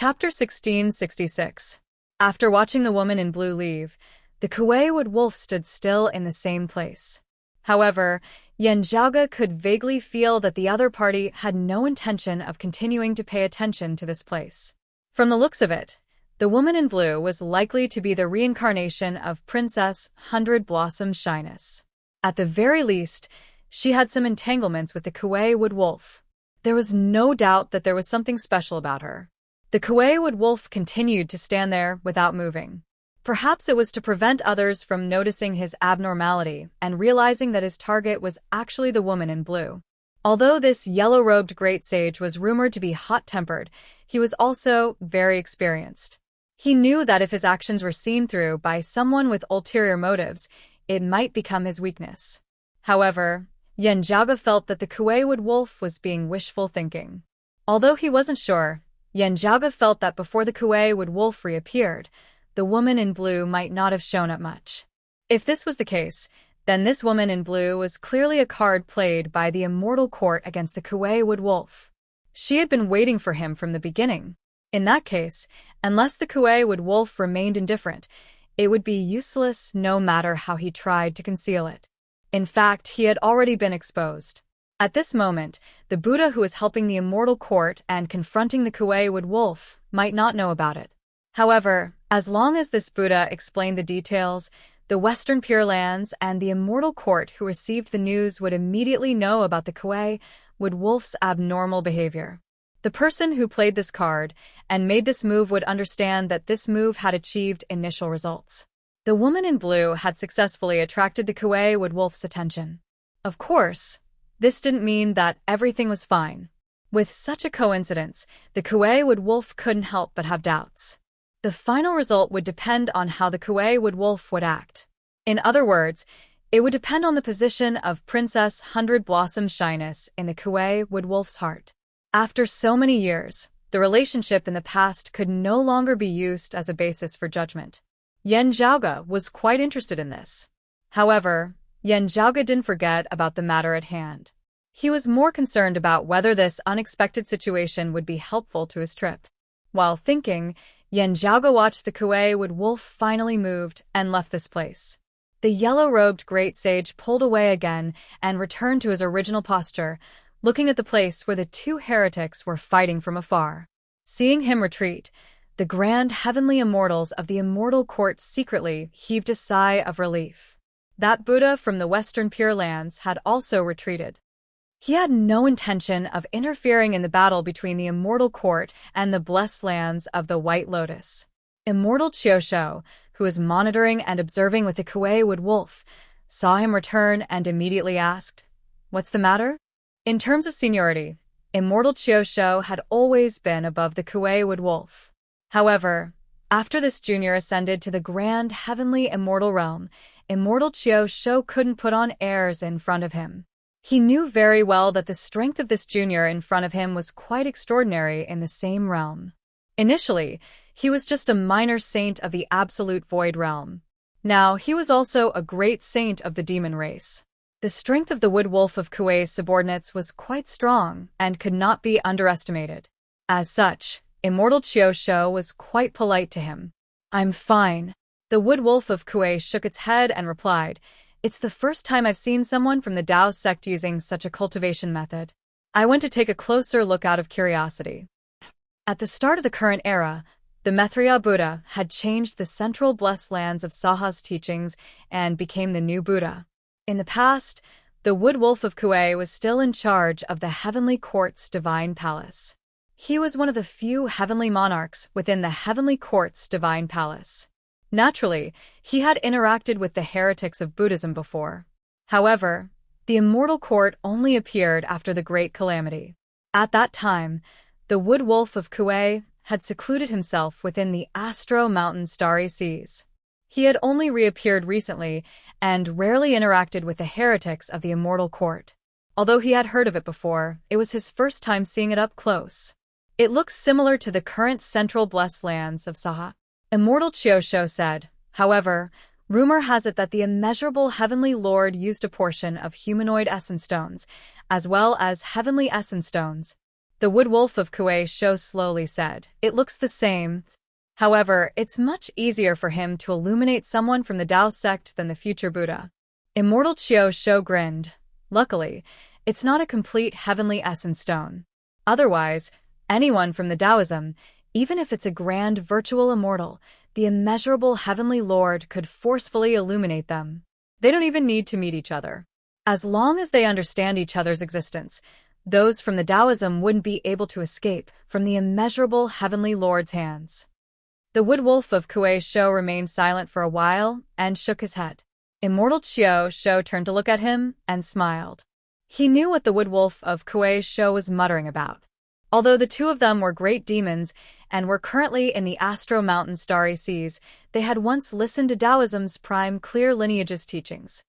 Chapter 1666. After watching the woman in blue leave, the Kuei-wood wolf stood still in the same place. However, Yan Zhaoge could vaguely feel that the other party had no intention of continuing to pay attention to this place. From the looks of it, the woman in blue was likely to be the reincarnation of Princess Hundred Blossom Shyness. At the very least, she had some entanglements with the Kuei-wood wolf. There was no doubt that there was something special about her. The Kuei-wood wolf continued to stand there without moving. Perhaps it was to prevent others from noticing his abnormality and realizing that his target was actually the woman in blue. Although this yellow-robed great sage was rumored to be hot-tempered, he was also very experienced. He knew that if his actions were seen through by someone with ulterior motives, it might become his weakness. However, Yan Zhaoge felt that the Kuei-wood wolf was being wishful thinking. Although he wasn't sure, Yan Zhaoge felt that before the Kuei-wood wolf reappeared, the woman in blue might not have shown up much. If this was the case, then this woman in blue was clearly a card played by the immortal court against the Kuei-wood wolf. She had been waiting for him from the beginning. In that case, unless the Kuei-wood wolf remained indifferent, it would be useless no matter how he tried to conceal it. In fact, he had already been exposed. At this moment, the Buddha who was helping the immortal court and confronting the Kuei-wood wolf might not know about it. However, as long as this Buddha explained the details, the Western Pure Lands and the immortal court who received the news would immediately know about the Kuei-wood wolf's abnormal behavior. The person who played this card and made this move would understand that this move had achieved initial results. The woman in blue had successfully attracted the Kuei-wood wolf's attention. Of course, this didn't mean that everything was fine. With such a coincidence, the Kuei-wood wolf couldn't help but have doubts. The final result would depend on how the Kuei-wood wolf would act. In other words, it would depend on the position of Princess Hundred Blossom Shyness in the Kuei-wood wolf's heart. After so many years, the relationship in the past could no longer be used as a basis for judgment. Yan Zhaoge was quite interested in this. However, Yan Zhaoge didn't forget about the matter at hand. He was more concerned about whether this unexpected situation would be helpful to his trip. While thinking, Yan Zhaoge watched the Kuei-wood wolf finally moved and left this place. The yellow-robed great sage pulled away again and returned to his original posture, looking at the place where the two heretics were fighting from afar. Seeing him retreat, the grand heavenly immortals of the immortal court secretly heaved a sigh of relief. That Buddha from the Western Pure Lands had also retreated. He had no intention of interfering in the battle between the immortal court and the blessed lands of the White Lotus. Immortal Qiushou, who was monitoring and observing with the Kuei-wood wolf, saw him return and immediately asked, "What's the matter?" In terms of seniority, Immortal Qiushou had always been above the Kuei-wood wolf. However, after this junior ascended to the grand heavenly immortal realm, Immortal Qiushou couldn't put on airs in front of him. He knew very well that the strength of this junior in front of him was quite extraordinary in the same realm. Initially, he was just a minor saint of the absolute void realm. Now, he was also a great saint of the demon race. The strength of the wood wolf of Kuei's subordinates was quite strong and could not be underestimated. As such, Immortal Qiushou was quite polite to him. "I'm fine." The wood wolf of Kuei shook its head and replied, "It's the first time I've seen someone from the Tao sect using such a cultivation method. I went to take a closer look out of curiosity." At the start of the current era, the Maitreya Buddha had changed the central blessed lands of Saha's teachings and became the new Buddha. In the past, the wood wolf of Kuei was still in charge of the heavenly court's divine palace. He was one of the few heavenly monarchs within the heavenly court's divine palace. Naturally, he had interacted with the heretics of Buddhism before. However, the immortal court only appeared after the Great Calamity. At that time, the wood wolf of Kuei had secluded himself within the Astro Mountain starry seas. He had only reappeared recently and rarely interacted with the heretics of the immortal court. Although he had heard of it before, it was his first time seeing it up close. It looks similar to the current central blessed lands of Saha. Immortal Qiushou said, "However, rumor has it that the immeasurable heavenly lord used a portion of humanoid essence stones, as well as heavenly essence stones. The wood wolf of Kuei-sho slowly said. It looks the same. However, it's much easier for him to illuminate someone from the Tao sect than the future Buddha. Immortal Chio-sho grinned. Luckily, it's not a complete heavenly essence stone. Otherwise, anyone from the Taoism, even if it's a grand virtual immortal, the immeasurable heavenly lord could forcefully illuminate them. They don't even need to meet each other. As long as they understand each other's existence, those from the Taoism wouldn't be able to escape from the immeasurable heavenly lord's hands. The wood wolf of Kuei-sho remained silent for a while and shook his head. Immortal Chio-sho turned to look at him and smiled. He knew what the wood wolf of Kuei-sho was muttering about. Although the two of them were great demons and were currently in the Astro Mountain Starry Seas, they had once listened to Taoism's prime clear lineage's teachings.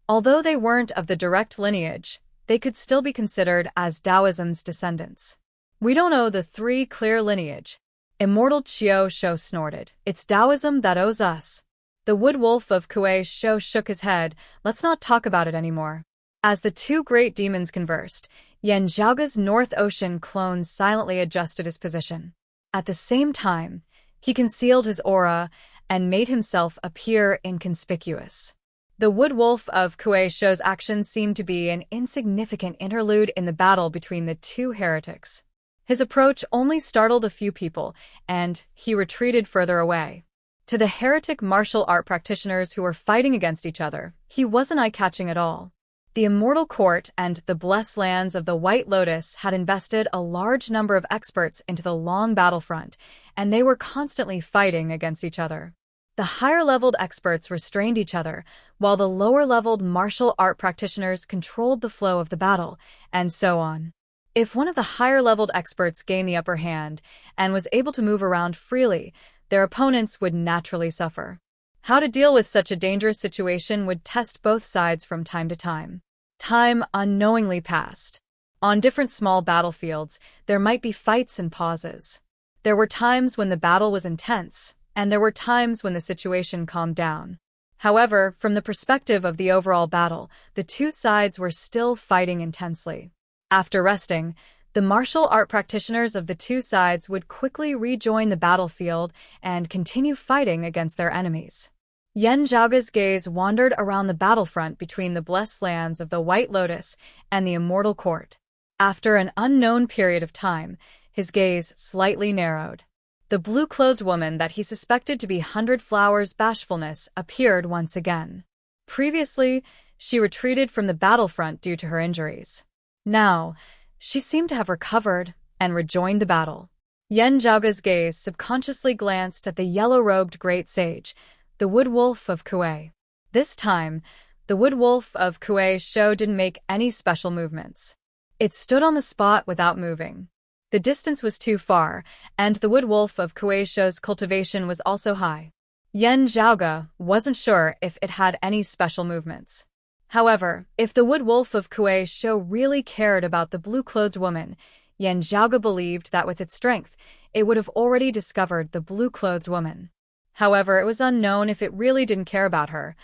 Although they weren't of the direct lineage, they could still be considered as Taoism's descendants. We don't owe the three clear lineage. Immortal Chio-sho snorted. It's Taoism that owes us. The wood wolf of Kuei-sho shook his head. Let's not talk about it anymore. As the two great demons conversed, Yan Zhaoge's North Ocean clone silently adjusted his position. At the same time, he concealed his aura and made himself appear inconspicuous. The wood wolf of Kuei-sho's actions seemed to be an insignificant interlude in the battle between the two heretics. His approach only startled a few people, and he retreated further away. To the heretic martial art practitioners who were fighting against each other, he wasn't eye-catching at all. The Immortal Court and the Blessed Lands of the White Lotus had invested a large number of experts into the long battlefront, and they were constantly fighting against each other. The higher-leveled experts restrained each other, while the lower-leveled martial art practitioners controlled the flow of the battle, and so on. If one of the higher-leveled experts gained the upper hand and was able to move around freely, their opponents would naturally suffer. How to deal with such a dangerous situation would test both sides from time to time. Time unknowingly passed. On different small battlefields, there might be fights and pauses. There were times when the battle was intense, and there were times when the situation calmed down. However, from the perspective of the overall battle, the two sides were still fighting intensely. After resting, the martial art practitioners of the two sides would quickly rejoin the battlefield and continue fighting against their enemies. Yan Zhaoge's gaze wandered around the battlefront between the Blessed Lands of the White Lotus and the Immortal Court. After an unknown period of time, his gaze slightly narrowed. The blue-clothed woman that he suspected to be Hundred Flowers' Bashfulness appeared once again. Previously, she retreated from the battlefront due to her injuries. Now, she seemed to have recovered and rejoined the battle. Yan Zhaoge's gaze subconsciously glanced at the yellow-robed great sage, the wood wolf of Kuei. This time, the wood wolf of Kuei-sho didn't make any special movements. It stood on the spot without moving. The distance was too far, and the wood wolf of Kuei-sho's cultivation was also high. Yan Zhaoge wasn't sure if it had any special movements. However, if the wood wolf of Kuei-sho really cared about the blue-clothed woman, Yan Zhaoge believed that with its strength, it would have already discovered the blue-clothed woman. However, it was unknown if it really didn't care about her,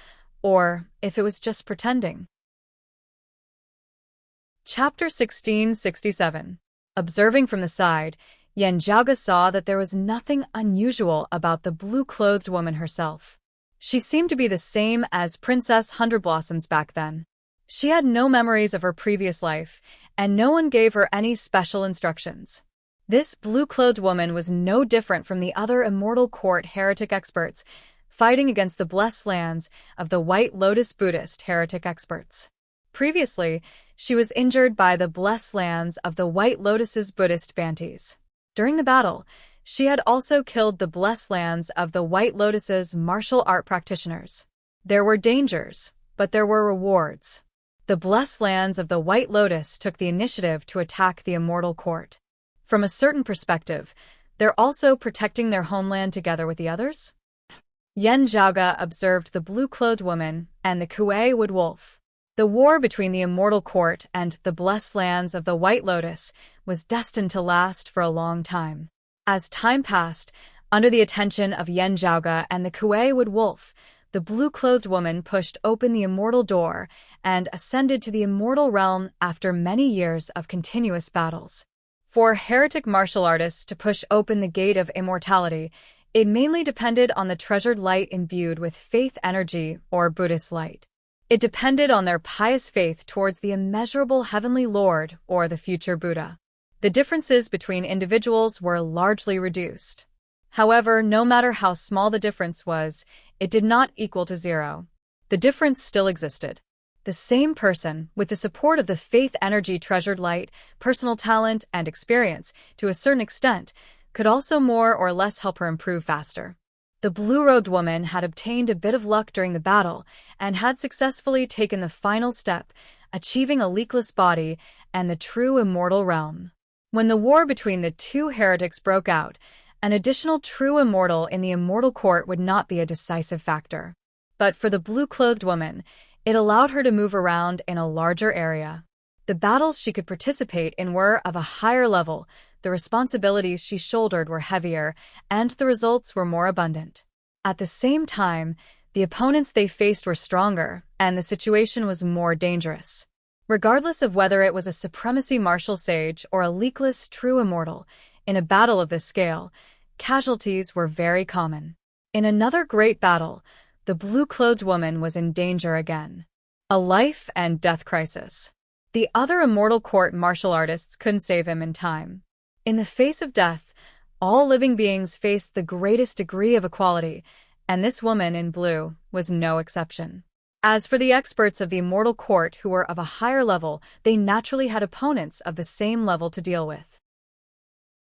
or if it was just pretending. Chapter 1667. Observing from the side, Yan Zhaoge saw that there was nothing unusual about the blue-clothed woman herself. She seemed to be the same as Princess Hundredblossoms back then. She had no memories of her previous life, and no one gave her any special instructions. This blue-clothed woman was no different from the other Immortal Court heretic experts, fighting against the Blessed Lands of the White Lotus Buddhist heretic experts. Previously, she was injured by the Blessed Lands of the White Lotus's Buddhist Bantis. During the battle, she had also killed the Blessed Lands of the White Lotus's martial art practitioners. There were dangers, but there were rewards. The Blessed Lands of the White Lotus took the initiative to attack the Immortal Court. From a certain perspective, they're also protecting their homeland together with the others? Yan Zhaoge observed the blue-clothed woman and the Kuei wood wolf. The war between the Immortal Court and the Blessed Lands of the White Lotus was destined to last for a long time. As time passed, under the attention of Yan Zhaoge and the Kuei wood wolf, the blue-clothed woman pushed open the immortal door and ascended to the immortal realm after many years of continuous battles. For heretic martial artists to push open the gate of immortality, it mainly depended on the treasured light imbued with faith energy or Buddhist light. It depended on their pious faith towards the immeasurable heavenly Lord or the future Buddha. The differences between individuals were largely reduced. However, no matter how small the difference was, it did not equal to zero. The difference still existed. The same person, with the support of the faith energy treasured light, personal talent, and experience, to a certain extent, could also more or less help her improve faster. The blue-robed woman had obtained a bit of luck during the battle and had successfully taken the final step, achieving a leakless body and the true immortal realm. When the war between the two heretics broke out, an additional true immortal in the immortal court would not be a decisive factor. But for the blue-clothed woman, it allowed her to move around in a larger area. The battles she could participate in were of a higher level, the responsibilities she shouldered were heavier, and the results were more abundant. At the same time, the opponents they faced were stronger, and the situation was more dangerous. Regardless of whether it was a supremacy martial sage or a leakless true immortal, in a battle of this scale, casualties were very common. In another great battle, the blue-clothed woman was in danger again. A life and death crisis. The other immortal court martial artists couldn't save him in time. In the face of death, all living beings faced the greatest degree of equality, and this woman in blue was no exception. As for the experts of the immortal court who were of a higher level, they naturally had opponents of the same level to deal with.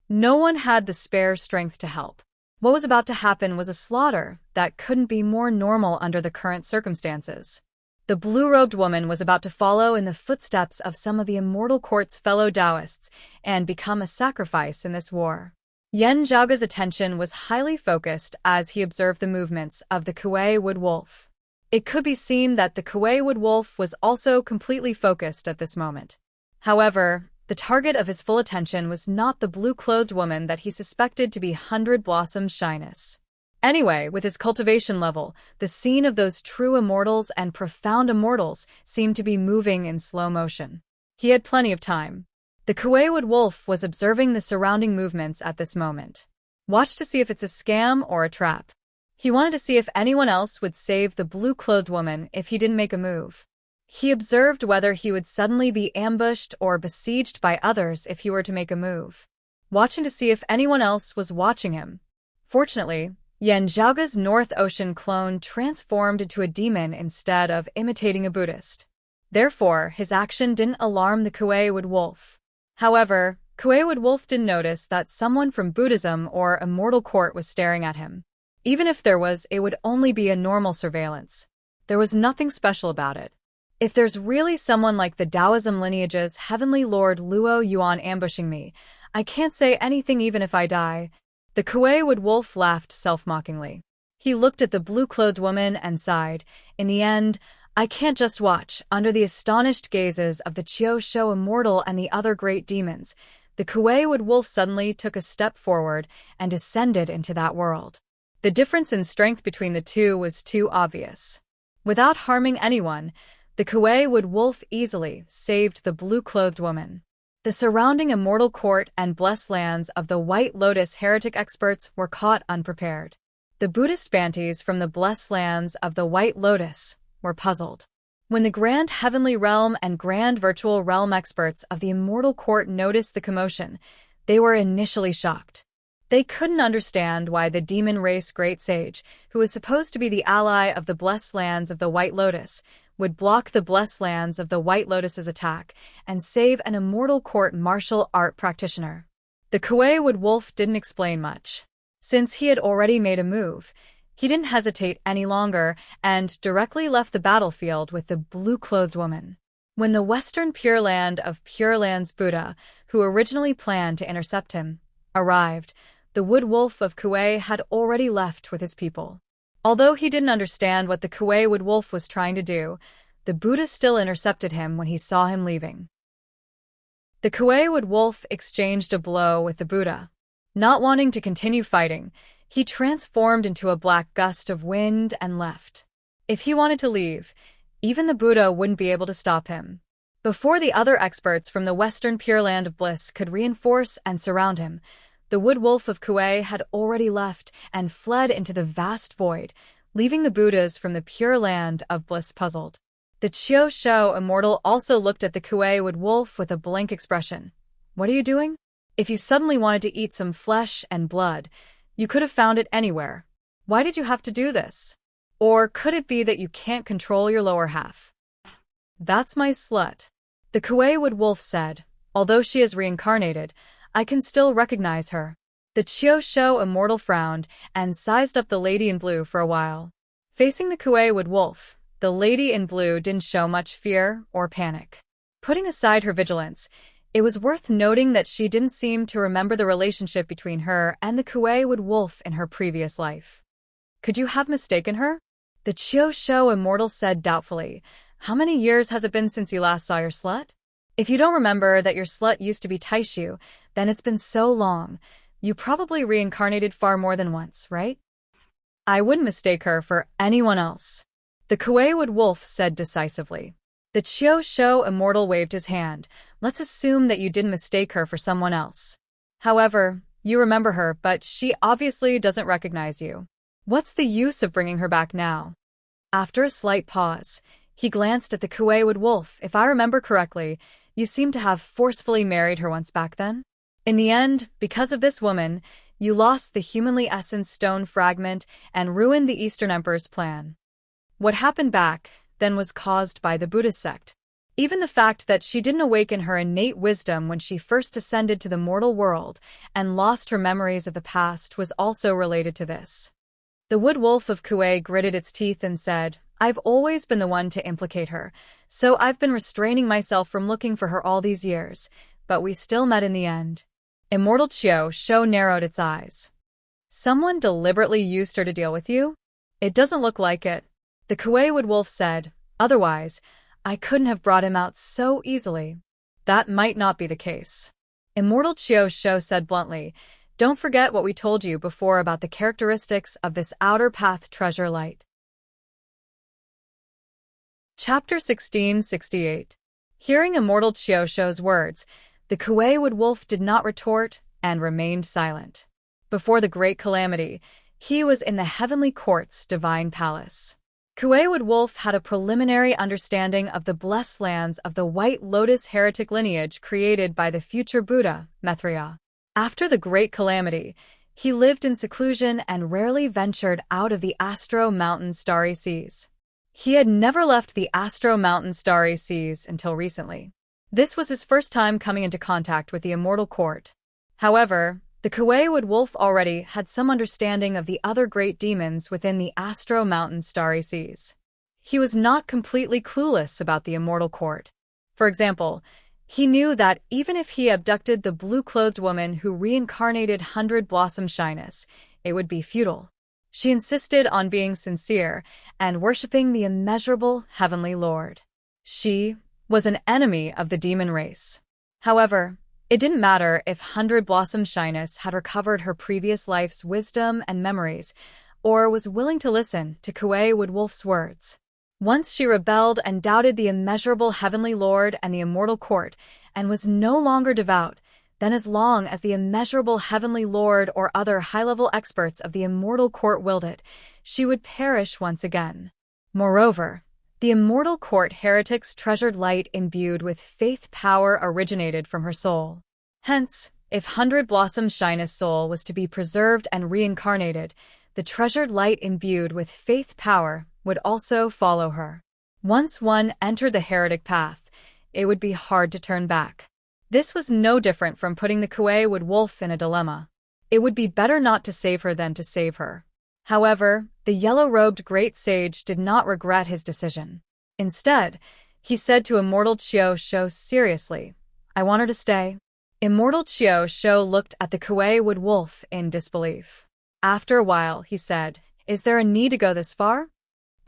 No one had the spare strength to help. What was about to happen was a slaughter that couldn't be more normal under the current circumstances. The blue-robed woman was about to follow in the footsteps of some of the immortal court's fellow Taoists and become a sacrifice in this war. Yan Zhaoge's attention was highly focused as he observed the movements of the Kuei wood wolf. It could be seen that the Kuei wood wolf was also completely focused at this moment. However, the target of his full attention was not the blue-clothed woman that he suspected to be Hundred Blossoms' shyness. Anyway, with his cultivation level, the scene of those true immortals and profound immortals seemed to be moving in slow motion. He had plenty of time. The Kuei wood wolf was observing the surrounding movements at this moment. Watch to see if it's a scam or a trap. He wanted to see if anyone else would save the blue-clothed woman if he didn't make a move. He observed whether he would suddenly be ambushed or besieged by others if he were to make a move, watching to see if anyone else was watching him. Fortunately, Yan Zhaoge's North Ocean clone transformed into a demon instead of imitating a Buddhist. Therefore, his action didn't alarm the Kuei wood wolf. However, Kuei wood wolf didn't notice that someone from Buddhism or immortal court was staring at him. Even if there was, it would only be a normal surveillance. There was nothing special about it. If there's really someone like the Taoism lineage's heavenly lord Luo Yuan ambushing me, I can't say anything even if I die. The Kuei wood wolf laughed self-mockingly. He looked at the blue-clothed woman and sighed. In the end, I can't just watch. Under the astonished gazes of the Qiu Shou immortal and the other great demons, the Kuei wood wolf suddenly took a step forward and descended into that world. The difference in strength between the two was too obvious. Without harming anyone, the Kuei wood wolf easily saved the blue-clothed woman. The surrounding immortal court and blessed lands of the White Lotus heretic experts were caught unprepared. The Buddhist Bantis from the blessed lands of the White Lotus were puzzled. When the Grand Heavenly Realm and Grand Virtual Realm experts of the immortal court noticed the commotion, they were initially shocked. They couldn't understand why the demon race great sage, who was supposed to be the ally of the blessed lands of the White Lotus, would block the blessed lands of the White Lotus's attack and save an immortal court martial art practitioner. The Kuei wood wolf didn't explain much. Since he had already made a move, he didn't hesitate any longer and directly left the battlefield with the blue-clothed woman. When the Western Pure Land of Pure Land's Buddha, who originally planned to intercept him, arrived, the wood wolf of Kuei had already left with his people. Although he didn't understand what the Kuei wood wolf was trying to do, the Buddha still intercepted him when he saw him leaving. The Kuei wood wolf exchanged a blow with the Buddha. Not wanting to continue fighting, he transformed into a black gust of wind and left. If he wanted to leave, even the Buddha wouldn't be able to stop him. Before the other experts from the western Pure Land of Bliss could reinforce and surround him, the Wood Wolf of Kuei had already left and fled into the vast void, leaving the Buddhas from the Pure Land of Bliss puzzled. The Qiu Shou immortal also looked at the Kuei Wood Wolf with a blank expression. What are you doing? If you suddenly wanted to eat some flesh and blood, you could have found it anywhere. Why did you have to do this? Or could it be that you can't control your lower half? That's my slut. The Kuei Wood Wolf said, although she is reincarnated, I can still recognize her. The Qiu Shou immortal frowned and sized up the lady in blue for a while. Facing the Kuei Wood Wolf, the lady in blue didn't show much fear or panic. Putting aside her vigilance, it was worth noting that she didn't seem to remember the relationship between her and the Kuei Wood Wolf in her previous life. Could you have mistaken her? The Qiu Shou immortal said doubtfully. How many years has it been since you last saw your slut? If you don't remember that your slut used to be Taishu, then it's been so long. You probably reincarnated far more than once, right? I wouldn't mistake her for anyone else. The Kuei Wood Wolf said decisively. The Qiu Shou immortal waved his hand. Let's assume that you didn't mistake her for someone else. However, you remember her, but she obviously doesn't recognize you. What's the use of bringing her back now? After a slight pause, he glanced at the Kuei Wood Wolf. If I remember correctly, you seem to have forcefully married her once back then? In the end, because of this woman, you lost the humanly essence stone fragment and ruined the Eastern Emperor's plan. What happened back then was caused by the Buddhist sect. Even the fact that she didn't awaken her innate wisdom when she first ascended to the mortal world and lost her memories of the past was also related to this. The Wood Wolf of Kuei gritted its teeth and said, I've always been the one to implicate her, so I've been restraining myself from looking for her all these years, but we still met in the end. Immortal Qiu Shou narrowed its eyes. Someone deliberately used her to deal with you? It doesn't look like it. The Kuei Wood Wolf said, otherwise, I couldn't have brought him out so easily. That might not be the case. Immortal Qiu Shou said bluntly, don't forget what we told you before about the characteristics of this outer path treasure light. Chapter 1668. Hearing Immortal Qiu Shou's words, the Kuei Wood Wolf did not retort and remained silent. Before the great calamity, he was in the Heavenly Court's divine palace. Kuei Wood Wolf had a preliminary understanding of the blessed lands of the White Lotus heretic lineage created by the future Buddha, Maitreya. After the great calamity, he lived in seclusion and rarely ventured out of the Astro Mountain Starry Seas. He had never left the Astro Mountain Starry Seas until recently. This was his first time coming into contact with the Immortal Court. However, the Kuei Wood Wolf already had some understanding of the other great demons within the Astro Mountain Starry Seas. He was not completely clueless about the Immortal Court. For example, he knew that even if he abducted the blue-clothed woman who reincarnated Hundred Blossom Shyness, it would be futile. She insisted on being sincere and worshipping the immeasurable Heavenly Lord. She was an enemy of the demon race. However, it didn't matter if Hundred Blossom Shyness had recovered her previous life's wisdom and memories, or was willing to listen to Kuei Wood Wolf's words. Once she rebelled and doubted the immeasurable Heavenly Lord and the Immortal Court, and was no longer devout, then as long as the immeasurable Heavenly Lord or other high-level experts of the Immortal Court willed it, she would perish once again. Moreover, the Immortal Court heretic's treasured light imbued with faith power originated from her soul. Hence, if Hundred Blossom Shyness' soul was to be preserved and reincarnated, the treasured light imbued with faith power would also follow her. Once one entered the heretic path, it would be hard to turn back. This was no different from putting the Kuei Wood Wolf in a dilemma. It would be better not to save her than to save her. However, the yellow-robed great sage did not regret his decision. Instead, he said to Immortal Qiu Shou seriously, I want her to stay. Immortal Qiu Shou looked at the Kuei Wood Wolf in disbelief. After a while, he said, Is there a need to go this far?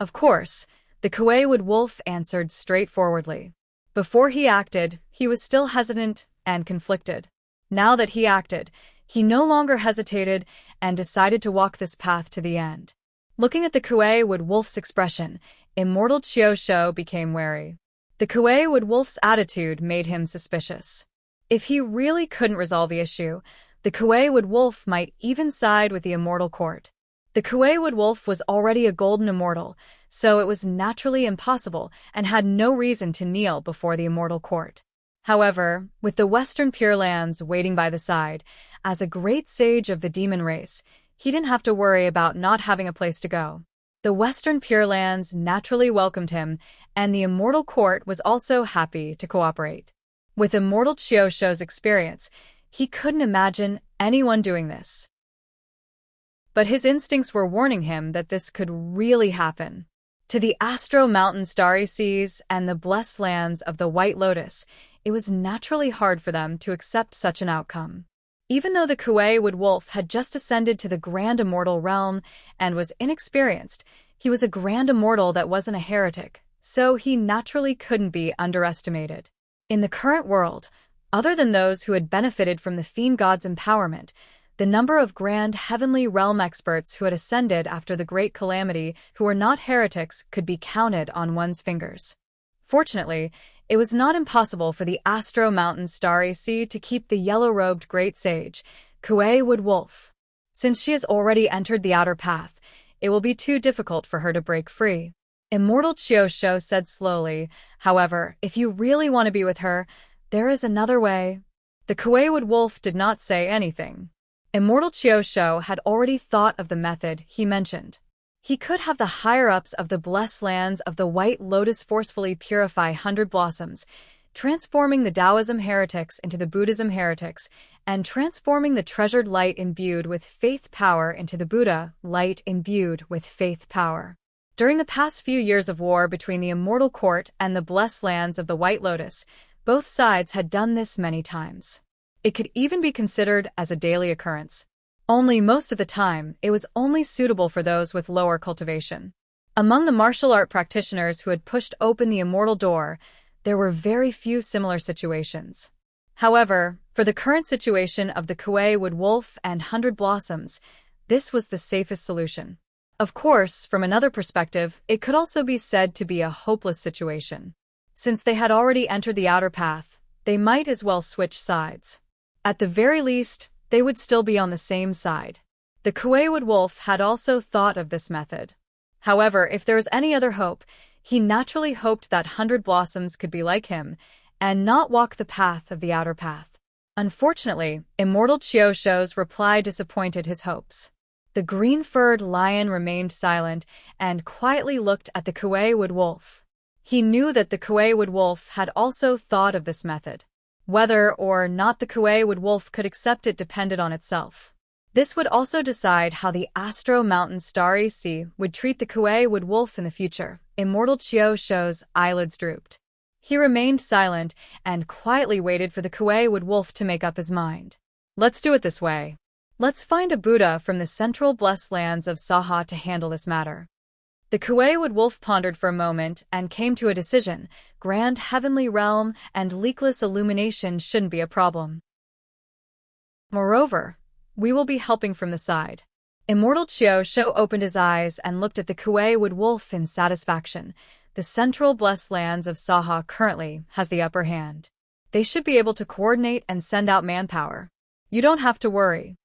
Of course, the Kuei Wood Wolf answered straightforwardly. Before he acted, he was still hesitant and conflicted. Now that he acted, he no longer hesitated and decided to walk this path to the end. Looking at the Kuei Wood Wolf's expression, Immortal Qiu Shou became wary. The Kuei-Wood Wolf's attitude made him suspicious. If he really couldn't resolve the issue, the Kuei-Wood Wolf might even side with the Immortal Court. The Kuei-Wood Wolf was already a golden immortal, so it was naturally impossible and had no reason to kneel before the Immortal Court. However, with the Western Pure Lands waiting by the side, as a great sage of the demon race, he didn't have to worry about not having a place to go. The Western Pure Lands naturally welcomed him, and the Immortal Court was also happy to cooperate. With Immortal Chiosho's experience, he couldn't imagine anyone doing this. But his instincts were warning him that this could really happen. To the Astro Mountain Starry Seas and the blessed lands of the White Lotus, it was naturally hard for them to accept such an outcome. Even though the Kuei-Wood Wolf had just ascended to the Grand Immortal realm and was inexperienced, he was a Grand Immortal that wasn't a heretic, so he naturally couldn't be underestimated. In the current world, other than those who had benefited from the Fiend God's empowerment, the number of Grand Heavenly Realm experts who had ascended after the Great Calamity who were not heretics could be counted on one's fingers. Fortunately, it was not impossible for the Astro Mountain Starry Sea to keep the yellow-robed Great Sage, Kuei-Wood Wolf. Since she has already entered the outer path, it will be too difficult for her to break free. Immortal Chiosho said slowly, however, if you really want to be with her, there is another way. The Kuei-Wood Wolf did not say anything. Immortal Chiosho had already thought of the method he mentioned. He could have the higher-ups of the blessed lands of the White Lotus forcefully purify 100 blossoms, transforming the Taoism heretics into the Buddhism heretics, and transforming the treasured light imbued with faith power into the Buddha light imbued with faith power. During the past few years of war between the Immortal Court and the blessed lands of the White Lotus, both sides had done this many times. It could even be considered as a daily occurrence. Only most of the time, it was only suitable for those with lower cultivation. Among the martial art practitioners who had pushed open the immortal door, there were very few similar situations. However, for the current situation of the Kuei-Wood Wolf and 100 Blossoms, this was the safest solution. Of course, from another perspective, it could also be said to be a hopeless situation. Since they had already entered the outer path, they might as well switch sides. At the very least, they would still be on the same side. The Kuei-Wood Wolf had also thought of this method. However, if there was any other hope, he naturally hoped that 100 Blossoms could be like him and not walk the path of the outer path. Unfortunately, Immortal Chiosho's reply disappointed his hopes. The green-furred lion remained silent and quietly looked at the Kuei-Wood Wolf. He knew that the Kuei-Wood Wolf had also thought of this method. Whether or not the Kuei-Wood Wolf could accept it depended on itself. This would also decide how the Astro Mountain Starry Sea would treat the Kuei-Wood Wolf in the future. Immortal Chiosho's eyelids drooped. He remained silent and quietly waited for the Kuei-Wood Wolf to make up his mind. Let's do it this way. Let's find a Buddha from the central blessed lands of Saha to handle this matter. The Kuei-Wood Wolf pondered for a moment and came to a decision. Grand Heavenly Realm and leakless illumination shouldn't be a problem. Moreover, we will be helping from the side. Immortal Chiosho opened his eyes and looked at the Kuei-Wood Wolf in satisfaction. The central blessed lands of Saha currently has the upper hand. They should be able to coordinate and send out manpower. You don't have to worry.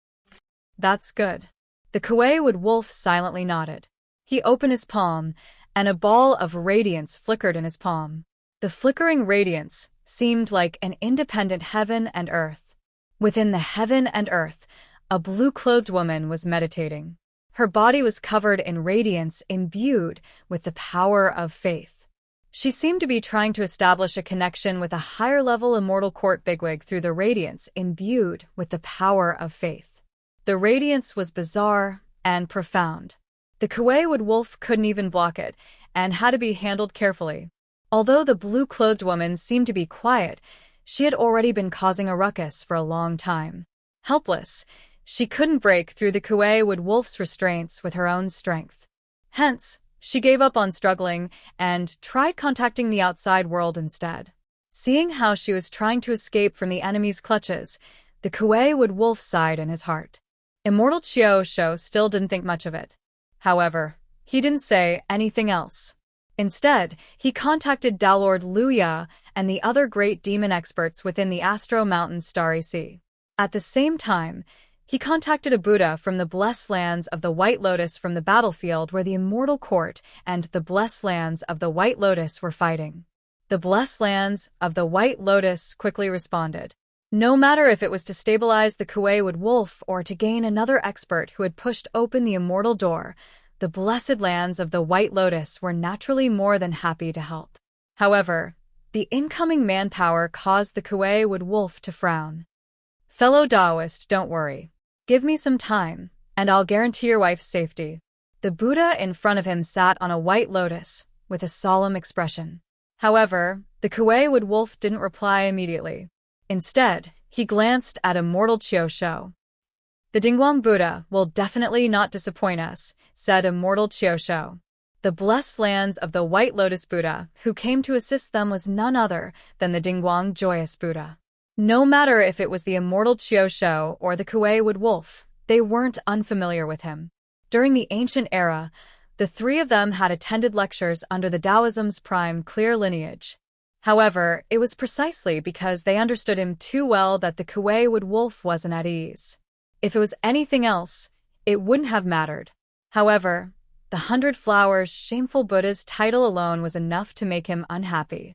That's good. The Kuei-Wood Wolf silently nodded. He opened his palm, and a ball of radiance flickered in his palm. The flickering radiance seemed like an independent heaven and earth. Within the heaven and earth, a blue-clothed woman was meditating. Her body was covered in radiance imbued with the power of faith. She seemed to be trying to establish a connection with a higher-level Immortal Court bigwig through the radiance imbued with the power of faith. The radiance was bizarre and profound. The Kuei-Wood Wolf couldn't even block it, and had to be handled carefully. Although the blue-clothed woman seemed to be quiet, she had already been causing a ruckus for a long time. Helpless, she couldn't break through the Kuei-Wood Wolf's restraints with her own strength. Hence, she gave up on struggling and tried contacting the outside world instead. Seeing how she was trying to escape from the enemy's clutches, the Kuei-Wood Wolf sighed in his heart. Immortal Chiosho still didn't think much of it. However, he didn't say anything else. Instead, he contacted Dalord Luya and the other great demon experts within the Astro Mountain's starry sea. At the same time, he contacted a Buddha from the blessed lands of the White Lotus from the battlefield where the Immortal Court and the blessed lands of the White Lotus were fighting. The blessed lands of the White Lotus quickly responded. No matter if it was to stabilize the Kuei-Wood Wolf or to gain another expert who had pushed open the immortal door, the blessed lands of the White Lotus were naturally more than happy to help. However, the incoming manpower caused the Kuei-Wood Wolf to frown. Fellow Taoist, don't worry. Give me some time, and I'll guarantee your wife's safety. The Buddha in front of him sat on a white lotus, with a solemn expression. However, the Kuei-Wood Wolf didn't reply immediately. Instead, he glanced at Immortal Chiosho. The Dingguang Buddha will definitely not disappoint us, said Immortal Chiosho. The blessed lands of the White Lotus Buddha who came to assist them was none other than the Dingguang Joyous Buddha. No matter if it was the Immortal Chiosho or the Kuei-Wood Wolf, they weren't unfamiliar with him. During the ancient era, the three of them had attended lectures under the Taoism's prime clear lineage. However, it was precisely because they understood him too well that the Kuei-Wood Wolf wasn't at ease. If it was anything else, it wouldn't have mattered. However, the 100 Flowers Shameful Buddha's title alone was enough to make him unhappy.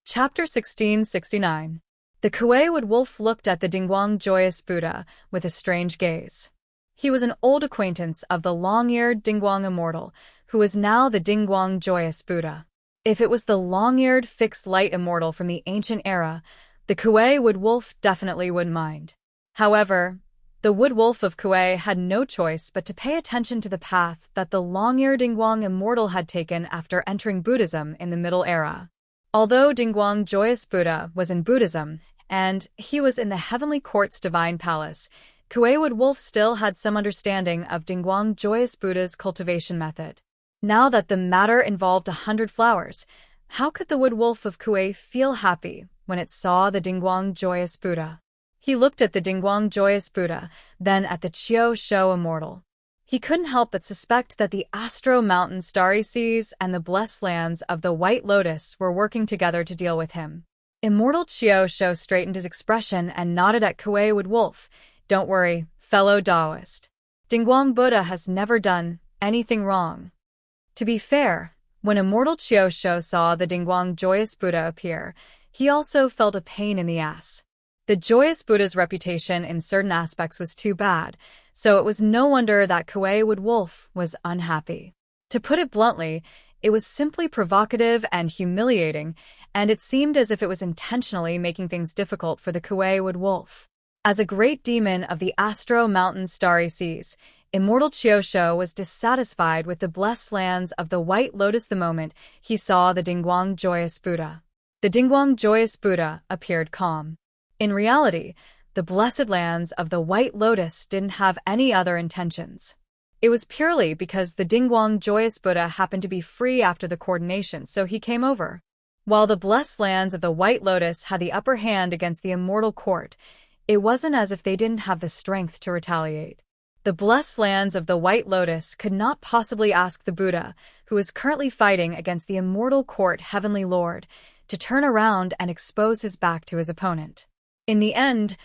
Chapter 1669. The Kuei-Wood Wolf looked at the Dingguang Joyous Buddha with a strange gaze. He was an old acquaintance of the long-eared Dingguang Immortal, who was now the Dingguang Joyous Buddha. If it was the long-eared fixed light immortal from the ancient era, the Kuei-Wood Wolf definitely wouldn't mind. However, the Wood Wolf of Kuei had no choice but to pay attention to the path that the long-eared Dingguang Immortal had taken after entering Buddhism in the Middle Era. Although Dingguang Joyous Buddha was in Buddhism, and he was in the Heavenly Court's Divine Palace, Kuei-Wood Wolf still had some understanding of Dingguang Joyous Buddha's cultivation method. Now that the matter involved 100 flowers, how could the Wood Wolf of Kuei feel happy when it saw the Dingguang Joyous Buddha? He looked at the Dingguang Joyous Buddha, then at the Chiosho Immortal. He couldn't help but suspect that the Astro Mountain Starry Seas and the blessed lands of the White Lotus were working together to deal with him. Immortal Chiosho straightened his expression and nodded at Kuei-Wood Wolf. Don't worry, fellow Taoist. Dingguang Buddha has never done anything wrong. To be fair, when Immortal Chiosho saw the Dingguang Joyous Buddha appear, he also felt a pain in the ass. The Joyous Buddha's reputation in certain aspects was too bad, so it was no wonder that Kuei-Wood Wolf was unhappy. To put it bluntly, it was simply provocative and humiliating, and it seemed as if it was intentionally making things difficult for the Kuei-Wood Wolf. As a great demon of the Astro Mountain Starry Seas, Immortal Chiosho was dissatisfied with the blessed lands of the White Lotus the moment he saw the Dingguang Joyous Buddha. The Dingguang Joyous Buddha appeared calm. In reality, the blessed lands of the White Lotus didn't have any other intentions. It was purely because the Dingguang Joyous Buddha happened to be free after the coordination, so he came over. While the blessed lands of the White Lotus had the upper hand against the Immortal Court, it wasn't as if they didn't have the strength to retaliate. The blessed lands of the White Lotus could not possibly ask the Buddha, who was currently fighting against the Immortal Court Heavenly Lord, to turn around and expose his back to his opponent. In the end,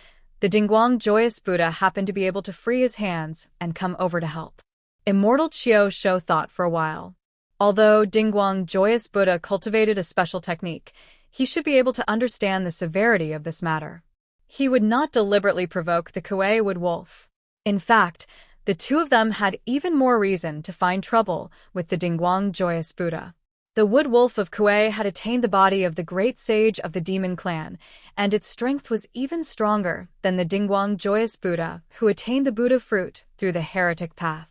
the Dingguang Joyous Buddha happened to be able to free his hands and come over to help. Immortal Chiosho thought for a while. Although Dingguang Joyous Buddha cultivated a special technique, he should be able to understand the severity of this matter. He would not deliberately provoke the Kuei-Wood Wolf. In fact, the two of them had even more reason to find trouble with the Dingguang Joyous Buddha. The Wood Wolf of Kuei had attained the body of the great sage of the demon clan, and its strength was even stronger than the Dingguang Joyous Buddha, who attained the Buddha fruit through the heretic path.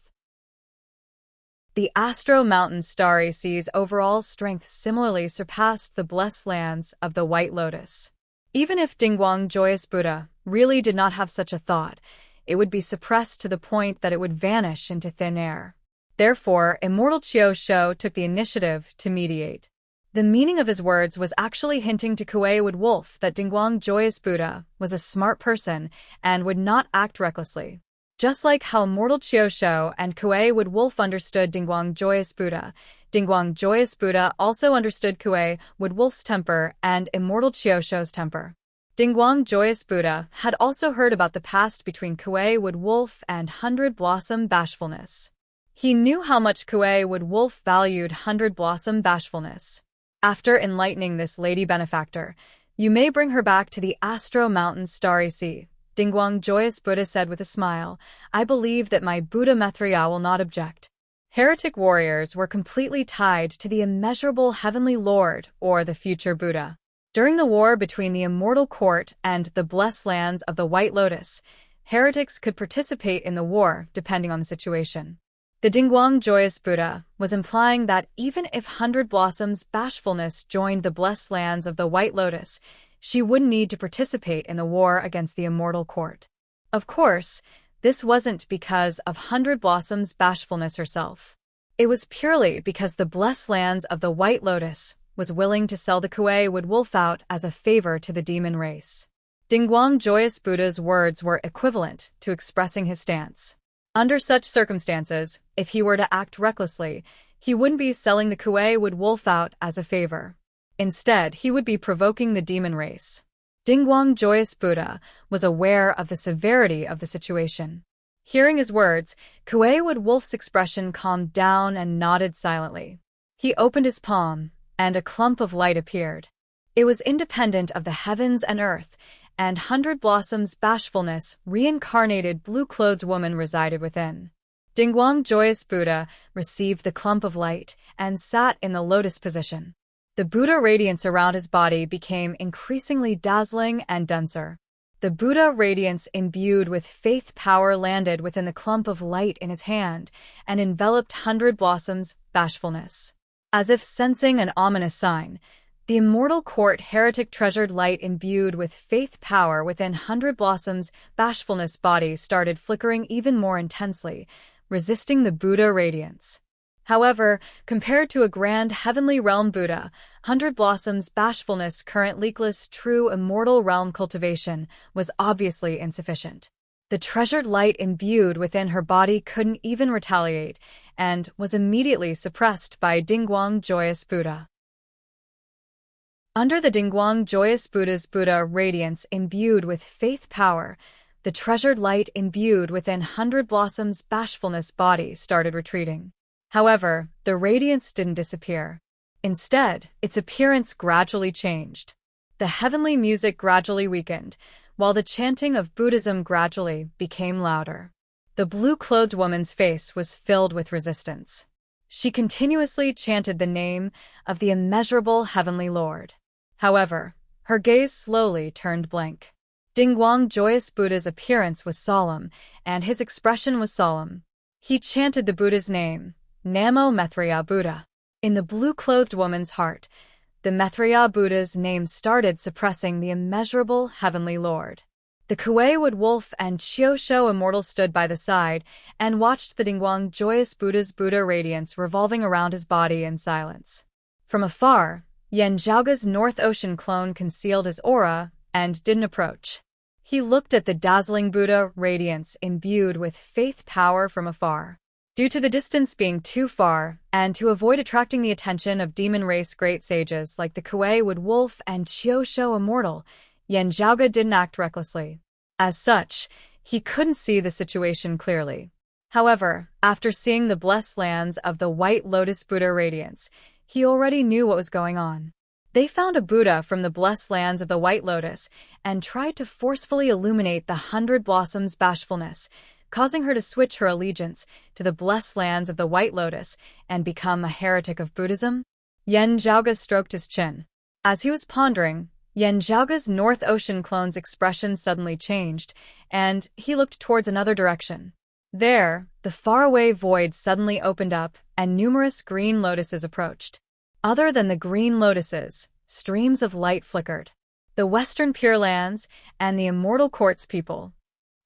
The Astro Mountain Starry Sea's overall strength similarly surpassed the blessed lands of the White Lotus. Even if Dingguang Joyous Buddha really did not have such a thought, it would be suppressed to the point that it would vanish into thin air. Therefore, Immortal Chiosho took the initiative to mediate. The meaning of his words was actually hinting to Kuei-Wood Wolf that Dingguang Joyous Buddha was a smart person and would not act recklessly. Just like how immortal Chiosho and Kuei Wood Wolf understood Dingguang Joyous Buddha, Dingguang Joyous Buddha also understood Kuei Wood Wolf's temper and immortal Chiosho's temper. Dingguang Joyous Buddha had also heard about the past between Kuei Wood Wolf and Hundred Blossom Bashfulness. He knew how much Kuei Wood Wolf valued Hundred Blossom Bashfulness. After enlightening this lady benefactor, you may bring her back to the Astro Mountain's starry sea. Dingguang Joyous Buddha said with a smile, I believe that my Buddha Maitreya will not object. Heretic warriors were completely tied to the immeasurable heavenly lord or the future Buddha. During the war between the immortal court and the blessed lands of the White Lotus, heretics could participate in the war depending on the situation. The Dingguang Joyous Buddha was implying that even if Hundred Blossoms Bashfulness joined the blessed lands of the White Lotus, she wouldn't need to participate in the war against the immortal court. Of course, this wasn't because of Hundred Blossoms Bashfulness herself. It was purely because the blessed lands of the White Lotus was willing to sell the Kuei Wood Wolf out as a favor to the demon race. Dingguang Joyous Buddha's words were equivalent to expressing his stance. Under such circumstances, if he were to act recklessly, he wouldn't be selling the Kuei Wood Wolf out as a favor. Instead, he would be provoking the demon race. Dingguang Joyous Buddha was aware of the severity of the situation. Hearing his words, Kuei Wood Wolf's expression calmed down and nodded silently. He opened his palm, and a clump of light appeared. It was independent of the heavens and earth, and Hundred Blossoms Bashfulness, reincarnated blue-clothed woman resided within. Dingguang Joyous Buddha received the clump of light and sat in the lotus position. The Buddha radiance around his body became increasingly dazzling and denser. The Buddha radiance imbued with faith power landed within the clump of light in his hand and enveloped Hundred Blossoms Bashfulness. As if sensing an ominous sign, the immortal court heretic treasured light imbued with faith power within Hundred Blossoms Bashfulness body started flickering even more intensely, resisting the Buddha radiance. However, compared to a grand heavenly realm Buddha, Hundred Blossoms Bashfulness' current leakless true immortal realm cultivation was obviously insufficient. The treasured light imbued within her body couldn't even retaliate, and was immediately suppressed by Dingguang Joyous Buddha. Under the Dingguang Joyous Buddha's Buddha radiance imbued with faith power, the treasured light imbued within Hundred Blossoms Bashfulness body started retreating. However, the radiance didn't disappear. Instead, its appearance gradually changed. The heavenly music gradually weakened, while the chanting of Buddhism gradually became louder. The blue-clothed woman's face was filled with resistance. She continuously chanted the name of the immeasurable heavenly Lord. However, her gaze slowly turned blank. Dingguang Joyous Buddha's appearance was solemn, and his expression was solemn. He chanted the Buddha's name, Namo Maitreya Buddha. In the blue-clothed woman's heart, the Maitreya Buddha's name started suppressing the immeasurable heavenly Lord. The Kuei Wood Wolf and Chiosho Immortal stood by the side and watched the Dingguang Joyous Buddha's Buddha radiance revolving around his body in silence. From afar, Yen Zhaoge's North Ocean clone concealed his aura and didn't approach. He looked at the dazzling Buddha radiance imbued with faith power from afar. Due to the distance being too far, and to avoid attracting the attention of demon race great sages like the Kuei Wood Wolf and Chiosho Immortal, Yen Zhaoge didn't act recklessly. As such, he couldn't see the situation clearly. However, after seeing the blessed lands of the White Lotus Buddha radiance, he already knew what was going on. They found a Buddha from the blessed lands of the White Lotus and tried to forcefully illuminate the Hundred Blossoms Bashfulness, causing her to switch her allegiance to the blessed lands of the White Lotus and become a heretic of Buddhism. Yen Zhaoge stroked his chin. As he was pondering, Yen Zhaoge's North Ocean clone's expression suddenly changed, and he looked towards another direction. There, the faraway void suddenly opened up, and numerous green lotuses approached. Other than the green lotuses, streams of light flickered. The Western Pure Lands and the Immortal Court's people.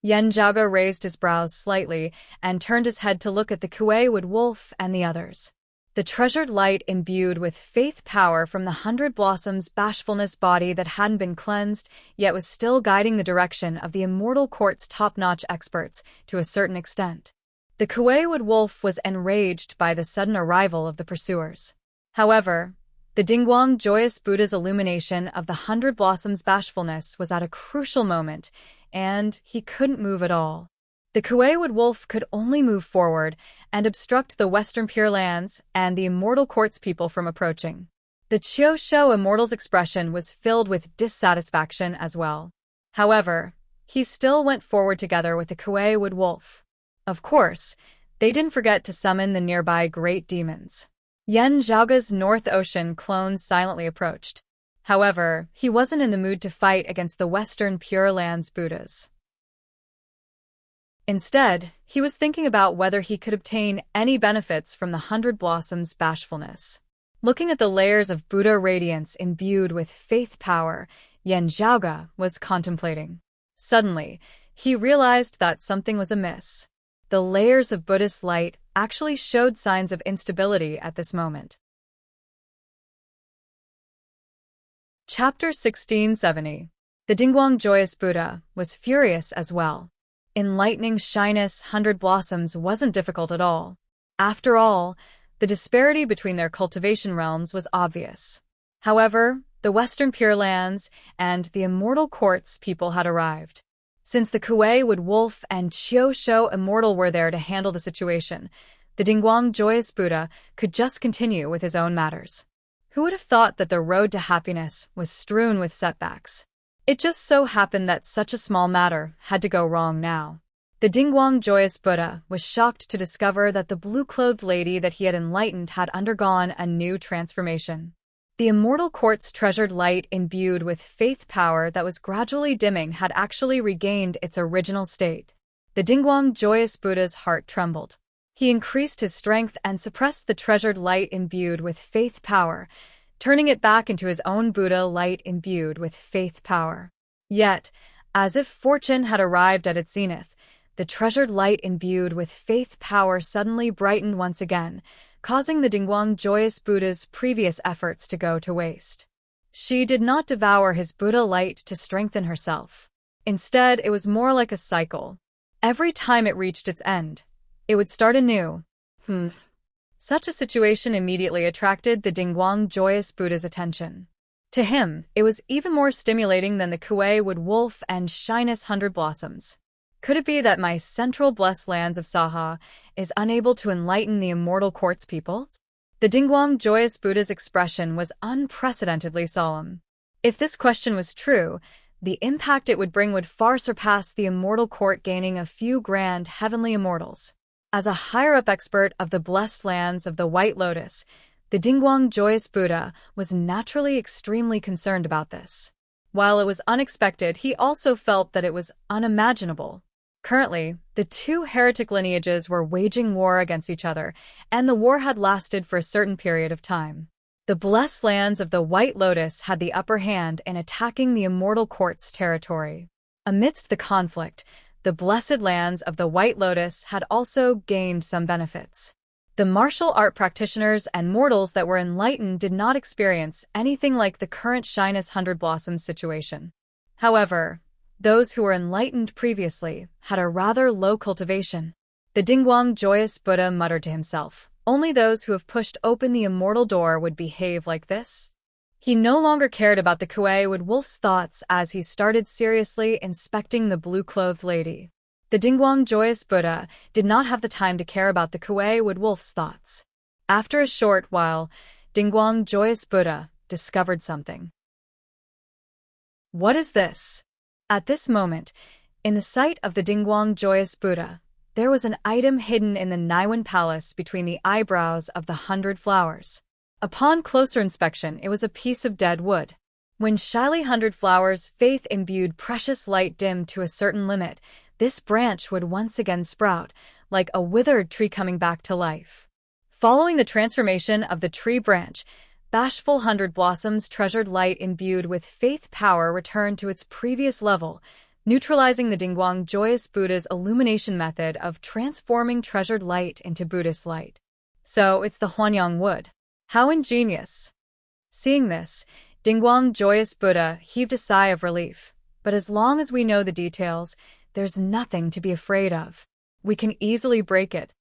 Yen Zhaoge raised his brows slightly and turned his head to look at the Kuei Wood Wolf and the others. The treasured light imbued with faith power from the 100 Blossoms' bashfulness body that hadn't been cleansed, yet was still guiding the direction of the Immortal Court's top-notch experts to a certain extent. The Kuei-Wood Wolf was enraged by the sudden arrival of the pursuers. However, the Dingguang Joyous Buddha's illumination of the 100 Blossoms' bashfulness was at a crucial moment, and he couldn't move at all. The Kuei-Wood Wolf could only move forward and obstruct the Western Pure Lands and the Immortal Court's people from approaching. The Qiu Immortal's expression was filled with dissatisfaction as well. However, he still went forward together with the Kuei-Wood Wolf. Of course, they didn't forget to summon the nearby great demons. Yan Zhaoge's North Ocean clones silently approached. However, he wasn't in the mood to fight against the Western Pure Lands Buddhas. Instead, he was thinking about whether he could obtain any benefits from the 100 Blossoms' bashfulness. Looking at the layers of Buddha radiance imbued with faith power, Yan Zhaoge was contemplating. Suddenly, he realized that something was amiss. The layers of Buddhist light actually showed signs of instability at this moment. Chapter 1670. The Dingguang Joyous Buddha was furious as well. Enlightening shyness 100 Blossoms wasn't difficult at all. After all, the disparity between their cultivation realms was obvious. However, the Western Pure Lands and the Immortal Court's people had arrived. Since the Kuei-Wood Wolf and Qiu Immortal were there to handle the situation, the Dingguang Joyous Buddha could just continue with his own matters. Who would have thought that the road to happiness was strewn with setbacks? It just so happened that such a small matter had to go wrong now. The Dingguang Joyous Buddha was shocked to discover that the blue-clothed lady that he had enlightened had undergone a new transformation. The Immortal Court's treasured light imbued with faith power that was gradually dimming had actually regained its original state. The Dingguang Joyous Buddha's heart trembled. He increased his strength and suppressed the treasured light imbued with faith power, turning it back into his own Buddha light imbued with faith power. Yet, as if fortune had arrived at its zenith, the treasured light imbued with faith power suddenly brightened once again, causing the Dingguang Joyous Buddha's previous efforts to go to waste. She did not devour his Buddha light to strengthen herself. Instead, it was more like a cycle. Every time it reached its end, it would start anew. Such a situation immediately attracted the Dingguang Joyous Buddha's attention. To him, it was even more stimulating than the Kuei-Wood Wolf and shyness 100 Blossoms. Could it be that my central blessed lands of Saha is unable to enlighten the Immortal Court's peoples? The Dingguang Joyous Buddha's expression was unprecedentedly solemn. If this question was true, the impact it would bring would far surpass the Immortal Court gaining a few grand heavenly immortals. As a higher-up expert of the blessed lands of the White Lotus, the Dingguang Joyous Buddha was naturally extremely concerned about this. While it was unexpected, he also felt that it was unimaginable. Currently, the two heretic lineages were waging war against each other, and the war had lasted for a certain period of time. The blessed lands of the White Lotus had the upper hand in attacking the Immortal Court's territory. Amidst the conflict, the blessed lands of the White Lotus had also gained some benefits. The martial art practitioners and mortals that were enlightened did not experience anything like the current shyness 100 Blossoms situation. However, those who were enlightened previously had a rather low cultivation. The Dingguang Joyous Buddha muttered to himself, "Only those who have pushed open the immortal door would behave like this?" He no longer cared about the Kuei-Wood Wolf's thoughts as he started seriously inspecting the blue-clothed lady. The Dingguang Joyous Buddha did not have the time to care about the Kuei-Wood Wolf's thoughts. After a short while, Dingguang Joyous Buddha discovered something. What is this? At this moment, in the sight of the Dingguang Joyous Buddha, there was an item hidden in the Naiwan Palace between the eyebrows of the 100 flowers. Upon closer inspection, it was a piece of dead wood. When shyly 100 flowers' faith-imbued precious light dimmed to a certain limit, this branch would once again sprout, like a withered tree coming back to life. Following the transformation of the tree branch, bashful 100 Blossoms' treasured light imbued with faith power returned to its previous level, neutralizing the Dingguang Joyous Buddha's illumination method of transforming treasured light into Buddhist light. So it's the Huanyang wood. How ingenious. Seeing this, Dingguang Joyous Buddha heaved a sigh of relief. But as long as we know the details, there's nothing to be afraid of. We can easily break it.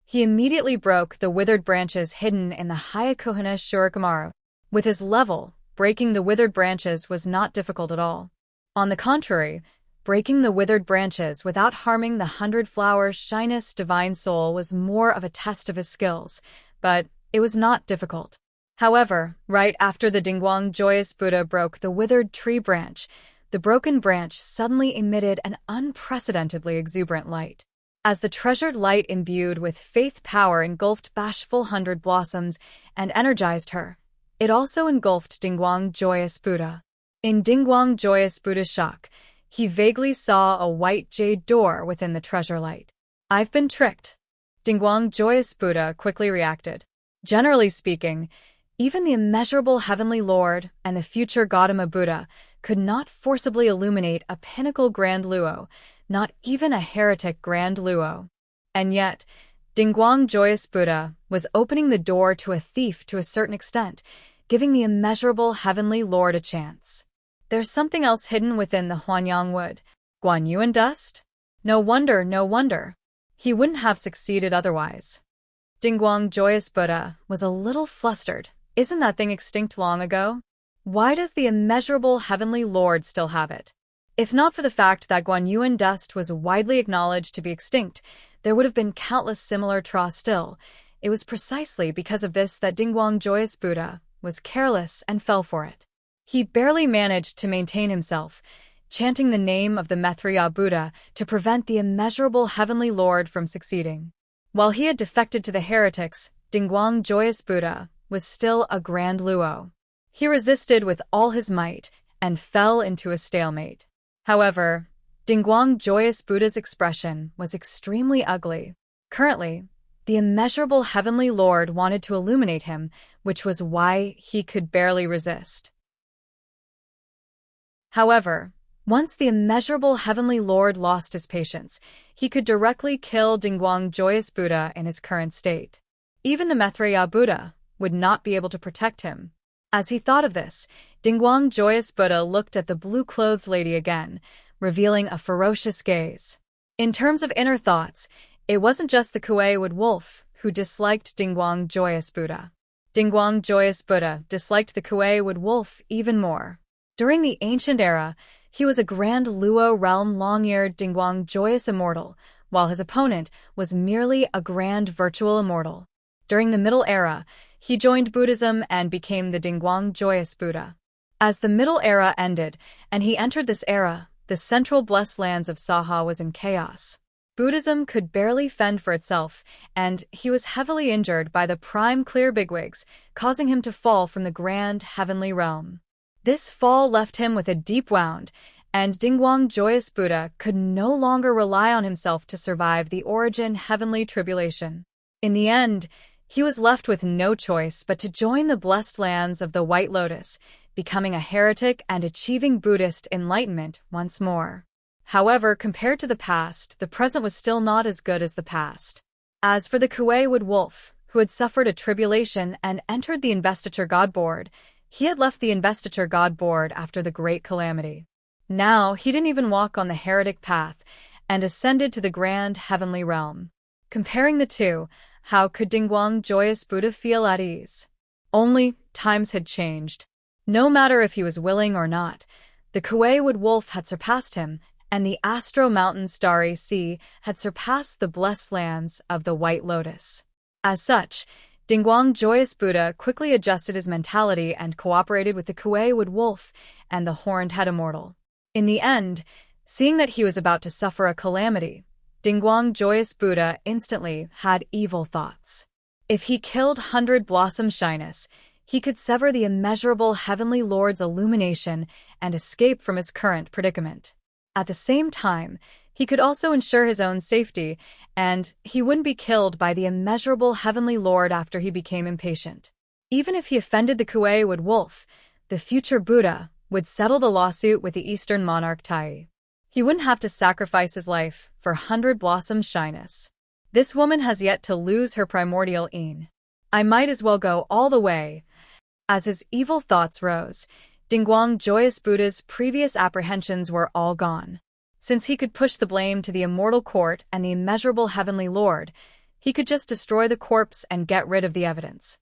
He immediately broke the withered branches hidden in the Hyakuhana Shurikamaru. With his level, breaking the withered branches was not difficult at all. On the contrary, breaking the withered branches without harming the 100-flower shyness divine soul was more of a test of his skills, but it was not difficult. However, right after the Dingguang Joyous Buddha broke the withered tree branch, the broken branch suddenly emitted an unprecedentedly exuberant light. As the treasured light imbued with faith power engulfed Bashful 100 Blossoms and energized her, it also engulfed Dingguang Joyous Buddha. In Dingguang Joyous Buddha's shock, he vaguely saw a white jade door within the treasure light. I've been tricked. Dingguang Joyous Buddha quickly reacted. Generally speaking, even the immeasurable Heavenly Lord and the future Gautama Buddha could not forcibly illuminate a pinnacle Grand Luo, not even a heretic Grand Luo. And yet, Dingguang Joyous Buddha was opening the door to a thief to a certain extent, giving the immeasurable Heavenly Lord a chance. There's something else hidden within the Huanyang wood. Guanyuan dust? No wonder, no wonder. He wouldn't have succeeded otherwise. Dingguang Joyous Buddha was a little flustered. Isn't that thing extinct long ago? Why does the immeasurable Heavenly Lord still have it? If not for the fact that Guanyuan dust was widely acknowledged to be extinct, there would have been countless similar Tra still. It was precisely because of this that Dingguang Joyous Buddha was careless and fell for it. He barely managed to maintain himself, chanting the name of the Maitreya Buddha to prevent the immeasurable Heavenly Lord from succeeding. While he had defected to the heretics, Dingguang Joyous Buddha was still a Grand Luo. He resisted with all his might and fell into a stalemate. However, Dingguang Joyous Buddha's expression was extremely ugly. Currently, the immeasurable Heavenly Lord wanted to illuminate him, which was why he could barely resist. However, once the immeasurable Heavenly Lord lost his patience, he could directly kill Dingguang Joyous Buddha in his current state. Even the Maitreya Buddha would not be able to protect him. As he thought of this, Dingguang Joyous Buddha looked at the blue-clothed lady again, revealing a ferocious gaze. In terms of inner thoughts, it wasn't just the Kuei-Wood Wolf who disliked Dingguang Joyous Buddha. Dingguang Joyous Buddha disliked the Kuei-Wood Wolf even more. During the ancient era, he was a Grand Luo realm long-eared Dingguang Joyous Immortal, while his opponent was merely a Grand Virtual Immortal. During the Middle Era, he joined Buddhism and became the Dingguang Joyous Buddha. As the Middle Era ended and he entered this era, the central blessed lands of Saha was in chaos. Buddhism could barely fend for itself, and he was heavily injured by the prime clear bigwigs, causing him to fall from the grand heavenly realm. This fall left him with a deep wound, and Dingguang Joyous Buddha could no longer rely on himself to survive the origin heavenly tribulation. In the end, he was left with no choice but to join the blessed lands of the White Lotus, becoming a heretic and achieving Buddhist enlightenment once more. However, compared to the past, the present was still not as good as the past. As for the Kuei-Wood Wolf, who had suffered a tribulation and entered the Investiture God Board, he had left the Investiture God Board after the Great Calamity. Now, he didn't even walk on the heretic path and ascended to the grand heavenly realm. Comparing the two, how could Dingguang Joyous Buddha feel at ease? Only, times had changed. No matter if he was willing or not, the Kuei-Wood Wolf had surpassed him, and the Astro Mountain Starry Sea had surpassed the blessed lands of the White Lotus. As such, Dingguang Joyous Buddha quickly adjusted his mentality and cooperated with the Kuei-Wood Wolf and the Horned Head Immortal. In the end, seeing that he was about to suffer a calamity, Dingguang Joyous Buddha instantly had evil thoughts. If he killed 100 Blossom Shyness, he could sever the immeasurable Heavenly Lord's illumination and escape from his current predicament. At the same time, he could also ensure his own safety, and he wouldn't be killed by the immeasurable Heavenly Lord after he became impatient. Even if he offended the Kuei-Wood Wolf, the future Buddha would settle the lawsuit with the Eastern monarch Tai. He wouldn't have to sacrifice his life for 100 Blossom Shyness. This woman has yet to lose her primordial een. I might as well go all the way. As his evil thoughts rose, Dingguang Joyous Buddha's previous apprehensions were all gone. Since he could push the blame to the immortal court and the immeasurable heavenly lord, he could just destroy the corpse and get rid of the evidence.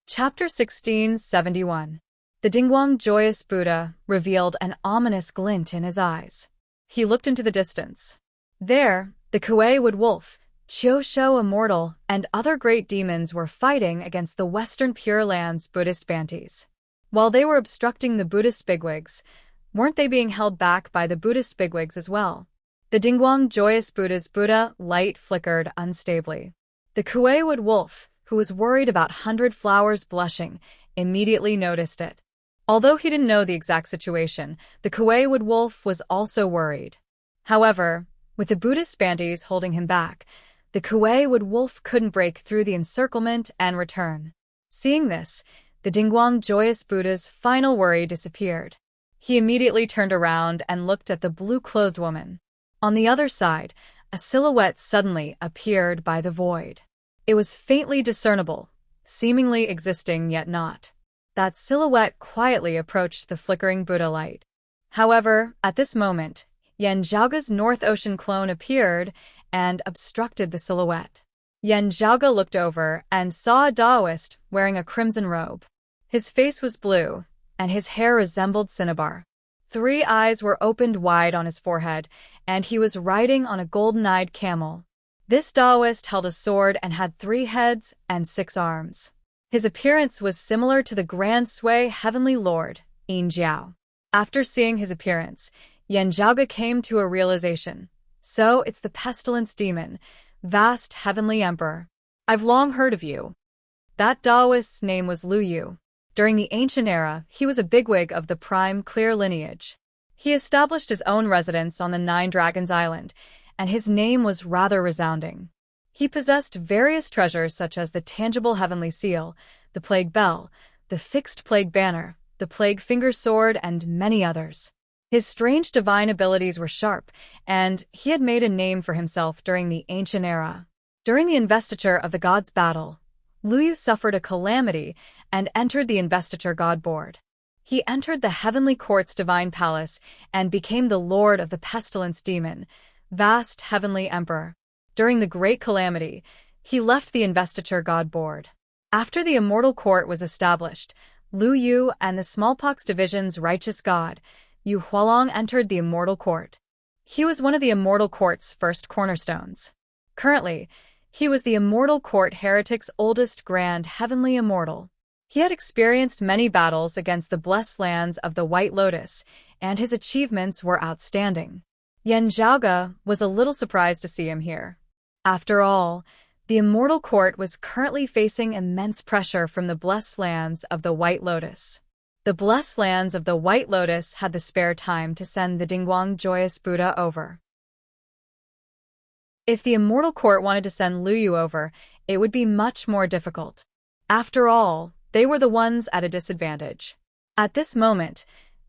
Chapter 1671. The Dingguang Joyous Buddha revealed an ominous glint in his eyes. He looked into the distance. There, the Kuei Wood Wolf, Chiosho Immortal, and other great demons were fighting against the Western Pure Land's Buddhist Bantis. While they were obstructing the Buddhist bigwigs, weren't they being held back by the Buddhist bigwigs as well? The Dingguang Joyous Buddha's Buddha light flickered unstably. The Kuei Wood Wolf, who was worried about 100 Flowers blushing, immediately noticed it. Although he didn't know the exact situation, the Kuei Wood Wolf was also worried. However, with the Buddhist Bantis holding him back, the Kuei Wood Wolf couldn't break through the encirclement and return. Seeing this, the Dingguang Joyous Buddha's final worry disappeared. He immediately turned around and looked at the blue-clothed woman. On the other side, a silhouette suddenly appeared by the void. It was faintly discernible, seemingly existing yet not. That silhouette quietly approached the flickering Buddha light. However, at this moment, Yan Zhaoge's North Ocean clone appeared and obstructed the silhouette. Yan Zhaoge looked over and saw a Taoist wearing a crimson robe. His face was blue, and his hair resembled cinnabar. 3 eyes were opened wide on his forehead, and he was riding on a golden-eyed camel. This Taoist held a sword and had 3 heads and 6 arms. His appearance was similar to the Grand Sui Heavenly Lord, Yin Jiao. After seeing his appearance, Yan Zhaoge came to a realization. So it's the pestilence demon, vast heavenly emperor. I've long heard of you. That Taoist's name was Lu Yu. During the ancient era, he was a bigwig of the prime clear lineage. He established his own residence on the 9 Dragons Island, and his name was rather resounding. He possessed various treasures such as the tangible heavenly seal, the plague bell, the fixed plague banner, the plague finger sword, and many others. His strange divine abilities were sharp, and he had made a name for himself during the ancient era. During the investiture of the gods' battle, Lu Yu suffered a calamity and entered the investiture god board. He entered the heavenly court's divine palace and became the lord of the pestilence demon, vast heavenly emperor. During the great calamity, he left the investiture god board. After the immortal court was established, Lu Yu and the smallpox division's righteous god, Yu Hualong, entered the immortal court. He was one of the immortal court's first cornerstones. Currently, he was the immortal court heretic's oldest grand heavenly immortal. He had experienced many battles against the blessed lands of the White Lotus, and his achievements were outstanding. Yan Zhaoge was a little surprised to see him here. After all, the immortal court was currently facing immense pressure from the blessed lands of the White Lotus. The blessed lands of the White Lotus had the spare time to send the Dingguang Joyous Buddha over. If the immortal court wanted to send Lu Yu over, it would be much more difficult. After all, they were the ones at a disadvantage. At this moment,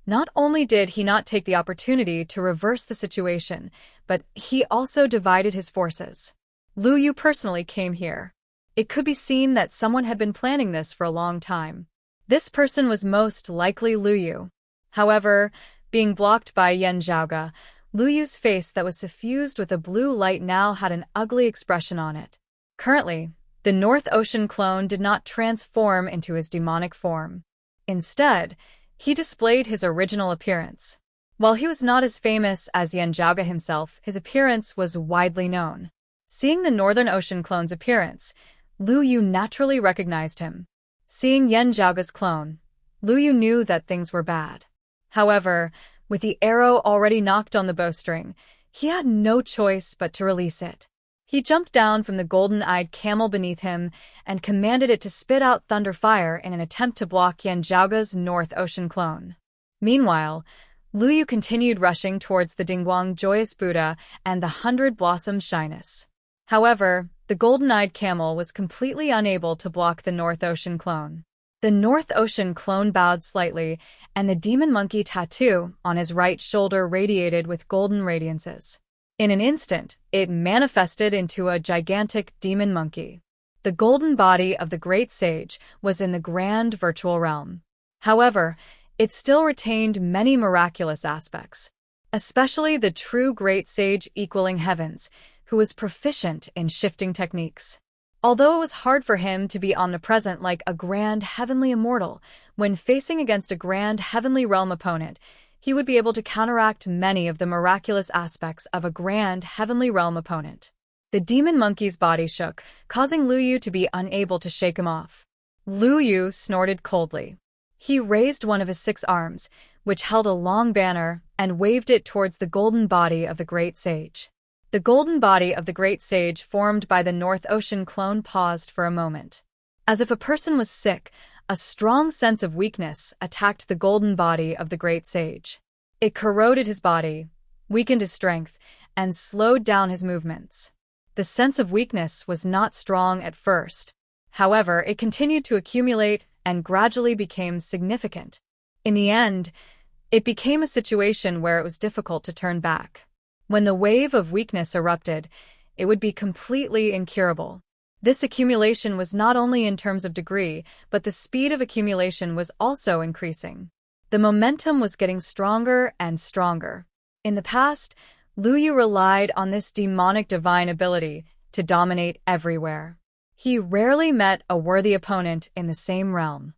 not only did he not take the opportunity to reverse the situation, but he also divided his forces. Lu Yu personally came here. It could be seen that someone had been planning this for a long time. This person was most likely Lu Yu. However, being blocked by Yan Zhaoge, Lu Yu's face that was suffused with a blue light now had an ugly expression on it. Currently, the North Ocean clone did not transform into his demonic form. Instead, he displayed his original appearance. While he was not as famous as Yan Zhaoge himself, his appearance was widely known. Seeing the Northern Ocean clone's appearance, Lu Yu naturally recognized him. Seeing Yan Zhaoge's clone, Lu Yu knew that things were bad. However, with the arrow already knocked on the bowstring, he had no choice but to release it. He jumped down from the golden-eyed camel beneath him and commanded it to spit out thunder fire in an attempt to block Yan Zhaoge's North Ocean clone. Meanwhile, Lu Yu continued rushing towards the Dingguang Joyous Buddha and the 100 Blossom Shyness. However, the golden-eyed camel was completely unable to block the North Ocean clone. The North Ocean clone bowed slightly, and the demon monkey tattoo on his right shoulder radiated with golden radiances. In an instant, it manifested into a gigantic demon monkey. The golden body of the great sage was in the grand virtual realm. However, it still retained many miraculous aspects, especially the true great sage equaling heavens, who was proficient in shifting techniques. Although it was hard for him to be omnipresent like a grand heavenly immortal, when facing against a grand heavenly realm opponent, he would be able to counteract many of the miraculous aspects of a grand heavenly realm opponent. The demon monkey's body shook, causing Lu Yu to be unable to shake him off. Lu Yu snorted coldly. He raised one of his 6 arms, which held a long banner, and waved it towards the golden body of the great sage. The golden body of the great sage formed by the North Ocean clone paused for a moment. As if a person was sick, a strong sense of weakness attacked the golden body of the great sage. It corroded his body, weakened his strength, and slowed down his movements. The sense of weakness was not strong at first. However, it continued to accumulate and gradually became significant. In the end, it became a situation where it was difficult to turn back. When the wave of weakness erupted, it would be completely incurable. This accumulation was not only in terms of degree, but the speed of accumulation was also increasing. The momentum was getting stronger and stronger. In the past, Lu Yu relied on this demonic divine ability to dominate everywhere. He rarely met a worthy opponent in the same realm.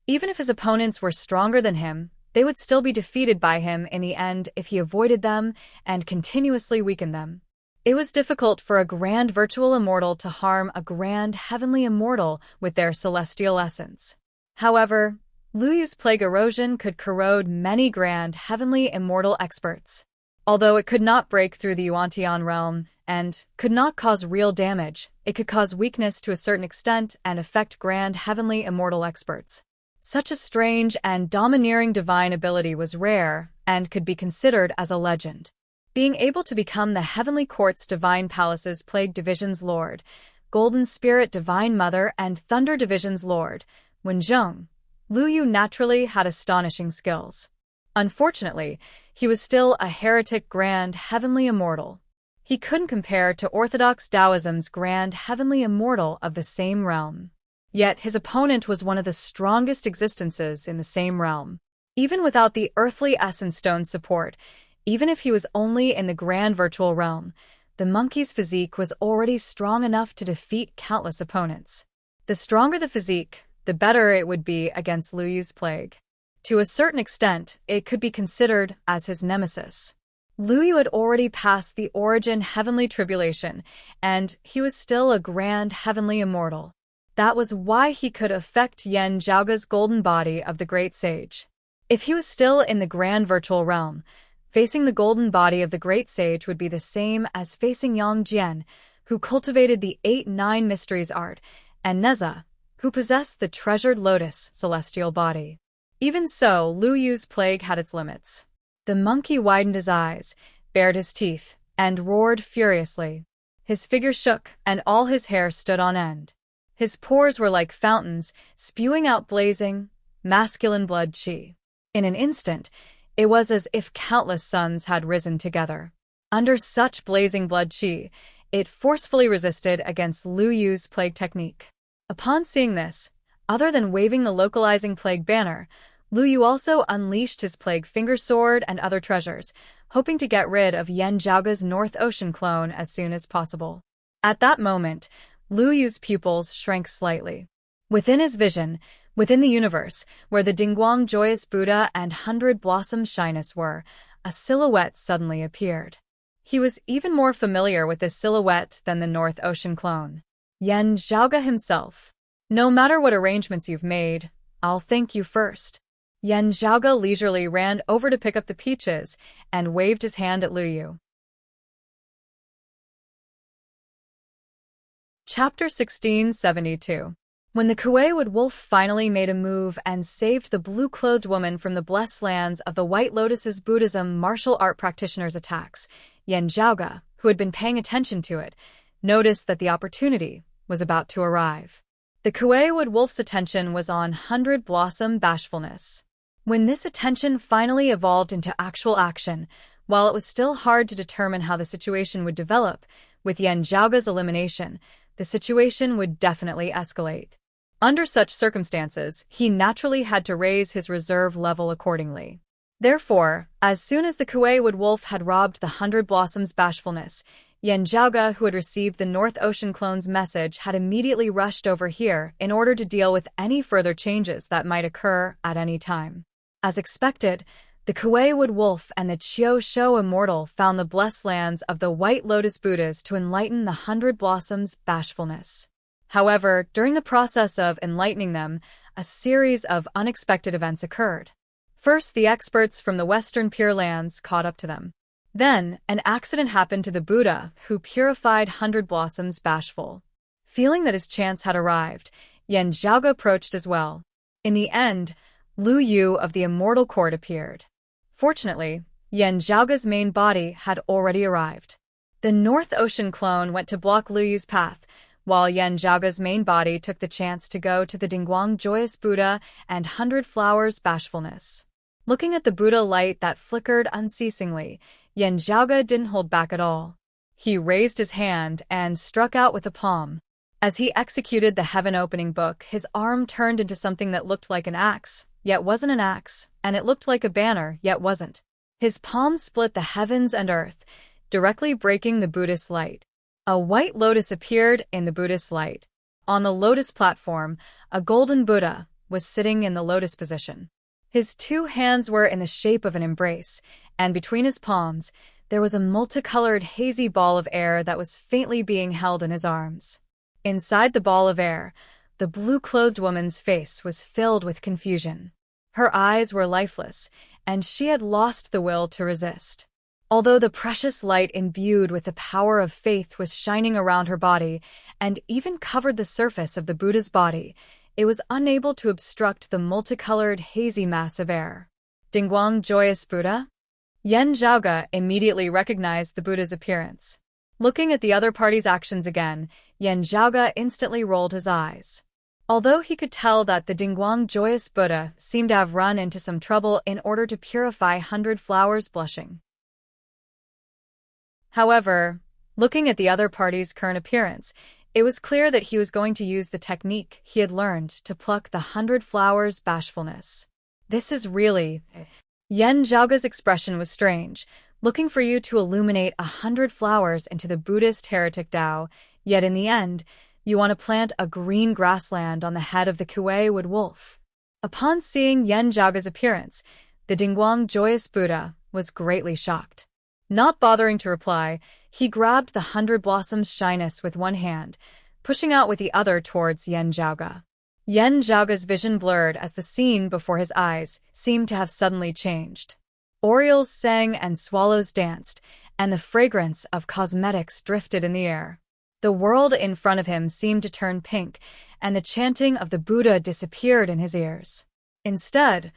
Even if his opponents were stronger than him, they would still be defeated by him in the end if he avoided them and continuously weakened them. It was difficult for a grand virtual immortal to harm a grand heavenly immortal with their celestial essence. However, Lu Yu's plague erosion could corrode many grand heavenly immortal experts. Although it could not break through the Yuan-Tian realm and could not cause real damage, it could cause weakness to a certain extent and affect grand heavenly immortal experts. Such a strange and domineering divine ability was rare and could be considered as a legend. Being able to become the Heavenly Court's Divine Palace's Plague Division's Lord, Golden Spirit Divine Mother, and Thunder Division's Lord, Wenzhong, Lu Yu naturally had astonishing skills. Unfortunately, he was still a heretic grand heavenly immortal. He couldn't compare to Orthodox Taoism's grand heavenly immortal of the same realm. Yet his opponent was one of the strongest existences in the same realm. Even without the earthly essence stone's support, even if he was only in the grand virtual realm, the monkey's physique was already strong enough to defeat countless opponents. The stronger the physique, the better it would be against Lu Yu's plague. To a certain extent, it could be considered as his nemesis. Lu Yu had already passed the origin heavenly tribulation, and he was still a grand heavenly immortal. That was why he could affect Yan Zhaoge's golden body of the great sage. If he was still in the grand virtual realm, facing the golden body of the great sage would be the same as facing Yang Jian, who cultivated the 8-9 mysteries art, and Neza, who possessed the treasured lotus celestial body. Even so, Lu Yu's plague had its limits. The monkey widened his eyes, bared his teeth, and roared furiously. His figure shook, and all his hair stood on end. His pores were like fountains, spewing out blazing, masculine blood qi. In an instant, it was as if countless suns had risen together. Under such blazing blood qi, it forcefully resisted against Lu Yu's plague technique. Upon seeing this, other than waving the localizing plague banner, Lu Yu also unleashed his plague finger sword and other treasures, hoping to get rid of Yan Zhaoge's North Ocean clone as soon as possible. At that moment, Lu Yu's pupils shrank slightly. Within his vision, within the universe, where the Dingguang Joyous Buddha and 100 Blossom Shyness were, a silhouette suddenly appeared. He was even more familiar with this silhouette than the North Ocean clone. Yan Zhaoge himself. No matter what arrangements you've made, I'll thank you first. Yan Zhaoge leisurely ran over to pick up the peaches and waved his hand at Lu Yu. Chapter 1672. When the Kuei-Wood Wolf finally made a move and saved the blue-clothed woman from the blessed lands of the White Lotus's Buddhism martial art practitioners' attacks, Yan Zhaoge, who had been paying attention to it, noticed that the opportunity was about to arrive. The Kuei-wood wolf's attention was on Hundred Blossom Bashfulness. When this attention finally evolved into actual action, while it was still hard to determine how the situation would develop, with Yan Zhaoge's elimination, the situation would definitely escalate. Under such circumstances, he naturally had to raise his reserve level accordingly. Therefore, as soon as the Kuei-wood wolf had robbed the Hundred Blossoms' bashfulness, Yan Zhaoge, who had received the North Ocean clone's message, had immediately rushed over here in order to deal with any further changes that might occur at any time. As expected, the Kuei-wood wolf and the Qiu Shou immortal found the blessed lands of the White Lotus Buddhas to enlighten the Hundred Blossoms' bashfulness. However, during the process of enlightening them, a series of unexpected events occurred. First, the experts from the Western Pure Lands caught up to them. Then, an accident happened to the Buddha, who purified Hundred Blossoms bashful. Feeling that his chance had arrived, Yan Zhaoge approached as well. In the end, Lu Yu of the Immortal Court appeared. Fortunately, Yan Zhaoge's main body had already arrived. The North Ocean clone went to block Lu Yu's path, while Yan Zhaoge's main body took the chance to go to the Dingguang Joyous Buddha and Hundred Flowers Bashfulness. Looking at the Buddha light that flickered unceasingly, Yan Zhaoge didn't hold back at all. He raised his hand and struck out with a palm. As he executed the heaven-opening book, his arm turned into something that looked like an axe, yet wasn't an axe, and it looked like a banner, yet wasn't. His palm split the heavens and earth, directly breaking the Buddhist light. A white lotus appeared in the Buddhist light. On the lotus platform, a golden Buddha was sitting in the lotus position. His two hands were in the shape of an embrace, and between his palms, there was a multicolored hazy ball of air that was faintly being held in his arms. Inside the ball of air, the blue-clothed woman's face was filled with confusion. Her eyes were lifeless, and she had lost the will to resist. Although the precious light imbued with the power of faith was shining around her body and even covered the surface of the Buddha's body, it was unable to obstruct the multicolored hazy mass of air. Dingguang Joyous Buddha? Yan Zhaoge immediately recognized the Buddha's appearance. Looking at the other party's actions again, Yan Zhaoge instantly rolled his eyes. Although he could tell that the Dingguang Joyous Buddha seemed to have run into some trouble in order to purify Hundred Flowers blushing. However, looking at the other party's current appearance, it was clear that he was going to use the technique he had learned to pluck the Hundred Flowers bashfulness. This is really... Yan Zhaoge's expression was strange, looking for you to illuminate 100 flowers into the Buddhist heretic Tao, yet in the end, you want to plant a green grassland on the head of the Kuei-wood wolf. Upon seeing Yan Zhaoge's appearance, the Dingguang Joyous Buddha was greatly shocked. Not bothering to reply, he grabbed the Hundred Blossoms shyness with one hand, pushing out with the other towards Yan Zhaoge. Yan Zhaoge's vision blurred as the scene before his eyes seemed to have suddenly changed. Orioles sang and swallows danced, and the fragrance of cosmetics drifted in the air. The world in front of him seemed to turn pink, and the chanting of the Buddha disappeared in his ears. Instead,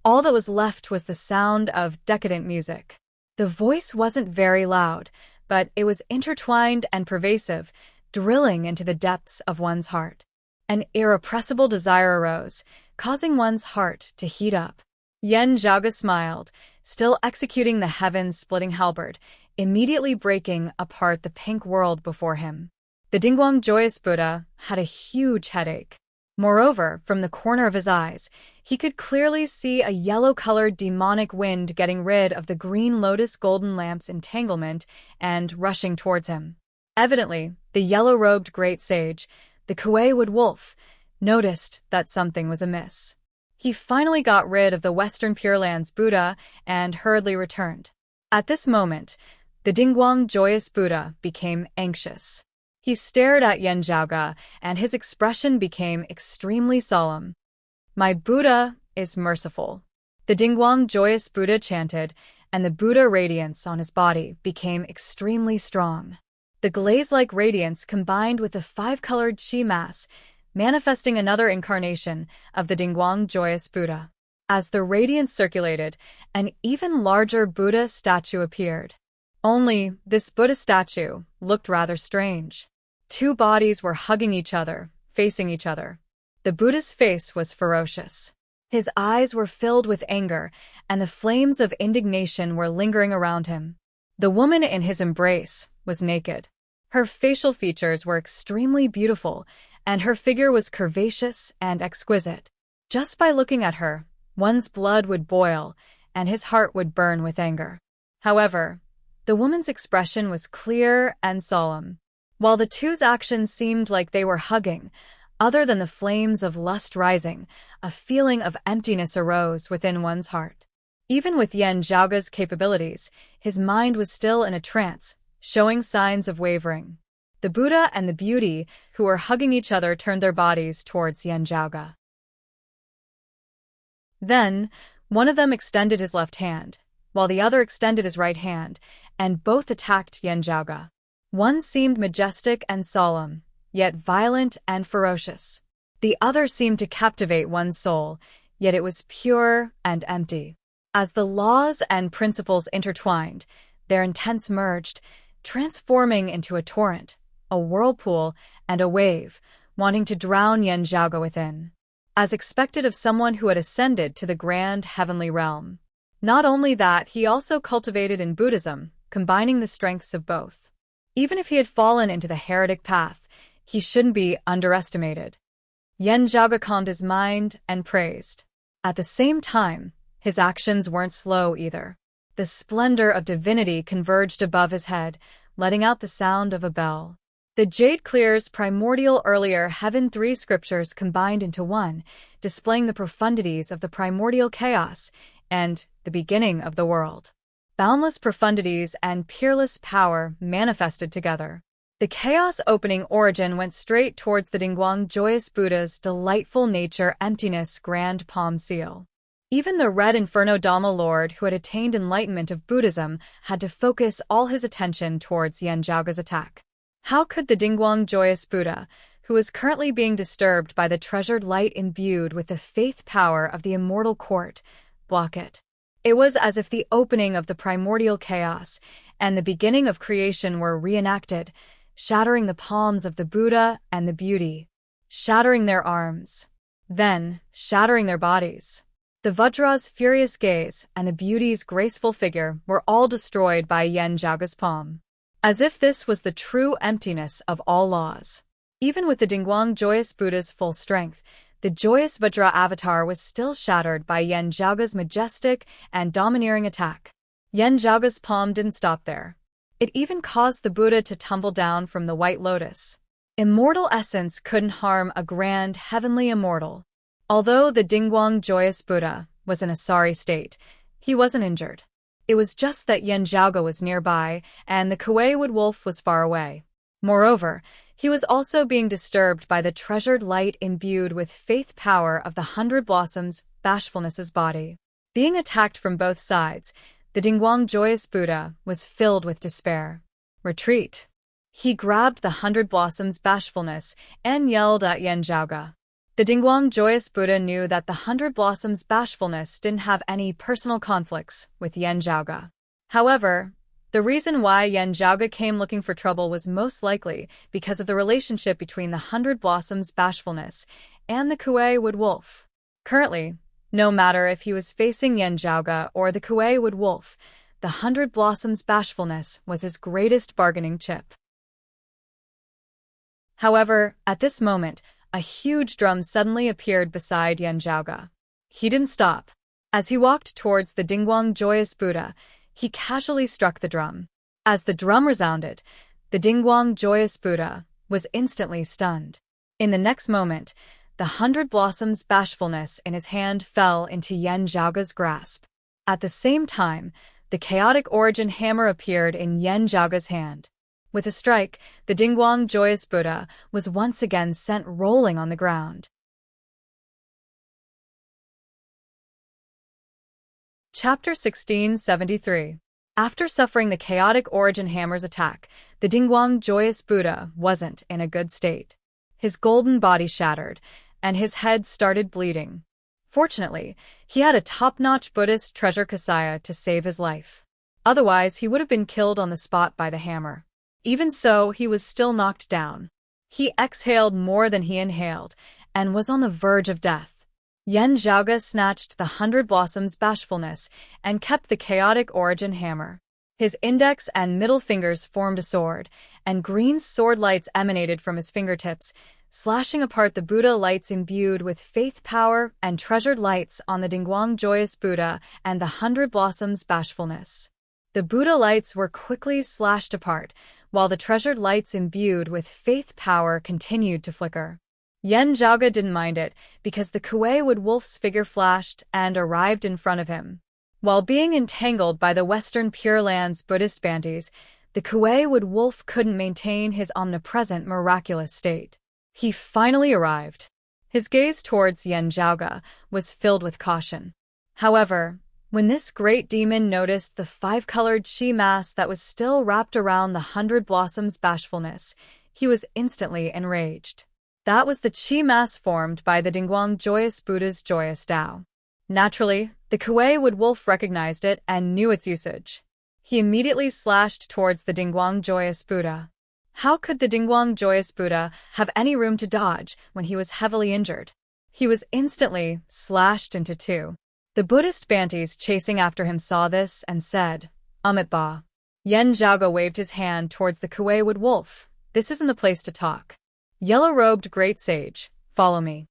all that was left was the sound of decadent music. The voice wasn't very loud, but it was intertwined and pervasive, drilling into the depths of one's heart. An irrepressible desire arose, causing one's heart to heat up. Yan Zhaoge smiled, still executing the heaven-splitting halberd, immediately breaking apart the pink world before him. The Dingguang Joyous Buddha had a huge headache. Moreover, from the corner of his eyes, he could clearly see a yellow-colored demonic wind getting rid of the green lotus golden lamp's entanglement and rushing towards him. Evidently, the yellow-robed great sage, the Kuei-wood wolf, noticed that something was amiss. He finally got rid of the Western Pure Lands Buddha and hurriedly returned. At this moment, the Dingguang Joyous Buddha became anxious. He stared at Yan Zhaoge, and his expression became extremely solemn. "My Buddha is merciful," the Dingguang Joyous Buddha chanted, and the Buddha radiance on his body became extremely strong. The glaze-like radiance combined with the five-colored qi mass, manifesting another incarnation of the Dingguang Joyous Buddha. As the radiance circulated, an even larger Buddha statue appeared. Only, this Buddha statue looked rather strange. Two bodies were hugging each other, facing each other. The Buddha's face was ferocious. His eyes were filled with anger, and the flames of indignation were lingering around him. The woman in his embrace was naked. Her facial features were extremely beautiful, and her figure was curvaceous and exquisite. Just by looking at her, one's blood would boil, and his heart would burn with anger. However, the woman's expression was clear and solemn. While the two's actions seemed like they were hugging, other than the flames of lust rising, a feeling of emptiness arose within one's heart. Even with Yan Zhaoge's capabilities, his mind was still in a trance, showing signs of wavering. The Buddha and the beauty, who were hugging each other, turned their bodies towards Yan Zhaoge. Then, one of them extended his left hand, while the other extended his right hand, and both attacked Yan Zhaoge. One seemed majestic and solemn, yet violent and ferocious. The other seemed to captivate one's soul, yet it was pure and empty. As the laws and principles intertwined, their intents merged, transforming into a torrent, a whirlpool, and a wave, wanting to drown Yan Zhaoge within. As expected of someone who had ascended to the grand heavenly realm. Not only that, he also cultivated in Buddhism, combining the strengths of both. Even if he had fallen into the heretic path, he shouldn't be underestimated. Yan Zhaoge calmed his mind and praised. At the same time, his actions weren't slow either. The splendor of divinity converged above his head, letting out the sound of a bell. The Jade Clear's primordial earlier Heaven 3 scriptures combined into one, displaying the profundities of the primordial chaos and the beginning of the world. Boundless profundities and peerless power manifested together. The chaos opening origin went straight towards the Dingguang joyous Buddha's delightful nature emptiness grand palm seal. Even the Red Inferno Dhamma Lord who had attained enlightenment of Buddhism had to focus all his attention towards Yan Zhaoge's attack. How could the Dingguang joyous Buddha, who was currently being disturbed by the treasured light imbued with the faith power of the immortal court, block it? It was as if the opening of the primordial chaos and the beginning of creation were reenacted, shattering the palms of the Buddha and the beauty, shattering their arms, then shattering their bodies. The Vajra's furious gaze and the beauty's graceful figure were all destroyed by Yan Zhaoge's palm. As if this was the true emptiness of all laws. Even with the Dingguang joyous Buddha's full strength, the joyous Vajra avatar was still shattered by Yan Zhaoge's majestic and domineering attack. Yan Zhaoge's palm didn't stop there. It even caused the Buddha to tumble down from the white lotus. Immortal essence couldn't harm a grand heavenly immortal. Although the Dingguang joyous Buddha was in a sorry state, he wasn't injured. It was just that Yan Zhaoge was nearby, and the Kuei-wood wolf was far away. Moreover, he was also being disturbed by the treasured light imbued with faith power of the 100 Blossoms Bashfulness's body. Being attacked from both sides, the Dingguang joyous Buddha was filled with despair. Retreat. He grabbed the 100 Blossoms Bashfulness and yelled at Yan Zhaoge. The Dingguang joyous Buddha knew that the 100 Blossoms Bashfulness didn't have any personal conflicts with Yan Zhaoge. However, the reason why Yan Zhaoge came looking for trouble was most likely because of the relationship between the 100 Blossoms Bashfulness and the Kuei-wood wolf. Currently, no matter if he was facing Yan Zhaoge or the Kuei-wood wolf, the 100 Blossoms Bashfulness was his greatest bargaining chip. However, at this moment, a huge drum suddenly appeared beside Yan Zhaoge. He didn't stop. As he walked towards the Dingguang joyous Buddha, he casually struck the drum. As the drum resounded, the Dingguang joyous Buddha was instantly stunned. In the next moment, the 100 Blossoms Bashfulness in his hand fell into Yan Zhaoge's grasp. At the same time, the chaotic origin hammer appeared in Yan Zhaoge's hand. With a strike, the Dingguang joyous Buddha was once again sent rolling on the ground. Chapter 1673. After suffering the chaotic origin hammer's attack, the Dingguang joyous Buddha wasn't in a good state. His golden body shattered, and his head started bleeding. Fortunately, he had a top-notch Buddhist treasure Kasaya to save his life. Otherwise, he would have been killed on the spot by the hammer. Even so, he was still knocked down. He exhaled more than he inhaled, and was on the verge of death. Yen Zhaoge snatched the 100 Blossoms' bashfulness and kept the chaotic origin hammer. His index and middle fingers formed a sword, and green sword lights emanated from his fingertips, slashing apart the Buddha lights imbued with faith power and treasured lights on the Dingguang Joyous Buddha and the 100 Blossoms' bashfulness. The Buddha lights were quickly slashed apart, while the treasured lights imbued with faith power continued to flicker. Yen Zhaoge didn't mind it, because the Kuei Wood Wolf's figure flashed and arrived in front of him. While being entangled by the Western Pure Land's Buddhist Bantis, the Kuei Wood Wolf couldn't maintain his omnipresent miraculous state. He finally arrived. His gaze towards Yen Zhaoge was filled with caution. However, when this great demon noticed the 5-colored chi mass that was still wrapped around the 100 Blossoms' bashfulness, he was instantly enraged. That was the chi mass formed by the Dingguang Joyous Buddha's joyous Tao. Naturally, the Kuei Wood Wolf recognized it and knew its usage. He immediately slashed towards the Dingguang Joyous Buddha. How could the Dingguang Joyous Buddha have any room to dodge when he was heavily injured? He was instantly slashed into two. The Buddhist Bantis chasing after him saw this and said, Amit Ba. Yen Zhaoge waved his hand towards the Kuei Wood Wolf. This isn't the place to talk. Yellow-robed great sage, follow me.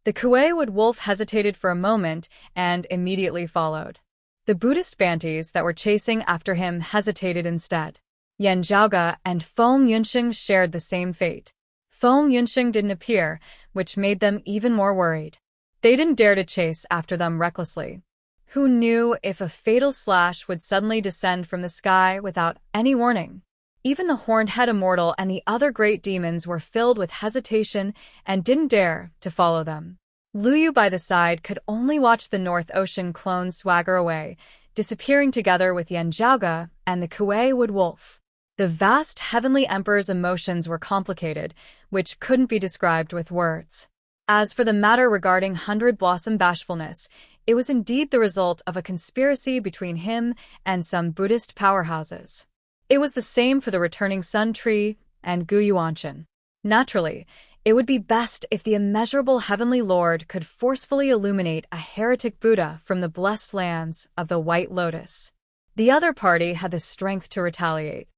The Kuei Wood Wolf hesitated for a moment and immediately followed. The Buddhist Bantis that were chasing after him hesitated instead. Yen Zhaoge and Feng Yunxing shared the same fate. Feng Yunxing didn't appear, which made them even more worried. They didn't dare to chase after them recklessly. Who knew if a fatal slash would suddenly descend from the sky without any warning? Even the Horned Head Immortal and the other great demons were filled with hesitation and didn't dare to follow them. Luyu by the side could only watch the North Ocean clones swagger away, disappearing together with Yen Zhaoge and the Kuei Wood Wolf. The vast Heavenly Emperor's emotions were complicated, which couldn't be described with words. As for the matter regarding 100 Blossom bashfulness, it was indeed the result of a conspiracy between him and some Buddhist powerhouses. It was the same for the returning Sun Tree and Gu Yuanshan. Naturally, it would be best if the immeasurable Heavenly Lord could forcefully illuminate a heretic Buddha from the blessed lands of the White Lotus. The other party had the strength to retaliate.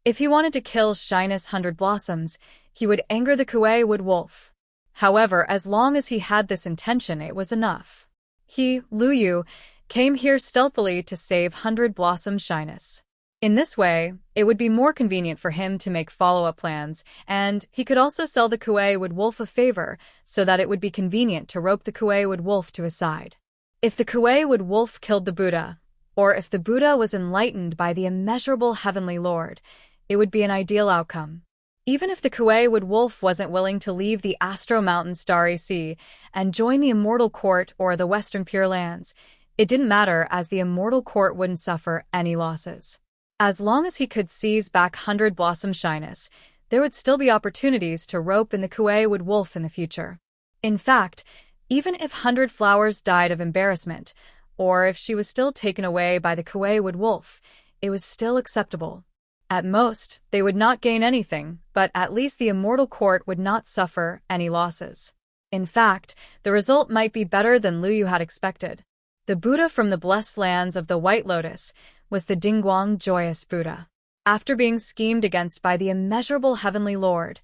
If he wanted to kill Shyness 100 Blossoms, he would anger the Kuei Wood Wolf. However, as long as he had this intention, it was enough. He, Luyu, came here stealthily to save 100 Blossom Shyness. In this way, it would be more convenient for him to make follow-up plans, and he could also sell the Kuei Wood Wolf a favor so that it would be convenient to rope the Kuei Wood Wolf to his side. If the Kuei Wood Wolf killed the Buddha, or if the Buddha was enlightened by the immeasurable Heavenly Lord, it would be an ideal outcome. Even if the Kuei Wood Wolf wasn't willing to leave the Astro Mountain Starry Sea and join the Immortal Court or the Western Pure Lands, it didn't matter, as the Immortal Court wouldn't suffer any losses. As long as he could seize back 100 Blossom Shyness, there would still be opportunities to rope in the Kuei Wood Wolf in the future. In fact, even if 100 Flowers died of embarrassment, or if she was still taken away by the Kuei Wood Wolf, it was still acceptable. At most, they would not gain anything, but at least the Immortal Court would not suffer any losses. In fact, the result might be better than Luyu had expected. The Buddha from the blessed lands of the White Lotus was the Dingguang Joyous Buddha. After being schemed against by the immeasurable Heavenly Lord,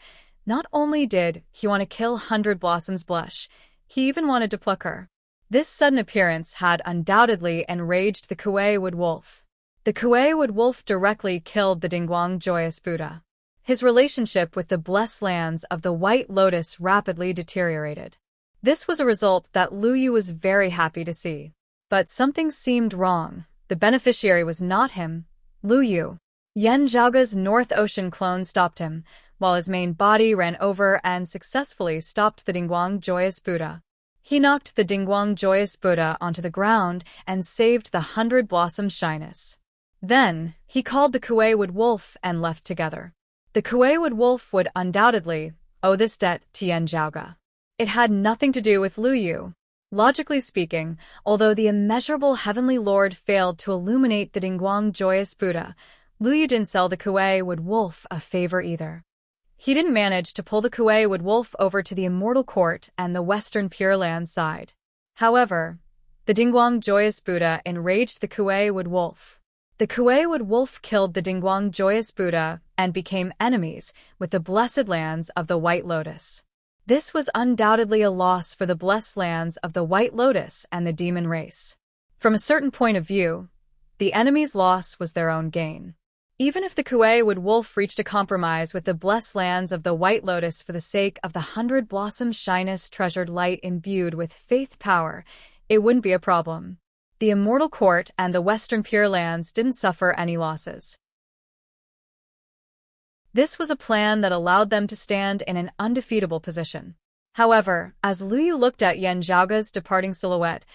not only did he want to kill 100 Blossoms Blush, he even wanted to pluck her. This sudden appearance had undoubtedly enraged the Kuei Wood Wolf. The Kuei Wood Wolf directly killed the Dingguang Joyous Buddha. His relationship with the blessed lands of the White Lotus rapidly deteriorated. This was a result that Luyu was very happy to see. But something seemed wrong. The beneficiary was not him, Luyu. Yen Zhaoge's North Ocean clone stopped him, while his main body ran over and successfully stopped the Dingguang Joyous Buddha. He knocked the Dingguang Joyous Buddha onto the ground and saved the 100 Blossom Shyness. Then, he called the Kuei Wood Wolf and left together. The Kuei Wood Wolf would undoubtedly owe this debt to Yen Zhaoge. It had nothing to do with Luyu. Logically speaking, although the immeasurable Heavenly Lord failed to illuminate the Dingguang Joyous Buddha, Liu didn't sell the Kuei Wood Wolf a favor either. He didn't manage to pull the Kuei Wood Wolf over to the Immortal Court and the Western Pure Land side. However, the Dingguang Joyous Buddha enraged the Kuei Wood Wolf. The Kuei Wood Wolf killed the Dingguang Joyous Buddha and became enemies with the blessed lands of the White Lotus. This was undoubtedly a loss for the blessed lands of the White Lotus and the demon race. From a certain point of view, the enemy's loss was their own gain. Even if the Kuei Wood Wolf reached a compromise with the blessed lands of the White Lotus for the sake of the 100 Blossom Shyness treasured light imbued with faith power, it wouldn't be a problem. The Immortal Court and the Western Pure Lands didn't suffer any losses. This was a plan that allowed them to stand in an undefeatable position. However, as Liu looked at Yan Zhaoge's departing silhouette,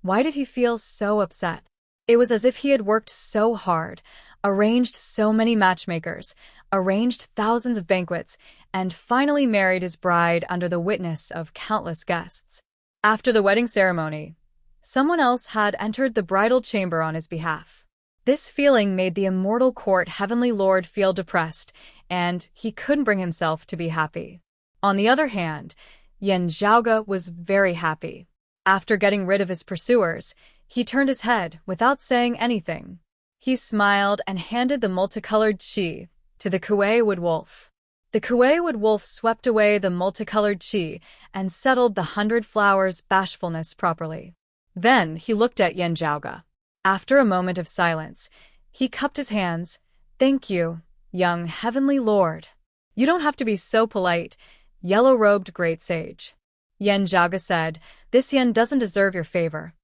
why did he feel so upset? It was as if he had worked so hard, arranged so many matchmakers, arranged thousands of banquets, and finally married his bride under the witness of countless guests. After the wedding ceremony, someone else had entered the bridal chamber on his behalf. This feeling made the Immortal Court Heavenly Lord feel depressed, and he couldn't bring himself to be happy. On the other hand, Yan Zhaoge was very happy. After getting rid of his pursuers, he turned his head without saying anything. He smiled and handed the multicolored qi to the Kuei Wood Wolf. The Kuei Wood Wolf swept away the multicolored qi and settled the 100 Flowers' bashfulness properly. Then he looked at Yan Zhaoge. After a moment of silence, he cupped his hands. "Thank you, young Heavenly Lord. You don't have to be so polite, yellow-robed great sage." Yan Zhaoge said, "This Yan doesn't deserve your favor.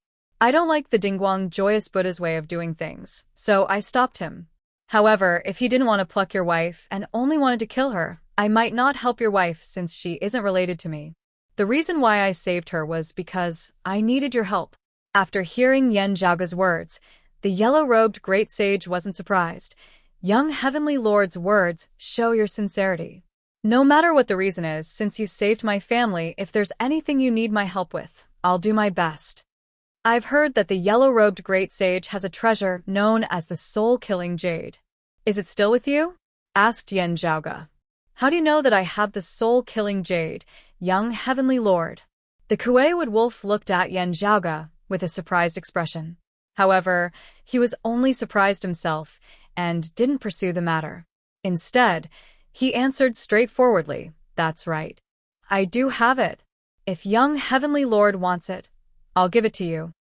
I don't like the Dingguang Joyous Buddha's way of doing things, so I stopped him. However, if he didn't want to pluck your wife and only wanted to kill her, I might not help your wife since she isn't related to me. The reason why I saved her was because I needed your help." After hearing Yan Zhaoge's words, the yellow-robed great sage wasn't surprised. "Young Heavenly Lord's words show your sincerity. No matter what the reason is, since you saved my family, if there's anything you need my help with, I'll do my best." I've heard that the yellow-robed great sage has a treasure known as the soul-killing jade. "Is it still with you?" asked Yan Zhaoge. "How do you know that I have the soul-killing jade, young Heavenly Lord?" The Kuei Wood Wolf looked at Yan Zhaoge with a surprised expression. However, he was only surprised himself and didn't pursue the matter. Instead, he answered straightforwardly, "That's right. I do have it. If young Heavenly Lord wants it, I'll give it to you."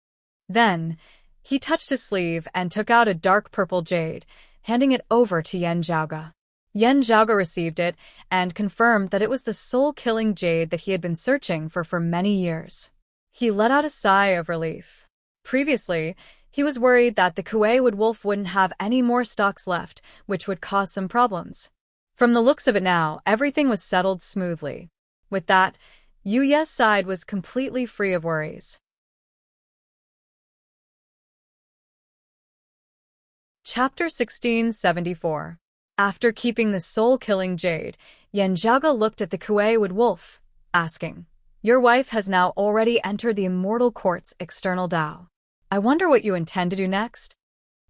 Then, he touched his sleeve and took out a dark purple jade, handing it over to Yan Zhaoge. Yan Zhaoge received it and confirmed that it was the soul-killing jade that he had been searching for many years. He let out a sigh of relief. Previously, he was worried that the Kuei Wood Wolf wouldn't have any more stocks left, which would cause some problems. From the looks of it now, everything was settled smoothly. With that, Yu Ye's side was completely free of worries. Chapter 1674. After keeping the soul-killing jade, Yan Zhaoge looked at the Kuei Wood Wolf, asking, "Your wife has now already entered the Immortal Court's external Dao. I wonder what you intend to do next?"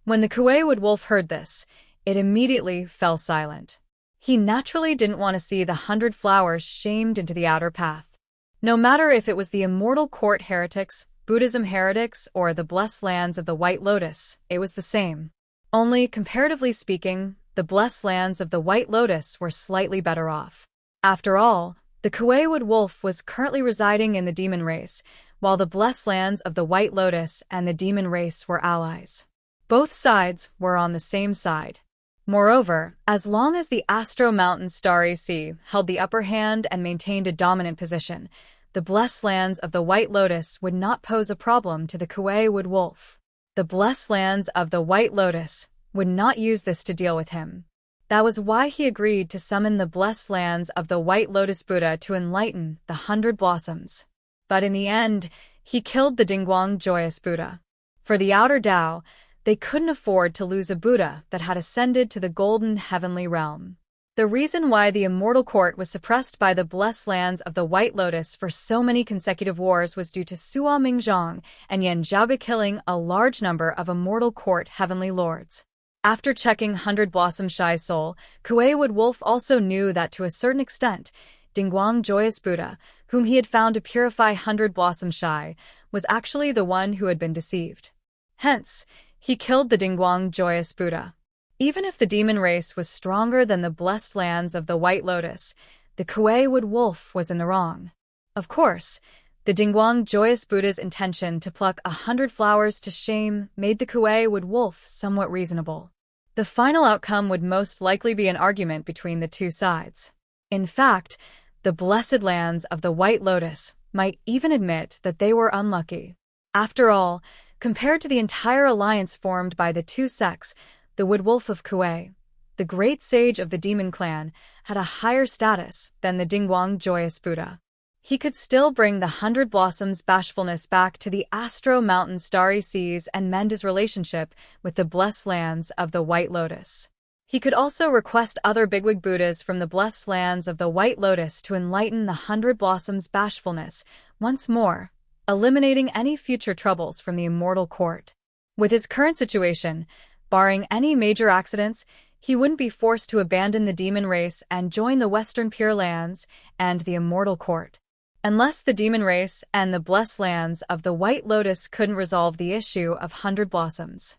When the Kuei Wood Wolf heard this, it immediately fell silent. He naturally didn't want to see the 100 Flowers shamed into the outer path. No matter if it was the Immortal Court heretics, Buddhism heretics, or the blessed lands of the White Lotus, it was the same. Only, comparatively speaking, the blessed lands of the White Lotus were slightly better off. After all, the Kuei Wood Wolf was currently residing in the demon race, while the blessed lands of the White Lotus and the demon race were allies. Both sides were on the same side. Moreover, as long as the Astro Mountain Starry Sea held the upper hand and maintained a dominant position, the blessed lands of the White Lotus would not pose a problem to the Kuei Wood Wolf. The blessed lands of the White Lotus would not use this to deal with him. That was why he agreed to summon the blessed lands of the White Lotus Buddha to enlighten the 100 Blossoms. But in the end, he killed the Dingguang Joyous Buddha. For the outer Dao, they couldn't afford to lose a Buddha that had ascended to the golden heavenly realm. The reason why the Immortal Court was suppressed by the blessed lands of the White Lotus for so many consecutive wars was due to Sua Mingzhang and Yan Zhaoge killing a large number of Immortal Court heavenly lords. After checking Hundred Blossom Shy's soul, Kuei Wood-Wolf also knew that to a certain extent, Dingguang Joyous Buddha, whom he had found to purify Hundred Blossom Shy, was actually the one who had been deceived. Hence, he killed the Dingguang Joyous Buddha. Even if the demon race was stronger than the blessed lands of the White Lotus, the Kuei Wood-Wolf was in the wrong. Of course, the Dingguang Joyous Buddha's intention to pluck 100 flowers to shame made the Kuei Wood-Wolf somewhat reasonable. The final outcome would most likely be an argument between the two sides. In fact, the blessed lands of the White Lotus might even admit that they were unlucky. After all, compared to the entire alliance formed by the two sects, the Wood-Wolf of Kuei, the great sage of the demon clan, had a higher status than the Dingguang Joyous Buddha. He could still bring the Hundred Blossoms bashfulness back to the Astro Mountain starry seas and mend his relationship with the blessed lands of the White Lotus. He could also request other bigwig Buddhas from the blessed lands of the White Lotus to enlighten the Hundred Blossoms bashfulness once more, eliminating any future troubles from the immortal court. With his current situation, barring any major accidents, he wouldn't be forced to abandon the demon race and join the Western Pure Lands and the immortal court. Unless the demon race and the blessed lands of the White Lotus couldn't resolve the issue of Hundred Blossoms.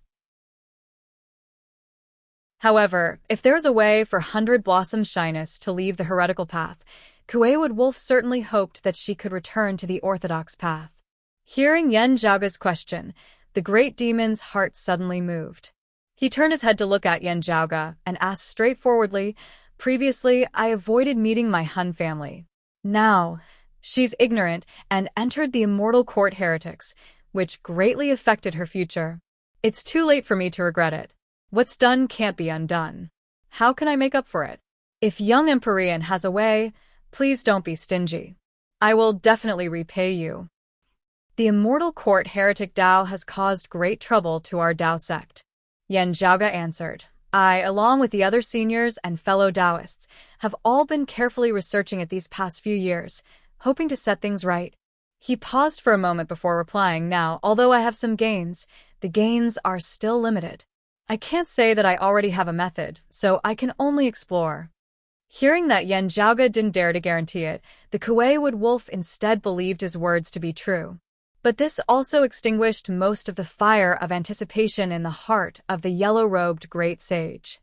However, if there's a way for Hundred Blossoms Shyness to leave the heretical path, Kuei Wood-Wolf certainly hoped that she could return to the orthodox path. Hearing Yan Zhaoga's question, the great demon's heart suddenly moved. He turned his head to look at Yan Zhaoga and asked straightforwardly, "Previously, I avoided meeting my Hun family. Now, she's ignorant and entered the immortal court heretics, which greatly affected her future. It's too late for me to regret it. What's done can't be undone. How can I make up for it? If young Empyrean has a way, please don't be stingy. I will definitely repay you. The immortal court heretic Dao has caused great trouble to our Dao sect," Yan Zhaoga answered. "I, along with the other seniors and fellow Daoists, have all been carefully researching it these past few years, hoping to set things right." He paused for a moment before replying. "Now, although I have some gains, the gains are still limited. I can't say that I already have a method, so I can only explore." Hearing that Yan Zhaoga didn't dare to guarantee it, the Kuei Wood-Wolf instead believed his words to be true. But this also extinguished most of the fire of anticipation in the heart of the yellow-robed great sage.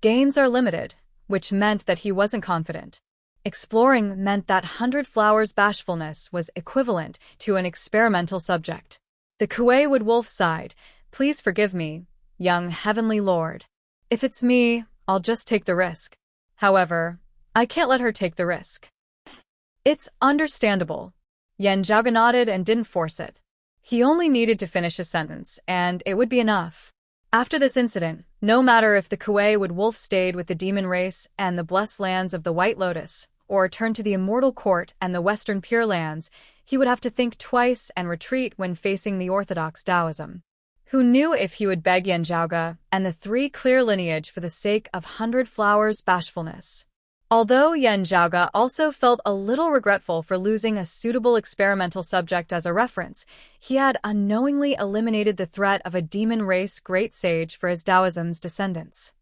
Gains are limited, which meant that he wasn't confident. Exploring meant that 100 Flowers bashfulness was equivalent to an experimental subject. The Kuei Wood-Wolf sighed. "Please forgive me, young heavenly lord. If it's me, I'll just take the risk. However, I can't let her take the risk." "It's understandable." Yan Zhaoga nodded and didn't force it. He only needed to finish his sentence, and it would be enough. After this incident, no matter if the Kuei Wood-Wolf stayed with the demon race and the blessed lands of the White Lotus, or turned to the immortal court and the Western Pure Lands, he would have to think twice and retreat when facing the orthodox Taoism. Who knew if he would beg Yan Zhaoga and the three clear lineage for the sake of 100 Flowers bashfulness? Although Yan Zhaoga also felt a little regretful for losing a suitable experimental subject as a reference, he had unknowingly eliminated the threat of a demon race great sage for his Taoism's descendants.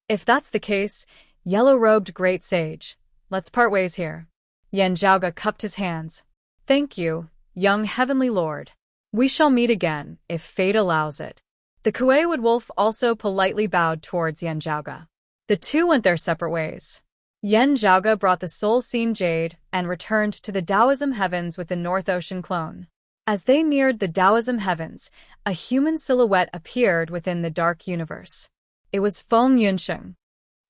If that's the case, yellow-robed great sage, let's part ways here. Yan Zhaoga cupped his hands. "Thank you, young heavenly lord. We shall meet again, if fate allows it." The Kuei Wood-Wolf also politely bowed towards Yan Zhaoga. The two went their separate ways. Yan Zhaoga brought the soul-seen jade and returned to the Taoism heavens with the North Ocean clone. As they neared the Taoism heavens, a human silhouette appeared within the dark universe. It was Feng Yunsheng.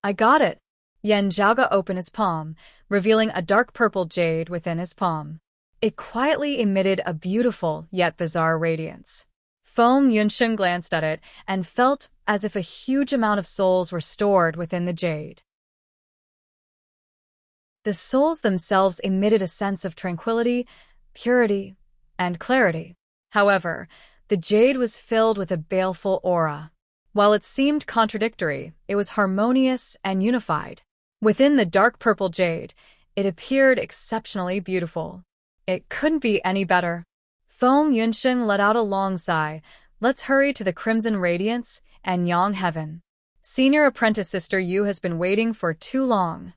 "I got it." Yan Zhaoga opened his palm, revealing a dark purple jade within his palm. It quietly emitted a beautiful yet bizarre radiance. Feng Yunsheng glanced at it and felt as if a huge amount of souls were stored within the jade. The souls themselves emitted a sense of tranquility, purity, and clarity. However, the jade was filled with a baleful aura. While it seemed contradictory, it was harmonious and unified. Within the dark purple jade, it appeared exceptionally beautiful. It couldn't be any better. Feng Yunsheng let out a long sigh. "Let's hurry to the crimson radiance and yang heaven." Senior apprentice sister Yu has been waiting for too long.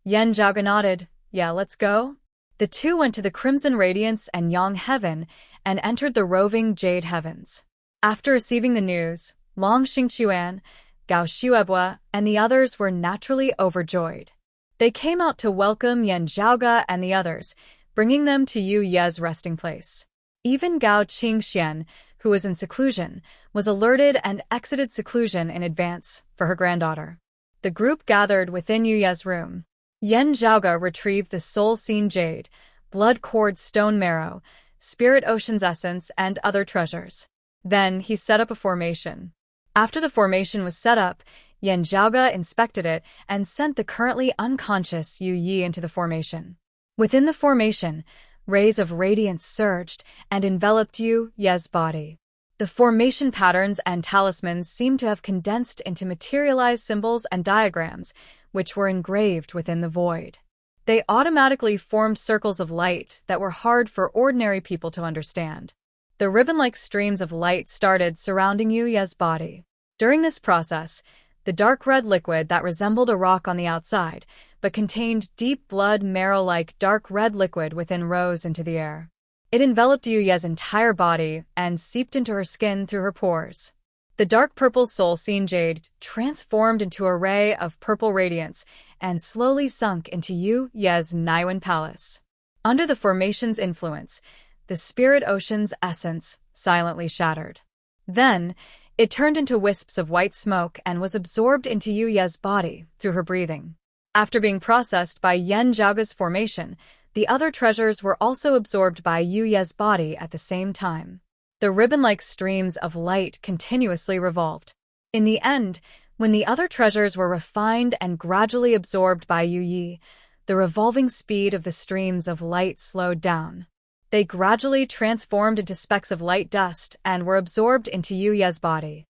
Yan Zhaoga nodded. Yeah, let's go. The two went to the Crimson Radiance and Yang Heaven and entered the roving Jade Heavens. After receiving the news, Long Xingquan, Gao Xuebua, and the others were naturally overjoyed. They came out to welcome Yan Zhaoga and the others, bringing them to Yu Ye's resting place. Even Gao Qingxian, who was in seclusion, was alerted and exited seclusion in advance for her granddaughter. The group gathered within Yu Ye's room. Yan Zhaoga retrieved the Soul Scene Jade, Blood Cord Stone Marrow, Spirit Ocean's Essence, and other treasures. Then he set up a formation. After the formation was set up, Yan Zhaoga inspected it and sent the currently unconscious Yu Yi into the formation. Within the formation, rays of radiance surged and enveloped Yu Ye's body. The formation patterns and talismans seemed to have condensed into materialized symbols and diagrams, which were engraved within the void. They automatically formed circles of light that were hard for ordinary people to understand. The ribbon-like streams of light started surrounding Yu Ye's body. During this process, the dark red liquid that resembled a rock on the outside, but contained deep blood marrow-like dark red liquid within rose into the air. It enveloped Yu Ye's entire body and seeped into her skin through her pores. The dark purple soul scene jade transformed into a ray of purple radiance and slowly sunk into Yu Ye's Naiwan palace. Under the formation's influence, the spirit ocean's essence silently shattered. Then, it turned into wisps of white smoke and was absorbed into Yu Ye's body through her breathing. After being processed by Yan Zhaoga's formation, the other treasures were also absorbed by Yu Ye's body at the same time. The ribbon-like streams of light continuously revolved. In the end, when the other treasures were refined and gradually absorbed by Yu Yi, the revolving speed of the streams of light slowed down. They gradually transformed into specks of light dust and were absorbed into Yu Ye's body.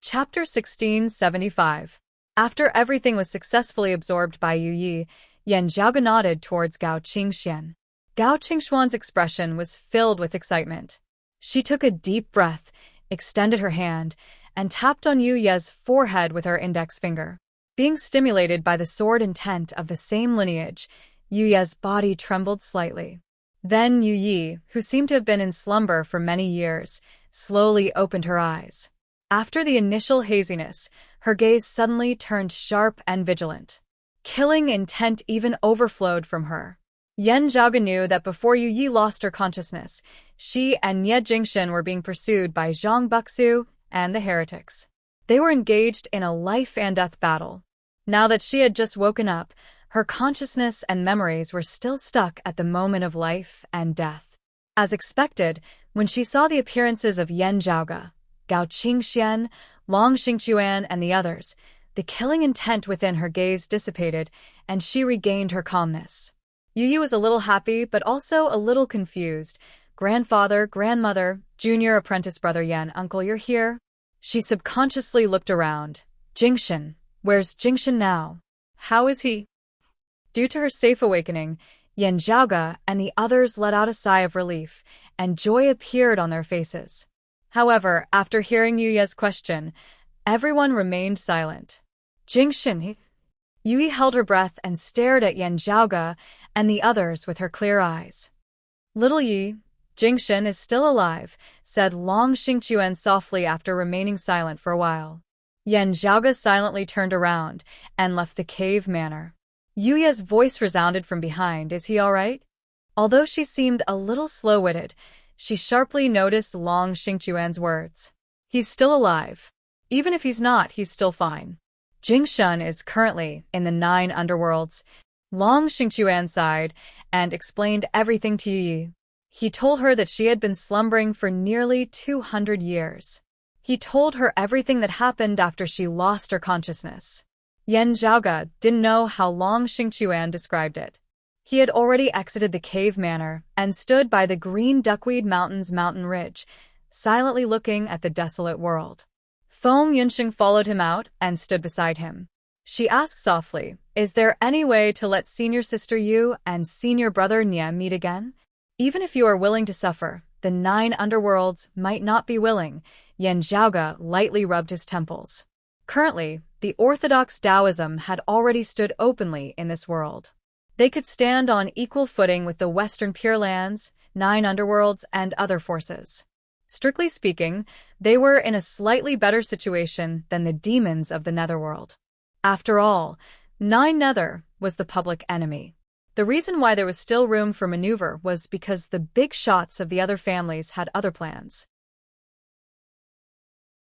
Chapter 1675. After everything was successfully absorbed by Yu Yi, Yan Zhaoga nodded towards Gao Qingxian. Gao Qingxuan's expression was filled with excitement. She took a deep breath, extended her hand, and tapped on Yu Ye's forehead with her index finger. Being stimulated by the sword intent of the same lineage, Yu Ye's body trembled slightly. Then Yu Yi, who seemed to have been in slumber for many years, slowly opened her eyes. After the initial haziness, her gaze suddenly turned sharp and vigilant. Killing intent even overflowed from her. Yan Zhaoga knew that before Yu Yi lost her consciousness, she and Nie Jingxin were being pursued by Zhang Buxu and the heretics. They were engaged in a life-and-death battle. Now that she had just woken up, her consciousness and memories were still stuck at the moment of life and death. As expected, when she saw the appearances of Yan Zhaoga, Gao Qingxian, Long Xingquan, and the others, the killing intent within her gaze dissipated, and she regained her calmness. Yu Yi was a little happy, but also a little confused. Grandfather, grandmother, junior apprentice brother Yan, uncle, you're here? She subconsciously looked around. Jingxin. Where's Jingxin now? How is he? Due to her safe awakening, Yan Zhaoga and the others let out a sigh of relief, and joy appeared on their faces. However, after hearing Yu Ye's question, everyone remained silent. Jingxin. Yu Yi held her breath and stared at Yan Zhaoga and the others with her clear eyes. Little Yi, Jingxin is still alive, said Long Xingquan softly after remaining silent for a while. Yan Zhaoga silently turned around and left the cave manor. Yu Ye's voice resounded from behind. Is he all right? Although she seemed a little slow-witted, she sharply noticed Long Xingquan's words. He's still alive. Even if he's not, he's still fine. Jingxin is currently in the 9 underworlds. Long Xingquan sighed and explained everything to Yu Yi. He told her that she had been slumbering for nearly 200 years. He told her everything that happened after she lost her consciousness. Yan Zhaoga didn't know how Long Xingquan described it. He had already exited the cave manor and stood by the green duckweed mountain's mountain ridge, silently looking at the desolate world. Feng Yunxing followed him out and stood beside him. She asked softly, is there any way to let senior sister Yu and senior brother Nie meet again? Even if you are willing to suffer, the 9 underworlds might not be willing, Yan Zhaoge lightly rubbed his temples. Currently, the orthodox Taoism had already stood openly in this world. They could stand on equal footing with the Western Pure Lands, 9 underworlds, and other forces. Strictly speaking, they were in a slightly better situation than the demons of the Netherworld. After all, 9 Nether was the public enemy. The reason why there was still room for maneuver was because the big shots of the other families had other plans.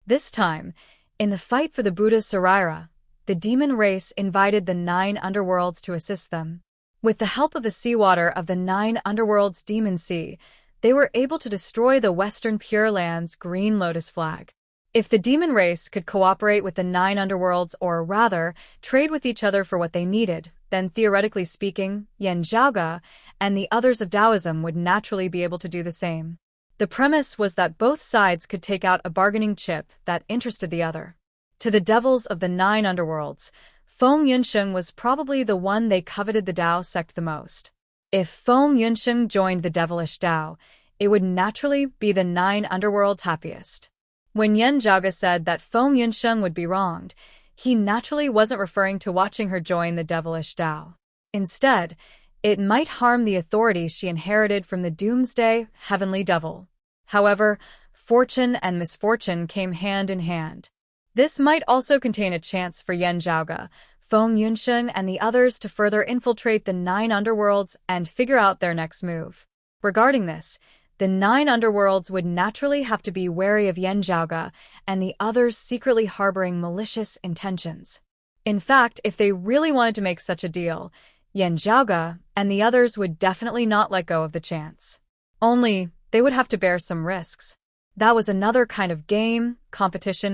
This time, in the fight for the Buddha Saraira, the demon race invited the 9 underworlds to assist them. With the help of the seawater of the 9 underworlds' demon sea, they were able to destroy the Western Pure Lands' Green Lotus flag. If the demon race could cooperate with the 9 underworlds, or rather, trade with each other for what they needed, then theoretically speaking, Yan Zhaoge and the others of Taoism would naturally be able to do the same. The premise was that both sides could take out a bargaining chip that interested the other. To the devils of the 9 underworlds, Feng Yunsheng was probably the one they coveted the Tao sect the most. If Feng Yunsheng joined the devilish Tao, it would naturally be the 9 underworlds' happiest. When Yan Zhaoge said that Feng Yunsheng would be wronged, he naturally wasn't referring to watching her join the devilish Tao. Instead, it might harm the authority she inherited from the doomsday heavenly devil. However, fortune and misfortune came hand in hand. This might also contain a chance for Yan Zhaoge, Feng Yunsheng, and the others to further infiltrate the 9 underworlds and figure out their next move. Regarding this, the 9 underworlds would naturally have to be wary of Yan Zhaoge and the others secretly harboring malicious intentions. In fact, if they really wanted to make such a deal, Yan Zhaoge and the others would definitely not let go of the chance. Only, they would have to bear some risks. That was another kind of game, competition.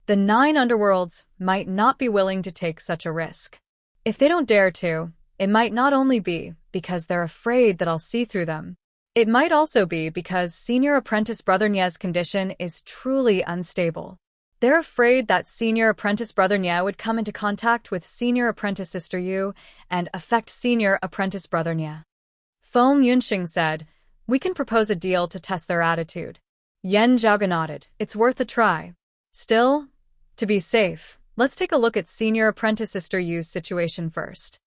The 9 underworlds might not be willing to take such a risk. If they don't dare to, it might not only be because they're afraid that I'll see through them. It might also be because Senior Apprentice Brother Nie's condition is truly unstable. They're afraid that Senior Apprentice Brother Nie would come into contact with Senior Apprentice Sister Yu and affect Senior Apprentice Brother Nie. Feng Yunsheng said, "We can propose a deal to test their attitude." Yan Zhaoge nodded. "It's worth a try. Still, to be safe, let's take a look at Senior Apprentice Sister Yu's situation first."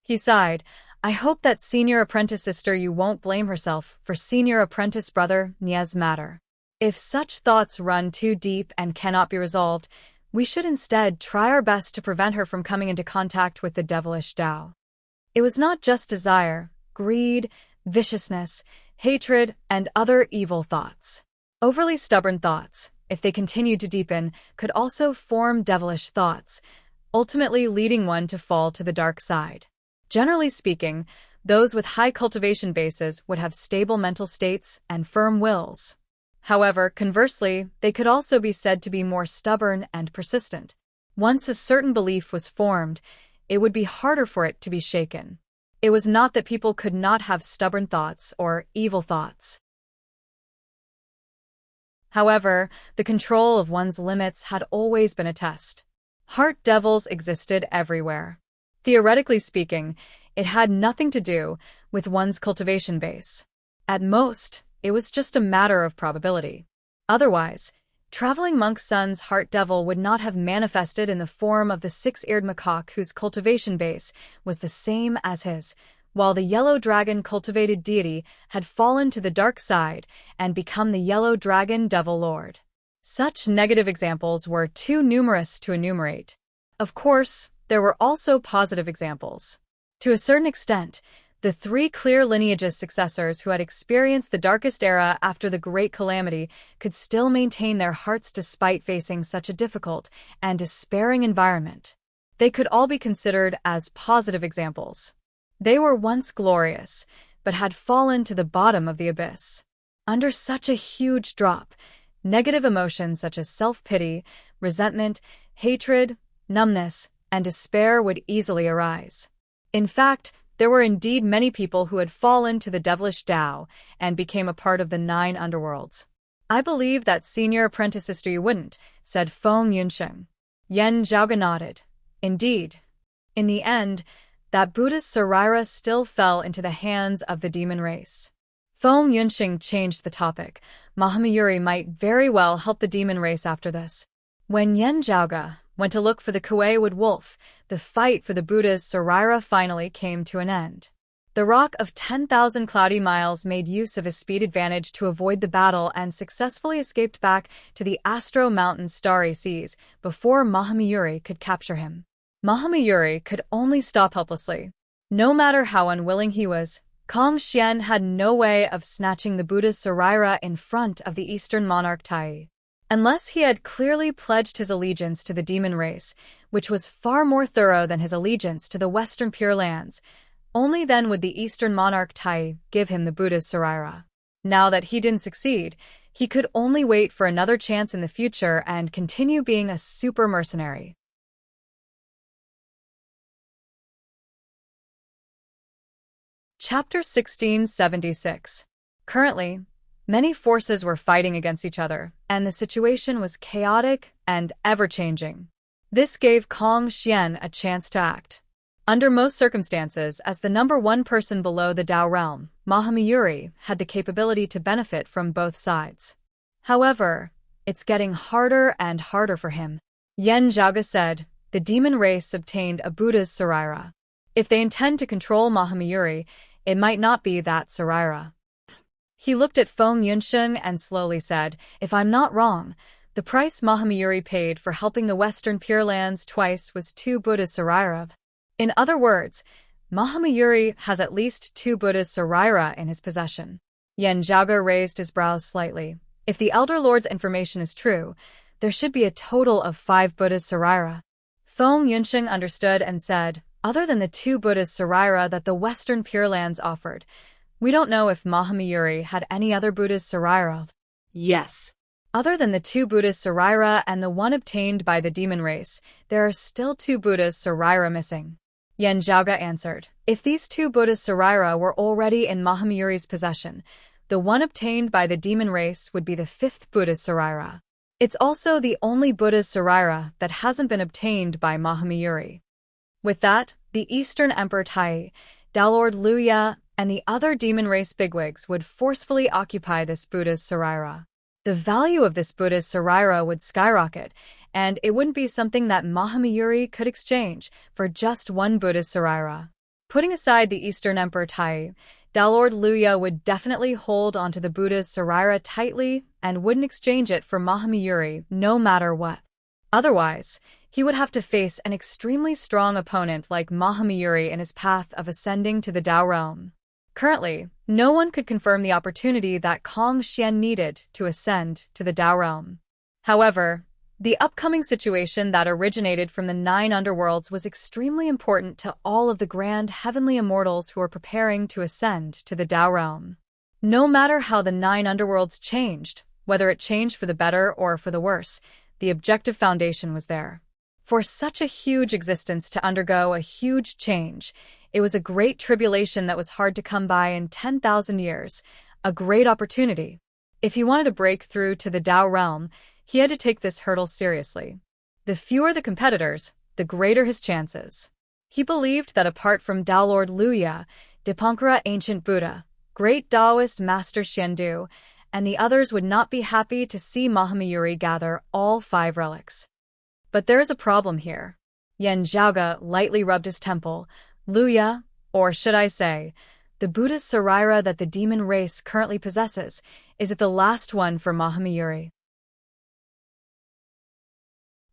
He sighed. "I hope that Senior Apprentice Sister Yu won't blame herself for Senior Apprentice Brother Nie's matter. If such thoughts run too deep and cannot be resolved, we should instead try our best to prevent her from coming into contact with the devilish Tao." It was not just desire, greed, viciousness, hatred, and other evil thoughts. Overly stubborn thoughts, if they continued to deepen, could also form devilish thoughts, ultimately leading one to fall to the dark side. Generally speaking, those with high cultivation bases would have stable mental states and firm wills. However, conversely, they could also be said to be more stubborn and persistent. Once a certain belief was formed, it would be harder for it to be shaken. It was not that people could not have stubborn thoughts or evil thoughts. However, the control of one's limits had always been a test. Heart devils existed everywhere. Theoretically speaking, it had nothing to do with one's cultivation base. At most, it was just a matter of probability. Otherwise, Traveling Monk Sun's heart devil would not have manifested in the form of the six-eared macaque whose cultivation base was the same as his, while the yellow dragon cultivated deity had fallen to the dark side and become the yellow dragon devil lord. Such negative examples were too numerous to enumerate. Of course, there were also positive examples. To a certain extent, the three clear lineage's successors who had experienced the darkest era after the Great Calamity could still maintain their hearts despite facing such a difficult and despairing environment. They could all be considered as positive examples. They were once glorious, but had fallen to the bottom of the abyss. Under such a huge drop, negative emotions such as self-pity, resentment, hatred, numbness, and despair would easily arise. In fact, there were indeed many people who had fallen to the devilish Tao and became a part of the 9 underworlds. "I believe that Senior Apprentice Sister Yu wouldn't," said Feng Yunsheng. Yan Zhaoge nodded. Indeed. In the end, that Buddha's Saraira still fell into the hands of the demon race. Feng Yunxing changed the topic. Mahamayuri might very well help the demon race after this. When Yan Zhaoge went to look for the Kuei-wood wolf, the fight for the Buddha's Sarira finally came to an end. The Rock of 10,000 Cloudy Miles made use of his speed advantage to avoid the battle and successfully escaped back to the Astro Mountain's starry seas before Mahamayuri could capture him. Mahamayuri could only stop helplessly. No matter how unwilling he was, Kong Xian had no way of snatching the Buddha's Sarira in front of the Eastern monarch Tai. Unless he had clearly pledged his allegiance to the demon race, which was far more thorough than his allegiance to the Western Pure Lands, only then would the Eastern monarch Tai give him the Buddha's Sarira. Now that he didn't succeed, he could only wait for another chance in the future and continue being a super mercenary. Chapter 1676. Currently, many forces were fighting against each other, and the situation was chaotic and ever-changing. This gave Kong Xian a chance to act. Under most circumstances, as the number one person below the Tao realm, Mahamayuri had the capability to benefit from both sides. However, it's getting harder and harder for him. Yan Zhaoge said, the demon race obtained a Buddha's Sarira. If they intend to control Mahamayuri, it might not be that Sarira. He looked at Feng Yunxing and slowly said, if I'm not wrong, the price Mahamayuri paid for helping the Western Pure Lands twice was 2 Buddha's Sarira. In other words, Mahamayuri has at least 2 Buddha's Sarira in his possession. Yan Zhaoge raised his brows slightly. If the Elder Lord's information is true, there should be a total of 5 Buddha's Sarira. Feng Yunxing understood and said, other than the 2 Buddha's Sarira that the Western Pure Lands offered, we don't know if Mahamayuri had any other Buddha's Sarira. Yes. Other than the 2 Buddha's Sarira and the one obtained by the demon race, there are still 2 Buddha's Sarira missing. Yan Zhaoge answered, if these 2 Buddha's Sarira were already in Mahamayuri's possession, the one obtained by the demon race would be the 5th Buddha's Sarira. It's also the only Buddha's Sarira that hasn't been obtained by Mahamayuri. With that, the Eastern Emperor Tai, Dalord Luya, and the other demon race bigwigs would forcefully occupy this Buddha's Sarira. The value of this Buddha's Sarira would skyrocket, and it wouldn't be something that Mahamayuri could exchange for just 1 Buddha's Sarira. Putting aside the Eastern Emperor Tai, Dalord Luya would definitely hold onto the Buddha's Sarira tightly and wouldn't exchange it for Mahamayuri no matter what. Otherwise, he would have to face an extremely strong opponent like Mahamayuri in his path of ascending to the Tao realm. Currently, no one could confirm the opportunity that Kong Xian needed to ascend to the Tao realm. However, the upcoming situation that originated from the 9 underworlds was extremely important to all of the grand heavenly immortals who were preparing to ascend to the Tao realm. No matter how the 9 underworlds changed, whether it changed for the better or for the worse, the objective foundation was there. For such a huge existence to undergo a huge change, it was a great tribulation that was hard to come by in 10,000 years, a great opportunity. If he wanted to break through to the Tao realm, he had to take this hurdle seriously. The fewer the competitors, the greater his chances. He believed that apart from Dalord Luya, Dipankara Ancient Buddha, Great Taoist Master Xiandu, and the others would not be happy to see Mahamayuri gather all 5 relics. But there is a problem here. Yan Zhaoge lightly rubbed his temple. Luya, or should I say, the Buddha's Sarira that the demon race currently possesses, is it the last one for Mahamayuri?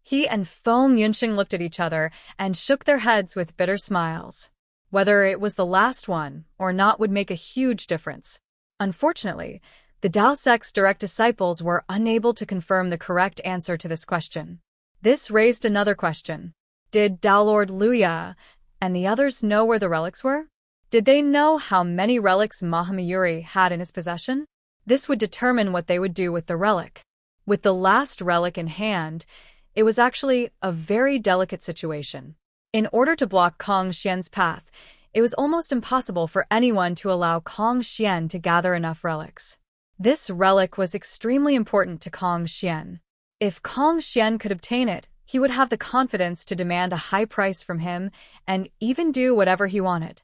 He and Feng Yunxing looked at each other and shook their heads with bitter smiles. Whether it was the last one or not would make a huge difference. Unfortunately, the Tao sect's direct disciples were unable to confirm the correct answer to this question. This raised another question. Did Dalord Luya and the others know where the relics were? Did they know how many relics Mahamayuri had in his possession? This would determine what they would do with the relic. With the last relic in hand, it was actually a very delicate situation. In order to block Kong Xian's path, it was almost impossible for anyone to allow Kong Xian to gather enough relics. This relic was extremely important to Kong Xian. If Kong Xian could obtain it, he would have the confidence to demand a high price from him and even do whatever he wanted.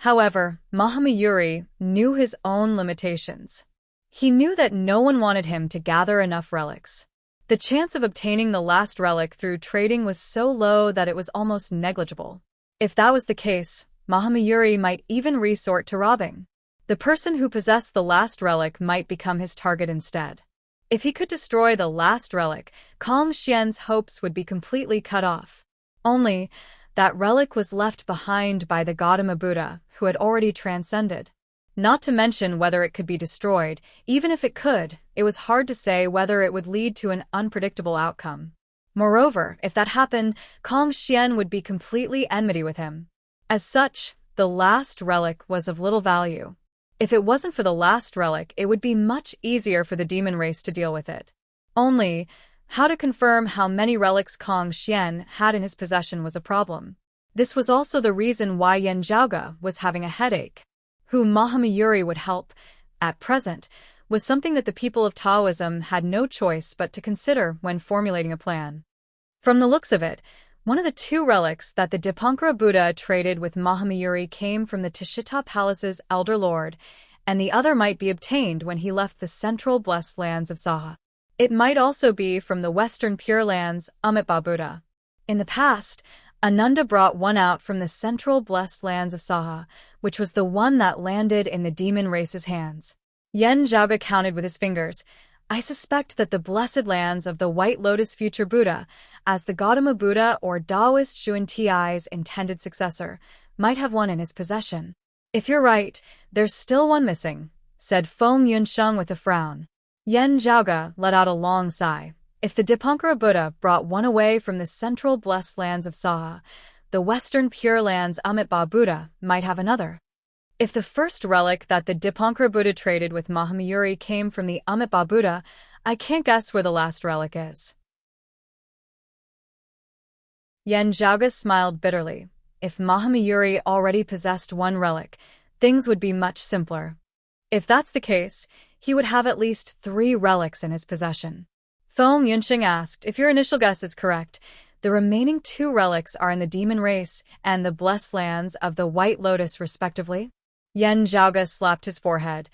However, Mahamayuri knew his own limitations. He knew that no one wanted him to gather enough relics. The chance of obtaining the last relic through trading was so low that it was almost negligible. If that was the case, Mahamayuri might even resort to robbing. The person who possessed the last relic might become his target instead. If he could destroy the last relic, Kong Xian's hopes would be completely cut off. Only, that relic was left behind by the Gautama Buddha, who had already transcended. Not to mention whether it could be destroyed. Even if it could, it was hard to say whether it would lead to an unpredictable outcome. Moreover, if that happened, Kong Xian would be completely enmity with him. As such, the last relic was of little value. If it wasn't for the last relic, it would be much easier for the demon race to deal with it. Only, how to confirm how many relics Kong Xian had in his possession was a problem. This was also the reason why Yan Zhaoge was having a headache. Who Mahamayuri would help, at present, was something that the people of Taoism had no choice but to consider when formulating a plan. From the looks of it, one of the two relics that the Dipankara Buddha traded with Mahamayuri came from the Tashita Palace's elder lord, and the other might be obtained when he left the central blessed lands of Saha. It might also be from the western Pure Lands, Amitabha Buddha. In the past, Ananda brought one out from the central blessed lands of Saha, which was the one that landed in the demon race's hands. Yan Zhaoge counted with his fingers. I suspect that the blessed lands of the White Lotus future Buddha, as the Gautama Buddha or Taoist Xuan Ti's intended successor, might have one in his possession. If you're right, there's still one missing, said Feng Yunsheng with a frown. Yan Zhaoge let out a long sigh. If the Dipankara Buddha brought one away from the central blessed lands of Saha, the western Pure Lands Amitabha Buddha might have another. If the first relic that the Dipankara Buddha traded with Mahamayuri came from the Amitabha Buddha, I can't guess where the last relic is. Yan Zhaoge smiled bitterly. If Mahamayuri already possessed one relic, things would be much simpler. If that's the case, he would have at least 3 relics in his possession. Feng Yunsheng asked, if your initial guess is correct, the remaining 2 relics are in the demon race and the blessed lands of the White Lotus respectively? Yan Zhaoge slapped his forehead.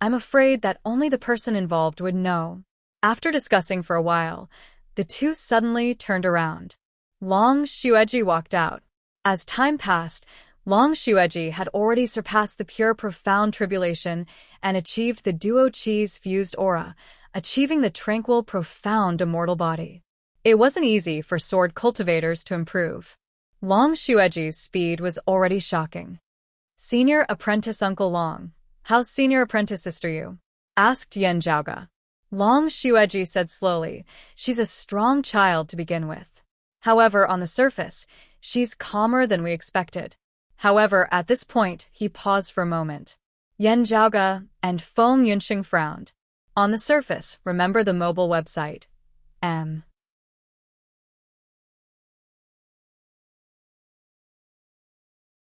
I'm afraid that only the person involved would know. After discussing for a while, the two suddenly turned around. Long Xueji walked out. As time passed, Long Xueji had already surpassed the pure profound tribulation and achieved the duo chi's fused aura, achieving the tranquil profound immortal body. It wasn't easy for sword cultivators to improve. Long Xueji's speed was already shocking. Senior apprentice Uncle Long, how's senior apprentice sister you? Asked Yan Zhaoge. Long Xueji said slowly, she's a strong child to begin with. However, on the surface, she's calmer than we expected. However, at this point, he paused for a moment. Yan Zhaoge and Feng Yunsheng frowned. On the surface, remember the mobile website.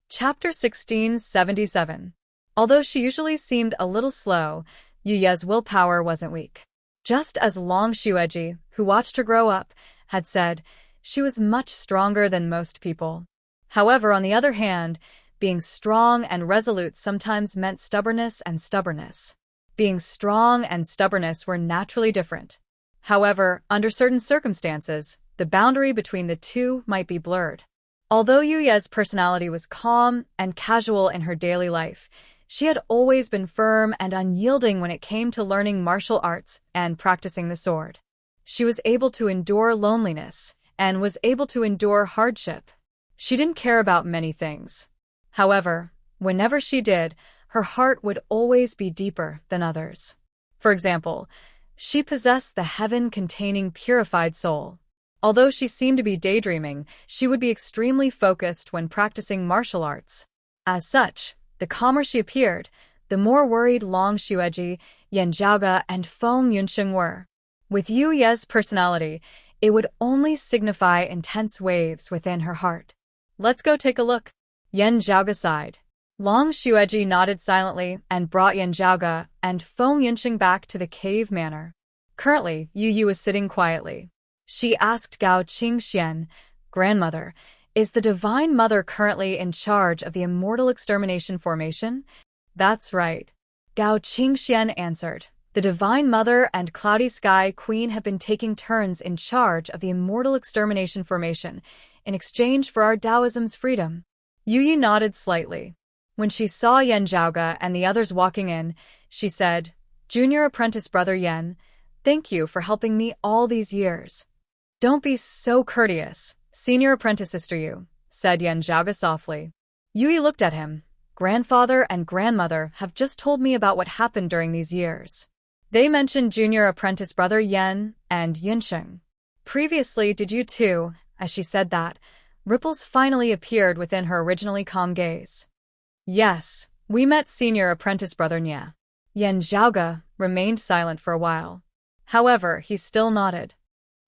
Chapter 1677. Although she usually seemed a little slow, Yu Ye's willpower wasn't weak. Just as Long Xueji, who watched her grow up, had said, she was much stronger than most people. However, on the other hand, being strong and resolute sometimes meant stubbornness and stubbornness. Being strong and stubbornness were naturally different. However, under certain circumstances, the boundary between the two might be blurred. Although Yu Ye's personality was calm and casual in her daily life, she had always been firm and unyielding when it came to learning martial arts and practicing the sword. She was able to endure loneliness and was able to endure hardship. She didn't care about many things. However, whenever she did, her heart would always be deeper than others. For example, she possessed the heaven-containing purified soul. Although she seemed to be daydreaming, she would be extremely focused when practicing martial arts. As such, the calmer she appeared, the more worried Long Xueji, Yan Zhaoge, and Feng Yunsheng were. With Yu Ye's personality, it would only signify intense waves within her heart. Let's go take a look. Yan Zhaoge sighed. Long Xueji nodded silently and brought Yan Zhaoge and Feng Yunsheng back to the cave manor. Currently, Yu was sitting quietly. She asked Gao Qingxian, grandmother, Is the Divine Mother currently in charge of the Immortal Extermination Formation? That's right. Gao Qingxian answered. The Divine Mother and Cloudy Sky Queen have been taking turns in charge of the Immortal Extermination Formation in exchange for our Taoism's freedom. Yu Yi nodded slightly. When she saw Yan Zhaoge and the others walking in, she said, Junior apprentice brother Yan, thank you for helping me all these years. Don't be so courteous, senior apprentice sister Yu, said Yan Zhaoge softly. Yu Yi looked at him. Grandfather and grandmother have just told me about what happened during these years. They mentioned junior apprentice brother Yan and Yinsheng. Previously, did you too? As she said that, ripples finally appeared within her originally calm gaze. Yes, we met senior apprentice brother Nye. Yan Zhaoge remained silent for a while. However, he still nodded.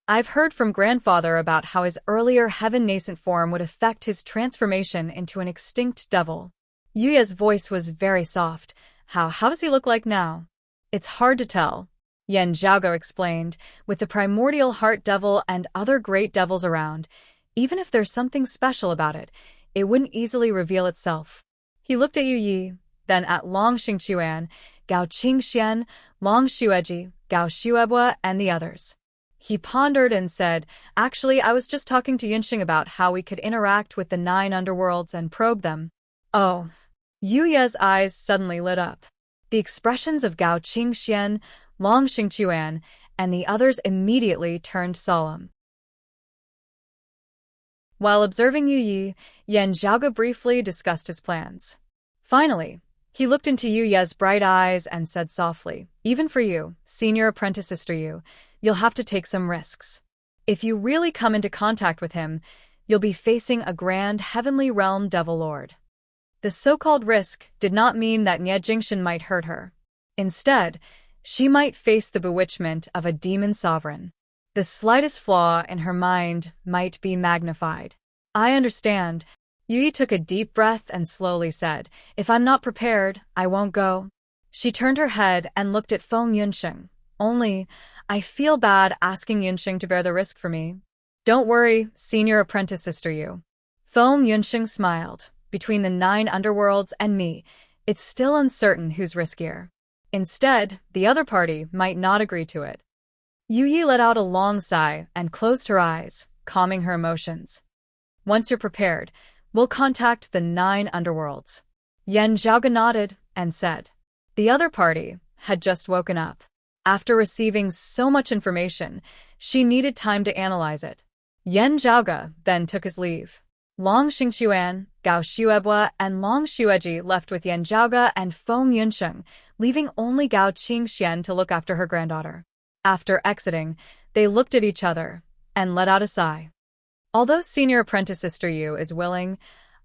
I've heard from grandfather about how his earlier heaven nascent form would affect his transformation into an extinct devil. Yuya's voice was very soft. How does he look like now? It's hard to tell, Yan Zhaoge explained. With the primordial heart devil and other great devils around, even if there's something special about it, it wouldn't easily reveal itself. He looked at Yu Yi, then at Long Xingquan, Gao Qingxian, Long Xueji, Gao Xuebue, and the others. He pondered and said, actually, I was just talking to Yinsheng about how we could interact with the 9 underworlds and probe them. Oh. Yu Ye's eyes suddenly lit up. The expressions of Gao Qingxian, Long Xingquan, and the others immediately turned solemn. While observing Yu Yi, Yan Zhaoge briefly discussed his plans. Finally, he looked into Yu Ye's bright eyes and said softly, even for you, senior apprentice sister Yu, you'll have to take some risks. If you really come into contact with him, you'll be facing a grand heavenly realm devil lord. The so-called risk did not mean that Nye Jingshan might hurt her. Instead, she might face the bewitchment of a demon sovereign. The slightest flaw in her mind might be magnified. I understand. Yu Yi took a deep breath and slowly said, if I'm not prepared, I won't go. She turned her head and looked at Feng Yunsheng. Only, I feel bad asking Yunsheng to bear the risk for me. Don't worry, senior apprentice sister Yu. Feng Yunsheng smiled. Between the 9 underworlds and me, it's still uncertain who's riskier. Instead, the other party might not agree to it. Yu Yi let out a long sigh and closed her eyes, calming her emotions. Once you're prepared, we'll contact the 9 underworlds. Yan Zhaoge nodded and said. The other party had just woken up. After receiving so much information, she needed time to analyze it. Yan Zhaoge then took his leave. Long Xingquan, Gao Xuebue, and Long Xueji left with Yan Zhaoge and Feng Yunsheng, leaving only Gao Qingxian to look after her granddaughter. After exiting, they looked at each other and let out a sigh. Although senior apprentice sister Yu is willing,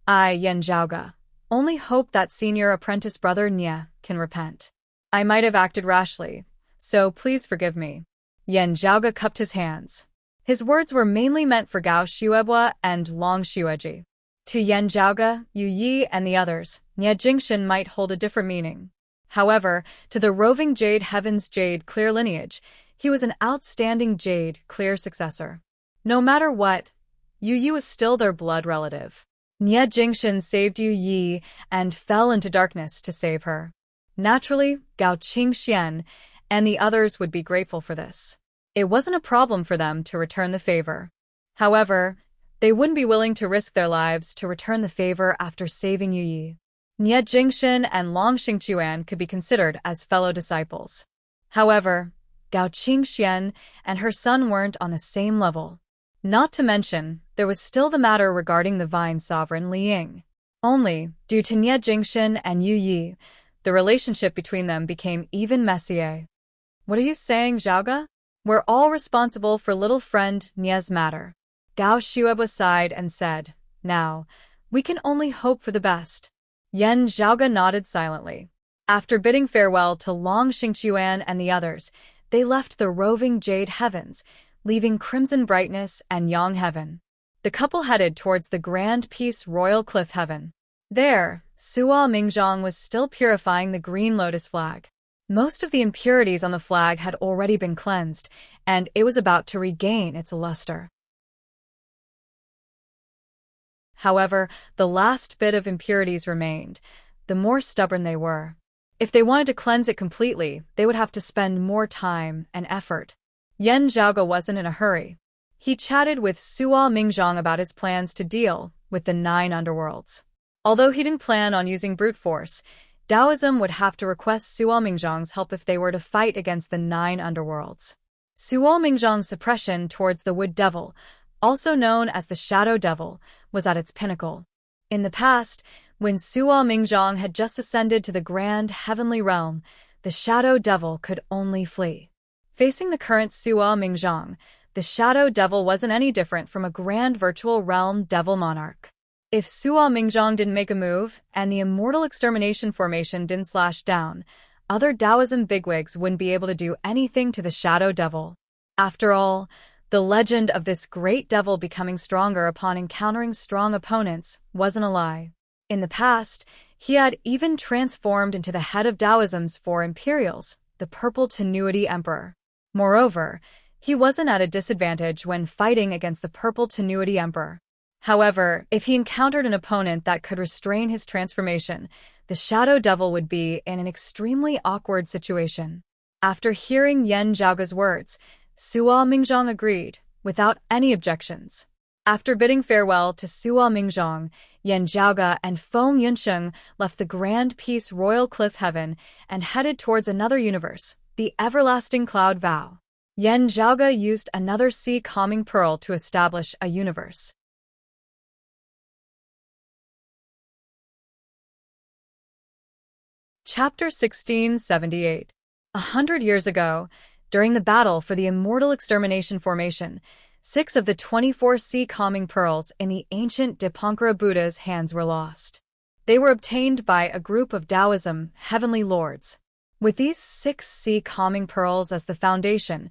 I, Yan Zhaoge, only hope that senior apprentice brother Nye can repent. I might have acted rashly, so please forgive me. Yan Zhaoge cupped his hands. His words were mainly meant for Gao Xuebue and Long Xueji. To Yan Zhaoge, Yu Yi, and the others, Nye Jingshan might hold a different meaning. However, to the roving Jade Heaven's Jade clear lineage, he was an outstanding Jade clear successor. No matter what, Yu Yi was still their blood relative. Nye Jingshan saved Yu Yi and fell into darkness to save her. Naturally, Gao Qingxian and the others would be grateful for this. It wasn't a problem for them to return the favor. However, they wouldn't be willing to risk their lives to return the favor after saving Yu Yi. Nye Jingshan and Long Xingquan could be considered as fellow disciples. However, Gao Qingxian and her son weren't on the same level. Not to mention, there was still the matter regarding the Vine Sovereign Li Ying. Only, due to Nye Jingshan and Yu Yi, the relationship between them became even messier. What are you saying, Zhaoge? We're all responsible for little friend Nye's matter. Gao Xuebue sighed and said, now, we can only hope for the best. Yan Zhaoge nodded silently. After bidding farewell to Long Xingquan and the others, they left the roving Jade Heavens, leaving Crimson Brightness and Yang Heaven. The couple headed towards the Grand Peace Royal Cliff Heaven. There, Suo Mingzhong was still purifying the Green Lotus flag. Most of the impurities on the flag had already been cleansed, and it was about to regain its luster. However, the last bit of impurities remained, the more stubborn they were. If they wanted to cleanse it completely, they would have to spend more time and effort. Yan Zhaoge wasn't in a hurry. He chatted with Suo Mingzhang about his plans to deal with the 9 underworlds. Although he didn't plan on using brute force, Taoism would have to request Suo Mingzhang's help if they were to fight against the 9 underworlds. Suo Mingzhang's suppression towards the Wood Devil, also known as the Shadow Devil, was at its pinnacle. In the past, when Suo Mingzhang had just ascended to the grand heavenly realm, the Shadow Devil could only flee. Facing the current Suo Mingzhang, the Shadow Devil wasn't any different from a grand virtual realm devil monarch. If Suo Mingzhang didn't make a move, and the Immortal Extermination Formation didn't slash down, other Taoism bigwigs wouldn't be able to do anything to the Shadow Devil. After all, the legend of this great devil becoming stronger upon encountering strong opponents wasn't a lie. In the past, he had even transformed into the head of Taoism's 4 imperials, the Purple Tenuity Emperor. Moreover, he wasn't at a disadvantage when fighting against the Purple Tenuity Emperor. However, if he encountered an opponent that could restrain his transformation, the Shadow Devil would be in an extremely awkward situation. After hearing Yan Zhaoge's words, Suo Mingzhang agreed, without any objections. After bidding farewell to Suo Mingzhang, Yan Zhaoge and Feng Yunsheng left the Grand Peace Royal Cliff Heaven and headed towards another universe, the Everlasting Cloud Vow. Yan Zhaoge used another sea calming pearl to establish a universe. Chapter 1678. 100 years ago, during the battle for the Immortal Extermination Formation, 6 of the 24 sea calming pearls in the ancient Dipankara Buddha's hands were lost. They were obtained by a group of Taoism heavenly lords. With these 6 sea calming pearls as the foundation,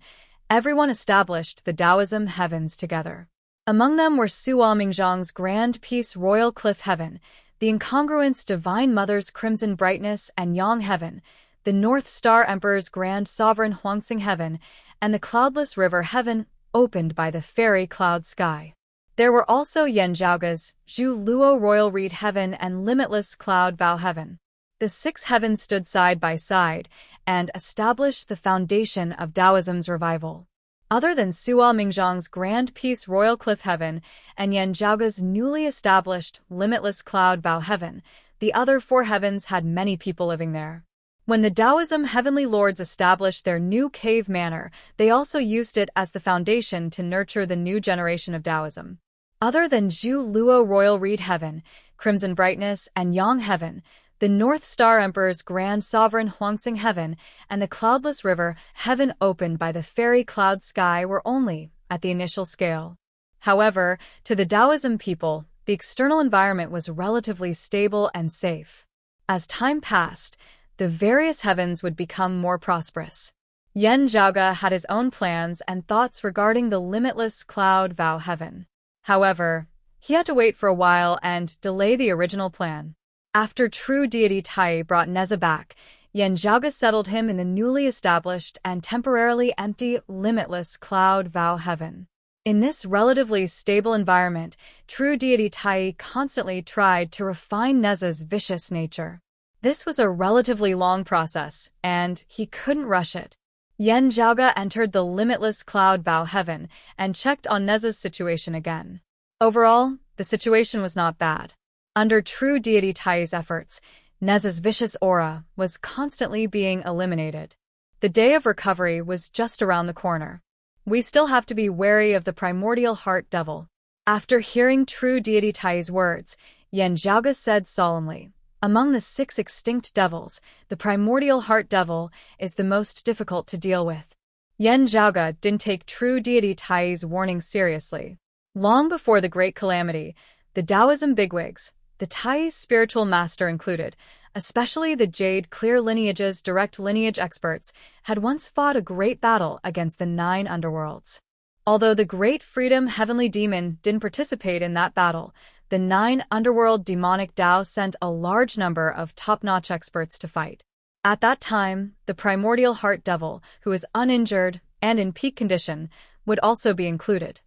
everyone established the Taoism heavens together. Among them were Suo Mingzhang's Grand Peace Royal Cliff Heaven, the Incongruence Divine Mother's Crimson Brightness and Yang Heaven, the North Star Emperor's Grand Sovereign Huangxing Heaven, and the Cloudless River Heaven, opened by the fairy cloud sky. There were also Yan Zhaoge's Zhu Luo Royal Reed Heaven and Limitless Cloud Vow Heaven. The 6 heavens stood side by side and established the foundation of Taoism's revival. Other than Suo Mingzhang's Grand Peace Royal Cliff Heaven and Yan Zhaoge's newly established Limitless Cloud Vow Heaven, the other 4 heavens had many people living there. When the Taoism heavenly lords established their new cave manor, they also used it as the foundation to nurture the new generation of Taoism. Other than Zhu Luo Royal Reed Heaven, Crimson Brightness, and Yang Heaven, the North Star Emperor's Grand Sovereign Huangxing Heaven and the Cloudless River Heaven opened by the fairy cloud sky were only at the initial scale. However, to the Taoism people, the external environment was relatively stable and safe. As time passed, the various heavens would become more prosperous. Yan Zhaoge had his own plans and thoughts regarding the Limitless Cloud Vow Heaven. However, he had to wait for a while and delay the original plan. After true deity Tai brought Neza back, Yan Zhaoge settled him in the newly established and temporarily empty Limitless Cloud Vow Heaven. In this relatively stable environment, true deity Tai constantly tried to refine Neza's vicious nature. This was a relatively long process, and he couldn't rush it. Yan Zhaoge entered the Limitless Cloud Vow Heaven and checked on Neza's situation again. Overall, the situation was not bad. Under true deity Tai's efforts, Neza's vicious aura was constantly being eliminated. The day of recovery was just around the corner. We still have to be wary of the primordial heart devil. After hearing true deity Tai's words, Yan Zhaoge said solemnly, "Among the 6 extinct devils, the primordial heart devil is the most difficult to deal with." Yan Zhaoge didn't take true deity Tai's warning seriously. Long before the Great Calamity, the Taoism bigwigs, the Tai's spiritual master included, especially the Jade Clear lineage's direct lineage experts, had once fought a great battle against the 9 underworlds. Although the Great Freedom Heavenly Demon didn't participate in that battle, the 9 underworld demonic Tao sent a large number of top-notch experts to fight. At that time, the primordial heart devil, who was uninjured and in peak condition, would also be included.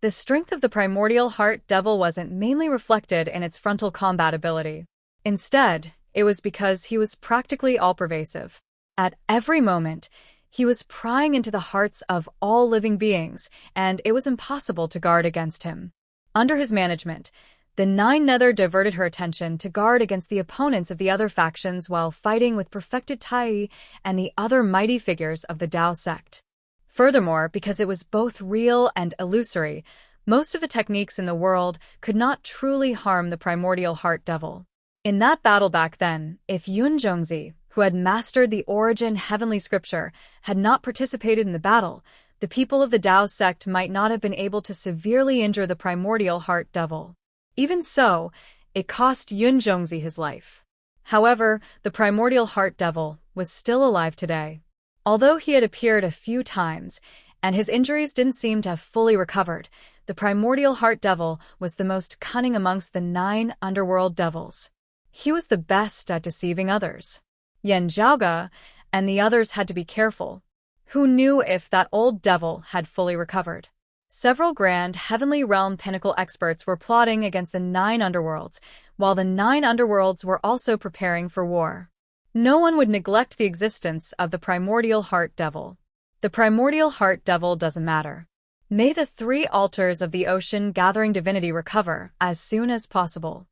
The strength of the primordial heart devil wasn't mainly reflected in its frontal combat ability. Instead, it was because he was practically all-pervasive. At every moment, he was prying into the hearts of all living beings, and it was impossible to guard against him. Under his management, the Nine Nether diverted her attention to guard against the opponents of the other factions while fighting with perfected Tai and the other mighty figures of the Dao sect. Furthermore, because it was both real and illusory, most of the techniques in the world could not truly harm the primordial heart devil. In that battle back then, if Yun Zhongzi, who had mastered the origin heavenly scripture, had not participated in the battle, the people of the Dao sect might not have been able to severely injure the primordial heart devil. Even so, it cost Yun Zhongzi his life. However, the primordial heart devil was still alive today. Although he had appeared a few times, and his injuries didn't seem to have fully recovered, the primordial heart devil was the most cunning amongst the 9 underworld devils. He was the best at deceiving others. Yan Zhaoge and the others had to be careful. Who knew if that old devil had fully recovered? Several grand heavenly realm pinnacle experts were plotting against the 9 underworlds, while the 9 underworlds were also preparing for war. No one would neglect the existence of the primordial heart devil. The primordial heart devil doesn't matter. May the 3 altars of the ocean gathering divinity recover as soon as possible.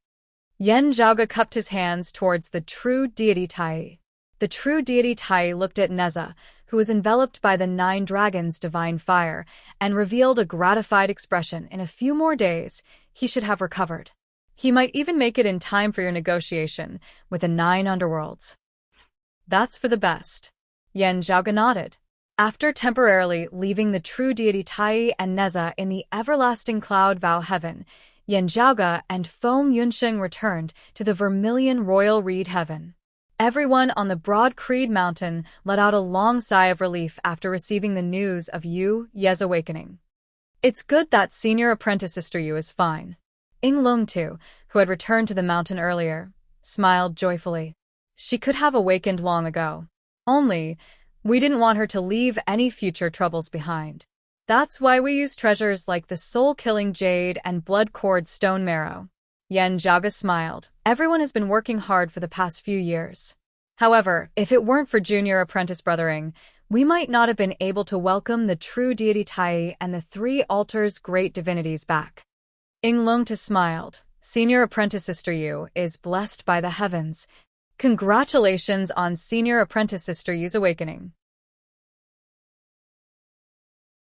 Yan Zhaoge cupped his hands towards the true deity Tai. The true deity Tai looked at Neza, who was enveloped by the 9 dragons' divine fire, and revealed a gratified expression. In a few more days, he should have recovered. He might even make it in time for your negotiation with the 9 underworlds. That's for the best. Yan Zhaoge nodded. After temporarily leaving the true deity Tai and Neza in the everlasting cloud vow heaven, Yan Zhaoge and Feng Yunsheng returned to the vermilion royal reed heaven. Everyone on the broad Creed Mountain let out a long sigh of relief after receiving the news of Yu Ye's awakening. It's good that senior apprentice Sister Yu is fine. Ying Lung too, who had returned to the mountain earlier, smiled joyfully. She could have awakened long ago. Only, we didn't want her to leave any future troubles behind. That's why we use treasures like the soul-killing jade and blood-cord stone marrow. Yan Zhaoge smiled. Everyone has been working hard for the past few years. However, if it weren't for junior apprentice brothering, we might not have been able to welcome the true deity Tai and the 3 altars' great divinities back. Ying Lung smiled. Senior apprentice Sister Yu is blessed by the heavens. Congratulations on Senior Apprentice Sister Yu's awakening.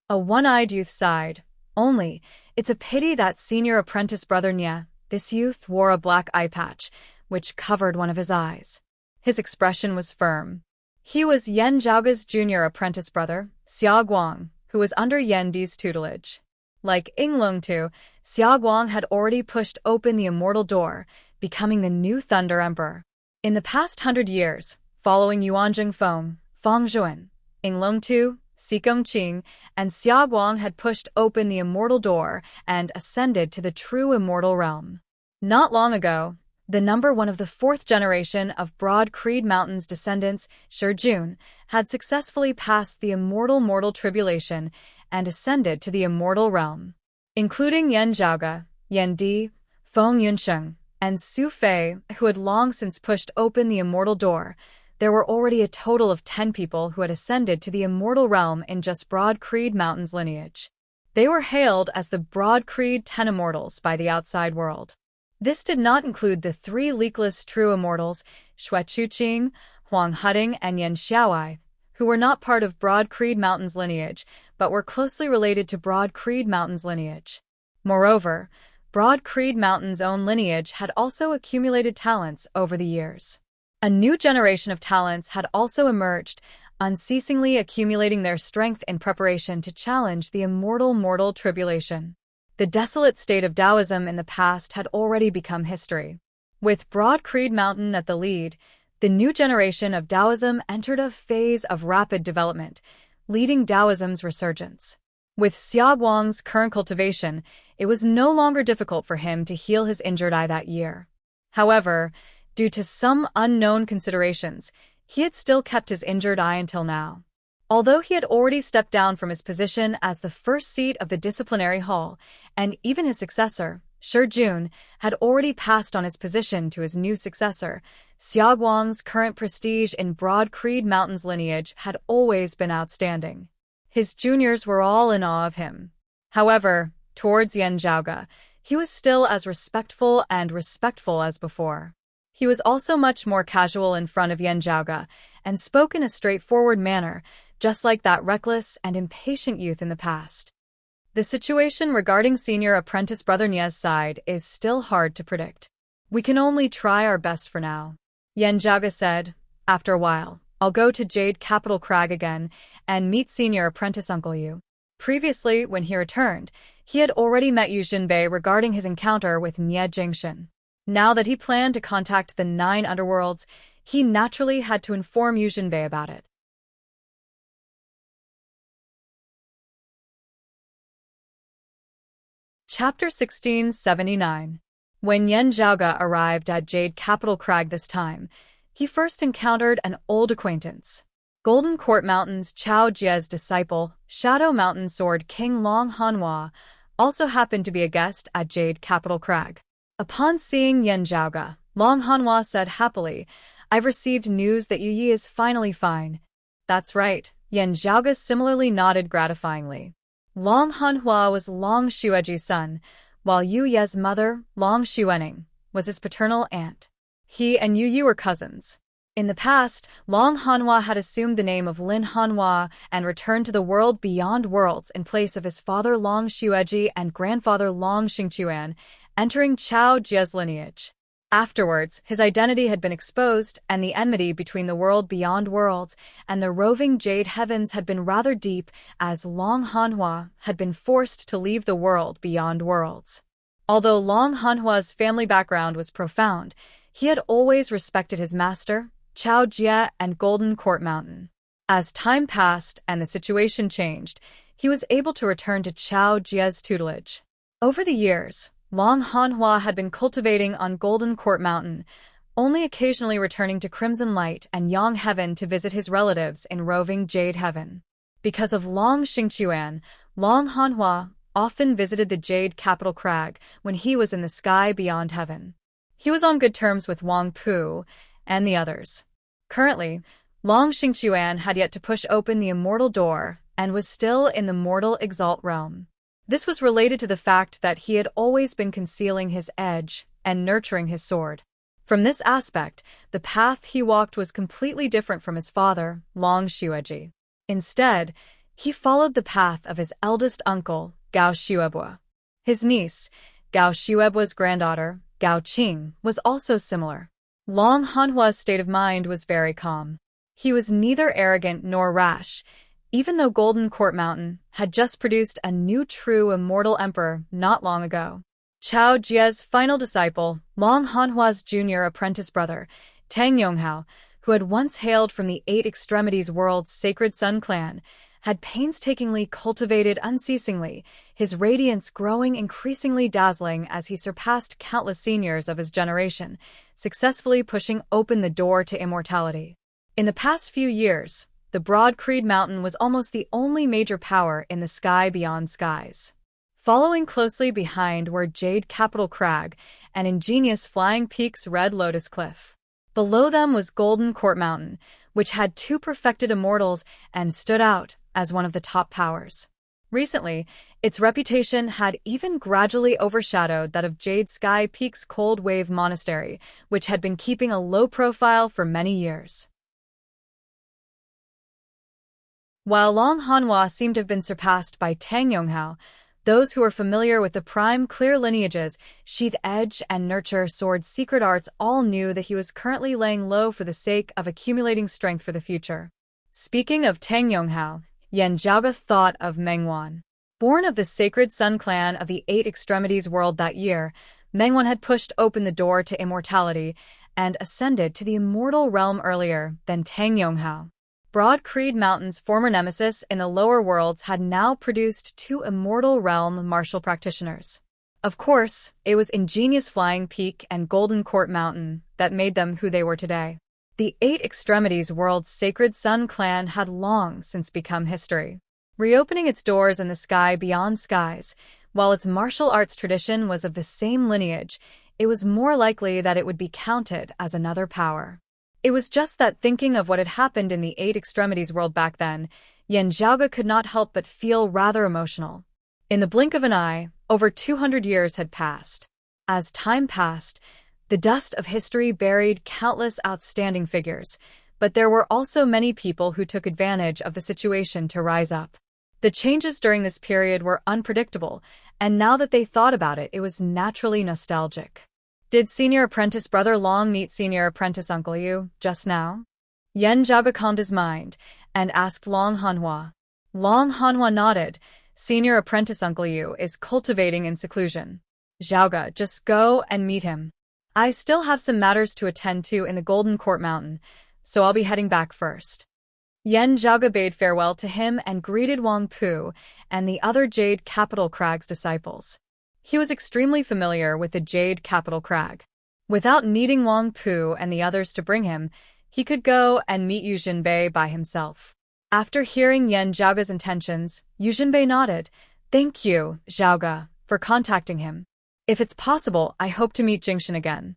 A one-eyed youth sighed. Only, it's a pity that Senior Apprentice Brother Nye, this youth wore a black eye patch, which covered one of his eyes. His expression was firm. He was Yan Zhaoge's junior apprentice brother, Xia Guang, who was under Yan Di's tutelage. Like Ying Lung too, Xia Guang had already pushed open the immortal door, becoming the new Thunder Emperor. In the past 100 years, following Yuanzheng Feng, Fang Zhuan, Ying Lung Tu, Xigong Qing, and Xia Guang had pushed open the immortal door and ascended to the true immortal realm. Not long ago, the number 1 of the 4th generation of Broad Creed Mountain's descendants, Shi Jun, had successfully passed the immortal mortal tribulation and ascended to the immortal realm. Including Yan Zhaoge, Yan Di, Feng Yunsheng, and Su Fei, who had long since pushed open the immortal door, there were already a total of 10 people who had ascended to the immortal realm in just Broad Creed Mountain's lineage. They were hailed as the Broad Creed 10 Immortals by the outside world. This did not include the 3 leakless true immortals, Xue Chuqing, Huang Huding, and Yan Xiaowai, who were not part of Broad Creed Mountain's lineage, but were closely related to Broad Creed Mountain's lineage. Moreover, Broad Creed Mountain's own lineage had also accumulated talents over the years. A new generation of talents had also emerged, unceasingly accumulating their strength in preparation to challenge the immortal mortal tribulation. The desolate state of Taoism in the past had already become history. With Broad Creed Mountain at the lead, the new generation of Taoism entered a phase of rapid development, leading Taoism's resurgence. With Xia Guang's current cultivation, it was no longer difficult for him to heal his injured eye that year. However, due to some unknown considerations, he had still kept his injured eye until now. Although he had already stepped down from his position as the first seat of the disciplinary hall, and even his successor, Shi Jun, had already passed on his position to his new successor, Xiaoguang's current prestige in Broad Creed Mountain's lineage had always been outstanding. His juniors were all in awe of him. However, towards Yan Zhaoge, he was still as respectful as before. He was also much more casual in front of Yan Zhaoge and spoke in a straightforward manner, just like that reckless and impatient youth in the past. The situation regarding senior apprentice brother Nie's side is still hard to predict. We can only try our best for now. Yan Zhaoge said, after a while, I'll go to Jade Capital Crag again and meet senior apprentice Uncle Yu. Previously, when he returned, he had already met Yu Jinbei regarding his encounter with Nie Jingshan. Now that he planned to contact the 9 underworlds, he naturally had to inform Yu Jinbei about it. Chapter 1679. When Yan Zhaoge arrived at Jade Capital Crag this time, he first encountered an old acquaintance. Golden Court Mountain's Chao Jie's disciple, Shadow Mountain Sword King Long Hanhua, also happened to be a guest at Jade Capital Crag. Upon seeing Yan Zhaoge, Long Hanhua said happily, I've received news that Yu Yi is finally fine. That's right, Yan Zhaoge similarly nodded gratifyingly. Long Hanhua was Long Xueji's son, while Yu Ye's mother, Long Xuening, was his paternal aunt. He and Yu Yi were cousins. In the past, Long Hanhua had assumed the name of Lin Hanhua and returned to the world beyond worlds in place of his father Long Xueji and grandfather Long Xingquan, entering Chao Jie's lineage. Afterwards, his identity had been exposed, and the enmity between the world beyond worlds and the roving Jade Heavens had been rather deep, as Long Hanhua had been forced to leave the world beyond worlds. Although Long Hanhua's family background was profound, he had always respected his master, Chao Jie and Golden Court Mountain. As time passed and the situation changed, he was able to return to Chao Jie's tutelage. Over the years, Long Hanhua had been cultivating on Golden Court Mountain, only occasionally returning to Crimson Light and Yang Heaven to visit his relatives in roving Jade Heaven. Because of Long Xingquan, Long Hanhua often visited the Jade Capital Crag when he was in the sky beyond heaven. He was on good terms with Wang Pu and the others. Currently, Long Xingquan had yet to push open the immortal door and was still in the mortal exalt realm. This was related to the fact that he had always been concealing his edge and nurturing his sword. From this aspect, the path he walked was completely different from his father, Long Xueji. Instead, he followed the path of his eldest uncle, Gao Xuebua. His niece, Gao Xuebua's granddaughter, Gao Qing, was also similar. Long Hanhua's state of mind was very calm. He was neither arrogant nor rash, even though Golden Court Mountain had just produced a new true immortal emperor not long ago. Chao Jie's final disciple, Long Hanhua's junior apprentice brother, Tang Yonghao, who had once hailed from the 8 Extremities World's Sacred Sun clan, had painstakingly cultivated unceasingly, his radiance growing increasingly dazzling as he surpassed countless seniors of his generation, successfully pushing open the door to immortality. In the past few years, the Broad Creed Mountain was almost the only major power in the sky beyond skies. Following closely behind were Jade Capital Crag and ingenious Flying Peak's Red Lotus Cliff. Below them was Golden Court Mountain, which had 2 perfected immortals and stood out as one of the top powers. Recently, its reputation had even gradually overshadowed that of Jade Sky Peak's Cold Wave Monastery, which had been keeping a low profile for many years. While Long Hanhua seemed to have been surpassed by Tang Yonghao, those who were familiar with the prime clear lineages, Sheath Edge and Nurture Sword secret arts all knew that he was currently laying low for the sake of accumulating strength for the future. Speaking of Tang Yonghao, Yan Zhaoge thought of Mengwan. Born of the Sacred Sun clan of the 8 Extremities world that year, Mengwan had pushed open the door to immortality and ascended to the immortal realm earlier than Tang Yonghao. Broad Creed Mountain's former nemesis in the lower worlds had now produced 2 immortal realm martial practitioners. Of course, it was ingenious Flying Peak and Golden Court Mountain that made them who they were today. The Eight Extremities world's sacred Sun clan had long since become history, reopening its doors in the sky beyond skies. While its martial arts tradition was of the same lineage, it was more likely that it would be counted as another power. It was just that thinking of what had happened in the Eight Extremities world back then, Yan Zhaoge could not help but feel rather emotional. In the blink of an eye, over 200 years had passed. As time passed, the dust of history buried countless outstanding figures, but there were also many people who took advantage of the situation to rise up. The changes during this period were unpredictable, and now that they thought about it, it was naturally nostalgic. Did Senior Apprentice Brother Long meet Senior Apprentice Uncle Yu just now? Yan Zhaoge calmed his mind and asked Long Hanhua. Long Hanhua nodded. Senior Apprentice Uncle Yu is cultivating in seclusion. Zhaoge, just go and meet him. I still have some matters to attend to in the Golden Court Mountain, so I'll be heading back first. Yan Zhaoge bade farewell to him and greeted Wang Pu and the other Jade Capital Crag's disciples. He was extremely familiar with the Jade Capital Crag. Without needing Wang Pu and the others to bring him, he could go and meet Yu Jinbei by himself. After hearing Yan Zhaoge's intentions, Yu Jinbei nodded. Thank you, Zhaoge, for contacting him. If it's possible, I hope to meet Jingshan again.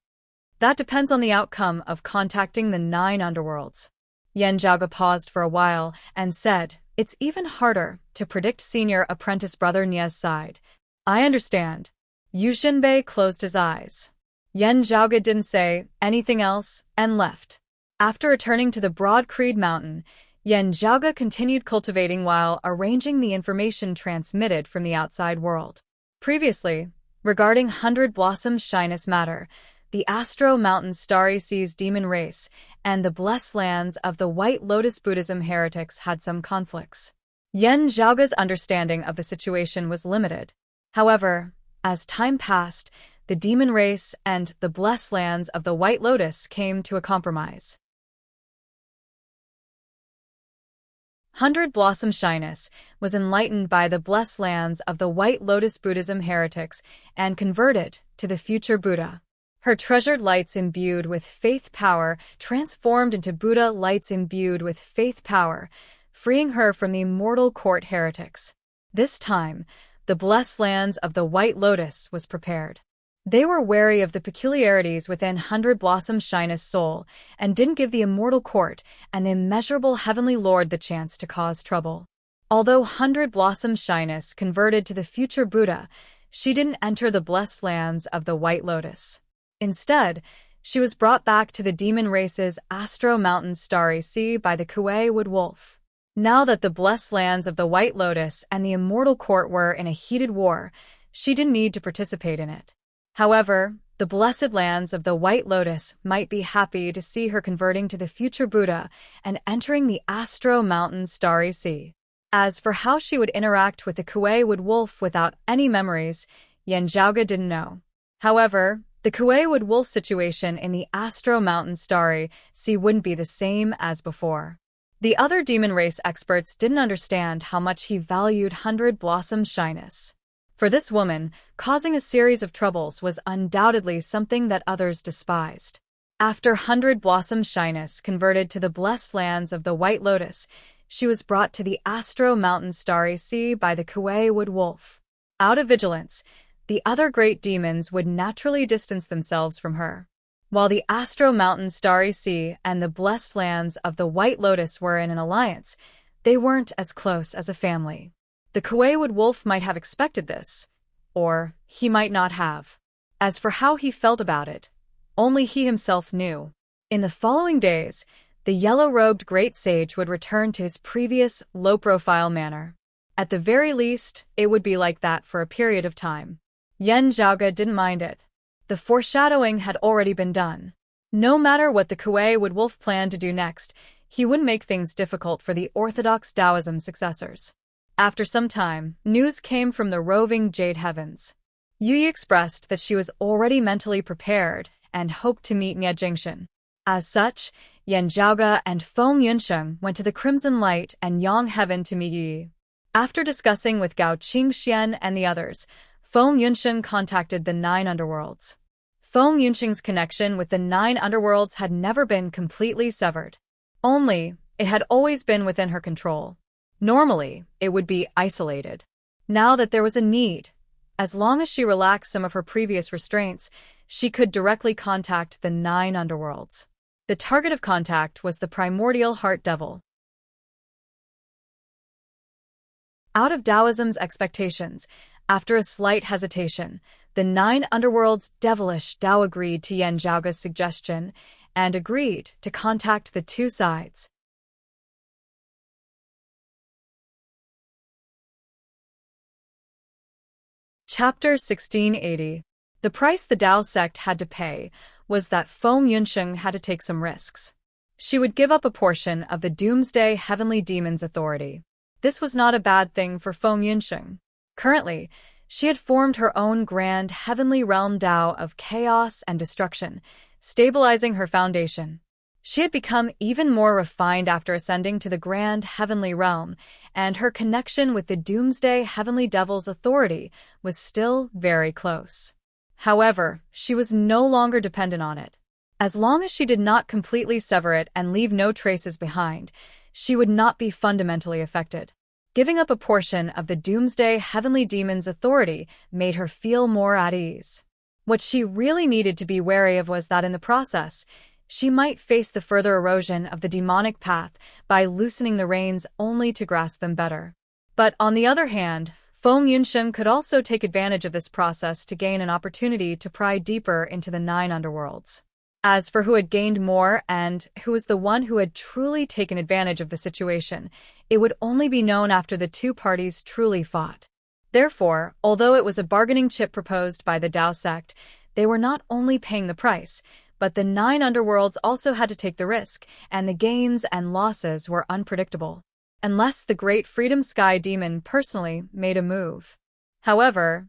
That depends on the outcome of contacting the 9 underworlds. Yan Zhaoge paused for a while and said, it's even harder to predict Senior Apprentice Brother Nie's side. I understand. Yu Jinbei closed his eyes. Yan Zhaoge didn't say anything else and left. After returning to the Broad Creed Mountain, Yan Zhaoge continued cultivating while arranging the information transmitted from the outside world. Previously, regarding 100 Blossom Shyness matter, the Astro Mountain Starry Seas demon race and the blessed lands of the White Lotus Buddhism heretics had some conflicts. Yan Zhaoge's understanding of the situation was limited. However, as time passed, the demon race and the blessed lands of the White Lotus came to a compromise. 100 Blossom Shyness was enlightened by the blessed lands of the White Lotus Buddhism heretics and converted to the future Buddha. Her treasured lights imbued with faith power transformed into Buddha lights imbued with faith power, freeing her from the immortal court heretics. This time, the blessed lands of the White Lotus was prepared. They were wary of the peculiarities within 100 Blossom Shyness soul and didn't give the immortal court and the immeasurable heavenly lord the chance to cause trouble. Although 100 Blossom Shyness converted to the future Buddha, she didn't enter the blessed lands of the White Lotus. Instead, she was brought back to the demon race's Astro Mountain Starry Sea by the Kuei Wood Wolf. Now that the blessed lands of the White Lotus and the immortal court were in a heated war, she didn't need to participate in it. However, the blessed lands of the White Lotus might be happy to see her converting to the future Buddha and entering the Astro Mountain Starry Sea. As for how she would interact with the Kuei Wood Wolf without any memories, Yan Zhaoge didn't know. However, the Kuei Wood Wolf situation in the Astro Mountain Starry Sea wouldn't be the same as before. The other demon race experts didn't understand how much he valued 100 Blossom Shyness. For this woman, causing a series of troubles was undoubtedly something that others despised. After 100 Blossom Shyness converted to the blessed lands of the White Lotus, she was brought to the Astro Mountain Starry Sea by the Kuei Wood Wolf. Out of vigilance, the other great demons would naturally distance themselves from her. While the Astro Mountain Starry Sea and the blessed lands of the White Lotus were in an alliance, they weren't as close as a family. The Kuei Wood Wolf might have expected this, or he might not have. As for how he felt about it, only he himself knew. In the following days, the yellow-robed great sage would return to his previous low-profile manner. At the very least, it would be like that for a period of time. Yan Zhaoge didn't mind it. The foreshadowing had already been done. No matter what the Kuei Wood Wolf planned to do next, he wouldn't make things difficult for the orthodox Taoism successors. After some time, news came from the roving Jade Heavens. Yi expressed that she was already mentally prepared and hoped to meet Nie Jingshan. As such, Yan Zhaoge and Feng Yunsheng went to the Crimson Light and Yang Heaven to meet Yi. After discussing with Gao Qingxian and the others, Feng Yunsheng contacted the 9 underworlds. Feng Yunxing's connection with the 9 underworlds had never been completely severed. Only, it had always been within her control. Normally, it would be isolated. Now that there was a need, as long as she relaxed some of her previous restraints, she could directly contact the 9 underworlds. The target of contact was the primordial heart devil. Out of Taoism's expectations, after a slight hesitation, the 9 underworlds' devilish Tao agreed to Yan Zhaoge's suggestion and agreed to contact the two sides. Chapter 1680. The price the Tao sect had to pay was that Feng Yunxing had to take some risks. She would give up a portion of the Doomsday Heavenly Demon's authority. This was not a bad thing for Feng Yunxing. Currently, she had formed her own grand heavenly realm Tao of chaos and destruction, stabilizing her foundation. She had become even more refined after ascending to the grand heavenly realm, and her connection with the Doomsday Heavenly Devil's authority was still very close. However, she was no longer dependent on it. As long as she did not completely sever it and leave no traces behind, she would not be fundamentally affected. Giving up a portion of the Doomsday Heavenly Demon's authority made her feel more at ease. What she really needed to be wary of was that in the process, she might face the further erosion of the demonic path by loosening the reins only to grasp them better. But on the other hand, Feng Yunxing could also take advantage of this process to gain an opportunity to pry deeper into the 9 underworlds. As for who had gained more and who was the one who had truly taken advantage of the situation, it would only be known after the two parties truly fought. Therefore, although it was a bargaining chip proposed by the Tao sect, they were not only paying the price, but the 9 underworlds also had to take the risk, and the gains and losses were unpredictable. Unless the Great Freedom Sky Demon personally made a move. However,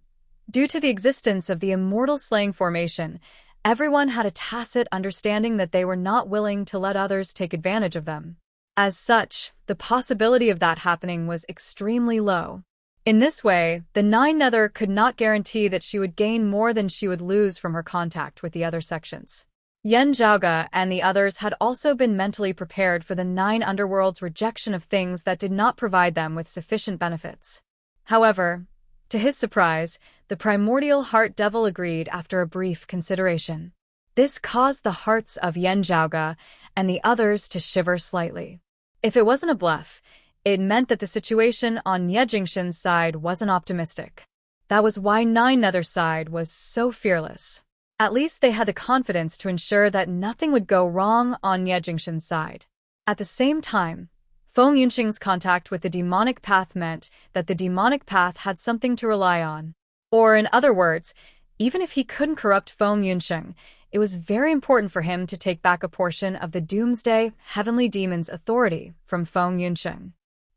due to the existence of the Immortal Slaying Formation, everyone had a tacit understanding that they were not willing to let others take advantage of them. As such, the possibility of that happening was extremely low. In this way, the 9 Nether could not guarantee that she would gain more than she would lose from her contact with the other sections. Yan Zhaoge and the others had also been mentally prepared for the 9 underworlds' rejection of things that did not provide them with sufficient benefits. However, to his surprise, the primordial heart devil agreed after a brief consideration. This caused the hearts of Yan Zhaoge and the others to shiver slightly. If it wasn't a bluff, it meant that the situation on Ye Jingxin's side wasn't optimistic. That was why 9 Nether's side was so fearless. At least they had the confidence to ensure that nothing would go wrong on Ye Jingxin's side. At the same time, Feng Yunxing's contact with the demonic path meant that the demonic path had something to rely on. Or in other words, even if he couldn't corrupt Feng Yunxing, it was very important for him to take back a portion of the Doomsday Heavenly Demon's authority from Feng Yunxing.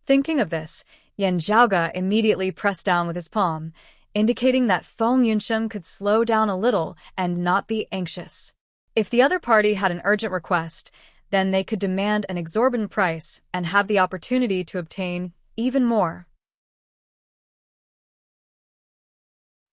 Thinking of this, Yan Zhaoge immediately pressed down with his palm, indicating that Feng Yunxing could slow down a little and not be anxious. If the other party had an urgent request, then they could demand an exorbitant price and have the opportunity to obtain even more.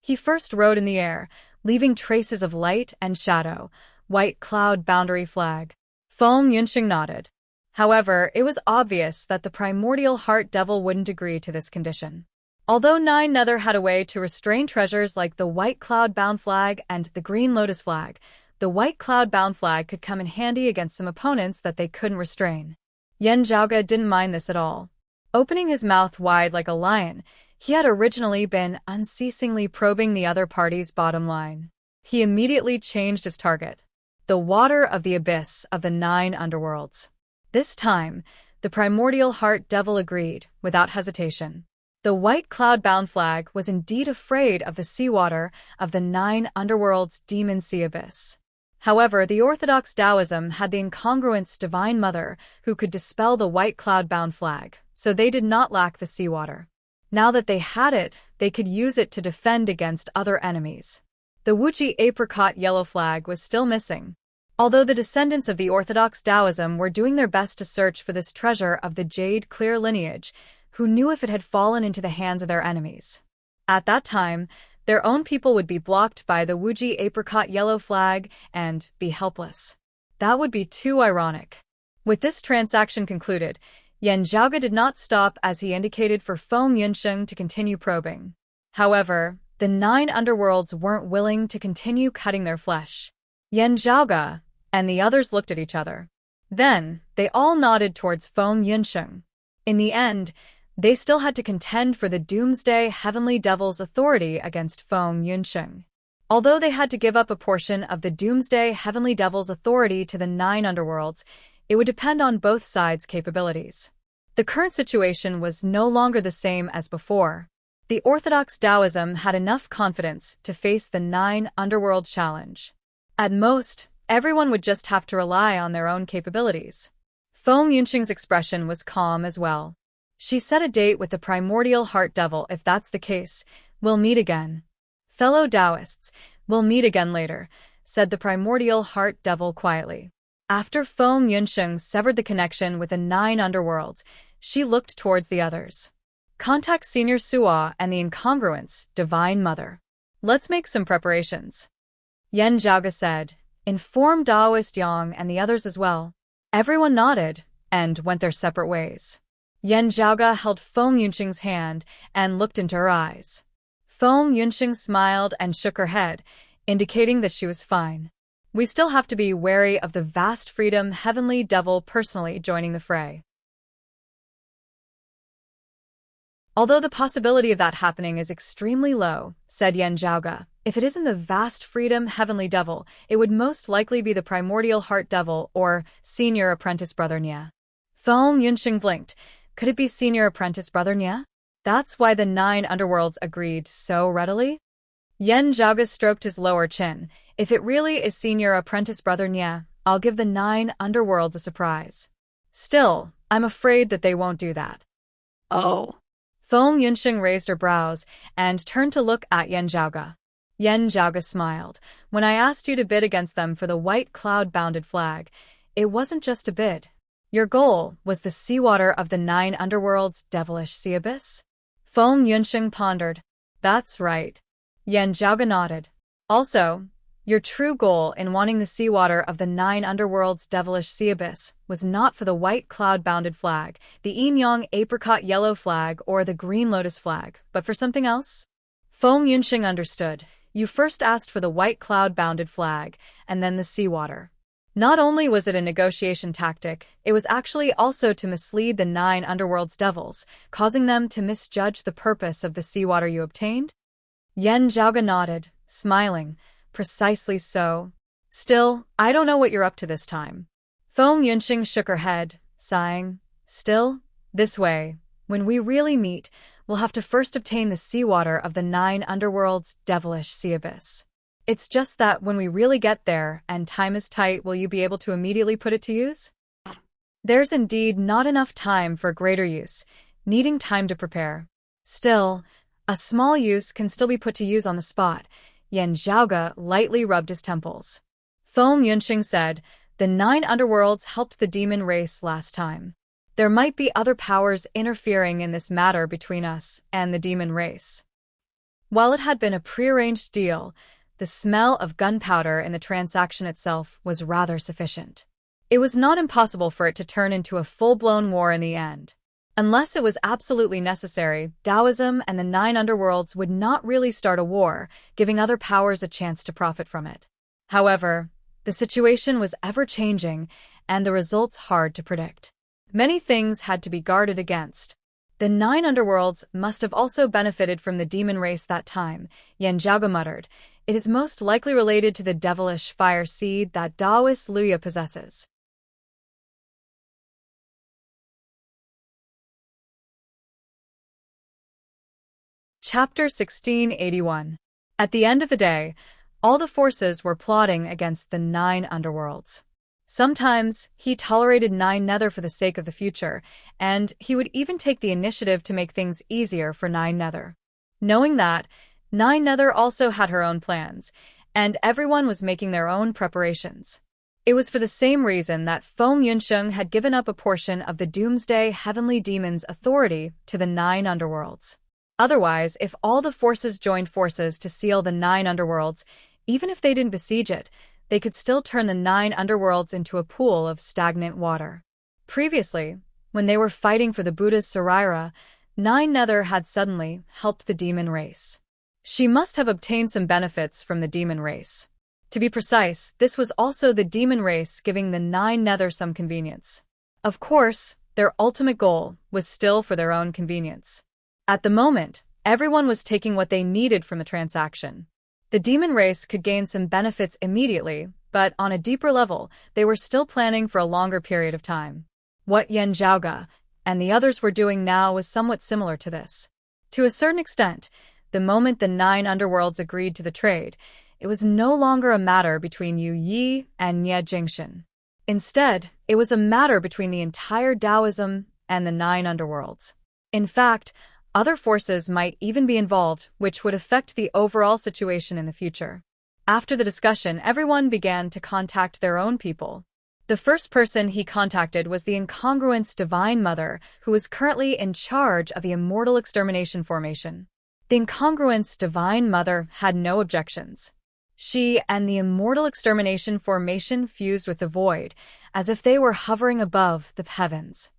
He first rode in the air, leaving traces of light and shadow, white cloud boundary flag. Feng Yunxing nodded. However, it was obvious that the primordial heart devil wouldn't agree to this condition. Although 9 Nether had a way to restrain treasures like the white cloud-bound flag and the green lotus flag, the white cloud-bound flag could come in handy against some opponents that they couldn't restrain. Yan Zhaoge didn't mind this at all. Opening his mouth wide like a lion, he had originally been unceasingly probing the other party's bottom line. He immediately changed his target. The water of the abyss of the 9 underworlds. This time, the primordial heart devil agreed, without hesitation. The white cloud-bound flag was indeed afraid of the seawater of the 9 underworlds' demon sea abyss. However, the orthodox Taoism had the incongruence Divine Mother who could dispel the white cloud-bound flag, so they did not lack the seawater. Now that they had it, they could use it to defend against other enemies. The Wuji apricot yellow flag was still missing. Although the descendants of the orthodox Taoism were doing their best to search for this treasure of the jade clear lineage, who knew if it had fallen into the hands of their enemies. At that time, Their own people would be blocked by the Wuji apricot yellow flag and be helpless. That would be too ironic. With this transaction concluded, Yan Zhaoge did not stop as he indicated for Feng Yunsheng to continue probing. However, the 9 underworlds weren't willing to continue cutting their flesh. Yan Zhaoge and the others looked at each other. Then, they all nodded towards Feng Yunsheng. In the end, they still had to contend for the Doomsday Heavenly Devil's authority against Feng Yunsheng. Although they had to give up a portion of the Doomsday Heavenly Devil's authority to the 9 underworlds, it would depend on both sides' capabilities. The current situation was no longer the same as before. The Orthodox Taoism had enough confidence to face the 9 underworld challenge. At most, everyone would just have to rely on their own capabilities. Feng Yunsheng's expression was calm as well. She set a date with the primordial heart devil. If that's the case, we'll meet again. Fellow Taoists, we'll meet again later, said the primordial heart devil quietly. After Feng Yunsheng severed the connection with the 9 underworlds, she looked towards the others. Contact Senior Suo and the incongruence, Divine Mother. Let's make some preparations. Yan Zhaoge said, inform Taoist Yang and the others as well. Everyone nodded and went their separate ways. Yan Zhaoge held Feng Yunsheng's hand and looked into her eyes. Feng Yunsheng smiled and shook her head, indicating that she was fine. We still have to be wary of the vast freedom Heavenly Devil personally joining the fray. Although the possibility of that happening is extremely low, said Yan Zhaoge, if it isn't the vast freedom Heavenly Devil, it would most likely be the primordial heart devil or senior apprentice brother Nya. Feng Yunsheng blinked. Could it be senior apprentice brother Nya? That's why the 9 underworlds agreed so readily? Yan Zhaoge stroked his lower chin. If it really is senior apprentice brother Nya, I'll give the 9 underworlds a surprise. Still, I'm afraid that they won't do that. Oh. Feng Yunsheng raised her brows and turned to look at Yan Zhaoge. Yan Zhaoge smiled. When I asked you to bid against them for the white cloud-bounded flag, it wasn't just a bid. Your goal was the seawater of the 9 underworlds' devilish sea abyss? Feng Yunsheng pondered. That's right. Yan Zhaoge nodded. Also, your true goal in wanting the seawater of the 9 underworlds' devilish sea abyss was not for the white cloud-bounded flag, the yin-yang apricot yellow flag, or the green lotus flag, but for something else? Feng Yunsheng understood. You first asked for the white cloud-bounded flag, and then the seawater. Not only was it a negotiation tactic, it was actually also to mislead the 9 underworlds' devils, causing them to misjudge the purpose of the seawater you obtained? Yan Zhaoge nodded, smiling. Precisely so. Still, I don't know what you're up to this time. Feng Yunsheng shook her head, sighing. Still, this way, when we really meet, we'll have to first obtain the seawater of the 9 underworlds' devilish sea abyss. It's just that when we really get there and time is tight, will you be able to immediately put it to use? There's indeed not enough time for greater use, needing time to prepare. Still, a small use can still be put to use on the spot. Yan Zhaoge lightly rubbed his temples. Feng Yunsheng said, the 9 underworlds helped the demon race last time. There might be other powers interfering in this matter between us and the demon race. While it had been a prearranged deal, the smell of gunpowder in the transaction itself was rather sufficient. It was not impossible for it to turn into a full-blown war in the end. Unless it was absolutely necessary, Taoism and the 9 underworlds would not really start a war, giving other powers a chance to profit from it. However, the situation was ever-changing, and the results hard to predict. Many things had to be guarded against. The 9 underworlds must have also benefited from the demon race that time, Yan Zhaoge muttered. It is most likely related to the devilish fire seed that Taoist Luya possesses. Chapter 1681. At the end of the day, all the forces were plotting against the 9 underworlds. Sometimes, he tolerated 9 Nether for the sake of the future, and he would even take the initiative to make things easier for 9 Nether. Knowing that, 9 Nether also had her own plans, and everyone was making their own preparations. It was for the same reason that Feng Yunsheng had given up a portion of the Doomsday Heavenly Demon's authority to the 9 underworlds. Otherwise, if all the forces joined forces to seal the 9 underworlds, even if they didn't besiege it, they could still turn the 9 underworlds into a pool of stagnant water. Previously, when they were fighting for the Buddha's Saraira, 9 Nether had suddenly helped the demon race. She must have obtained some benefits from the demon race. To be precise, this was also the demon race giving the 9 Nether some convenience. Of course, their ultimate goal was still for their own convenience. At the moment, everyone was taking what they needed from the transaction. The demon race could gain some benefits immediately, but on a deeper level, they were still planning for a longer period of time. What Yan Zhaoge and the others were doing now was somewhat similar to this. To a certain extent, the moment the 9 underworlds agreed to the trade, it was no longer a matter between Yu Yi and Nie Jingshan. Instead, it was a matter between the entire Taoism and the 9 underworlds. In fact, other forces might even be involved, which would affect the overall situation in the future. After the discussion, everyone began to contact their own people. The first person he contacted was the incongruence Divine Mother, who was currently in charge of the Immortal Extermination Formation. The incongruence Divine Mother had no objections. She and the Immortal Extermination Formation fused with the void, as if they were hovering above the heavens.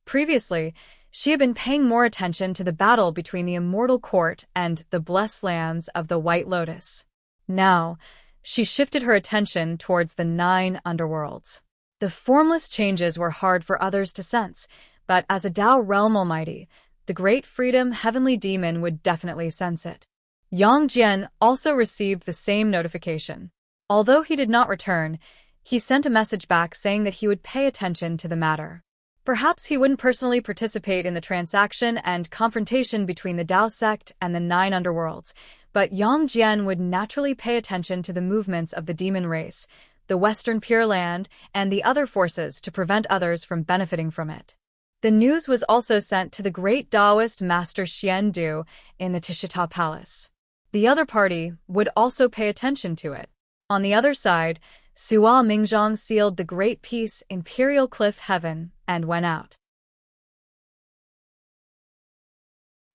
Previously, she had been paying more attention to the battle between the Immortal Court and the blessed lands of the White Lotus. Now, she shifted her attention towards the 9 underworlds. The formless changes were hard for others to sense, but as a Tao realm almighty, the great freedom heavenly demon would definitely sense it. Yang Jian also received the same notification. Although he did not return, he sent a message back saying that he would pay attention to the matter. Perhaps he wouldn't personally participate in the transaction and confrontation between the Tao sect and the 9 underworlds, but Yang Jian would naturally pay attention to the movements of the demon race, the Western Pure Land, and the other forces to prevent others from benefiting from it. The news was also sent to the great Taoist master Xian Du in the Tishita Palace. The other party would also pay attention to it. On the other side, Sua Mingzhong sealed the Great Peace Imperial Cliff Heaven and went out.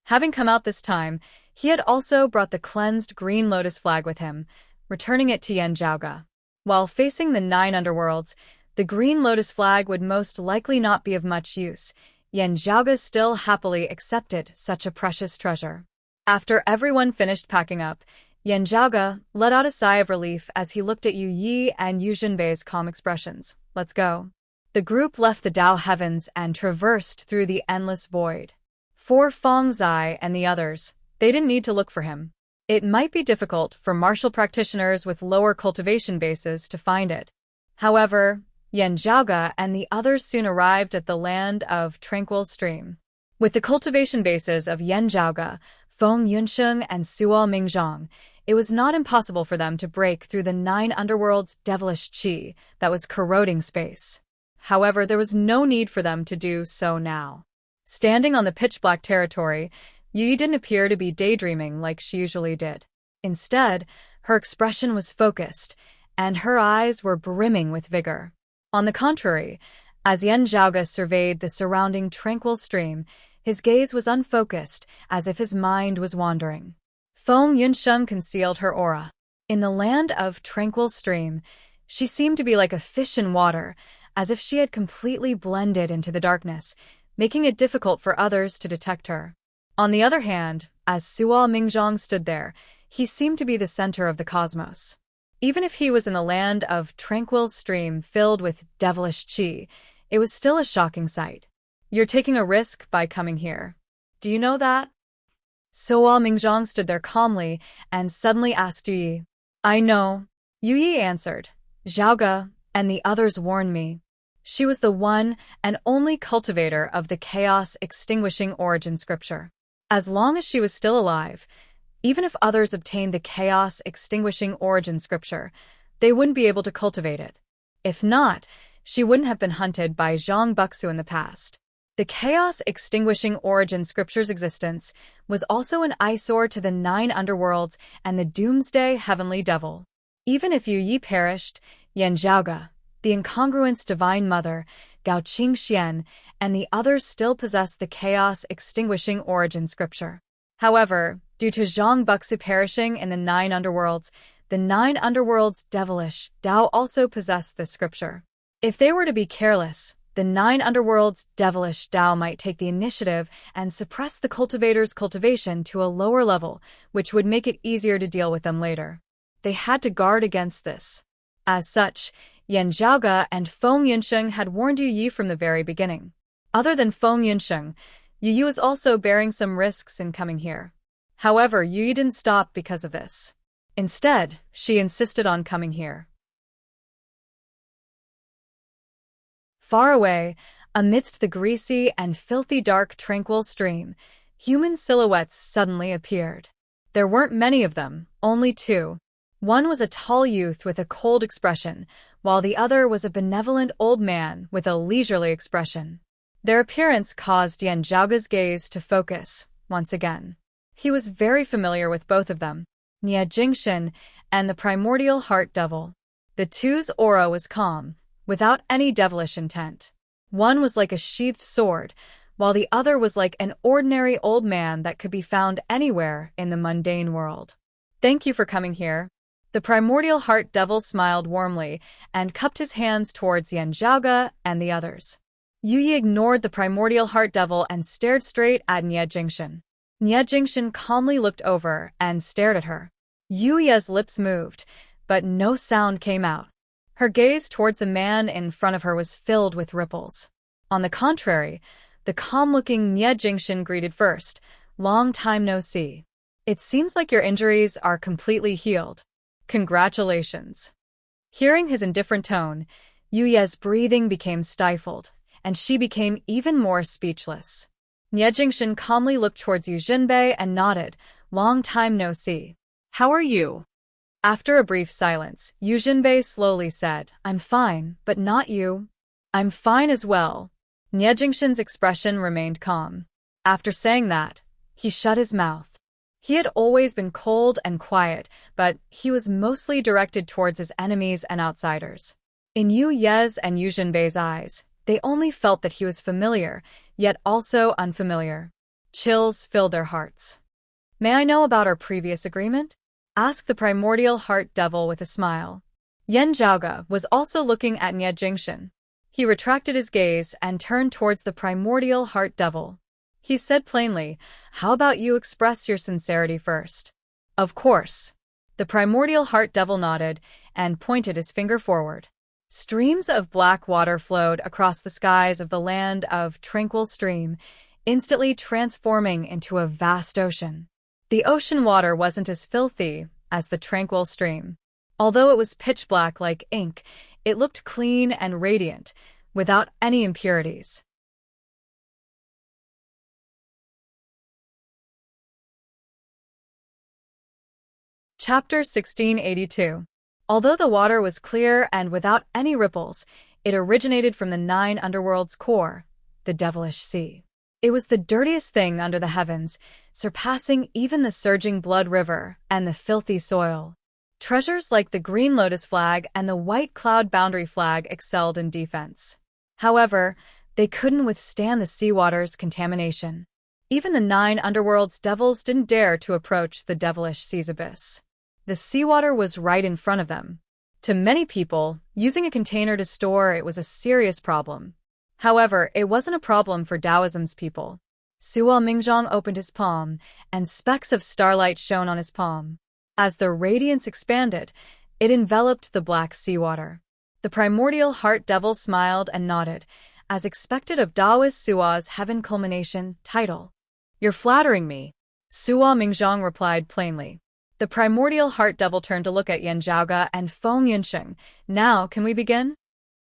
Having come out this time, he had also brought the cleansed green lotus flag with him, returning it to Yan Zhaoge. While facing the 9 underworlds, the green lotus flag would most likely not be of much use. Yan Zhaoge still happily accepted such a precious treasure. After everyone finished packing up, Yan Zhaoge let out a sigh of relief as he looked at Yu Yi and Yu Jinbei's calm expressions. Let's go. The group left the Tao heavens and traversed through the endless void. For Feng Zai and the others, they didn't need to look for him. It might be difficult for martial practitioners with lower cultivation bases to find it. However, Yan Zhaoge and the others soon arrived at the land of Tranquil Stream. With the cultivation bases of Yan Zhaoge, Feng Yunsheng, and Sua Mingzhong, it was not impossible for them to break through the 9 underworlds' devilish qi that was corroding space. However, there was no need for them to do so now. Standing on the pitch-black territory, Yi didn't appear to be daydreaming like she usually did. Instead, her expression was focused, and her eyes were brimming with vigor. On the contrary, as Yan Zhaoge surveyed the surrounding tranquil stream, his gaze was unfocused, as if his mind was wandering. Feng Yunsheng concealed her aura. In the land of Tranquil Stream, she seemed to be like a fish in water, as if she had completely blended into the darkness, making it difficult for others to detect her. On the other hand, as Sua Mingzhong stood there, he seemed to be the center of the cosmos. Even if he was in the land of Tranquil Stream filled with devilish qi, it was still a shocking sight. You're taking a risk by coming here. Do you know that? Sua Mingzhong stood there calmly and suddenly asked Yu Yi. I know, Yu Yi answered. Zhaoge and the others warned me. She was the one and only cultivator of the chaos-extinguishing origin scripture. As long as she was still alive, even if others obtained the chaos-extinguishing origin scripture, they wouldn't be able to cultivate it. If not, she wouldn't have been hunted by Zhang Buxu in the past. The chaos-extinguishing origin scripture's existence was also an eyesore to the 9 underworlds and the doomsday heavenly devil. Even if Yu Yi perished, Yan Zhaoge, the incongruence divine mother, Gao Qingxian, and the others still possessed the chaos-extinguishing origin scripture. However, due to Zhang Buxu perishing in the 9 underworlds, the 9 underworlds' devilish Tao also possessed this scripture. If they were to be careless, the 9 underworlds' devilish Tao might take the initiative and suppress the cultivator's cultivation to a lower level, which would make it easier to deal with them later. They had to guard against this. As such, Yan Zhaoge and Feng Yinsheng had warned Yu Yi from the very beginning. Other than Feng Yinsheng, Yu Yi was also bearing some risks in coming here. However, Yu Yi didn't stop because of this. Instead, she insisted on coming here. Far away, amidst the greasy and filthy dark tranquil stream, human silhouettes suddenly appeared. There weren't many of them, only 2. One was a tall youth with a cold expression, while the other was a benevolent old man with a leisurely expression. Their appearance caused Yan Zhaoge's gaze to focus, once again. He was very familiar with both of them, Nie Jingshin and the primordial heart devil. The two's aura was calm, without any devilish intent. One was like a sheathed sword, while the other was like an ordinary old man that could be found anywhere in the mundane world. Thank you for coming here. The primordial heart devil smiled warmly and cupped his hands towards Yan Zhaoge and the others. Yu Yi ignored the primordial heart devil and stared straight at Nie Jingshin. Nie Jingshin calmly looked over and stared at her. Yu Yi's lips moved, but no sound came out. Her gaze towards the man in front of her was filled with ripples. On the contrary, the calm-looking Nie Jingshin greeted first. Long time no see. It seems like your injuries are completely healed. Congratulations. Hearing his indifferent tone, Yu Yi's breathing became stifled, and she became even more speechless. Nie Jingshin calmly looked towards Yu Jinbei and nodded. Long time no see. How are you? After a brief silence, Yu Jinbei slowly said, I'm fine, but not you. I'm fine as well. Nie Jingshin's expression remained calm. After saying that, he shut his mouth. He had always been cold and quiet, but he was mostly directed towards his enemies and outsiders. In Yu Yi's and Yu Jinbei's eyes, they only felt that he was familiar, yet also unfamiliar. Chills filled their hearts. May I know about our previous agreement? Asked the primordial heart devil with a smile. Yan Zhaoge was also looking at Nie Jingshin. He retracted his gaze and turned towards the primordial heart devil. He said plainly, how about you express your sincerity first? Of course. The primordial heart devil nodded and pointed his finger forward. Streams of black water flowed across the skies of the land of tranquil stream, instantly transforming into a vast ocean. The ocean water wasn't as filthy as the tranquil stream. Although it was pitch black like ink, it looked clean and radiant, without any impurities. Chapter 1682. Although the water was clear and without any ripples, it originated from the 9 underworlds' core, the devilish sea. It was the dirtiest thing under the heavens, surpassing even the surging blood river and the filthy soil. Treasures like the green lotus flag and the white cloud boundary flag excelled in defense. However, they couldn't withstand the seawater's contamination. Even the 9 underworlds' devils didn't dare to approach the devilish sea's abyss. The seawater was right in front of them. To many people, using a container to store it was a serious problem. However, it wasn't a problem for Taoism's people. Suo Mingzhong opened his palm, and specks of starlight shone on his palm. As the radiance expanded, it enveloped the black seawater. The primordial heart devil smiled and nodded, as expected of Taoist Suo's heaven culmination title. You're flattering me, Suo Mingzhong replied plainly. The primordial heart devil turned to look at Yan Zhaoge and Feng Yinsheng. Now, can we begin?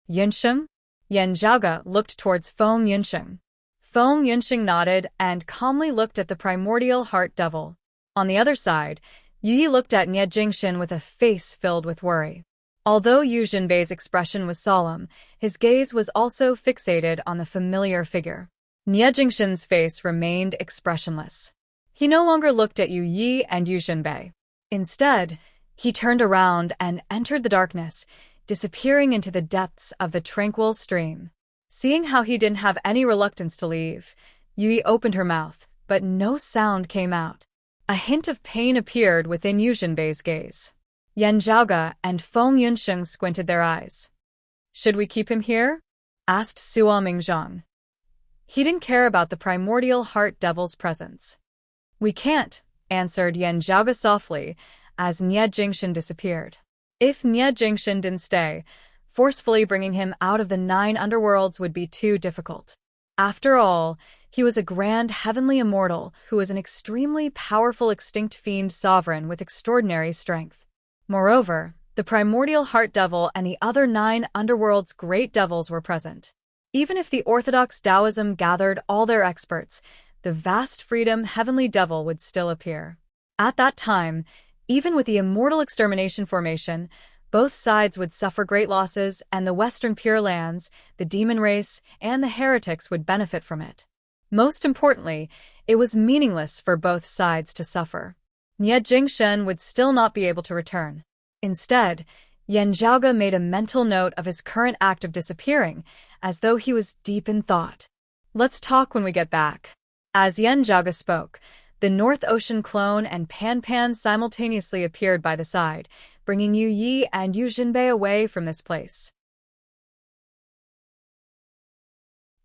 Yinsheng? Yan Zhaoge looked towards Feng Yinsheng. Feng Yinsheng nodded and calmly looked at the primordial heart devil. On the other side, Yu Yi looked at Nie Jingshin with a face filled with worry. Although Yu Jinbei's expression was solemn, his gaze was also fixated on the familiar figure. Nie Jingshin's face remained expressionless. He no longer looked at Yu Yi and Yu Jinbei. Instead, he turned around and entered the darkness, disappearing into the depths of the tranquil stream. Seeing how he didn't have any reluctance to leave, Yu Yi opened her mouth, but no sound came out. A hint of pain appeared within Yuzhenbei's gaze. Yan Zhaoge and Feng Yunsheng squinted their eyes. "Should we keep him here?" asked Suo Mingzhang. He didn't care about the primordial heart devil's presence. "We can't," answered Yan Zhaoge softly, as Nie Jingshan disappeared. If Nie Jingshan didn't stay, forcefully bringing him out of the 9 underworlds would be too difficult. After all, he was a grand heavenly immortal who was an extremely powerful extinct fiend sovereign with extraordinary strength. Moreover, the primordial heart devil and the other 9 underworlds' great devils were present. Even if the orthodox Taoism gathered all their experts, the vast freedom heavenly devil would still appear. At that time, even with the immortal extermination formation, both sides would suffer great losses, and the Western Pure Lands, the demon race, and the heretics would benefit from it. Most importantly, it was meaningless for both sides to suffer. Nie Jingshan would still not be able to return. Instead, Yan Zhaoge made a mental note of his current act of disappearing, as though he was deep in thought. "Let's talk when we get back." As Yan Zhaoge spoke, the North Ocean clone and Pan Pan simultaneously appeared by the side, bringing Yu Yi and Yu Jinbei away from this place.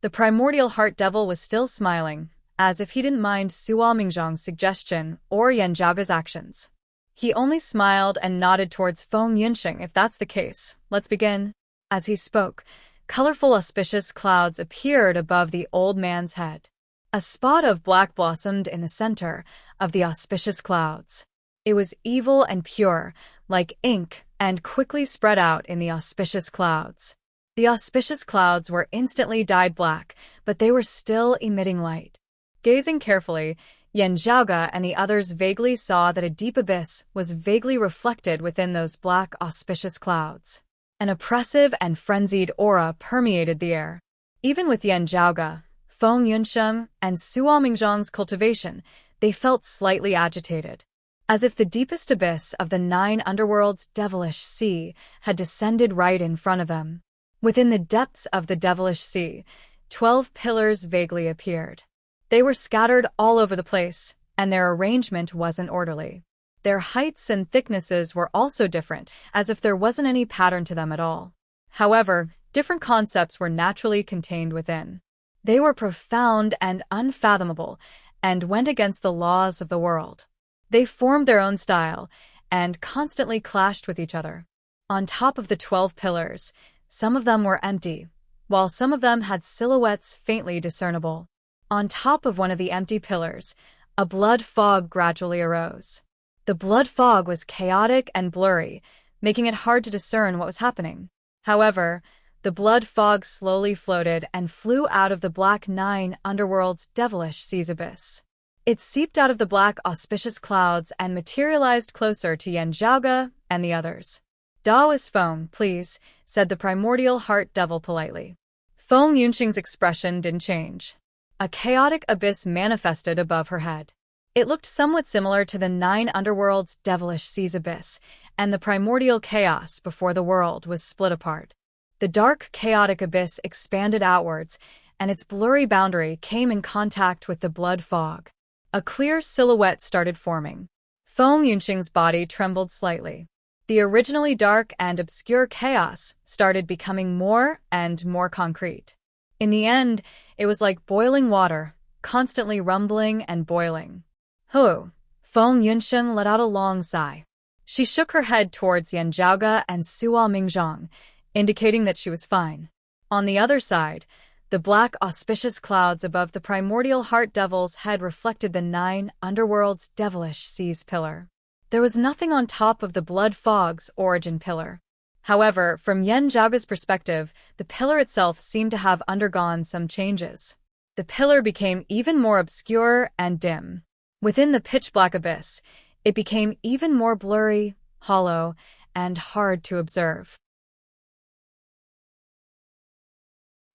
The primordial heart devil was still smiling, as if he didn't mind Suo Mingzhang's suggestion or Yan Zhaoge's actions. He only smiled and nodded towards Feng Yunsheng. "If that's the case, let's begin." As he spoke, colorful auspicious clouds appeared above the old man's head. A spot of black blossomed in the center of the auspicious clouds. It was evil and pure, like ink, and quickly spread out in the auspicious clouds. The auspicious clouds were instantly dyed black, but they were still emitting light. Gazing carefully, Yan Zhaoge and the others vaguely saw that a deep abyss was vaguely reflected within those black auspicious clouds. An oppressive and frenzied aura permeated the air. Even with Yan Zhaoge, Feng Yunsheng, and Suo Mingzhang's cultivation, they felt slightly agitated. As if the deepest abyss of the 9 underworlds' devilish sea had descended right in front of them. Within the depths of the devilish sea, 12 pillars vaguely appeared. They were scattered all over the place, and their arrangement wasn't orderly. Their heights and thicknesses were also different, as if there wasn't any pattern to them at all. However, different concepts were naturally contained within. They were profound and unfathomable, and went against the laws of the world. They formed their own style, and constantly clashed with each other. On top of the 12 pillars, some of them were empty, while some of them had silhouettes faintly discernible. On top of one of the empty pillars, a blood fog gradually arose. The blood fog was chaotic and blurry, making it hard to discern what was happening. However, the blood fog slowly floated and flew out of the black 9 underworld's devilish sea's abyss. It seeped out of the black auspicious clouds and materialized closer to Yan Zhaoge and the others. "Daoist phone, please," said the primordial heart devil politely. Feng Yunsheng's expression didn't change. A chaotic abyss manifested above her head. It looked somewhat similar to the 9 underworlds' devilish sea's abyss and the primordial chaos before the world was split apart. The dark, chaotic abyss expanded outwards, and its blurry boundary came in contact with the blood fog. A clear silhouette started forming. Feng Yunsheng's body trembled slightly. The originally dark and obscure chaos started becoming more and more concrete. In the end, it was like boiling water, constantly rumbling and boiling. "Huh." Feng Yunsheng let out a long sigh. She shook her head towards Yan Zhaoge and Suo Mingzhang, indicating that she was fine. On the other side, the black auspicious clouds above the primordial heart devil's head reflected the 9 underworlds' devilish sea's pillar. There was nothing on top of the blood fog's origin pillar. However, from Yan Zhaoge's perspective, the pillar itself seemed to have undergone some changes. The pillar became even more obscure and dim. Within the pitch-black abyss, it became even more blurry, hollow, and hard to observe.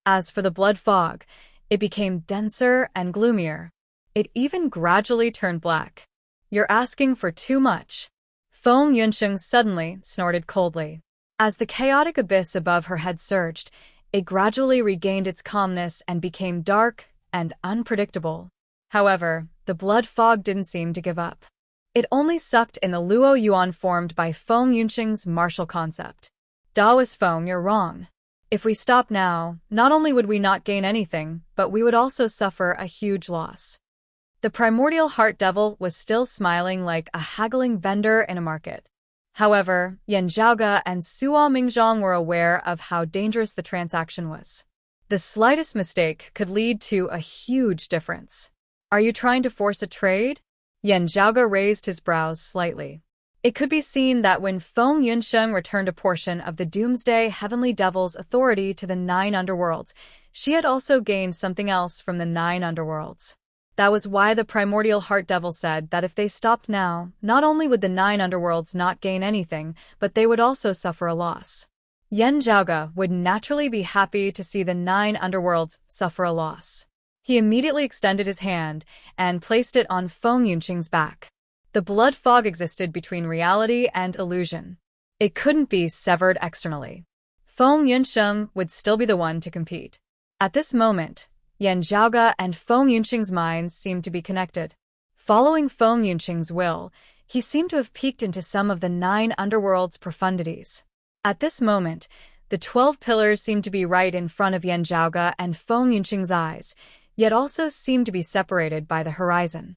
As for the blood fog, it became denser and gloomier. It even gradually turned black. "You're asking for too much." Feng Yunsheng suddenly snorted coldly. As the chaotic abyss above her head surged, it gradually regained its calmness and became dark and unpredictable. However, the blood fog didn't seem to give up. It only sucked in the Luo Yuan formed by Feng Yunqing's martial concept. Daoist Feng, you're wrong. If we stop now, not only would we not gain anything, but we would also suffer a huge loss. The primordial heart devil was still smiling like a haggling vendor in a market. However, Yan Zhaoge and Suo Mingzhong were aware of how dangerous the transaction was. The slightest mistake could lead to a huge difference. Are you trying to force a trade? Yan Zhaoge raised his brows slightly. It could be seen that when Feng Yunsheng returned a portion of the Doomsday Heavenly Devil's authority to the 9 underworlds, she had also gained something else from the 9 underworlds. That was why the primordial heart devil said that if they stopped now, not only would the 9 underworlds not gain anything, but they would also suffer a loss. Yan Zhaoge would naturally be happy to see the 9 underworlds suffer a loss. He immediately extended his hand and placed it on Feng Yunqing's back. The blood fog existed between reality and illusion. It couldn't be severed externally. Feng Yunqing would still be the one to compete. At this moment, Yan Zhaoge and Feng Yunqing's minds seemed to be connected. Following Feng Yunqing's will, he seemed to have peeked into some of the 9 underworld's profundities. At this moment, the 12 pillars seemed to be right in front of Yan Zhaoge and Feng Yunqing's eyes, yet also seemed to be separated by the horizon.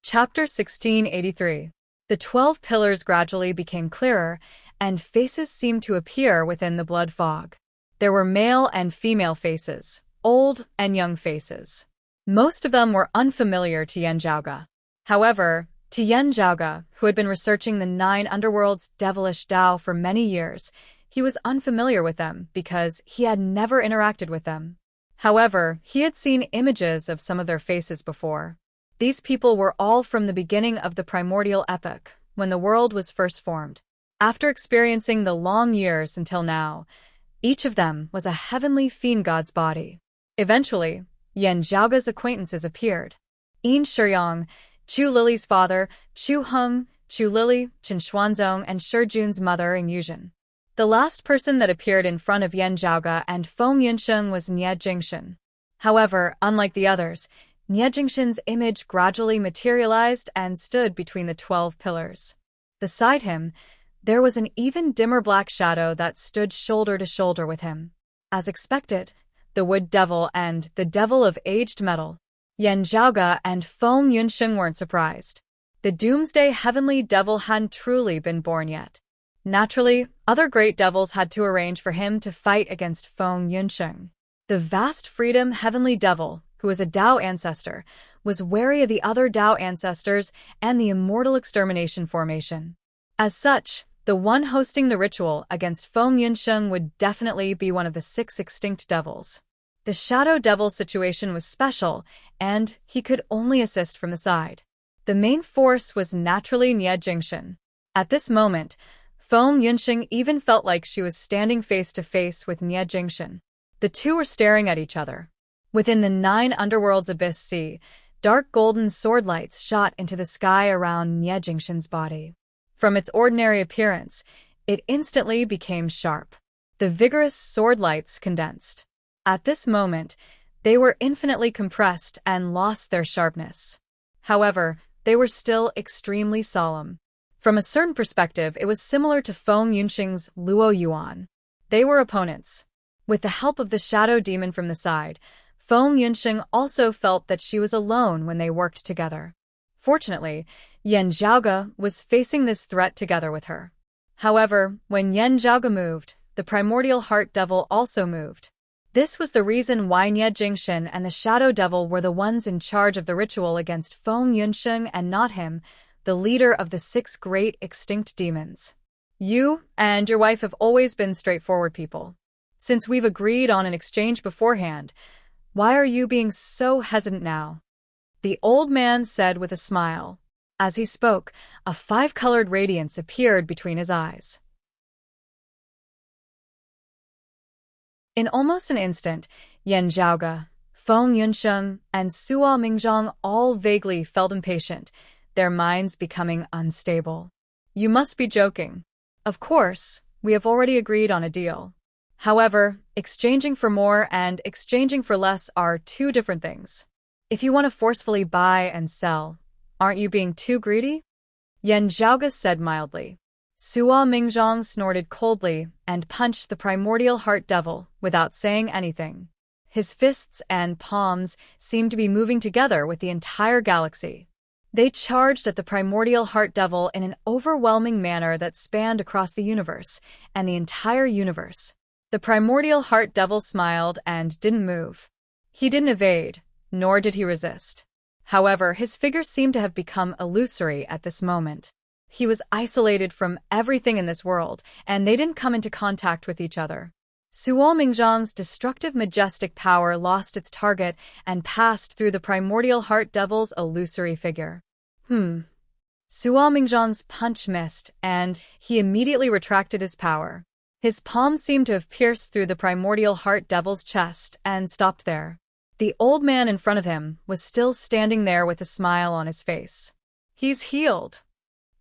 Chapter 1683. The 12 pillars gradually became clearer, and faces seemed to appear within the blood fog. There were male and female faces, old and young faces. Most of them were unfamiliar to Yan Zhaoge. However, to Yan Zhaoge, who had been researching the 9 underworlds' devilish Tao for many years, he was unfamiliar with them because he had never interacted with them. However, he had seen images of some of their faces before. These people were all from the beginning of the primordial epoch, when the world was first formed. After experiencing the long years until now, each of them was a heavenly fiend god's body. Eventually, Yan Zhaoge's acquaintances appeared. Yin Shiyang, Chu Lily's father, Chu Heng, Chu Lily, Chen Xuanzong, and Shi Jun's mother in Yuzhen. The last person that appeared in front of Yan Zhaoge and Feng Yunsheng was Nie Jingshan. However, unlike the others, Nie Jingshan's image gradually materialized and stood between the 12 pillars. Beside him, there was an even dimmer black shadow that stood shoulder to shoulder with him. As expected, the Wood Devil and the Devil of Aged Metal. Yan Zhaoge and Feng Yunsheng weren't surprised. The Doomsday Heavenly Devil hadn't truly been born yet. Naturally, other great devils had to arrange for him to fight against Feng Yunsheng. The vast Freedom Heavenly Devil, who was a Dao ancestor, was wary of the other Dao ancestors and the Immortal Extermination Formation. As such, the one hosting the ritual against Feng Yunsheng would definitely be one of the 6 extinct devils. The Shadow Devil situation was special, and he could only assist from the side. The main force was naturally Nie Jingshan. At this moment, Feng Yunsheng even felt like she was standing face to face with Nie Jingshan. The two were staring at each other. Within the 9 underworlds abyss sea, dark golden sword lights shot into the sky around Nie Jingshan's body. From its ordinary appearance, it instantly became sharp. The vigorous sword lights condensed. At this moment, they were infinitely compressed and lost their sharpness. However, they were still extremely solemn. From a certain perspective, it was similar to Feng Yunqing's Luo Yuan. They were opponents. With the help of the shadow demon from the side, Feng Yunqing also felt that she was alone when they worked together. Fortunately, Yan Zhaoge was facing this threat together with her. However, when Yan Zhaoge moved, the primordial heart devil also moved. This was the reason why Nie Jingshan and the Shadow Devil were the ones in charge of the ritual against Feng Yunsheng and not him, the leader of the 6 great extinct demons. You and your wife have always been straightforward people. Since we've agreed on an exchange beforehand, why are you being so hesitant now? The old man said with a smile. As he spoke, a 5-colored radiance appeared between his eyes. In almost an instant, Yan Zhaoge, Feng Yunsheng, and Suo Mingzhong all vaguely felt impatient, their minds becoming unstable. You must be joking. Of course, we have already agreed on a deal. However, exchanging for more and exchanging for less are two different things. If you want to forcefully buy and sell, aren't you being too greedy? Yan Zhaoge said mildly. Sua Mingzhong snorted coldly and punched the primordial heart devil without saying anything. His fists and palms seemed to be moving together with the entire galaxy. They charged at the primordial heart devil in an overwhelming manner that spanned across the universe and the entire universe. The primordial heart devil smiled and didn't move. He didn't evade, nor did he resist. However, his figure seemed to have become illusory at this moment. He was isolated from everything in this world, and they didn't come into contact with each other. Sua Mingzhong's destructive majestic power lost its target and passed through the primordial heart devil's illusory figure. Sua Mingzhong's punch missed, and he immediately retracted his power. His palm seemed to have pierced through the primordial heart devil's chest and stopped there. The old man in front of him was still standing there with a smile on his face. He's healed.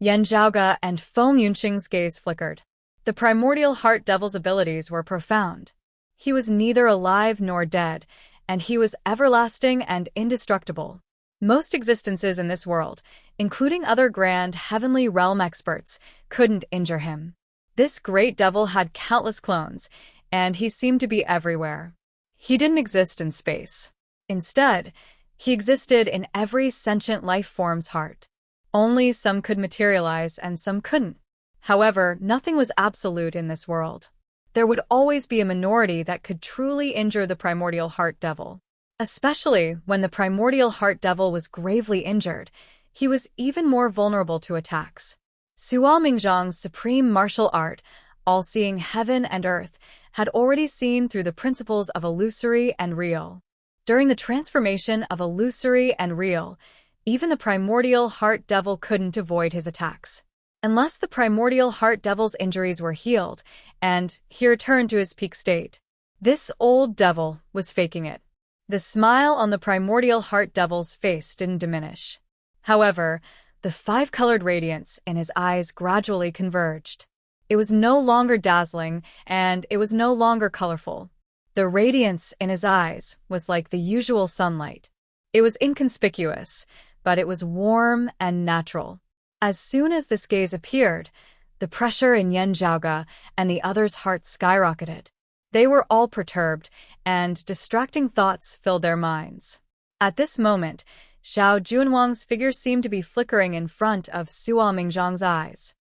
Yan Zhaoge and Feng Yunqing's gaze flickered. The primordial heart devil's abilities were profound. He was neither alive nor dead, and he was everlasting and indestructible. Most existences in this world, including other grand heavenly realm experts, couldn't injure him. This great devil had countless clones, and he seemed to be everywhere. He didn't exist in space. Instead, he existed in every sentient life form's heart. Only some could materialize and some couldn't. However, nothing was absolute in this world. There would always be a minority that could truly injure the primordial heart devil. Especially when the primordial heart devil was gravely injured, he was even more vulnerable to attacks. Sua Mingzhong's supreme martial art, all-seeing heaven and earth, had already seen through the principles of illusory and real. During the transformation of illusory and real, even the primordial heart devil couldn't avoid his attacks. Unless the primordial heart devil's injuries were healed, and he returned to his peak state. This old devil was faking it. The smile on the primordial heart devil's face didn't diminish. However, the five-colored radiance in his eyes gradually converged. It was no longer dazzling, and it was no longer colorful. The radiance in his eyes was like the usual sunlight. It was inconspicuous, but it was warm and natural. As soon as this gaze appeared, the pressure in Yan Zhaoge and the others' hearts skyrocketed. They were all perturbed, and distracting thoughts filled their minds. At this moment, Xiao Junwang's figure seemed to be flickering in front of Sua Mingzhong's eyes.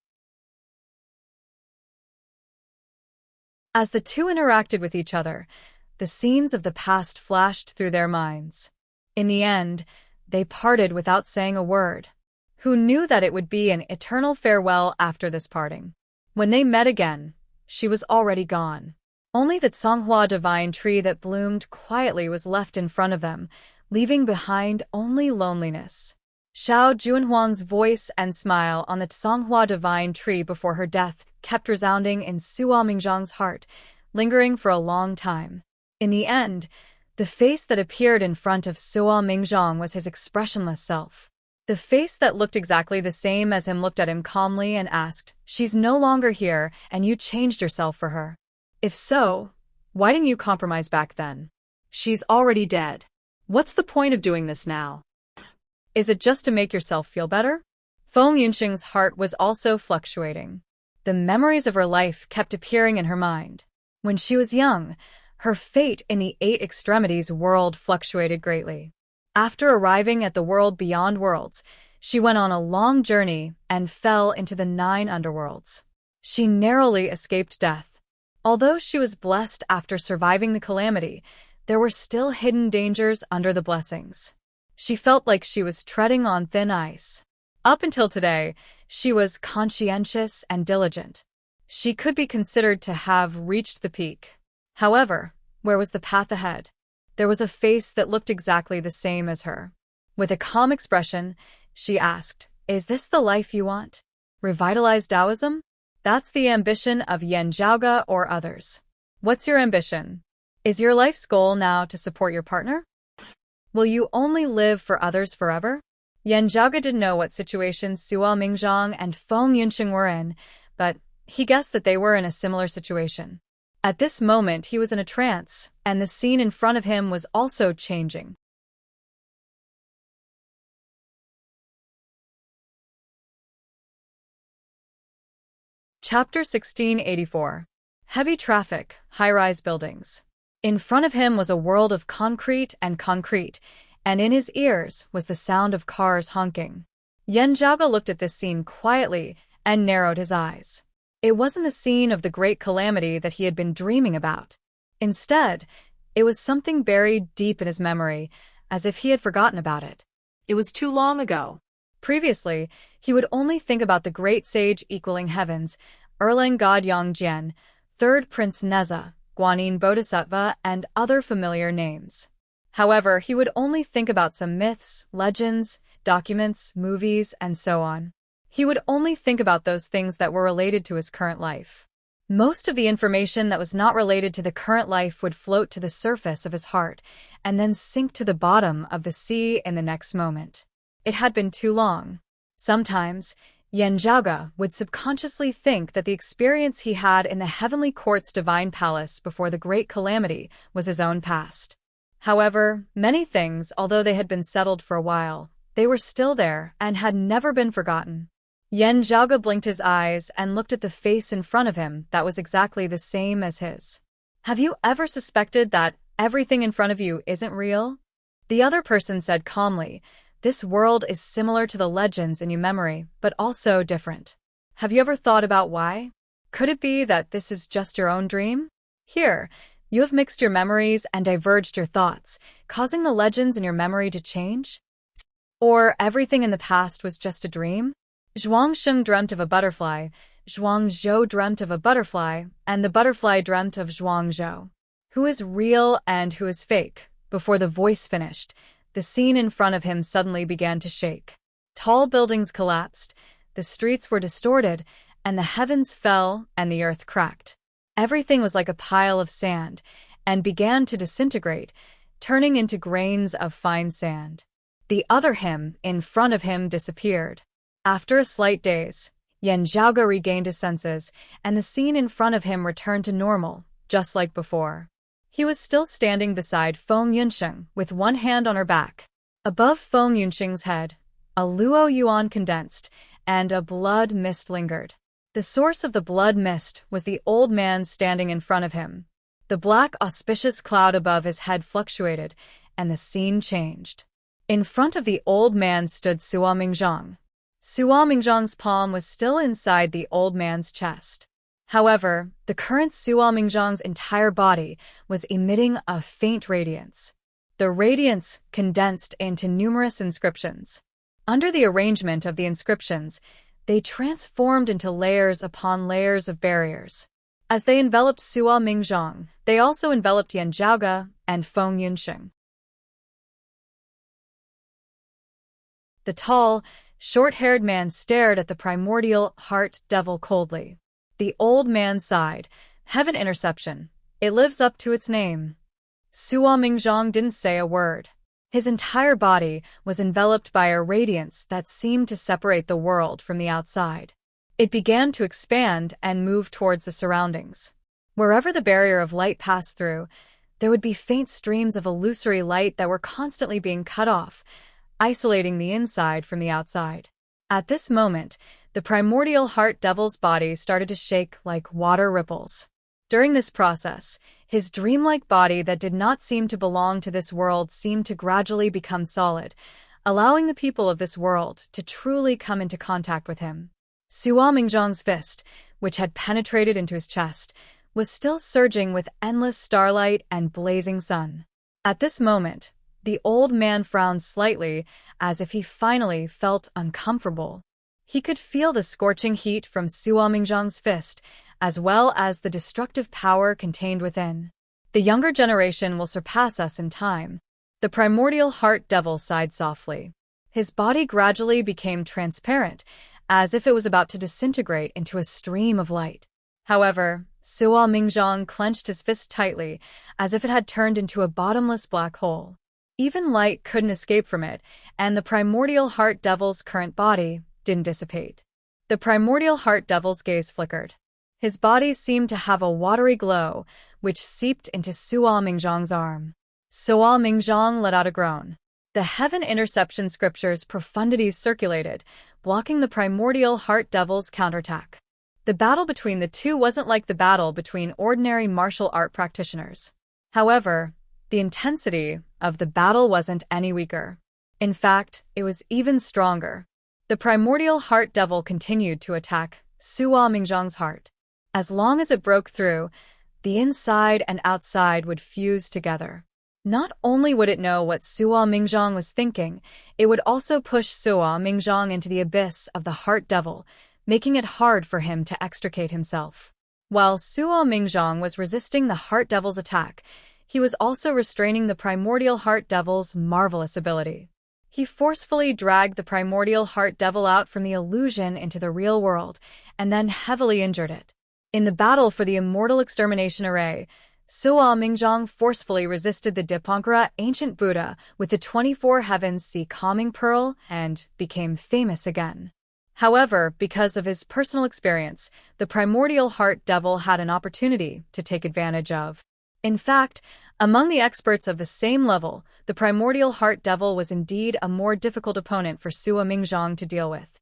As the two interacted with each other, the scenes of the past flashed through their minds. In the end, they parted without saying a word. Who knew that it would be an eternal farewell after this parting? When they met again, she was already gone. Only the Songhua divine tree that bloomed quietly was left in front of them, leaving behind only loneliness. Xiao Junhuang's voice and smile on the Songhua divine tree before her death kept resounding in Sua Mingzhong's heart, lingering for a long time. In the end, the face that appeared in front of Sua Mingzhong was his expressionless self. The face that looked exactly the same as him looked at him calmly and asked, "She's no longer here, and you changed yourself for her. If so, why didn't you compromise back then? She's already dead. What's the point of doing this now? Is it just to make yourself feel better?" Feng Yunqing's heart was also fluctuating. The memories of her life kept appearing in her mind. When she was young, her fate in the 8 extremities world fluctuated greatly. After arriving at the world beyond worlds, she went on a long journey and fell into the 9 underworlds. She narrowly escaped death. Although she was blessed after surviving the calamity, there were still hidden dangers under the blessings. She felt like she was treading on thin ice. Up until today, she was conscientious and diligent. She could be considered to have reached the peak. However, where was the path ahead? There was a face that looked exactly the same as her. With a calm expression, she asked, "Is this the life you want? Revitalize Taoism? That's the ambition of Yan Zhaoge or others. What's your ambition? Is your life's goal now to support your partner? Will you only live for others forever?" Yan Zhaoge didn't know what situation Sua Mingzhong and Feng Yunqing were in, but he guessed that they were in a similar situation. At this moment he was in a trance, and the scene in front of him was also changing. Chapter 1684. Heavy traffic, high-rise buildings. In front of him was a world of concrete, and in his ears was the sound of cars honking. Yanjiaga looked at this scene quietly and narrowed his eyes. It wasn't the scene of the great calamity that he had been dreaming about. Instead, it was something buried deep in his memory, as if he had forgotten about it. It was too long ago. Previously, he would only think about the great sage equaling heavens, Erlang God Yongjian, Third Prince Neza, Guanyin Bodhisattva, and other familiar names. However, he would only think about some myths, legends, documents, movies, and so on. He would only think about those things that were related to his current life. Most of the information that was not related to the current life would float to the surface of his heart and then sink to the bottom of the sea in the next moment. It had been too long. Sometimes, Yanjiaga would subconsciously think that the experience he had in the Heavenly Court's divine palace before the great calamity was his own past. However, many things, although they had been settled for a while, they were still there and had never been forgotten. Yanjiaga blinked his eyes and looked at the face in front of him that was exactly the same as his. Have you ever suspected that everything in front of you isn't real? The other person said calmly, this world is similar to the legends in your memory, but also different. Have you ever thought about why? Could it be that this is just your own dream? Here, you have mixed your memories and diverged your thoughts, causing the legends in your memory to change? Or everything in the past was just a dream? Zhuangsheng dreamt of a butterfly, Zhuangzhou dreamt of a butterfly, and the butterfly dreamt of Zhuangzhou. Who is real and who is fake? Before the voice finished, the scene in front of him suddenly began to shake. Tall buildings collapsed, the streets were distorted, and the heavens fell and the earth cracked. Everything was like a pile of sand, and began to disintegrate, turning into grains of fine sand. The other him in front of him disappeared. After a slight daze, Yanjiaga regained his senses, and the scene in front of him returned to normal, just like before. He was still standing beside Feng Yunsheng, with one hand on her back. Above Feng Yunsheng's head, a luo yuan condensed, and a blood mist lingered. The source of the blood mist was the old man standing in front of him. The black, auspicious cloud above his head fluctuated, and the scene changed. In front of the old man stood Sua Mingzhang. Sua Mingzhang's palm was still inside the old man's chest. However, the current Sua Mingzhang's entire body was emitting a faint radiance. The radiance condensed into numerous inscriptions. Under the arrangement of the inscriptions, they transformed into layers upon layers of barriers. As they enveloped Sua Mingzhang, they also enveloped Yanjiaga and Feng Yunsheng. The tall, short-haired man stared at the primordial heart devil coldly. The old man sighed. Heaven interception. It lives up to its name. Sua Mingzhang didn't say a word. His entire body was enveloped by a radiance that seemed to separate the world from the outside. It began to expand and move towards the surroundings. Wherever the barrier of light passed through, there would be faint streams of illusory light that were constantly being cut off, isolating the inside from the outside. At this moment, the primordial heart devil's body started to shake like water ripples. During this process, his dreamlike body that did not seem to belong to this world seemed to gradually become solid, allowing the people of this world to truly come into contact with him. Sua Mingzhang's fist, which had penetrated into his chest, was still surging with endless starlight and blazing sun. At this moment, the old man frowned slightly, as if he finally felt uncomfortable. He could feel the scorching heat from Sua Mingzhang's fist, as well as the destructive power contained within. The younger generation will surpass us in time. The primordial heart devil sighed softly. His body gradually became transparent, as if it was about to disintegrate into a stream of light. However, Sua Mingzhang clenched his fist tightly, as if it had turned into a bottomless black hole. Even light couldn't escape from it, and the primordial heart devil's current body didn't dissipate. The primordial heart devil's gaze flickered. His body seemed to have a watery glow, which seeped into Suo Mingzhang's arm. Suo Mingzhang let out a groan. The heaven interception scripture's profundities circulated, blocking the primordial heart devil's counterattack. The battle between the two wasn't like the battle between ordinary martial art practitioners. However, the intensity of the battle wasn't any weaker. In fact, it was even stronger. The primordial heart devil continued to attack Suo Mingzhang's heart. As long as it broke through, the inside and outside would fuse together. Not only would it know what Suo Mingzhang was thinking, it would also push Suo Mingzhang into the abyss of the heart devil, making it hard for him to extricate himself. While Suo Mingzhang was resisting the heart devil's attack, he was also restraining the primordial heart devil's marvelous ability. He forcefully dragged the primordial heart devil out from the illusion into the real world, and then heavily injured it. In the battle for the immortal extermination array, Suo Mingzhang forcefully resisted the Dipankara ancient Buddha with the 24 Heavens Sea calming pearl and became famous again. However, because of his personal experience, the primordial heart devil had an opportunity to take advantage of. In fact, among the experts of the same level, the primordial heart devil was indeed a more difficult opponent for Suo Mingzhang to deal with.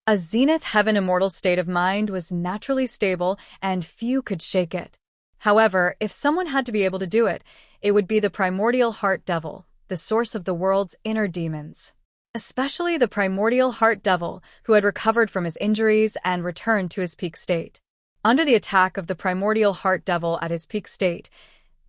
A zenith heaven immortal state of mind was naturally stable and few could shake it. However, if someone had to be able to do it, it would be the primordial heart devil, the source of the world's inner demons. Especially the primordial heart devil, who had recovered from his injuries and returned to his peak state. Under the attack of the primordial heart devil at his peak state,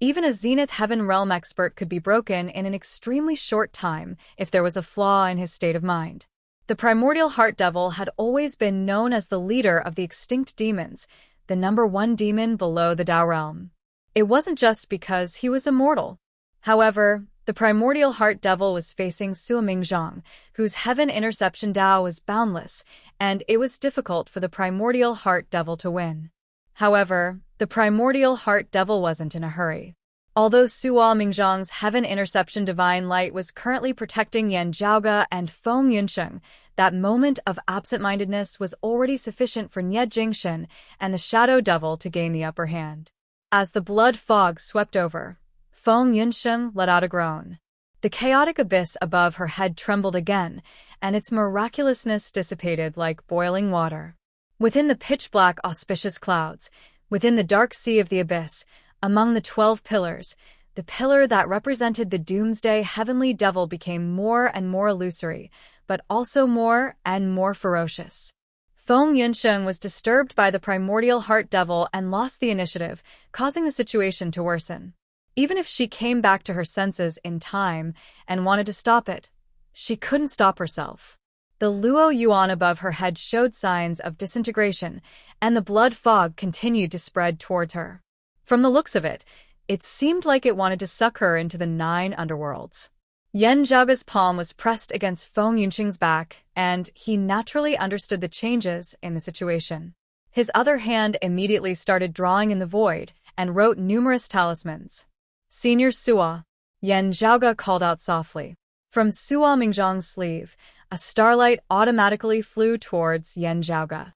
even a zenith heaven realm expert could be broken in an extremely short time if there was a flaw in his state of mind. The primordial heart devil had always been known as the leader of the extinct demons, the #1 demon below the Tao realm. It wasn't just because he was immortal. However, the primordial heart devil was facing Suo Mingzhang, whose heaven interception Tao was boundless, and it was difficult for the primordial heart devil to win. However, the primordial heart devil wasn't in a hurry. Although Suo Mingzhang's heaven interception divine light was currently protecting Yan Zhaoge and Feng Yunsheng, that moment of absent-mindedness was already sufficient for Nie Jingxin and the shadow devil to gain the upper hand. As the blood fog swept over, Feng Yunsheng let out a groan. The chaotic abyss above her head trembled again, and its miraculousness dissipated like boiling water. Within the pitch-black auspicious clouds, within the dark sea of the abyss, among the 12 pillars, the pillar that represented the doomsday heavenly devil became more and more illusory, but also more and more ferocious. Feng Yunsheng was disturbed by the primordial heart devil and lost the initiative, causing the situation to worsen. Even if she came back to her senses in time and wanted to stop it, she couldn't stop herself. The Luo Yuan above her head showed signs of disintegration, and the blood fog continued to spread towards her. From the looks of it, it seemed like it wanted to suck her into the 9 underworlds. Yan Zhaoge's palm was pressed against Feng Yunsheng's back, and he naturally understood the changes in the situation. His other hand immediately started drawing in the void and wrote numerous talismans. "Senior Suo," Yan Zhaoge called out softly. From Suo Mingzhang's sleeve, a starlight automatically flew towards Yan Zhaoge.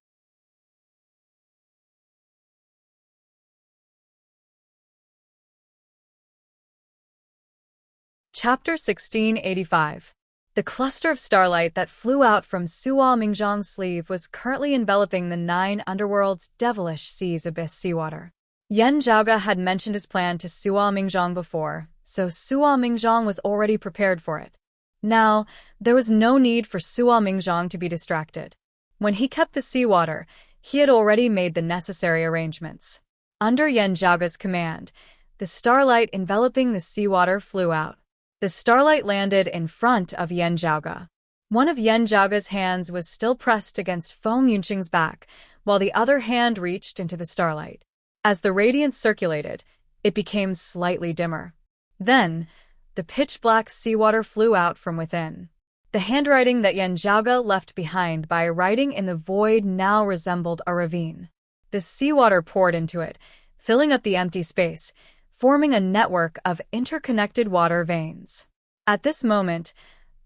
Chapter 1685. The cluster of starlight that flew out from Suo Mingzhang's sleeve was currently enveloping the 9 underworld's devilish seas abyss seawater. Yan Zhaoge had mentioned his plan to Suo Mingzhang before, so Suo Mingzhang was already prepared for it. Now, there was no need for Suo Mingzhang to be distracted. When he kept the seawater, he had already made the necessary arrangements. Under Yan Zhaoge's command, the starlight enveloping the seawater flew out. The starlight landed in front of Yan Zhaoge. One of Yan Zhaoge's hands was still pressed against Feng Yunsheng's back, while the other hand reached into the starlight. As the radiance circulated, it became slightly dimmer. Then, the pitch-black seawater flew out from within. The handwriting that Yan Zhaoge left behind by writing in the void now resembled a ravine. The seawater poured into it, filling up the empty space, forming a network of interconnected water veins. At this moment,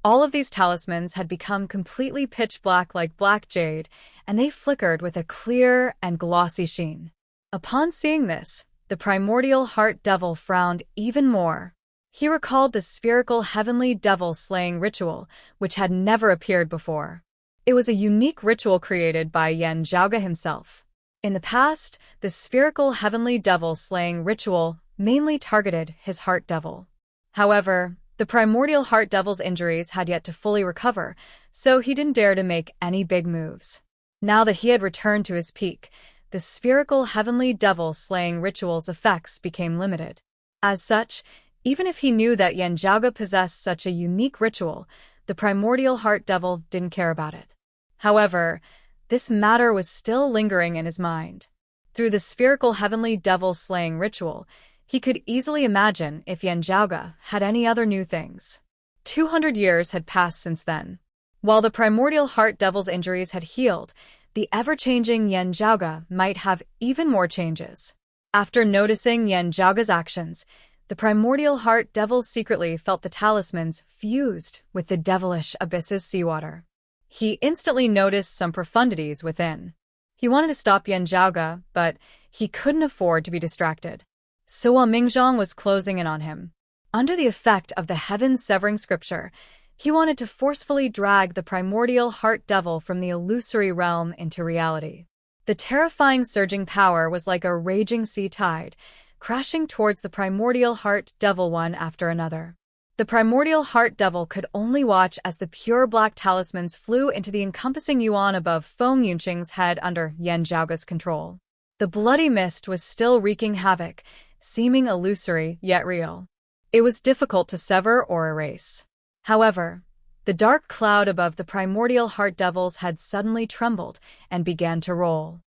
All of these talismans had become completely pitch black like black jade, and they flickered with a clear and glossy sheen. Upon seeing this, the primordial heart devil frowned even more. He recalled the spherical heavenly devil-slaying ritual, which had never appeared before. It was a unique ritual created by Yan Zhaoge himself. In the past, the spherical heavenly devil-slaying ritual mainly targeted his heart devil. However, the primordial heart devil's injuries had yet to fully recover, so he didn't dare to make any big moves. Now that he had returned to his peak, the spherical heavenly devil-slaying ritual's effects became limited. As such, even if he knew that Yan Zhaoge possessed such a unique ritual, the primordial heart devil didn't care about it. However, this matter was still lingering in his mind. Through the spherical heavenly devil-slaying ritual, he could easily imagine if Yan Zhaoge had any other new things. 200 years had passed since then. While the primordial heart devil's injuries had healed, the ever-changing Yan Zhaoge might have even more changes. After noticing Yan Zhaoge's actions, the primordial heart devil secretly felt the talismans fused with the devilish abyss's seawater. He instantly noticed some profundities within. He wanted to stop Yan Zhaoge, but he couldn't afford to be distracted. So while Mingzhong was closing in on him, under the effect of the heaven-severing scripture, he wanted to forcefully drag the primordial heart devil from the illusory realm into reality. The terrifying surging power was like a raging sea tide, crashing towards the primordial heart devil one after another. The primordial heart devil could only watch as the pure black talismans flew into the encompassing yuan above Feng Yunqing's head under Yan Zhaoge's control. The bloody mist was still wreaking havoc, seeming illusory yet real. It was difficult to sever or erase. However, the dark cloud above the primordial heart devils had suddenly trembled and began to roll.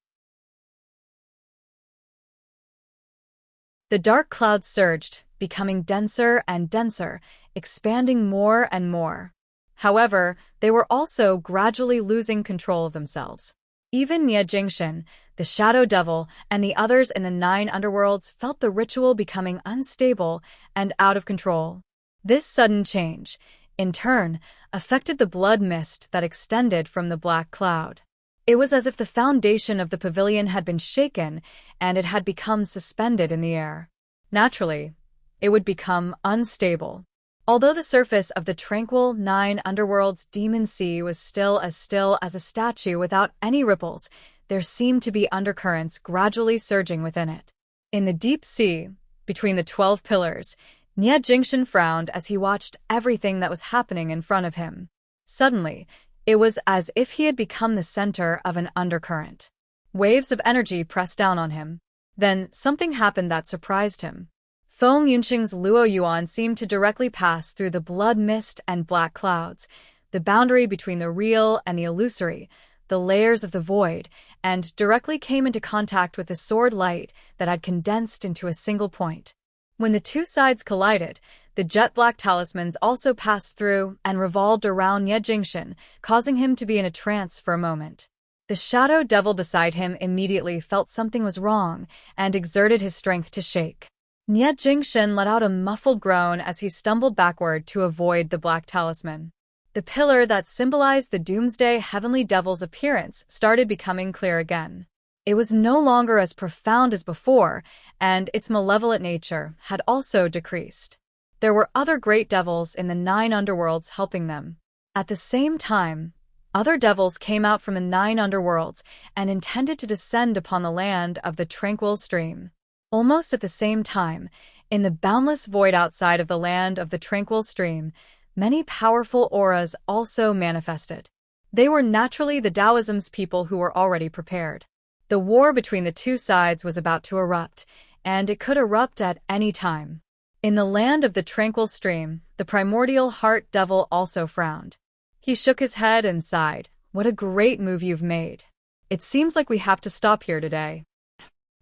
The dark cloud surged, becoming denser and denser, expanding more and more. However, they were also gradually losing control of themselves. Even Nie Jingshan, the shadow devil, and the others in the 9 underworlds felt the ritual becoming unstable and out of control. This sudden change, in turn, affected the blood mist that extended from the black cloud. It was as if the foundation of the pavilion had been shaken and it had become suspended in the air. Naturally, it would become unstable. Although the surface of the tranquil 9 underworld's demon sea was still as a statue without any ripples, there seemed to be undercurrents gradually surging within it. In the deep sea, between the 12 pillars, Nie Jingshan frowned as he watched everything that was happening in front of him. Suddenly, it was as if he had become the center of an undercurrent. Waves of energy pressed down on him. Then something happened that surprised him. Feng Yunqing's Luo Yuan seemed to directly pass through the blood mist and black clouds, the boundary between the real and the illusory, the layers of the void, and directly came into contact with the sword light that had condensed into a single point. When the two sides collided, the jet-black talismans also passed through and revolved around Nie Jingshan, causing him to be in a trance for a moment. The shadow devil beside him immediately felt something was wrong and exerted his strength to shake. Nie Jingshan let out a muffled groan as he stumbled backward to avoid the black talisman. The pillar that symbolized the doomsday heavenly devil's appearance started becoming clear again. It was no longer as profound as before, and its malevolent nature had also decreased. There were other great devils in the 9 underworlds helping them. At the same time, other devils came out from the 9 underworlds and intended to descend upon the land of the tranquil stream. Almost at the same time, in the boundless void outside of the land of the tranquil stream, many powerful auras also manifested. They were naturally the Taoism's people who were already prepared. The war between the two sides was about to erupt, and it could erupt at any time. In the land of the tranquil stream, the primordial heart devil also frowned. He shook his head and sighed. "What a great move you've made. It seems like we have to stop here today."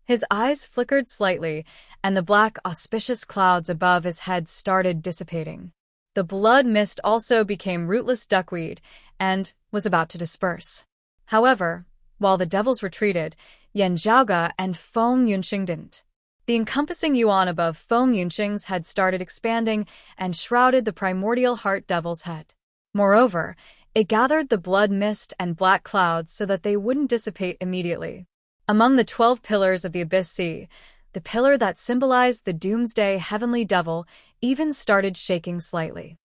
His eyes flickered slightly, and the black, auspicious clouds above his head started dissipating. The blood mist also became rootless duckweed and was about to disperse. However, while the devils retreated, Yan Zhaoge and Feng Yunqing didn't. The encompassing yuan above Feng Yunqing's head started expanding and shrouded the primordial heart devil's head. Moreover, it gathered the blood mist and black clouds so that they wouldn't dissipate immediately. Among the 12 pillars of the Abyss Sea, the pillar that symbolized the doomsday heavenly devil even started shaking slightly.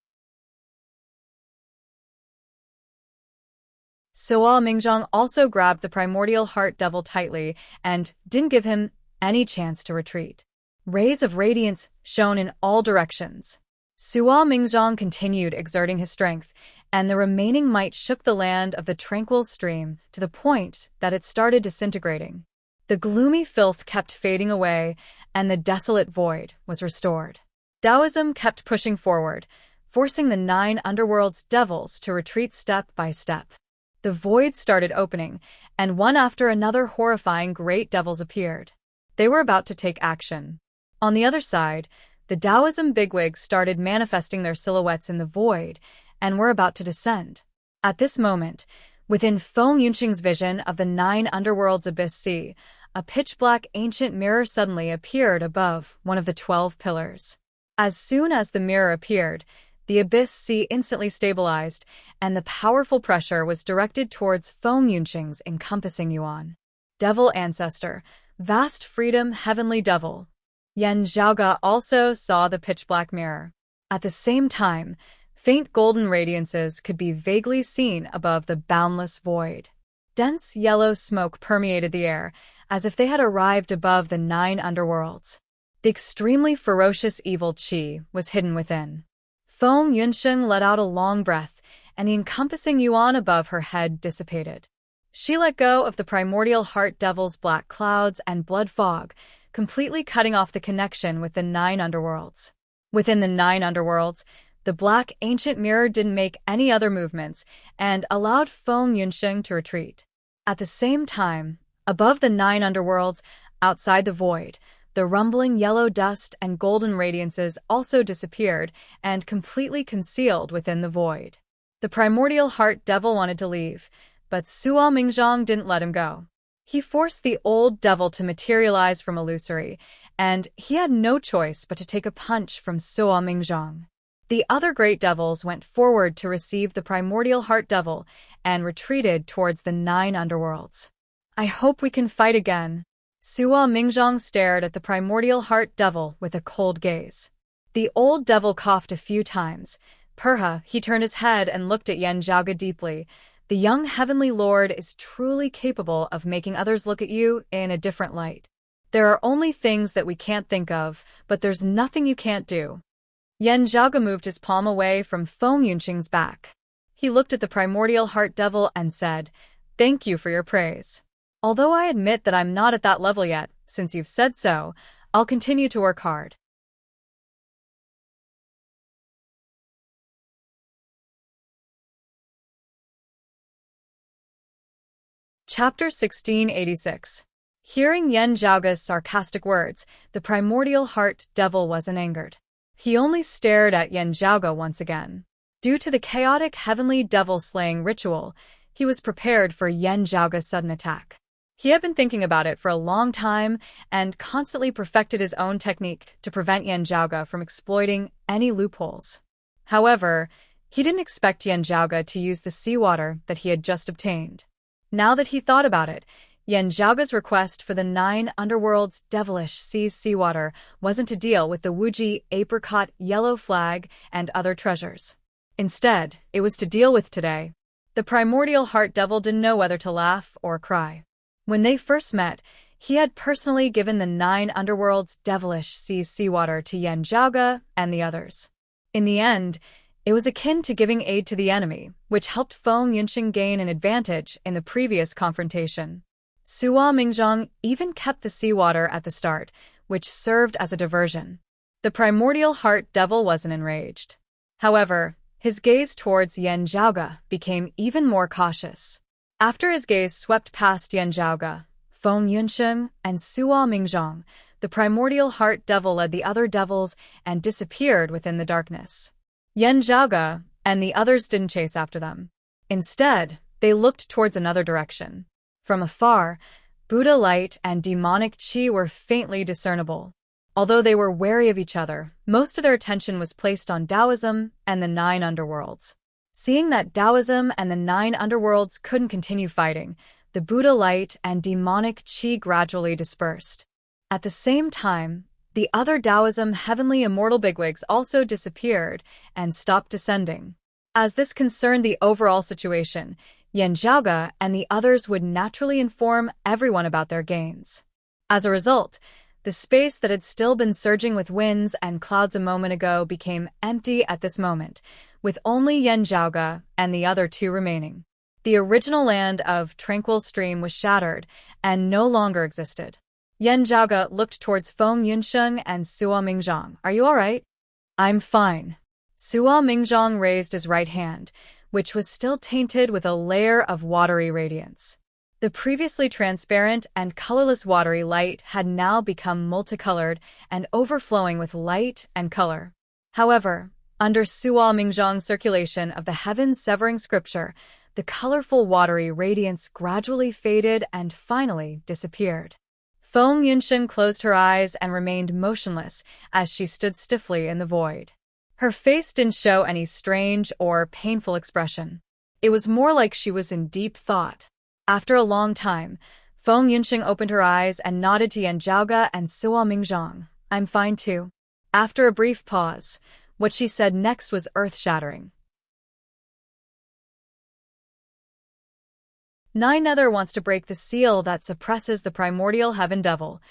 Suo Mingjong also grabbed the primordial heart devil tightly and didn't give him any chance to retreat. Rays of radiance shone in all directions. Suo Mingjong continued exerting his strength, and the remaining might shook the land of the tranquil stream to the point that it started disintegrating. The gloomy filth kept fading away, and the desolate void was restored. Taoism kept pushing forward, forcing the 9 underworld's devils to retreat step by step. The void started opening, and one after another horrifying great devils appeared. They were about to take action. On the other side, the Taoism bigwigs started manifesting their silhouettes in the void and were about to descend. At this moment, within Feng Yunqing's vision of the 9 underworld's Abyss Sea, a pitch-black ancient mirror suddenly appeared above one of the 12 pillars. As soon as the mirror appeared, the Abyss Sea instantly stabilized, and the powerful pressure was directed towards Feng Yunqing's encompassing yuan. Devil Ancestor, Vast Freedom Heavenly Devil. Yan Zhaoge also saw the pitch-black mirror. At the same time, faint golden radiances could be vaguely seen above the boundless void. Dense yellow smoke permeated the air, as if they had arrived above the 9 underworlds. The extremely ferocious evil qi was hidden within. Feng Yunqing let out a long breath, and the encompassing yuan above her head dissipated. She let go of the primordial heart devil's black clouds and blood fog, completely cutting off the connection with the 9 underworlds. Within the 9 underworlds, the black ancient mirror didn't make any other movements and allowed Feng Yunqing to retreat. At the same time, above the 9 underworlds, outside the void, the rumbling yellow dust and golden radiances also disappeared and completely concealed within the void. The primordial heart devil wanted to leave, but Suo Mingjong didn't let him go. He forced the old devil to materialize from illusory, and he had no choice but to take a punch from Suo Mingjong. The other great devils went forward to receive the primordial heart devil and retreated towards the 9 underworlds. I hope we can fight again. Suo Mingjong stared at the primordial heart devil with a cold gaze. The old devil coughed a few times. Perha, he turned his head and looked at Yan Zhaoge deeply. The young heavenly lord is truly capable of making others look at you in a different light. There are only things that we can't think of, but there's nothing you can't do. Yan Zhaoge moved his palm away from Feng Yunqing's back. He looked at the primordial heart devil and said, "Thank you for your praise. Although I admit that I'm not at that level yet, since you've said so, I'll continue to work hard." Chapter 1686. Hearing Yan Zhaoge's sarcastic words, the primordial heart devil wasn't angered. He only stared at Yan Zhaoge once again. Due to the chaotic heavenly devil-slaying ritual, he was prepared for Yan Zhaoge's sudden attack. He had been thinking about it for a long time and constantly perfected his own technique to prevent Yan Zhaoge from exploiting any loopholes. However, he didn't expect Yan Zhaoge to use the seawater that he had just obtained. Now that he thought about it, Yan Zhaoge's request for the 9 underworld's devilish seawater wasn't to deal with the Wuji apricot yellow flag and other treasures. Instead, it was to deal with today. The primordial heart devil didn't know whether to laugh or cry. When they first met, he had personally given the 9 underworld's devilish seawater to Yan Zhaoge and the others. In the end, it was akin to giving aid to the enemy, which helped Feng Yunqing gain an advantage in the previous confrontation. Suo Mingjong even kept the seawater at the start, which served as a diversion. The primordial heart devil wasn't enraged. However, his gaze towards Yan Zhaoge became even more cautious. After his gaze swept past Yan Zhaoge, Feng Yunqing, and Suo Mingjong, the primordial heart devil led the other devils and disappeared within the darkness. Yan Zhaoge and the others didn't chase after them. Instead, they looked towards another direction. From afar, Buddha light and demonic qi were faintly discernible. Although they were wary of each other, most of their attention was placed on Taoism and the 9 underworlds. Seeing that Taoism and the 9 underworlds couldn't continue fighting, the Buddha light and demonic qi gradually dispersed. At the same time, the other Taoism heavenly immortal bigwigs also disappeared and stopped descending. As this concerned the overall situation, Yan Zhaoge and the others would naturally inform everyone about their gains. As a result, the space that had still been surging with winds and clouds a moment ago became empty at this moment, with only Yan Zhaoge and the other 2 remaining. The original land of Tranquil Stream was shattered and no longer existed. Yan Zhaoge looked towards Feng Yunsheng and Sua Mingzhang. Are you all right? I'm fine. Sua Mingzhang raised his right hand, which was still tainted with a layer of watery radiance. The previously transparent and colorless watery light had now become multicolored and overflowing with light and color. However, under Sua Mingzhang's circulation of the heaven-severing scripture, the colorful watery radiance gradually faded and finally disappeared. Feng Yunsheng closed her eyes and remained motionless as she stood stiffly in the void. Her face didn't show any strange or painful expression. It was more like she was in deep thought. After a long time, Feng Yunsheng opened her eyes and nodded to Yan Zhaoge and Sua Mingzhang. I'm fine too. After a brief pause, what she said next was earth-shattering. 9 Nether wants to break the seal that suppresses the primordial heaven devil.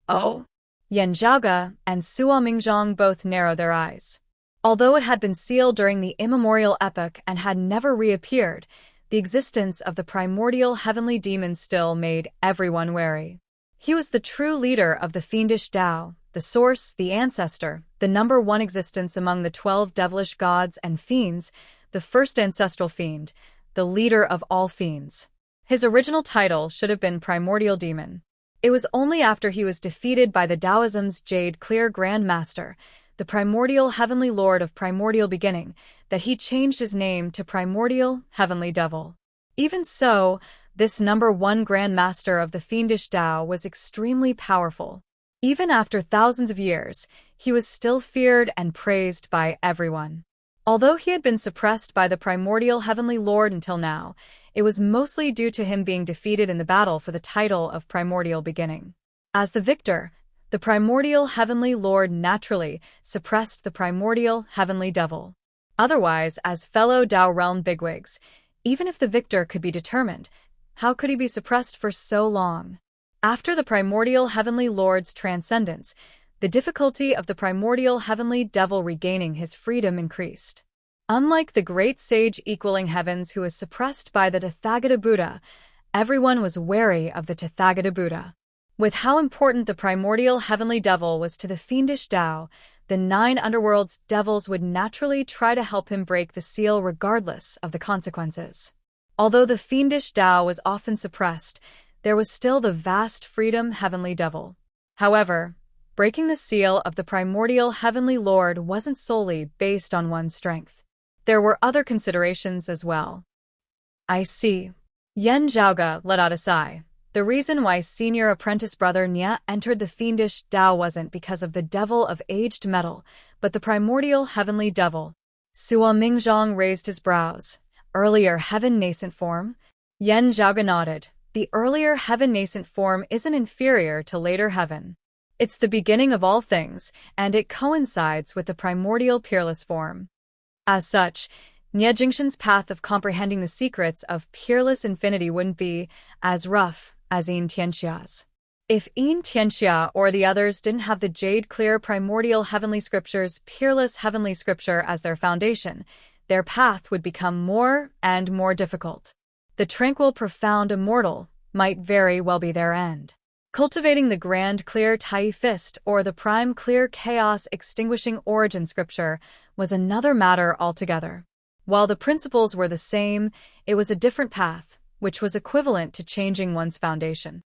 Oh? Yan Zhaoge and Sua Mingzhang both narrowed their eyes. Although it had been sealed during the immemorial epoch and had never reappeared, the existence of the primordial heavenly demon still made everyone wary. He was the true leader of the fiendish Tao, the source, the ancestor, the number 1 existence among the 12 devilish gods and fiends, the first ancestral fiend, the leader of all fiends. His original title should have been Primordial Demon. It was only after he was defeated by the Taoism's Jade Clear Grand Master, the primordial heavenly lord of primordial beginning, that he changed his name to Primordial Heavenly Devil. Even so, this number 1 Grand Master of the fiendish Tao was extremely powerful. Even after thousands of years, he was still feared and praised by everyone. Although he had been suppressed by the Primordial Heavenly Lord until now, it was mostly due to him being defeated in the battle for the title of Primordial Beginning. As the victor, the Primordial Heavenly Lord naturally suppressed the Primordial Heavenly Devil. Otherwise, as fellow Tao Realm bigwigs, even if the victor could be determined, how could he be suppressed for so long? After the Primordial Heavenly Lord's transcendence, the difficulty of the Primordial Heavenly Devil regaining his freedom increased. Unlike the great sage equaling heavens who was suppressed by the Tathagata Buddha, everyone was wary of the Tathagata Buddha. With how important the primordial heavenly devil was to the fiendish Tao, the 9 underworld's devils would naturally try to help him break the seal regardless of the consequences. Although the fiendish Tao was often suppressed, there was still the vast freedom heavenly devil. However, breaking the seal of the primordial heavenly lord wasn't solely based on one's strength. There were other considerations as well. I see. Yan Zhaoge let out a sigh. The reason why senior apprentice brother Nya entered the fiendish Tao wasn't because of the devil of aged metal, but the primordial heavenly devil. Sua Mingzhang raised his brows. Earlier heaven nascent form? Yan Zhaoge nodded. The earlier heaven nascent form isn't inferior to later heaven. It's the beginning of all things, and it coincides with the primordial peerless form. As such, Nya Jingshan's path of comprehending the secrets of peerless infinity wouldn't be as rough as Yin Tianxia's. If Yin Tianxia or the others didn't have the jade-clear primordial heavenly scriptures, peerless heavenly scripture as their foundation, their path would become more and more difficult. The tranquil, profound immortal might very well be their end. Cultivating the grand clear Tai Fist or the prime clear chaos extinguishing origin scripture was another matter altogether. While the principles were the same, it was a different path, which was equivalent to changing one's foundation.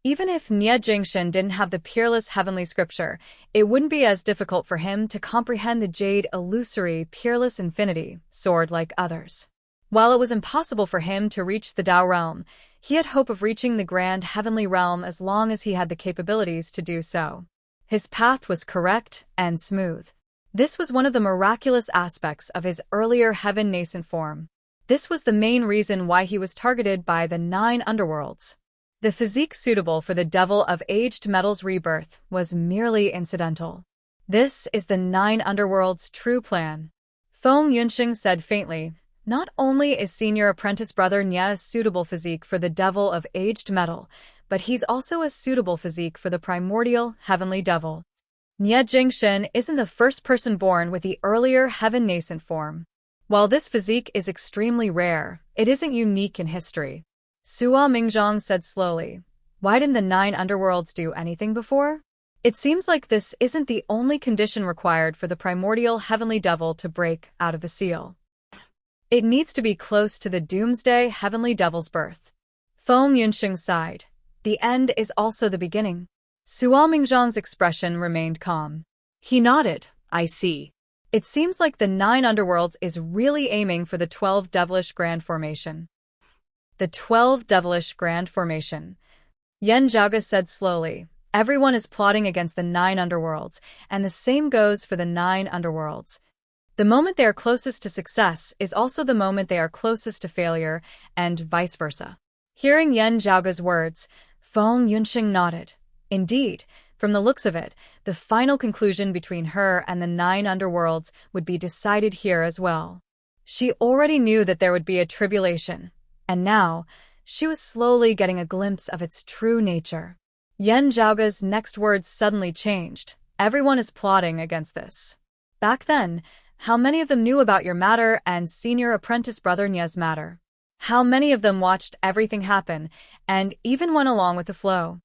Even if Nya Jingshan didn't have the peerless heavenly scripture, it wouldn't be as difficult for him to comprehend the jade illusory peerless infinity sword like others. While it was impossible for him to reach the Tao realm, he had hope of reaching the grand heavenly realm as long as he had the capabilities to do so. His path was correct and smooth. This was one of the miraculous aspects of his earlier heaven nascent form. This was the main reason why he was targeted by the 9 underworlds. The physique suitable for the devil of aged metal's rebirth was merely incidental. This is the 9 underworld's true plan. Feng Yunsheng said faintly, not only is senior apprentice brother Nia's suitable physique for the devil of aged metal, but he's also a suitable physique for the primordial heavenly devil. Nie Jingshen isn't the first person born with the earlier heaven nascent form. While this physique is extremely rare, it isn't unique in history. Sua Mingzhang said slowly, why didn't the 9 underworlds do anything before? It seems like this isn't the only condition required for the primordial heavenly devil to break out of the seal. It needs to be close to the doomsday heavenly devil's birth. Feng Yunsheng sighed. The end is also the beginning. Sua Mingzhang's expression remained calm. He nodded. I see. It seems like the 9 underworlds is really aiming for the 12 devilish grand formation. The 12 devilish grand formation. Yen Zhaoge said slowly. Everyone is plotting against the 9 underworlds, and the same goes for the 9 underworlds. The moment they are closest to success is also the moment they are closest to failure, and vice versa. Hearing Yen Zhaoge's words, Feng Yunsheng nodded. Indeed, from the looks of it, the final conclusion between her and the 9 underworlds would be decided here as well. She already knew that there would be a tribulation, and now, she was slowly getting a glimpse of its true nature. Yen Zhaoge's next words suddenly changed. Everyone is plotting against this. Back then, how many of them knew about your matter and senior apprentice brother Nia's matter? How many of them watched everything happen and even went along with the flow?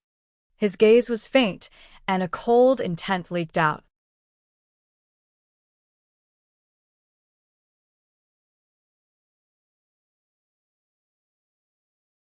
His gaze was faint, and a cold intent leaked out.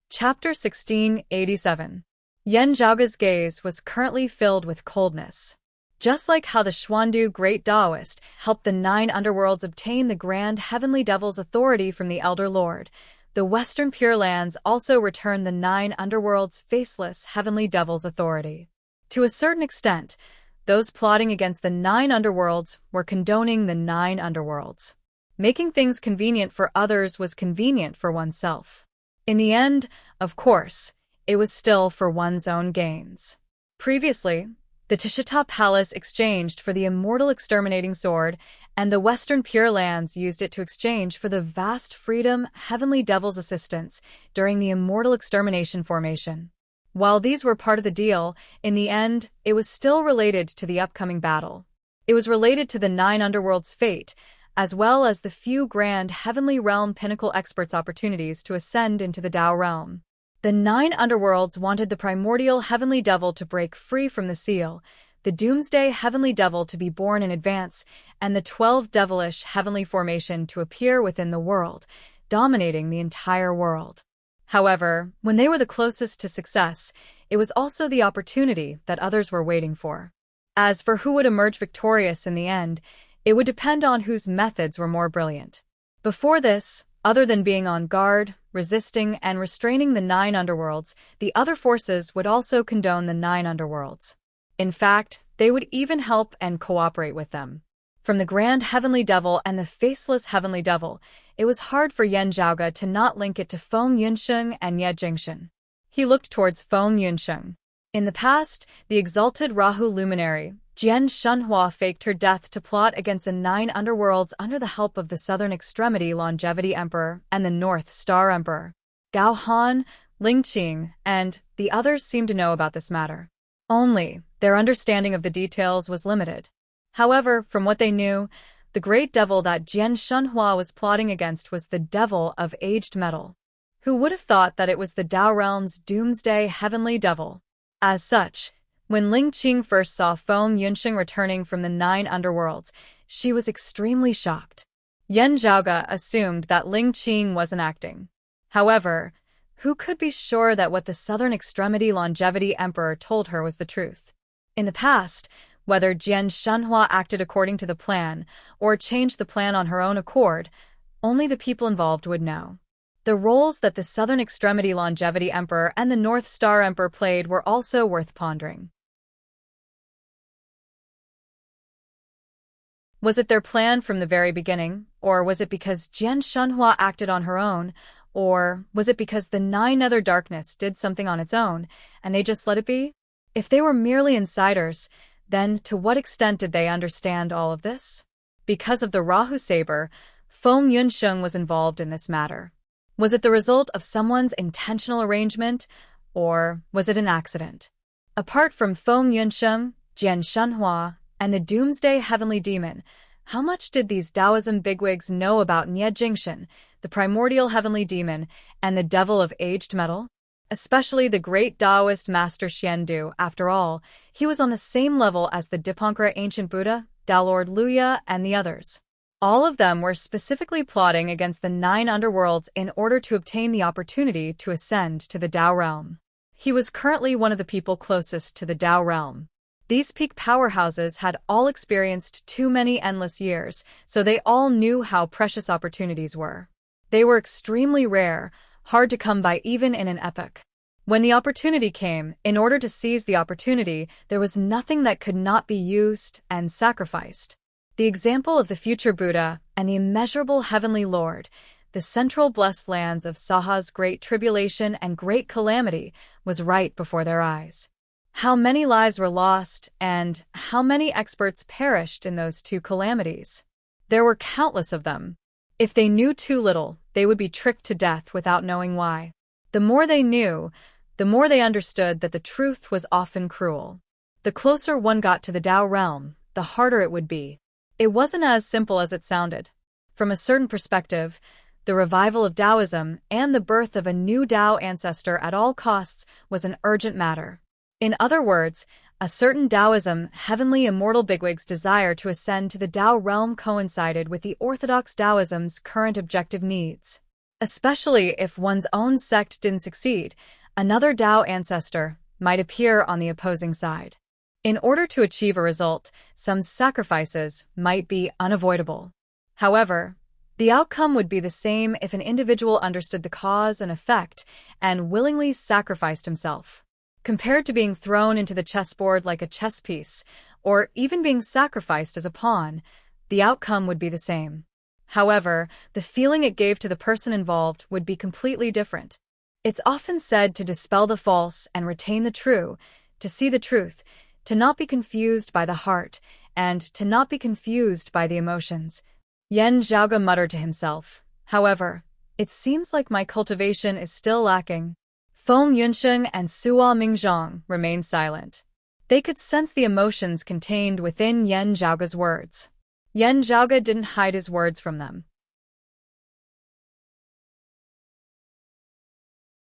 Chapter 1687. Yen Zhaoge's gaze was currently filled with coldness. Just like how the Xuandu Great Taoist helped the 9 underworlds obtain the Grand Heavenly Devil's authority from the Elder Lord, the Western Pure Lands also returned the 9 underworlds' faceless Heavenly Devil's authority. To a certain extent, those plotting against the 9 underworlds were condoning the 9 underworlds. Making things convenient for others was convenient for oneself. In the end, of course, it was still for one's own gains. Previously, the Tishita Palace exchanged for the immortal exterminating sword, and the Western Pure Lands used it to exchange for the vast freedom Heavenly Devil's assistance during the immortal extermination formation. While these were part of the deal, in the end, it was still related to the upcoming battle. It was related to the 9 underworlds' fate, as well as the few grand Heavenly Realm pinnacle experts' opportunities to ascend into the Tao realm. The 9 underworlds wanted the primordial Heavenly Devil to break free from the seal, the Doomsday Heavenly Devil to be born in advance, and the 12 devilish heavenly formation to appear within the world, dominating the entire world. However, when they were the closest to success, it was also the opportunity that others were waiting for. As for who would emerge victorious in the end, it would depend on whose methods were more brilliant. Before this, other than being on guard, resisting, and restraining the 9 underworlds, the other forces would also condone the 9 underworlds. In fact, they would even help and cooperate with them. From the Grand Heavenly Devil and the Faceless Heavenly Devil, it was hard for Yen Zhaoge to not link it to Feng Yunsheng and Nie Jingshen. He looked towards Feng Yunsheng. In the past, the exalted Rahu luminary, Jian Shunhua, faked her death to plot against the 9 underworlds under the help of the Southern Extremity Longevity Emperor and the North Star Emperor. Gao Han, Ling Qing, and the others seemed to know about this matter. Only, their understanding of the details was limited. However, from what they knew, the great devil that Jian Shunhua was plotting against was the devil of aged metal. Who would have thought that it was the Tao realm's doomsday heavenly devil? As such, when Ling Qing first saw Feng Yunsheng returning from the 9 underworlds, she was extremely shocked. Yen Zhaoge assumed that Ling Qing wasn't acting. However, who could be sure that what the Southern Extremity Longevity Emperor told her was the truth? In the past, whether Jian Shunhua acted according to the plan or changed the plan on her own accord, only the people involved would know. The roles that the Southern Extremity Longevity Emperor and the North Star Emperor played were also worth pondering. Was it their plan from the very beginning, or was it because Jian Shenhua acted on her own, or was it because the Nine Nether Darkness did something on its own, and they just let it be? If they were merely insiders, then to what extent did they understand all of this? Because of the Rahu Saber, Feng Yunsheng was involved in this matter. Was it the result of someone's intentional arrangement, or was it an accident? Apart from Feng Yunsheng, Jian Shenhua, and the Doomsday Heavenly Demon, how much did these Taoism bigwigs know about Nie Jingshan, the primordial heavenly demon, and the devil of aged metal? Especially the great Taoist master Xiandu. After all, he was on the same level as the Dipankara ancient Buddha, Tao Lord Luya, and the others. All of them were specifically plotting against the 9 underworlds in order to obtain the opportunity to ascend to the Tao realm. He was currently one of the people closest to the Tao realm. These peak powerhouses had all experienced too many endless years, so they all knew how precious opportunities were. They were extremely rare, hard to come by even in an epoch. When the opportunity came, in order to seize the opportunity, there was nothing that could not be used and sacrificed. The example of the future Buddha and the immeasurable heavenly Lord, the central blessed lands of Saha's great tribulation and great calamity, was right before their eyes. How many lives were lost, and how many experts perished in those 2 calamities? There were countless of them. If they knew too little, they would be tricked to death without knowing why. The more they knew, the more they understood that the truth was often cruel. The closer one got to the Tao realm, the harder it would be. It wasn't as simple as it sounded. From a certain perspective, the revival of Taoism and the birth of a new Tao ancestor at all costs was an urgent matter. In other words, a certain Taoism heavenly immortal bigwig's desire to ascend to the Tao realm coincided with the orthodox Taoism's current objective needs. Especially if one's own sect didn't succeed, another Tao ancestor might appear on the opposing side. In order to achieve a result, some sacrifices might be unavoidable. However, the outcome would be the same if an individual understood the cause and effect and willingly sacrificed himself. Compared to being thrown into the chessboard like a chess piece, or even being sacrificed as a pawn, the outcome would be the same. However, the feeling it gave to the person involved would be completely different. It's often said to dispel the false and retain the true, to see the truth, to not be confused by the heart, and to not be confused by the emotions. Yan Zhaoge muttered to himself. However, it seems like my cultivation is still lacking. Feng Yunsheng and Sua Mingzhang remained silent. They could sense the emotions contained within Yan Zhaoge's words. Yan Zhaoge didn't hide his words from them.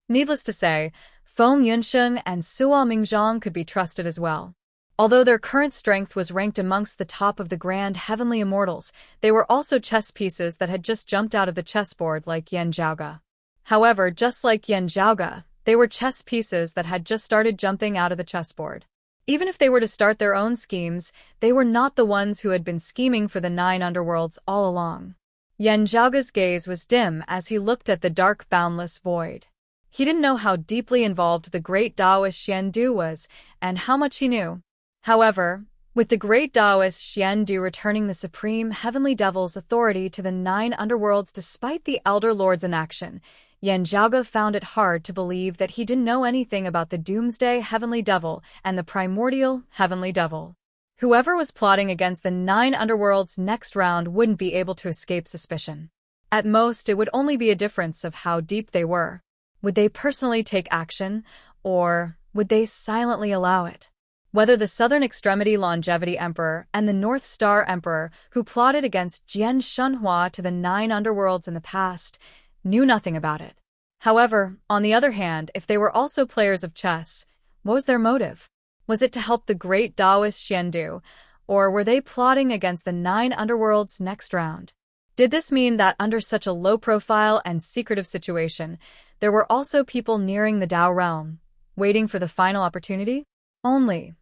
Needless to say, Feng Yunsheng and Sua Mingzhang could be trusted as well. Although their current strength was ranked amongst the top of the grand heavenly immortals, they were also chess pieces that had just jumped out of the chessboard like Yan Zhaoge. However, just like Yan Zhaoge, they were chess pieces that had just started jumping out of the chessboard. Even if they were to start their own schemes, they were not the ones who had been scheming for the 9 underworlds all along. Yan Zhaoge's gaze was dim as he looked at the dark boundless void. He didn't know how deeply involved the great Taoist Xiandu was, and how much he knew. However, with the great Taoist Xiandu returning the supreme heavenly devil's authority to the 9 underworlds despite the elder lord's inaction, Yan Zhaoge found it hard to believe that he didn't know anything about the Doomsday Heavenly Devil and the Primordial Heavenly Devil. Whoever was plotting against the 9 underworlds next round wouldn't be able to escape suspicion. At most, it would only be a difference of how deep they were. Would they personally take action, or would they silently allow it? Whether the Southern Extremity Longevity Emperor and the North Star Emperor, who plotted against Jian Shenhua to the 9 underworlds in the past, knew nothing about it. However, on the other hand, if they were also players of chess, what was their motive? Was it to help the great Taoist Xiandu, or were they plotting against the 9 underworlds next round? Did this mean that under such a low-profile and secretive situation, there were also people nearing the Tao realm, waiting for the final opportunity? Only.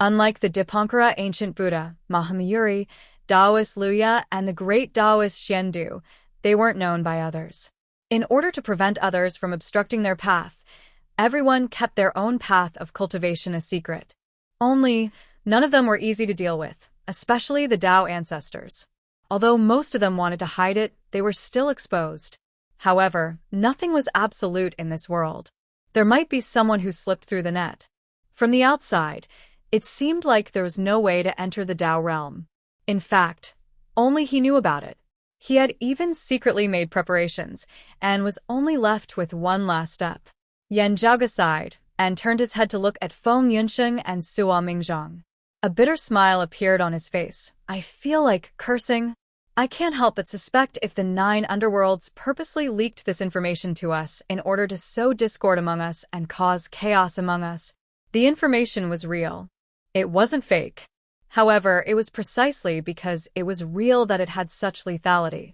Unlike the Dipankara ancient Buddha, Mahamayuri, Taoist Luya, and the great Taoist Xiandu, they weren't known by others. In order to prevent others from obstructing their path, everyone kept their own path of cultivation a secret. Only, none of them were easy to deal with. especially the Tao ancestors. Although most of them wanted to hide it, they were still exposed. However, nothing was absolute in this world. There might be someone who slipped through the net. From the outside, it seemed like there was no way to enter the Tao realm. In fact, only he knew about it. He had even secretly made preparations, and was only left with one last step. Yan Zhaoge sighed, and turned his head to look at Feng Yunsheng and Sua Mingzhang. A bitter smile appeared on his face. I feel like cursing. I can't help but suspect if the 9 underworlds purposely leaked this information to us in order to sow discord among us and cause chaos among us. The information was real. It wasn't fake. However, it was precisely because it was real that it had such lethality.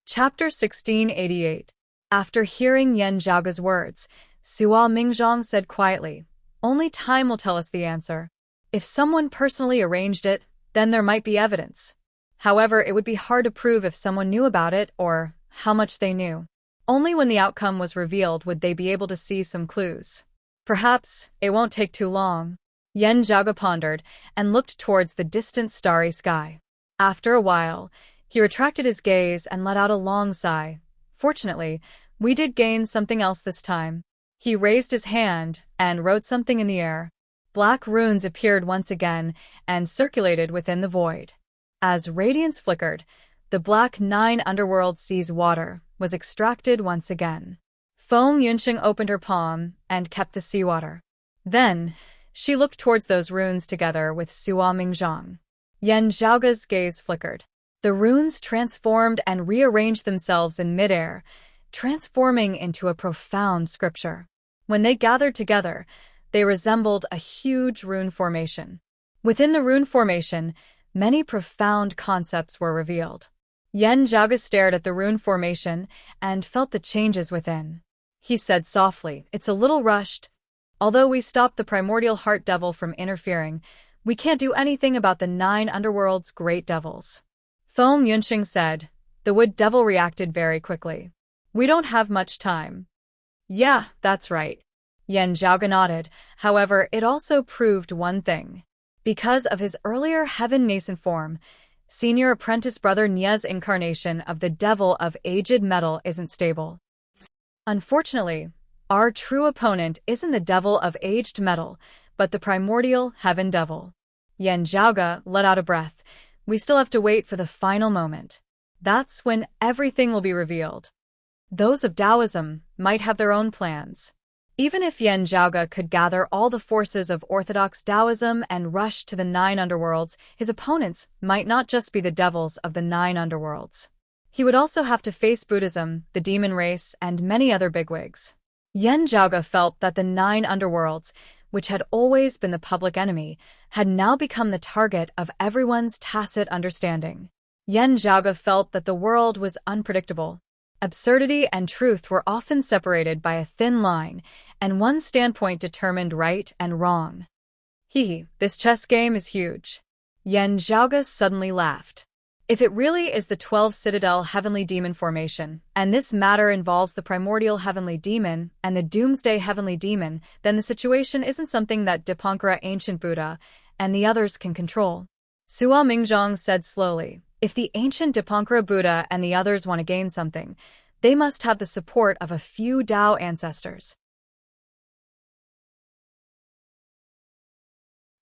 Chapter 1688. After hearing Yan Zhaoge's words, Sua Mingzhang said quietly, "Only time will tell us the answer. If someone personally arranged it, then there might be evidence. However, it would be hard to prove if someone knew about it or how much they knew. Only when the outcome was revealed would they be able to see some clues. Perhaps it won't take too long." Yan Zhaoge pondered and looked towards the distant starry sky. After a while, he retracted his gaze and let out a long sigh. Fortunately, we did gain something else this time. He raised his hand and wrote something in the air. Black runes appeared once again and circulated within the void. As radiance flickered, the black 9 underworld seas water was extracted once again. Feng Yunsheng opened her palm and kept the seawater. Then, she looked towards those runes together with Sua Mingzhang. Yan Zhaoge's gaze flickered. The runes transformed and rearranged themselves in midair, transforming into a profound scripture. When they gathered together, they resembled a huge rune formation. Within the rune formation, many profound concepts were revealed. Yan Zhaoge stared at the rune formation and felt the changes within. He said softly, "It's a little rushed. Although we stopped the primordial heart devil from interfering, we can't do anything about the 9 underworld's great devils." Feng Yunsheng said. The wood devil reacted very quickly. "We don't have much time." "Yeah, that's right." Yan Zhaoge nodded. However, it also proved one thing. Because of his earlier heaven nascent form, senior apprentice brother Nia's incarnation of the devil of aged metal isn't stable. Unfortunately, our true opponent isn't the devil of aged metal, but the primordial heaven devil. Yan Zhaoge let out a breath. We still have to wait for the final moment. That's when everything will be revealed. Those of Taoism might have their own plans. Even if Yan Zhaoge could gather all the forces of orthodox Taoism and rush to the 9 underworlds, his opponents might not just be the devils of the 9 underworlds. He would also have to face Buddhism, the demon race, and many other bigwigs. Yan Zhaoge felt that the 9 underworlds, which had always been the public enemy, had now become the target of everyone's tacit understanding. Yan Zhaoge felt that the world was unpredictable. Absurdity and truth were often separated by a thin line, and one standpoint determined right and wrong. This chess game is huge. Yan Zhaoge suddenly laughed. If it really is the 12 Citadel Heavenly Demon formation, and this matter involves the Primordial Heavenly Demon and the Doomsday Heavenly Demon, then the situation isn't something that Dipankara Ancient Buddha and the others can control. Sua Mingzhang said slowly, if the ancient Dipankara Buddha and the others want to gain something, they must have the support of a few Tao ancestors.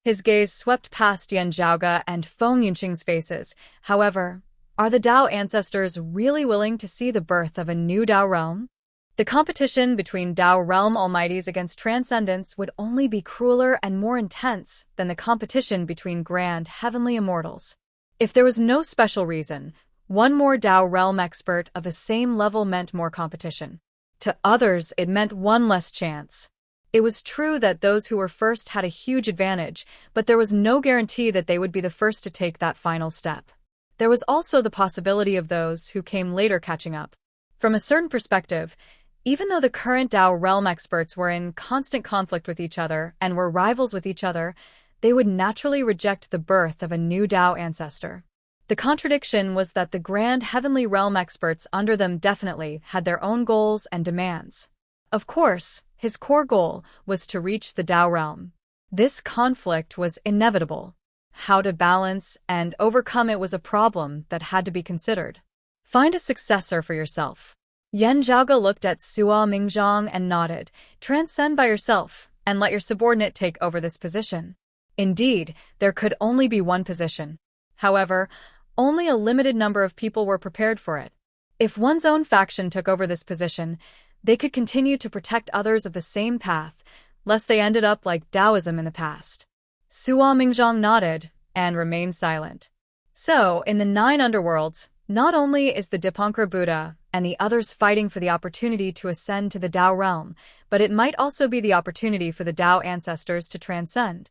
His gaze swept past Yan Zhaoge and Feng Yunsheng's faces. However, are the Tao ancestors really willing to see the birth of a new Tao realm? The competition between Tao realm almighties against transcendence would only be crueler and more intense than the competition between grand heavenly immortals. If there was no special reason, one more Tao realm expert of the same level meant more competition. To others, it meant one less chance. It was true that those who were first had a huge advantage, but there was no guarantee that they would be the first to take that final step. There was also the possibility of those who came later catching up. From a certain perspective, even though the current Tao realm experts were in constant conflict with each other and were rivals with each other, they would naturally reject the birth of a new Tao ancestor. The contradiction was that the grand heavenly realm experts under them definitely had their own goals and demands. Of course, his core goal was to reach the Tao realm. This conflict was inevitable. How to balance and overcome it was a problem that had to be considered. Find a successor for yourself. Yan Zhaoge looked at Sua Mingzhang and nodded. Transcend by yourself, and let your subordinate take over this position. Indeed, there could only be one position. However, only a limited number of people were prepared for it. If one's own faction took over this position, they could continue to protect others of the same path, lest they ended up like Taoism in the past. Sua Mingzhang nodded and remained silent. So, in the 9 underworlds, not only is the Dipankar Buddha and the others fighting for the opportunity to ascend to the Tao realm, but it might also be the opportunity for the Tao ancestors to transcend.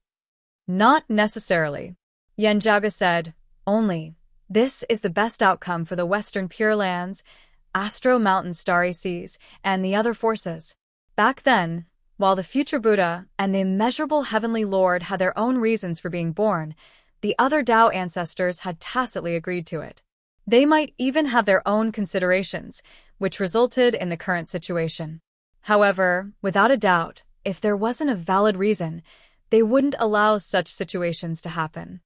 Not necessarily. Yan Zhaoge said, only. This is the best outcome for the Western Pure Lands, Astro Mountain Starry Seas, and the other forces. Back then, while the future Buddha and the immeasurable Heavenly Lord had their own reasons for being born, the other Tao ancestors had tacitly agreed to it. They might even have their own considerations, which resulted in the current situation. However, without a doubt, if there wasn't a valid reason, they wouldn't allow such situations to happen.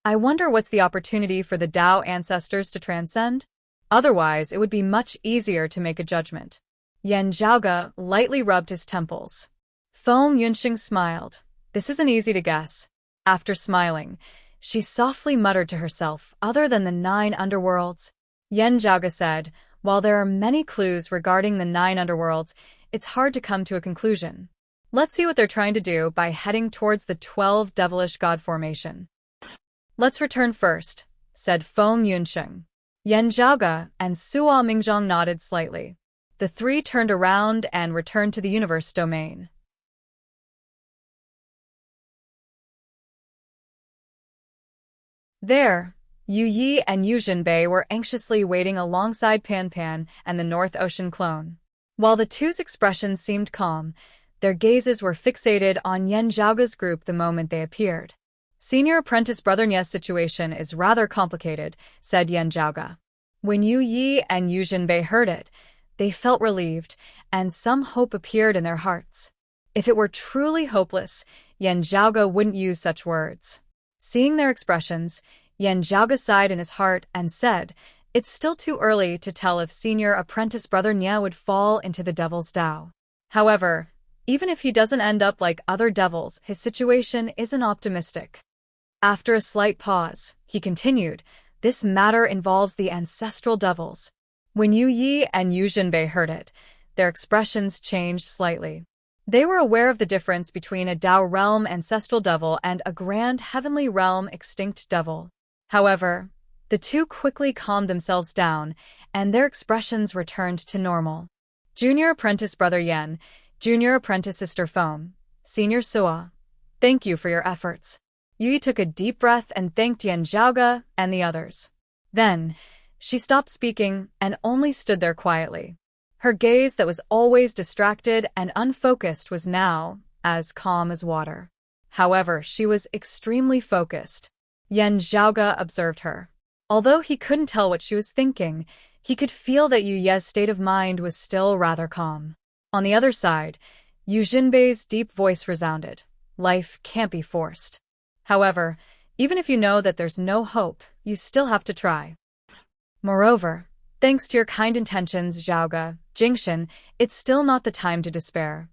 I wonder what's the opportunity for the Tao ancestors to transcend? Otherwise, it would be much easier to make a judgment. Yan Zhaoge lightly rubbed his temples. Feng Yunxing smiled. This isn't easy to guess. After smiling, she softly muttered to herself, other than the 9 underworlds. Yan Zhaoge said, while there are many clues regarding the 9 underworlds, it's hard to come to a conclusion. Let's see what they're trying to do by heading towards the 12 devilish god formation. Let's return first, said Feng Yunxing. Yan Zhaoge and Sua Mingzhang nodded slightly. The 3 turned around and returned to the universe domain. There, Yu Yi and Yu Jinbei were anxiously waiting alongside Pan Pan and the North Ocean clone. While the two's expressions seemed calm, their gazes were fixated on Yan Zhaoge's group the moment they appeared. Senior apprentice Brother Nye's situation is rather complicated, said Yan Zhaoge. When Yu Yi and Yu Jinbei heard it, they felt relieved, and some hope appeared in their hearts. If it were truly hopeless, Yan Zhaoge wouldn't use such words. Seeing their expressions, Yan Zhaoge sighed in his heart and said, it's still too early to tell if senior apprentice Brother Nye would fall into the Devil's Tao. However, even if he doesn't end up like other devils, his situation isn't optimistic. After a slight pause, he continued, this matter involves the ancestral devils. When Yu Yi and Yu Jinbei heard it, their expressions changed slightly. They were aware of the difference between a Tao realm ancestral devil and a grand heavenly realm extinct devil. However, the two quickly calmed themselves down, and their expressions returned to normal. Junior apprentice Brother Yen, Junior apprentice Sister Feng, Senior Sua, thank you for your efforts. Yui took a deep breath and thanked Yan Zhaoge and the others. Then, she stopped speaking and only stood there quietly. Her gaze that was always distracted and unfocused was now as calm as water. However, she was extremely focused. Yan Zhaoge observed her. Although he couldn't tell what she was thinking, he could feel that Yu Ye's state of mind was still rather calm. On the other side, Yu Jinbei's deep voice resounded. Life can't be forced. However, even if you know that there's no hope, you still have to try. Moreover, thanks to your kind intentions, Zhaoge, Jingxin, it's still not the time to despair.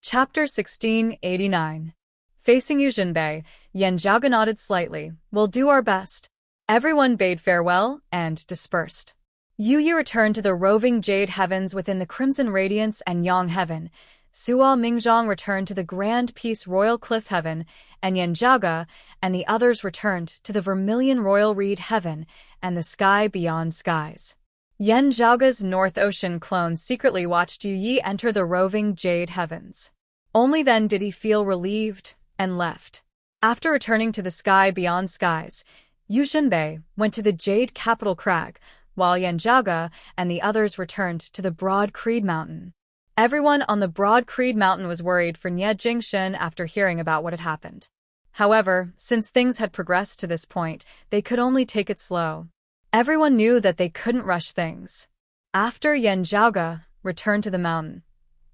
Chapter 1689. Facing Yu Jinbei, Yan Zhaoge nodded slightly. We'll do our best. Everyone bade farewell and dispersed. Yu Yi returned to the roving jade heavens within the crimson radiance and yang heaven. Sua Mingzhang returned to the grand peace royal cliff heaven, and Yan Zhaoge and the others returned to the vermilion royal reed heaven and the sky beyond skies. Yan Zhaoge's North Ocean clone secretly watched Yu Yi enter the roving jade heavens. Only then did he feel relieved and left. After returning to the sky beyond skies, Yu Jinbei went to the jade capital crag, while Yan Zhaoge and the others returned to the broad Creed Mountain. Everyone on the broad Creed Mountain was worried for Nie Jingshin after hearing about what had happened. However, since things had progressed to this point, they could only take it slow. Everyone knew that they couldn't rush things. After Yan Zhaoge returned to the mountain,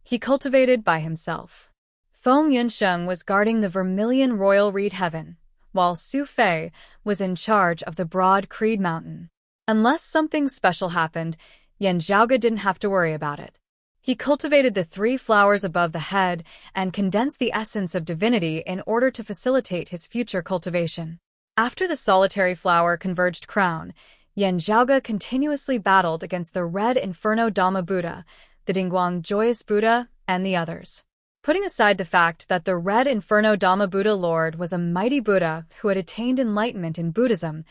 he cultivated by himself. Feng Yunsheng was guarding the Vermilion Royal Reed Heaven, while Su Fei was in charge of the broad Creed Mountain. Unless something special happened, Yan Zhaoge didn't have to worry about it. He cultivated the 3 flowers above the head and condensed the essence of divinity in order to facilitate his future cultivation. After the solitary flower converged crown, Yan Zhaoge continuously battled against the Red Inferno Dhamma Buddha, the Dingguang Joyous Buddha, and the others. Putting aside the fact that the Red Inferno Dhamma Buddha Lord was a mighty Buddha who had attained enlightenment in Buddhism,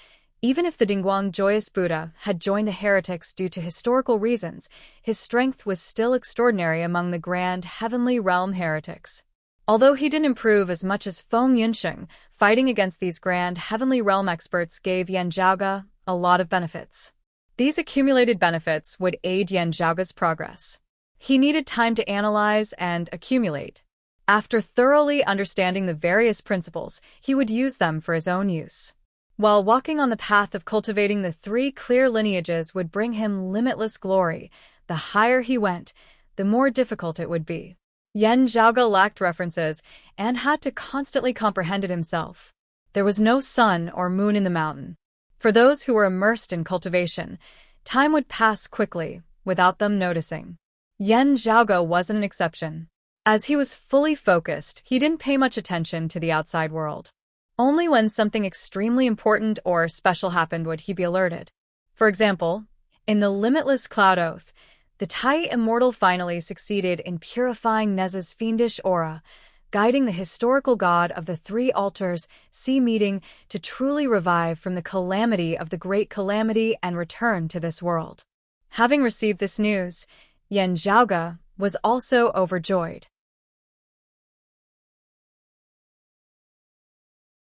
even if the Dingguang Joyous Buddha had joined the heretics due to historical reasons, his strength was still extraordinary among the grand heavenly realm heretics. Although he didn't improve as much as Feng Yunsheng, fighting against these grand heavenly realm experts gave Yan Zhaoge a lot of benefits. These accumulated benefits would aid Yan Zhaoge's progress. He needed time to analyze and accumulate. After thoroughly understanding the various principles, he would use them for his own use. While walking on the path of cultivating the 3 clear lineages would bring him limitless glory, the higher he went, the more difficult it would be. Yan Zhaoge lacked references and had to constantly comprehend it himself. There was no sun or moon in the mountain. For those who were immersed in cultivation, time would pass quickly, without them noticing. Yan Zhaoge wasn't an exception. As he was fully focused, he didn't pay much attention to the outside world. Only when something extremely important or special happened would he be alerted. For example, in the Limitless Cloud Oath, the Tai Immortal finally succeeded in purifying Neza's fiendish aura, guiding the historical god of the 3 altars, sea meeting, to truly revive from the calamity of the Great Calamity and return to this world. Having received this news, Yan Zhaoge was also overjoyed.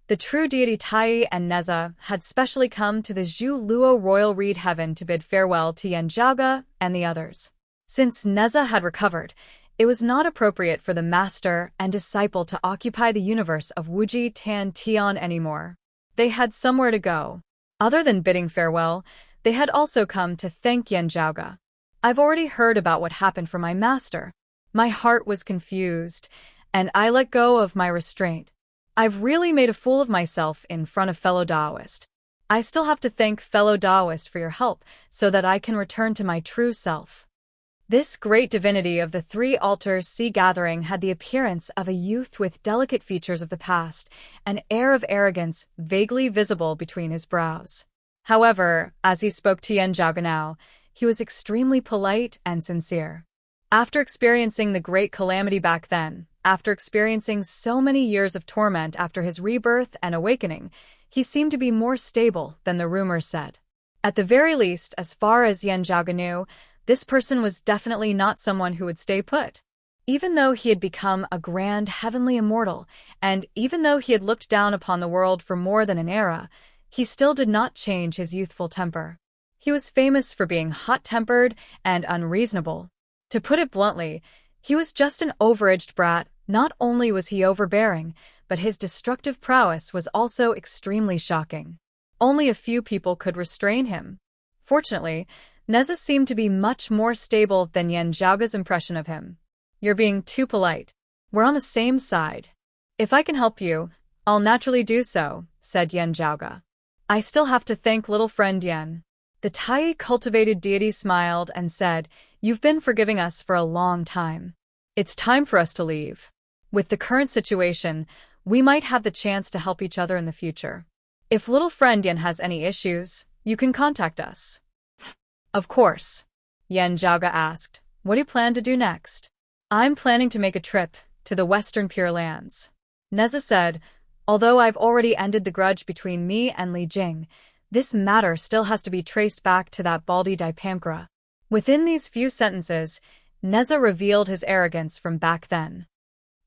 The true deity Tai and Neza had specially come to the Zhu Luo Royal Reed Heaven to bid farewell to Yan Zhaoge and the others. Since Neza had recovered, it was not appropriate for the master and disciple to occupy the universe of Wuji Tan Tian anymore. They had somewhere to go. Other than bidding farewell, they had also come to thank Yan Zhaoge. I've already heard about what happened for my master. My heart was confused, and I let go of my restraint. I've really made a fool of myself in front of fellow Taoist. I still have to thank fellow Taoist for your help so that I can return to my true self. This great divinity of the 3 altars sea gathering had the appearance of a youth with delicate features of the past, an air of arrogance vaguely visible between his brows. However, as he spoke to Yan Zhaoge now, he was extremely polite and sincere. After experiencing the great calamity back then, after experiencing so many years of torment after his rebirth and awakening, he seemed to be more stable than the rumors said. At the very least, as far as Yan Zhaoge knew, this person was definitely not someone who would stay put. Even though he had become a grand heavenly immortal, and even though he had looked down upon the world for more than an era, he still did not change his youthful temper. He was famous for being hot-tempered and unreasonable. To put it bluntly, he was just an overaged brat. Not only was he overbearing, but his destructive prowess was also extremely shocking. Only a few people could restrain him. Fortunately, Neza seemed to be much more stable than Yan Zhaoge's impression of him. You're being too polite. We're on the same side. If I can help you, I'll naturally do so, said Yan Zhaoge. I still have to thank little friend Yan. The Tai cultivated deity smiled and said, You've been forgiving us for a long time. It's time for us to leave. With the current situation, we might have the chance to help each other in the future. If little friend Yan has any issues, you can contact us. Of course. Yan Zhaoge asked, What do you plan to do next? I'm planning to make a trip to the Western Pure Lands. Neza said, Although I've already ended the grudge between me and Li Jing, this matter still has to be traced back to that baldy Dipamkara. Within these few sentences, Neza revealed his arrogance from back then.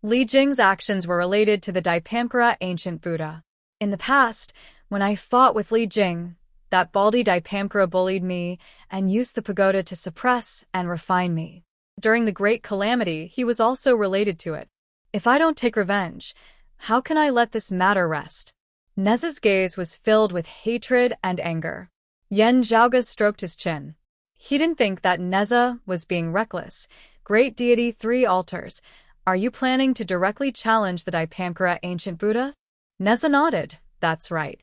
Li Jing's actions were related to the Dipamkara ancient Buddha. In the past, when I fought with Li Jing, that baldy Dipamkara bullied me and used the pagoda to suppress and refine me. During the Great Calamity, he was also related to it. If I don't take revenge, how can I let this matter rest? Neza's gaze was filled with hatred and anger. Yen Zhaoge stroked his chin. He didn't think that Neza was being reckless. Great deity, 3 altars. Are you planning to directly challenge the Dipankara ancient Buddha? Neza nodded. That's right.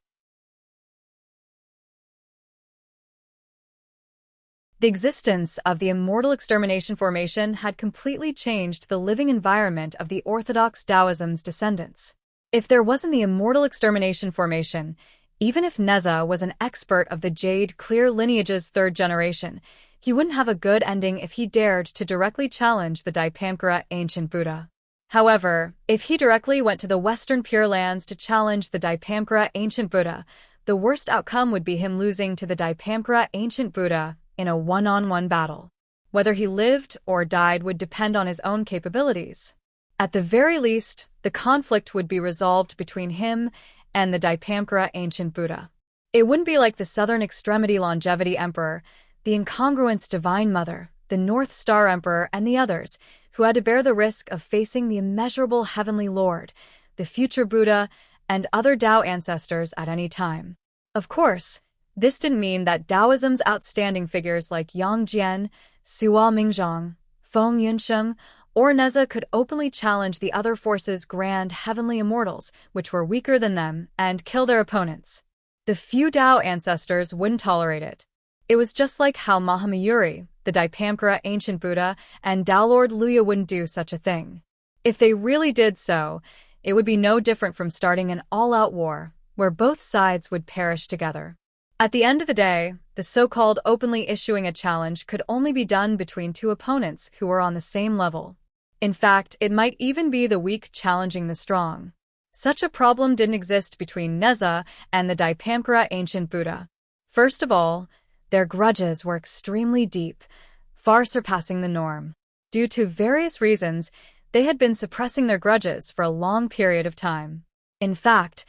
The existence of the Immortal Extermination Formation had completely changed the living environment of the Orthodox Taoism's descendants. If there wasn't the Immortal Extermination Formation, even if Neza was an expert of the Jade Clear lineage's 3rd generation, he wouldn't have a good ending if he dared to directly challenge the Dipankara ancient Buddha. However, if he directly went to the Western Pure Lands to challenge the Dipankara ancient Buddha, the worst outcome would be him losing to the Dipankara ancient Buddha in a one-on-one battle. Whether he lived or died would depend on his own capabilities. At the very least, the conflict would be resolved between him and the Dipankara ancient Buddha. It wouldn't be like the Southern Extremity Longevity Emperor, the Incongruence Divine Mother, the North Star Emperor, and the others, who had to bear the risk of facing the immeasurable Heavenly Lord, the future Buddha, and other Tao ancestors at any time. Of course, this didn't mean that Taoism's outstanding figures like Yang Jian, Sua Mingzhang, Feng Yunsheng, or Neza could openly challenge the other forces' grand heavenly immortals, which were weaker than them, and kill their opponents. The few Tao ancestors wouldn't tolerate it. It was just like how Mahamayuri, the Dipankara ancient Buddha, and Tao Lord Luya wouldn't do such a thing. If they really did so, it would be no different from starting an all-out war, where both sides would perish together. At the end of the day, the so-called openly issuing a challenge could only be done between 2 opponents who were on the same level. In fact, it might even be the weak challenging the strong. Such a problem didn't exist between Neza and the Dipankara ancient Buddha. First of all, their grudges were extremely deep, far surpassing the norm. Due to various reasons, they had been suppressing their grudges for a long period of time. In fact,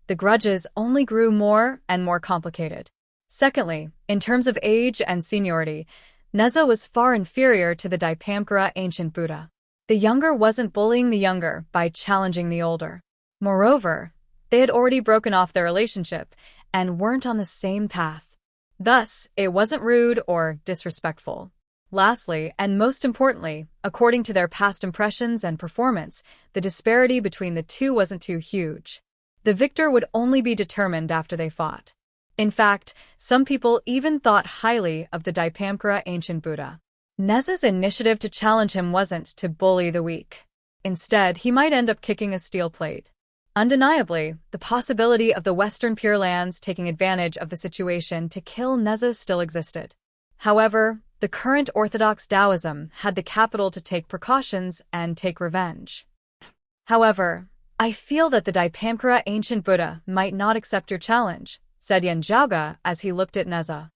the grudges only grew more and more complicated. Secondly, in terms of age and seniority, Neza was far inferior to the Dipankara ancient Buddha. The younger wasn't bullying the younger by challenging the older. Moreover, they had already broken off their relationship and weren't on the same path. Thus, it wasn't rude or disrespectful. Lastly, and most importantly, according to their past impressions and performance, the disparity between the two wasn't too huge. The victor would only be determined after they fought. In fact, some people even thought highly of the Dipankara ancient Buddha. Neza's initiative to challenge him wasn't to bully the weak. Instead, he might end up kicking a steel plate. Undeniably, the possibility of the Western Pure Lands taking advantage of the situation to kill Neza still existed. However, the current Orthodox Taoism had the capital to take precautions and take revenge. However, I feel that the Dipankara ancient Buddha might not accept your challenge, said Yen Zhaoge as he looked at Neza.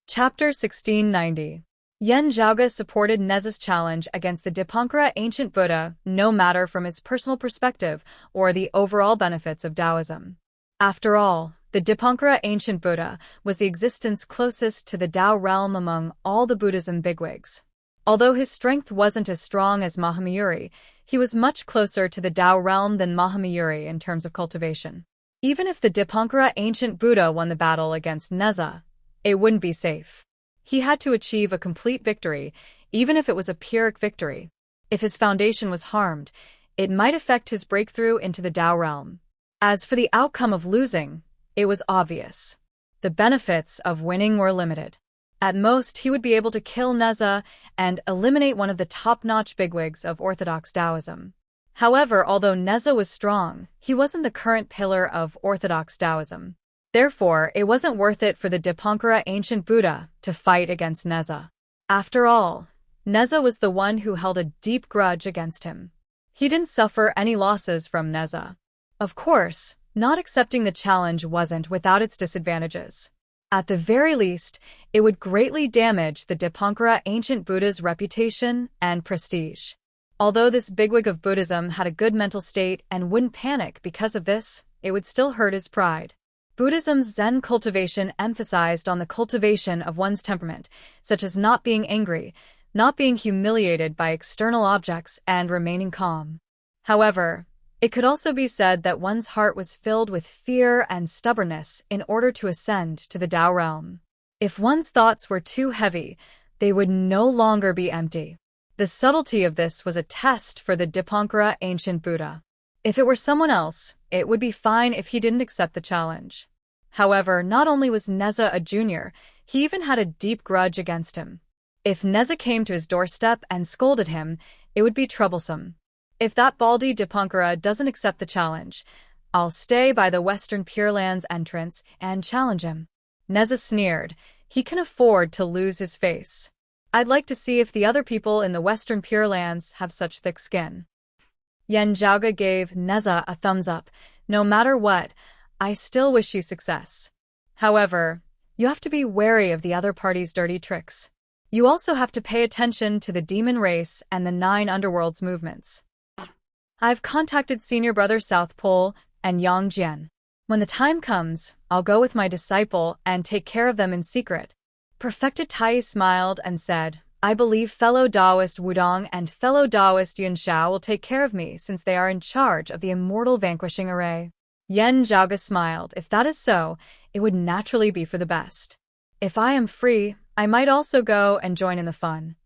Chapter 1690. Yen Zhaoge supported Neza's challenge against the Dipankara ancient Buddha no matter from his personal perspective or the overall benefits of Taoism. After all, the Dipankara ancient Buddha was the existence closest to the Tao realm among all the Buddhism bigwigs. Although his strength wasn't as strong as Mahamayuri, he was much closer to the Tao realm than Mahamayuri in terms of cultivation. Even if the Dipankara ancient Buddha won the battle against Neza, it wouldn't be safe. He had to achieve a complete victory, even if it was a Pyrrhic victory. If his foundation was harmed, it might affect his breakthrough into the Tao realm. As for the outcome of losing, it was obvious. The benefits of winning were limited. At most, he would be able to kill Neza and eliminate one of the top-notch bigwigs of Orthodox Taoism. However, although Neza was strong, he wasn't the current pillar of Orthodox Taoism. Therefore, it wasn't worth it for the Dipankara ancient Buddha to fight against Neza. After all, Neza was the one who held a deep grudge against him. He didn't suffer any losses from Neza. Of course, not accepting the challenge wasn't without its disadvantages. At the very least, it would greatly damage the Dipankara ancient Buddha's reputation and prestige. Although this bigwig of Buddhism had a good mental state and wouldn't panic because of this, it would still hurt his pride. Buddhism's Zen cultivation emphasized on the cultivation of one's temperament, such as not being angry, not being humiliated by external objects, and remaining calm. However, it could also be said that one's heart was filled with fear and stubbornness in order to ascend to the Tao realm. If one's thoughts were too heavy, they would no longer be empty. The subtlety of this was a test for the Dipankara ancient Buddha. If it were someone else, it would be fine if he didn't accept the challenge. However, not only was Neza a junior, he even had a deep grudge against him. If Neza came to his doorstep and scolded him, it would be troublesome. If that baldy Dipankara doesn't accept the challenge, I'll stay by the Western Pure Lands entrance and challenge him. Neza sneered. He can afford to lose his face. I'd like to see if the other people in the Western Pure Lands have such thick skin. Yen Zhaoge gave Neza a thumbs up. No matter what, I still wish you success. However, you have to be wary of the other party's dirty tricks. You also have to pay attention to the demon race and the 9 underworlds movements. I've contacted senior brother South Pole and Yang Jian. When the time comes, I'll go with my disciple and take care of them in secret. Perfected Tai smiled and said, I believe fellow Taoist Wudong and fellow Taoist Yunxiao will take care of me since they are in charge of the immortal vanquishing array. Yen Zhaoge smiled. If that is so, it would naturally be for the best. If I am free, I might also go and join in the fun.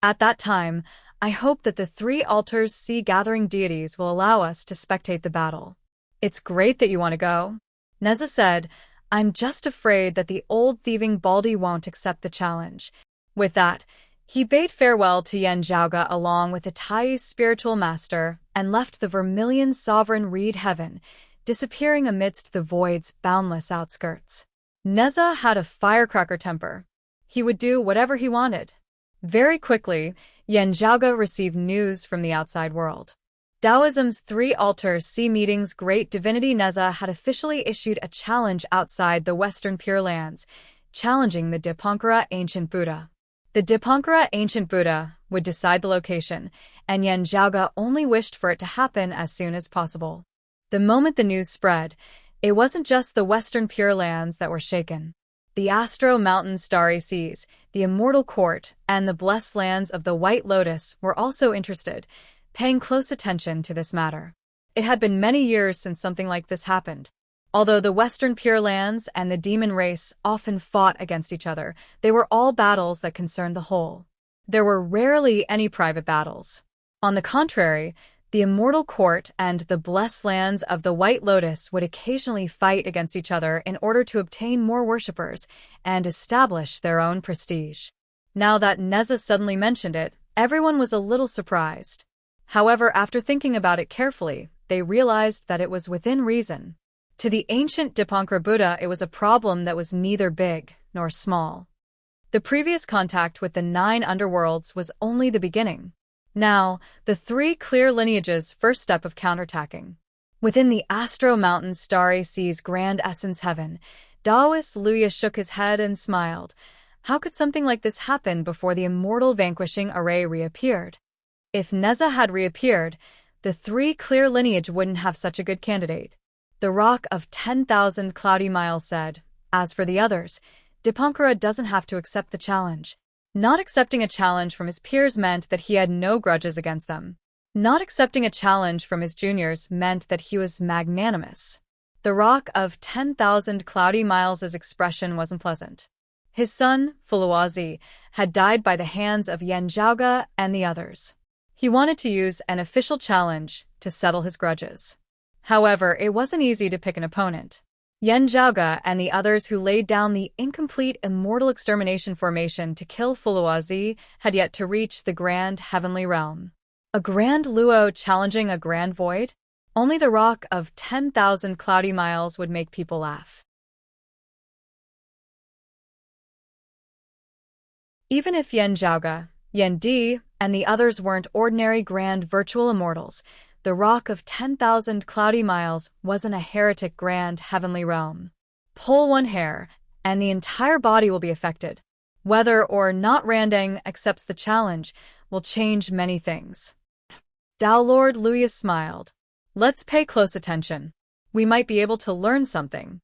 At that time, I hope that the 3 altars sea gathering deities will allow us to spectate the battle. It's great that you want to go. Neza said, I'm just afraid that the old thieving baldy won't accept the challenge. With that, he bade farewell to Yen Zhaoge along with the Tai's spiritual master and left the vermilion sovereign reed heaven, disappearing amidst the void's boundless outskirts. Neza had a firecracker temper. He would do whatever he wanted. Very quickly, Yen Zhaoge received news from the outside world. Taoism's 3 altars sea meeting's great divinity Neza had officially issued a challenge outside the Western Pure Lands, challenging the Dipankara ancient Buddha. The Dipankara ancient Buddha would decide the location, and Yen Zhaoge only wished for it to happen as soon as possible. The moment the news spread, it wasn't just the Western Pure Lands that were shaken. The Astro Mountain Starry Seas, the Immortal Court, and the blessed lands of the White Lotus were also interested, paying close attention to this matter. It had been many years since something like this happened. Although the Western Pure Lands and the demon race often fought against each other, they were all battles that concerned the whole. There were rarely any private battles. On the contrary, the Immortal Court and the blessed lands of the White Lotus would occasionally fight against each other in order to obtain more worshippers and establish their own prestige. Now that Neza suddenly mentioned it, everyone was a little surprised. However, after thinking about it carefully, they realized that it was within reason. To the ancient Dipankara Buddha, it was a problem that was neither big nor small. The previous contact with the 9 underworlds was only the beginning. Now, the 3 clear lineages' first step of counterattacking. Within the Astro Mountain Starry Sea's grand essence heaven, Taoist Luya shook his head and smiled. How could something like this happen before the immortal vanquishing array reappeared? If Neza had reappeared, the 3 clear lineage wouldn't have such a good candidate. The Rock of 10,000 Cloudy Miles said, as for the others, Dipankara doesn't have to accept the challenge. Not accepting a challenge from his peers meant that he had no grudges against them. Not accepting a challenge from his juniors meant that he was magnanimous. The Rock of 10,000 Cloudy Miles' expression wasn't pleasant. His son, Fuluazi, had died by the hands of Yen Zhaoge and the others. He wanted to use an official challenge to settle his grudges. However, it wasn't easy to pick an opponent. Yen Zhaoge and the others who laid down the incomplete immortal extermination formation to kill Fuluazi had yet to reach the grand heavenly realm. A grand Luo challenging a grand void? Only the Rock of 10,000 Cloudy Miles would make people laugh. Even if Yen Zhaoge, Yen Di, and the others weren't ordinary grand virtual immortals, the Rock of 10,000 Cloudy Miles wasn't a heretic grand heavenly realm. Pull one hair, and the entire body will be affected. Whether or not Randang accepts the challenge will change many things. Tao Lord Louis smiled. Let's pay close attention. We might be able to learn something.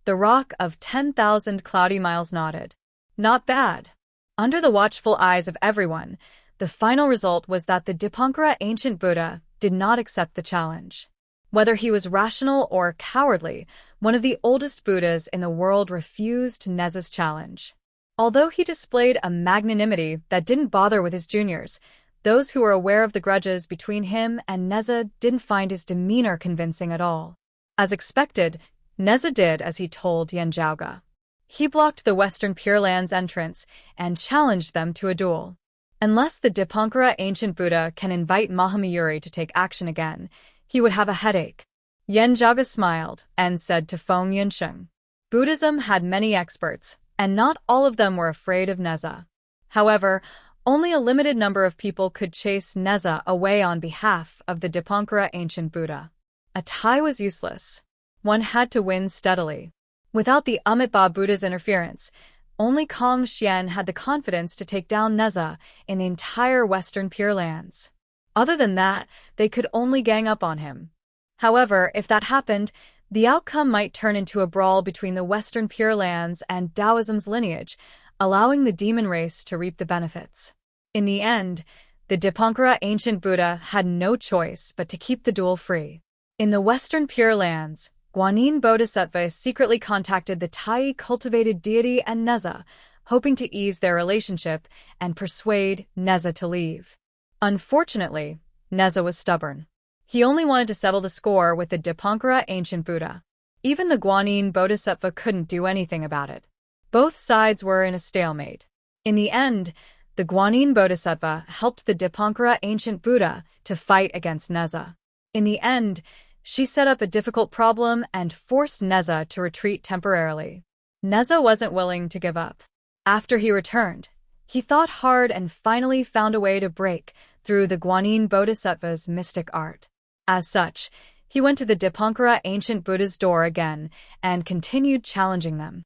The rock of 10,000 cloudy miles nodded. Not bad. Under the watchful eyes of everyone, the final result was that the Dipankara ancient Buddha did not accept the challenge. Whether he was rational or cowardly, one of the oldest Buddhas in the world refused Neza's challenge. Although he displayed a magnanimity that didn't bother with his juniors, those who were aware of the grudges between him and Neza didn't find his demeanor convincing at all. As expected, Neza did as he told Yanjiaoge. He blocked the Western Pure Land's entrance and challenged them to a duel. Unless the Dipankara ancient Buddha can invite Mahamayuri to take action again, he would have a headache. Yanjiaoge smiled and said to Feng Yunsheng, Buddhism had many experts, and not all of them were afraid of Neza. However, only a limited number of people could chase Neza away on behalf of the Dipankara ancient Buddha. A tie was useless. One had to win steadily. Without the Amitabha Buddha's interference, only Kong Xian had the confidence to take down Neza in the entire Western Pure Lands. Other than that, they could only gang up on him. However, if that happened, the outcome might turn into a brawl between the Western Pure Lands and Taoism's lineage, allowing the demon race to reap the benefits. In the end, the Dipankara ancient Buddha had no choice but to keep the duel free. In the Western Pure Lands, Guanyin Bodhisattva secretly contacted the Tai cultivated deity and Neza, hoping to ease their relationship and persuade Neza to leave. Unfortunately, Neza was stubborn. He only wanted to settle the score with the Dipankara ancient Buddha. Even the Guanyin Bodhisattva couldn't do anything about it. Both sides were in a stalemate. In the end, the Guanyin Bodhisattva helped the Dipankara ancient Buddha to fight against Neza. In the end, she set up a difficult problem and forced Neza to retreat temporarily. Neza wasn't willing to give up. After he returned, he thought hard and finally found a way to break through the Guanyin Bodhisattva's mystic art. As such, he went to the Dipankara ancient Buddha's door again and continued challenging them.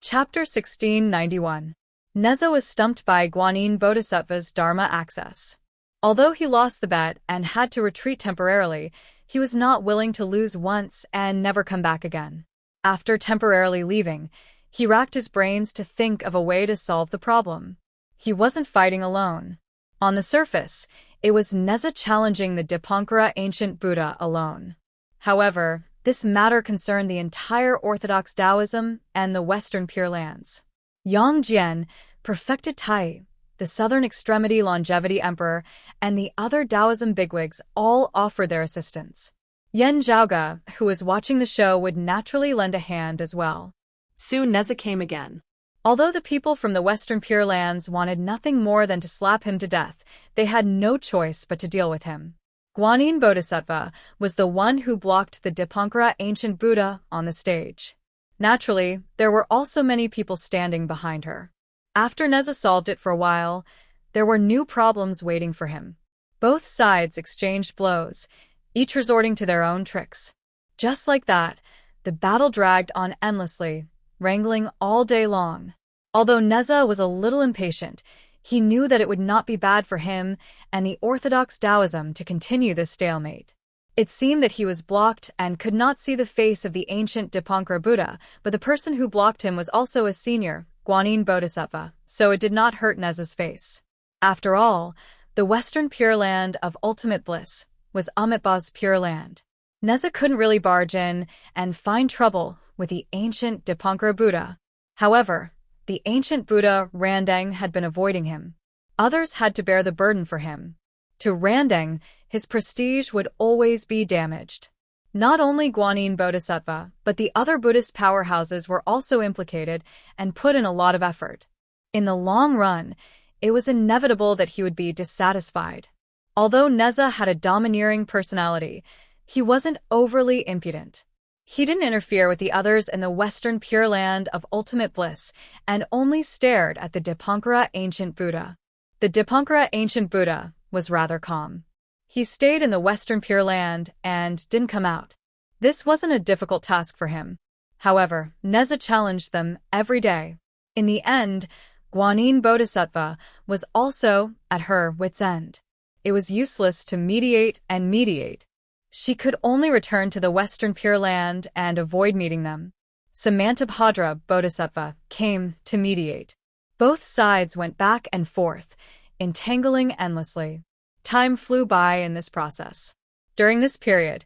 Chapter 1691. Neza was stumped by Guanyin Bodhisattva's Dharma access. Although he lost the bet and had to retreat temporarily, he was not willing to lose once and never come back again. After temporarily leaving, he racked his brains to think of a way to solve the problem. He wasn't fighting alone. On the surface, it was Neza challenging the Dipankara ancient Buddha alone. However, this matter concerned the entire Orthodox Taoism and the Western Pure Lands. Yang Jian, perfected Tai, the Southern Extremity Longevity Emperor, and the other Taoism bigwigs all offered their assistance. Yanjiaoge, who was watching the show, would naturally lend a hand as well. Soon Neza came again. Although the people from the Western Pure Lands wanted nothing more than to slap him to death, they had no choice but to deal with him. Guanyin Bodhisattva was the one who blocked the Dipankara ancient Buddha on the stage. Naturally, there were also many people standing behind her. After Neza solved it for a while, there were new problems waiting for him. Both sides exchanged blows, each resorting to their own tricks. Just like that, the battle dragged on endlessly, wrangling all day long. Although Neza was a little impatient, he knew that it would not be bad for him and the Orthodox Taoism to continue this stalemate. It seemed that he was blocked and could not see the face of the ancient Dipankara Buddha, but the person who blocked him was also a senior, Guanyin Bodhisattva, so it did not hurt Neza's face. After all, the Western Pure Land of ultimate bliss was Amitabha's Pure Land. Neza couldn't really barge in and find trouble with the ancient Dipankara Buddha. However, the ancient Buddha Randang had been avoiding him. Others had to bear the burden for him. To Randang, his prestige would always be damaged. Not only Guanyin Bodhisattva, but the other Buddhist powerhouses were also implicated and put in a lot of effort. In the long run, it was inevitable that he would be dissatisfied. Although Neza had a domineering personality, he wasn't overly impudent. He didn't interfere with the others in the Western Pure Land of ultimate bliss and only stared at the Dipankara ancient Buddha. The Dipankara ancient Buddha was rather calm. He stayed in the Western Pure Land and didn't come out. This wasn't a difficult task for him. However, Neza challenged them every day. In the end, Guanyin Bodhisattva was also at her wit's end. It was useless to mediate and mediate. She could only return to the Western Pure Land and avoid meeting them. Samantabhadra Bodhisattva came to mediate. Both sides went back and forth, entangling endlessly. Time flew by in this process. During this period,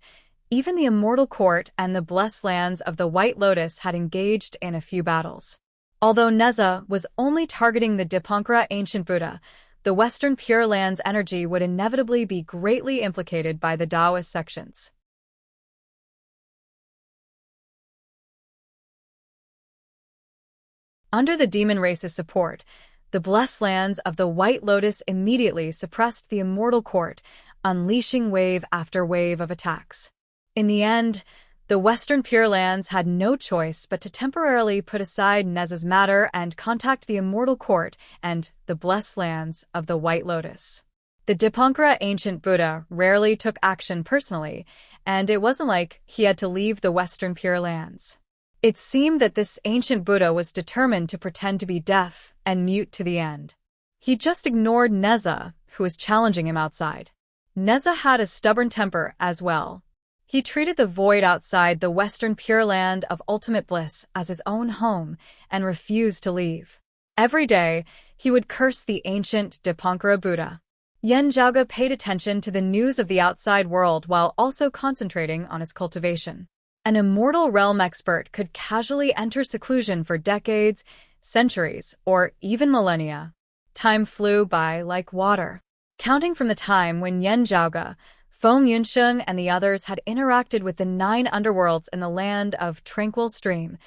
even the immortal court and the blessed lands of the White Lotus had engaged in a few battles. Although Neza was only targeting the Dipankara ancient Buddha, the Western Pure Land's energy would inevitably be greatly implicated by the Taoist sections. Under the demon race's support, the blessed lands of the White Lotus immediately suppressed the immortal court, unleashing wave after wave of attacks. In the end, the Western Pure Lands had no choice but to temporarily put aside Neza's matter and contact the immortal court and the blessed lands of the White Lotus. The Dipankara ancient Buddha rarely took action personally, and it wasn't like he had to leave the Western Pure Lands. It seemed that this ancient Buddha was determined to pretend to be deaf and mute to the end. He just ignored Neza, who was challenging him outside. Neza had a stubborn temper as well. He treated the void outside the Western Pure Land of ultimate bliss as his own home and refused to leave. Every day, he would curse the ancient Dipankara Buddha. Yen Zhaoge paid attention to the news of the outside world while also concentrating on his cultivation. An immortal realm expert could casually enter seclusion for decades, centuries, or even millennia. Time flew by like water. Counting from the time when Yen Zhaoge, Feng Yunsheng, and the others had interacted with the 9 underworlds in the land of Tranquil Stream,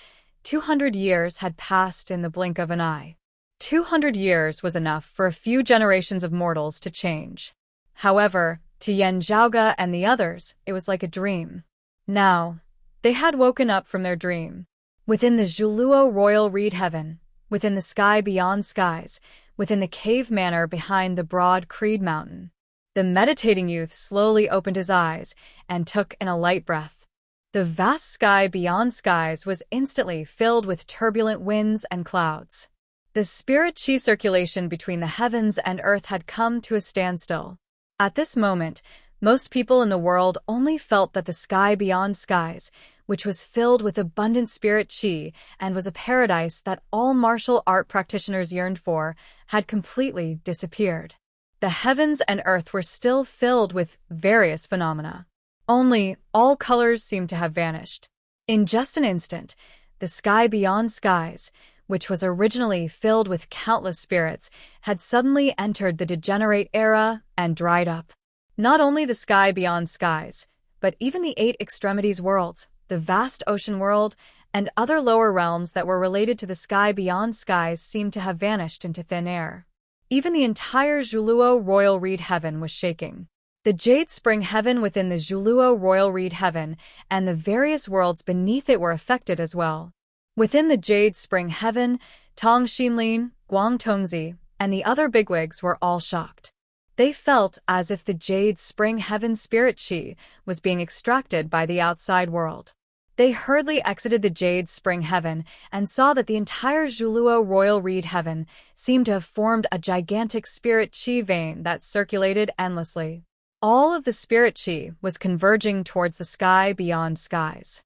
200 years had passed in the blink of an eye. 200 years was enough for a few generations of mortals to change. However, to Yen Zhaoge and the others, it was like a dream. Now, they had woken up from their dream. Within the Zhuluo royal reed heaven, within the sky beyond skies, within the cave manor behind the broad Creed Mountain, the meditating youth slowly opened his eyes and took in a light breath. The vast sky beyond skies was instantly filled with turbulent winds and clouds. The spirit chi circulation between the heavens and earth had come to a standstill. At this moment, most people in the world only felt that the sky beyond skies, which was filled with abundant spirit chi and was a paradise that all martial art practitioners yearned for, had completely disappeared. The heavens and earth were still filled with various phenomena. Only all colors seemed to have vanished. In just an instant, the sky beyond skies, which was originally filled with countless spirits, had suddenly entered the degenerate era and dried up. Not only the sky beyond skies, but even the 8 extremities worlds, the vast ocean world, and other lower realms that were related to the sky beyond skies seemed to have vanished into thin air. Even the entire Zhuluo royal reed heaven was shaking. The jade spring heaven within the Zhuluo royal reed heaven and the various worlds beneath it were affected as well. Within the jade spring heaven, Tong Xinlin, Guang Tongzi, and the other bigwigs were all shocked. They felt as if the jade spring heaven spirit chi was being extracted by the outside world. They hurriedly exited the jade spring heaven and saw that the entire Zhuluo royal reed heaven seemed to have formed a gigantic spirit chi vein that circulated endlessly. All of the spirit chi was converging towards the sky beyond skies.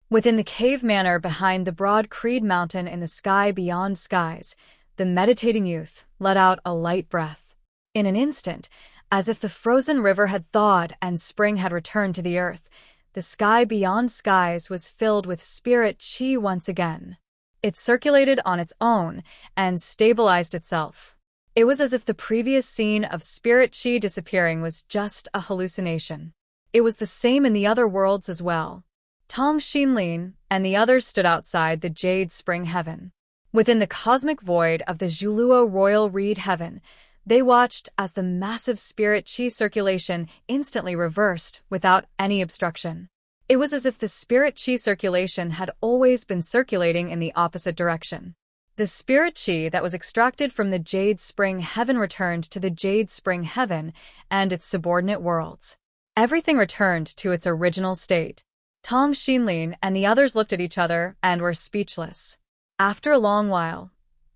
Within the cave manor behind the broad Creed Mountain in the sky beyond skies, the meditating youth let out a light breath. In an instant, as if the frozen river had thawed and spring had returned to the earth, the sky beyond skies was filled with spirit chi once again. It circulated on its own and stabilized itself. It was as if the previous scene of spirit chi disappearing was just a hallucination. It was the same in the other worlds as well. Tong Xinlin and the others stood outside the jade spring heaven. Within the cosmic void of the Zhuluo royal reed heaven, they watched as the massive spirit chi circulation instantly reversed without any obstruction. It was as if the spirit chi circulation had always been circulating in the opposite direction. The spirit chi that was extracted from the jade spring heaven returned to the jade spring heaven and its subordinate worlds. Everything returned to its original state. Tom Xinlin and the others looked at each other and were speechless. After a long while,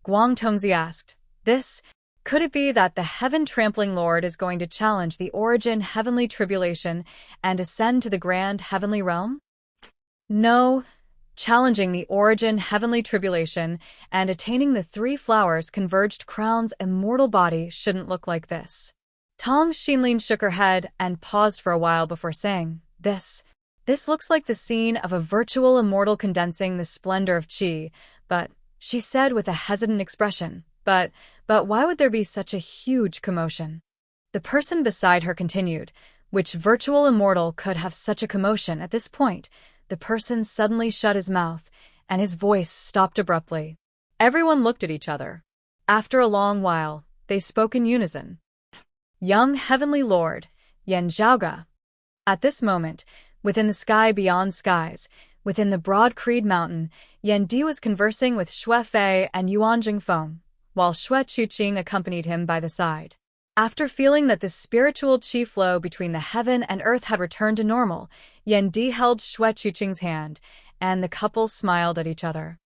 Guang Tongzi asked, Could it be that the heaven-trampling Lord is going to challenge the origin heavenly tribulation and ascend to the grand heavenly realm? No, challenging the origin heavenly tribulation and attaining the three flowers converged crown's immortal body shouldn't look like this. Tom Xinlin shook her head and paused for a while before saying, This looks like the scene of a virtual immortal condensing the splendor of qi, but, she said with a hesitant expression, but why would there be such a huge commotion? The person beside her continued, which virtual immortal could have such a commotion? At this point, the person suddenly shut his mouth, and his voice stopped abruptly. Everyone looked at each other. After a long while, they spoke in unison. Young Heavenly Lord, Yan Zhaoge. At this moment, within the sky beyond skies, within the broad Creed Mountain, Yan Di was conversing with Xue Fei and Yuan Jingfeng, while Xue Chuqing accompanied him by the side. After feeling that the spiritual qi flow between the heaven and earth had returned to normal, Yan Di held Xue Chuqing's hand, and the couple smiled at each other.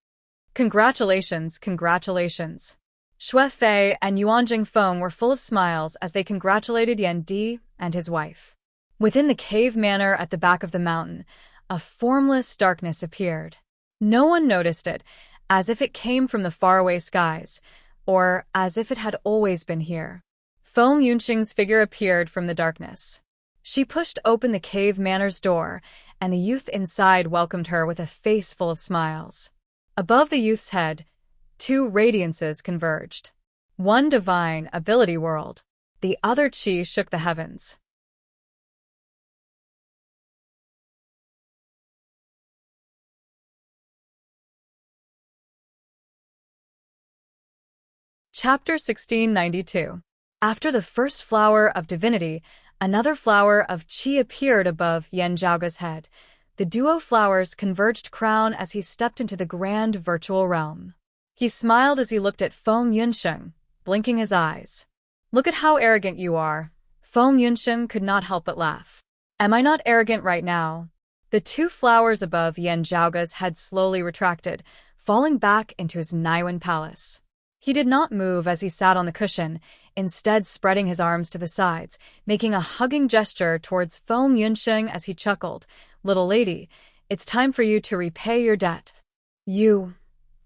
Congratulations, congratulations. Xue Fei and Yuan Jingfeng were full of smiles as they congratulated Yan Di and his wife. Within the cave manor at the back of the mountain, a formless darkness appeared. No one noticed it, as if it came from the faraway skies, or as if it had always been here. Feng Yunxing's figure appeared from the darkness. She pushed open the cave manor's door, and the youth inside welcomed her with a face full of smiles. Above the youth's head, two radiances converged. One divine ability world. The other qi shook the heavens. Chapter 1692. After the first flower of divinity, another flower of qi appeared above Yan Zhaoge's head. The duo flowers converged crown as he stepped into the grand virtual realm. He smiled as he looked at Feng Yunsheng, blinking his eyes. Look at how arrogant you are. Feng Yunsheng could not help but laugh. Am I not arrogant right now? The two flowers above Yan Zhaoge's head slowly retracted, falling back into his Naiwen palace. He did not move as he sat on the cushion, instead spreading his arms to the sides, making a hugging gesture towards Feng Yunsheng as he chuckled. Little lady, it's time for you to repay your debt. You.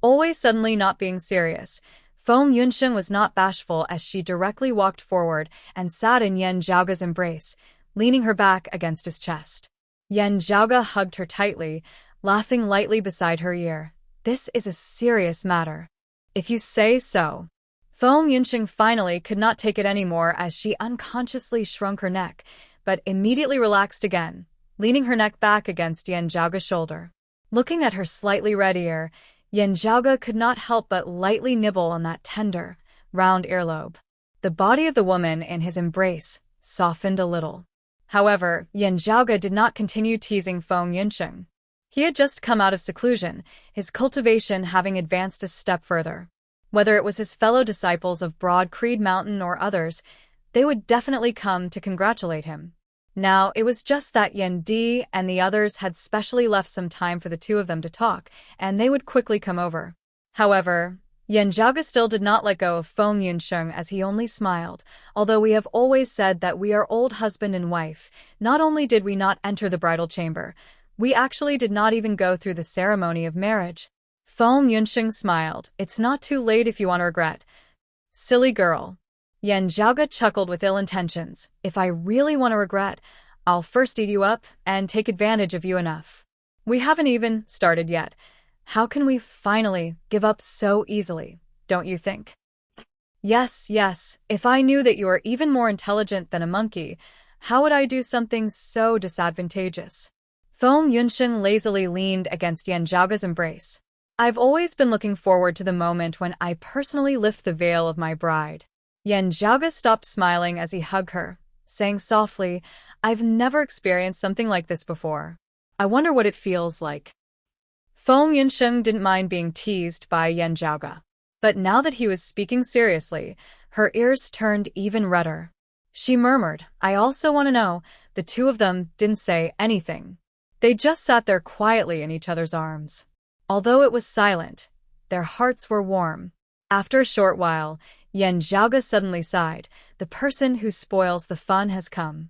Always suddenly not being serious, Feng Yunsheng was not bashful as she directly walked forward and sat in Yan Zhaoge's embrace, leaning her back against his chest. Yan Zhaoge hugged her tightly, laughing lightly beside her ear. This is a serious matter. If you say so. Feng Yunsheng finally could not take it anymore as she unconsciously shrunk her neck, but immediately relaxed again, leaning her neck back against Yan Zhaoge's shoulder. Looking at her slightly red ear, Yan Zhaoge could not help but lightly nibble on that tender, round earlobe. The body of the woman in his embrace softened a little. However, Yan Zhaoge did not continue teasing Feng Yunsheng. He had just come out of seclusion, his cultivation having advanced a step further. Whether it was his fellow disciples of Broad Creed Mountain or others, they would definitely come to congratulate him. Now, it was just that Yan Di and the others had specially left some time for the two of them to talk, and they would quickly come over. However, Yan Zhaoge still did not let go of Feng Yunsheng as he only smiled. Although we have always said that we are old husband and wife, not only did we not enter the bridal chamber, we actually did not even go through the ceremony of marriage. Feng Yunsheng smiled. It's not too late if you want to regret. Silly girl. Yan Zhaoge chuckled with ill intentions. If I really want to regret, I'll first eat you up and take advantage of you enough. We haven't even started yet. How can we finally give up so easily, don't you think? Yes, if I knew that you are even more intelligent than a monkey, how would I do something so disadvantageous? Feng Yunsheng lazily leaned against Yan Zhaoge's embrace. I've always been looking forward to the moment when I personally lift the veil of my bride. Yan Zhaoge stopped smiling as he hugged her, saying softly, I've never experienced something like this before. I wonder what it feels like. Feng Yunsheng didn't mind being teased by Yan Zhaoge. But now that he was speaking seriously, her ears turned even redder. She murmured, "I also want to know." The two of them didn't say anything. They just sat there quietly in each other's arms. Although it was silent, their hearts were warm. After a short while, Yan Zhaoge suddenly sighed. The person who spoils the fun has come.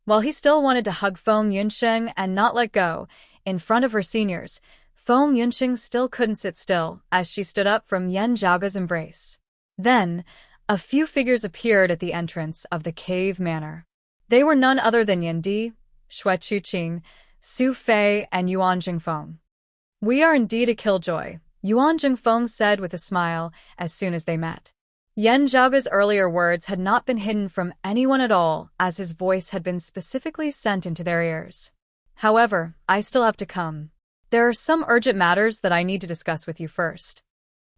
While he still wanted to hug Feng Yunsheng and not let go, in front of her seniors, Feng Yunsheng still couldn't sit still as she stood up from Yan Zhaoge's embrace. Then, a few figures appeared at the entrance of the cave manor. They were none other than Yan Di, Xue Chuqing, Su Fei, and Yuan Jingfeng. "We are indeed a killjoy," Yuan Jingfeng said with a smile as soon as they met. Yan Zhaoge's earlier words had not been hidden from anyone at all, as his voice had been specifically sent into their ears. "However, I still have to come. There are some urgent matters that I need to discuss with you first."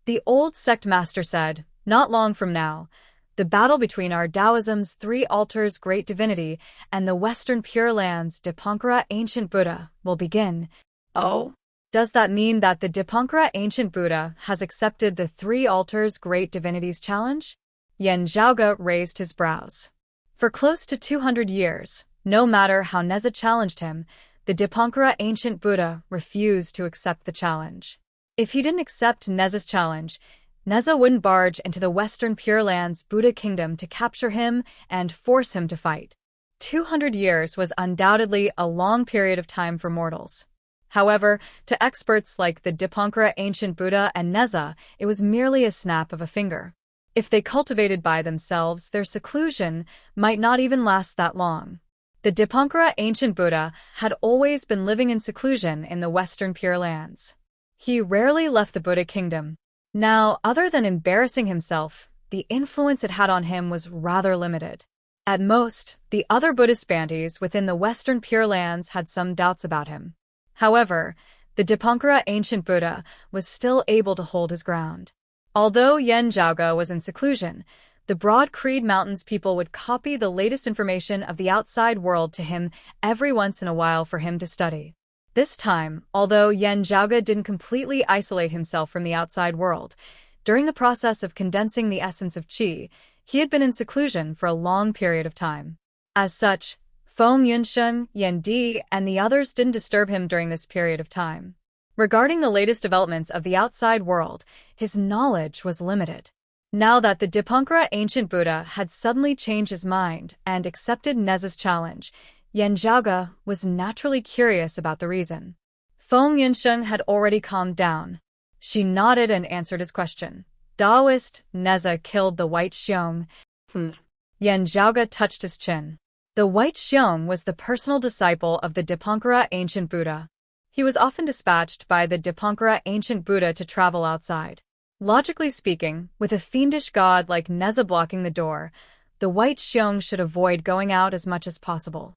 The old sect master said, "Not long from now, the battle between our Taoism's three altars Great Divinity and the Western Pure Land's Dipankara Ancient Buddha will begin." Oh? Does that mean that the Dipankara Ancient Buddha has accepted the three altars Great Divinity's challenge? Yan Zhaoge raised his brows. For close to 200 years, no matter how Neza challenged him, the Dipankara Ancient Buddha refused to accept the challenge. If he didn't accept Neza's challenge, Neza wouldn't barge into the Western Pure Land's Buddha kingdom to capture him and force him to fight. 200 years was undoubtedly a long period of time for mortals. However, to experts like the Dipankara Ancient Buddha and Neza, it was merely a snap of a finger. If they cultivated by themselves, their seclusion might not even last that long. The Dipankara Ancient Buddha had always been living in seclusion in the Western Pure Lands. He rarely left the Buddha kingdom. Now, other than embarrassing himself, the influence it had on him was rather limited. At most, the other Buddhist bandies within the Western Pure Lands had some doubts about him. However, the Dipankara Ancient Buddha was still able to hold his ground. Although Yan Zhaoge was in seclusion, the Broad Creed Mountains people would copy the latest information of the outside world to him every once in a while for him to study. This time, although Yan Zhaoge didn't completely isolate himself from the outside world, during the process of condensing the essence of qi, he had been in seclusion for a long period of time. As such, Feng Yunsheng, Yan Di, and the others didn't disturb him during this period of time. Regarding the latest developments of the outside world, his knowledge was limited. Now that the Dipankara Ancient Buddha had suddenly changed his mind and accepted Neza's challenge, Yan Zhaoge was naturally curious about the reason. Feng Yunsheng had already calmed down. She nodded and answered his question. "Taoist Neza killed the White Xiong." Yan Zhaoge touched his chin. The White Xiong was the personal disciple of the Dipankara Ancient Buddha. He was often dispatched by the Dipankara Ancient Buddha to travel outside. Logically speaking, with a fiendish god like Neza blocking the door, the White Xiong should avoid going out as much as possible.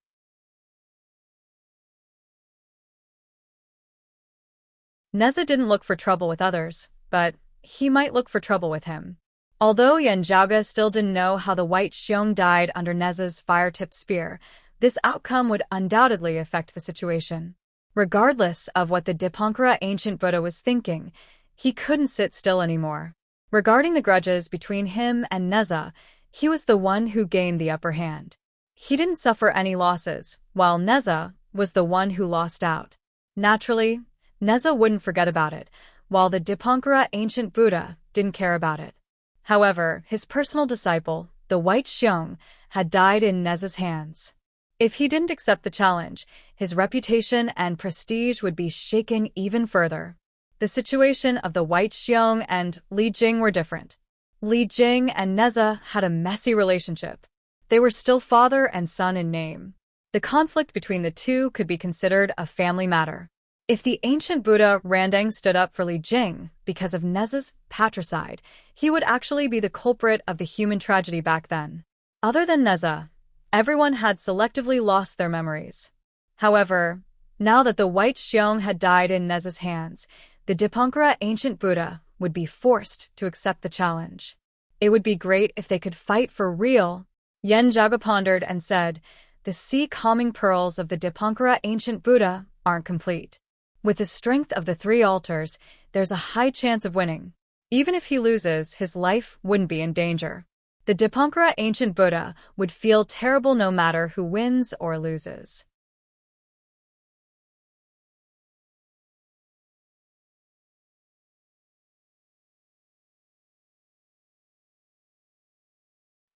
Neza didn't look for trouble with others, but he might look for trouble with him. Although Yan Zhaoge still didn't know how the White Xiong died under Neza's fire-tipped spear, this outcome would undoubtedly affect the situation. Regardless of what the Dipankara Ancient Buddha was thinking, he couldn't sit still anymore. Regarding the grudges between him and Neza, he was the one who gained the upper hand. He didn't suffer any losses, while Neza was the one who lost out. Naturally, Neza wouldn't forget about it, while the Dipankara Ancient Buddha didn't care about it. However, his personal disciple, the White Xiong, had died in Neza's hands. If he didn't accept the challenge, his reputation and prestige would be shaken even further. The situation of the White Xiong and Li Jing were different. Li Jing and Neza had a messy relationship. They were still father and son in name. The conflict between the two could be considered a family matter. If the ancient Buddha Randang stood up for Li Jing because of Neza's patricide, he would actually be the culprit of the human tragedy back then. Other than Neza, everyone had selectively lost their memories. However, now that the White Xiong had died in Neza's hands, the Dipankara Ancient Buddha would be forced to accept the challenge. It would be great if they could fight for real. Yan Zhaoge pondered and said, "The sea-calming pearls of the Dipankara Ancient Buddha aren't complete. With the strength of the three altars, there's a high chance of winning. Even if he loses, his life wouldn't be in danger. The Dipankara ancient Buddha would feel terrible no matter who wins or loses.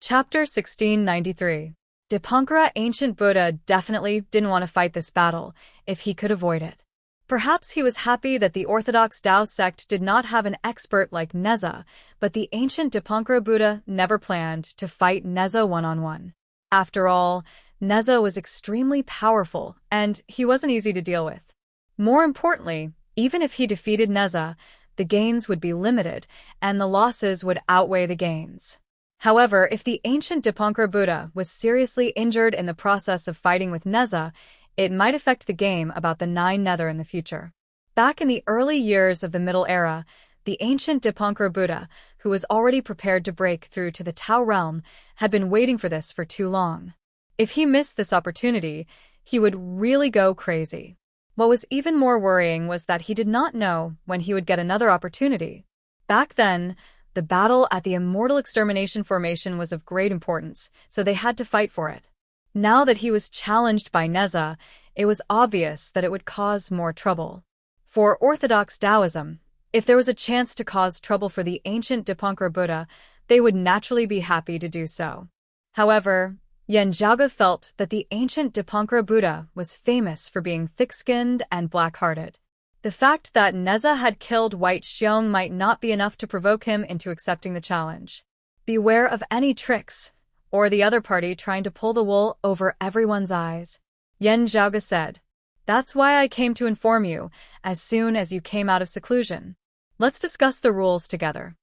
Chapter 1693. Dipankara ancient Buddha definitely didn't want to fight this battle if he could avoid it. Perhaps he was happy that the orthodox Tao sect did not have an expert like Neza, but the ancient Dipankara Buddha never planned to fight Neza one-on-one. After all, Neza was extremely powerful, and he wasn't easy to deal with. More importantly, even if he defeated Neza, the gains would be limited, and the losses would outweigh the gains. However, if the ancient Dipankara Buddha was seriously injured in the process of fighting with Neza, it might affect the game about the Nine Nether in the future. Back in the early years of the Middle Era, the ancient Dipankara Buddha, who was already prepared to break through to the Tao realm, had been waiting for this for too long. If he missed this opportunity, he would really go crazy. What was even more worrying was that he did not know when he would get another opportunity. Back then, the battle at the Immortal Extermination Formation was of great importance, so they had to fight for it. Now that he was challenged by Neza, it was obvious that it would cause more trouble. For Orthodox Taoism, if there was a chance to cause trouble for the ancient Dipankara Buddha, they would naturally be happy to do so. However, Yanjaga felt that the ancient Dipankara Buddha was famous for being thick-skinned and black-hearted. The fact that Neza had killed White Xiong might not be enough to provoke him into accepting the challenge. Beware of any tricks, or the other party trying to pull the wool over everyone's eyes. Yen Zhaoge said. That's why I came to inform you, as soon as you came out of seclusion. Let's discuss the rules together.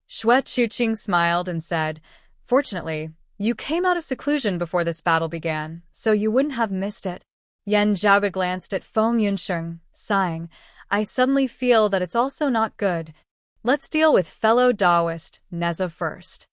Xue Chuqing smiled and said, Fortunately, you came out of seclusion before this battle began, so you wouldn't have missed it. Yen Zhaoge glanced at Feng Yunsheng, sighing, I suddenly feel that it's also not good. Let's deal with fellow Taoist, Neza first.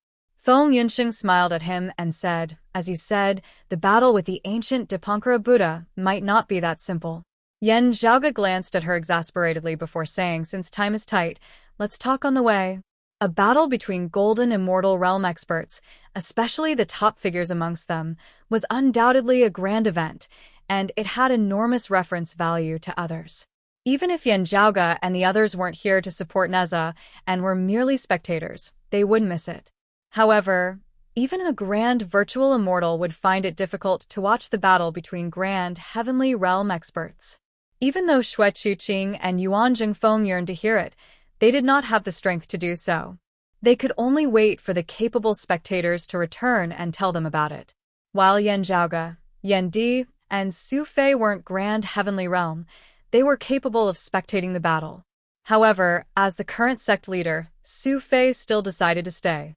Feng Yunsheng smiled at him and said, As you said, the battle with the ancient Dipankara Buddha might not be that simple. Yen Zhaoge glanced at her exasperatedly before saying, Since time is tight, let's talk on the way. A battle between golden immortal realm experts, especially the top figures amongst them, was undoubtedly a grand event, and it had enormous reference value to others. Even if Yen Zhaoge and the others weren't here to support Neza and were merely spectators, they would miss it. However, even a grand virtual immortal would find it difficult to watch the battle between grand heavenly realm experts. Even though Xue Chuqing and Yuan Jingfeng yearned to hear it, they did not have the strength to do so. They could only wait for the capable spectators to return and tell them about it. While Yen Zhaoge, Yen Di, and Su Fei weren't grand heavenly realm, they were capable of spectating the battle. However, as the current sect leader, Su Fei still decided to stay.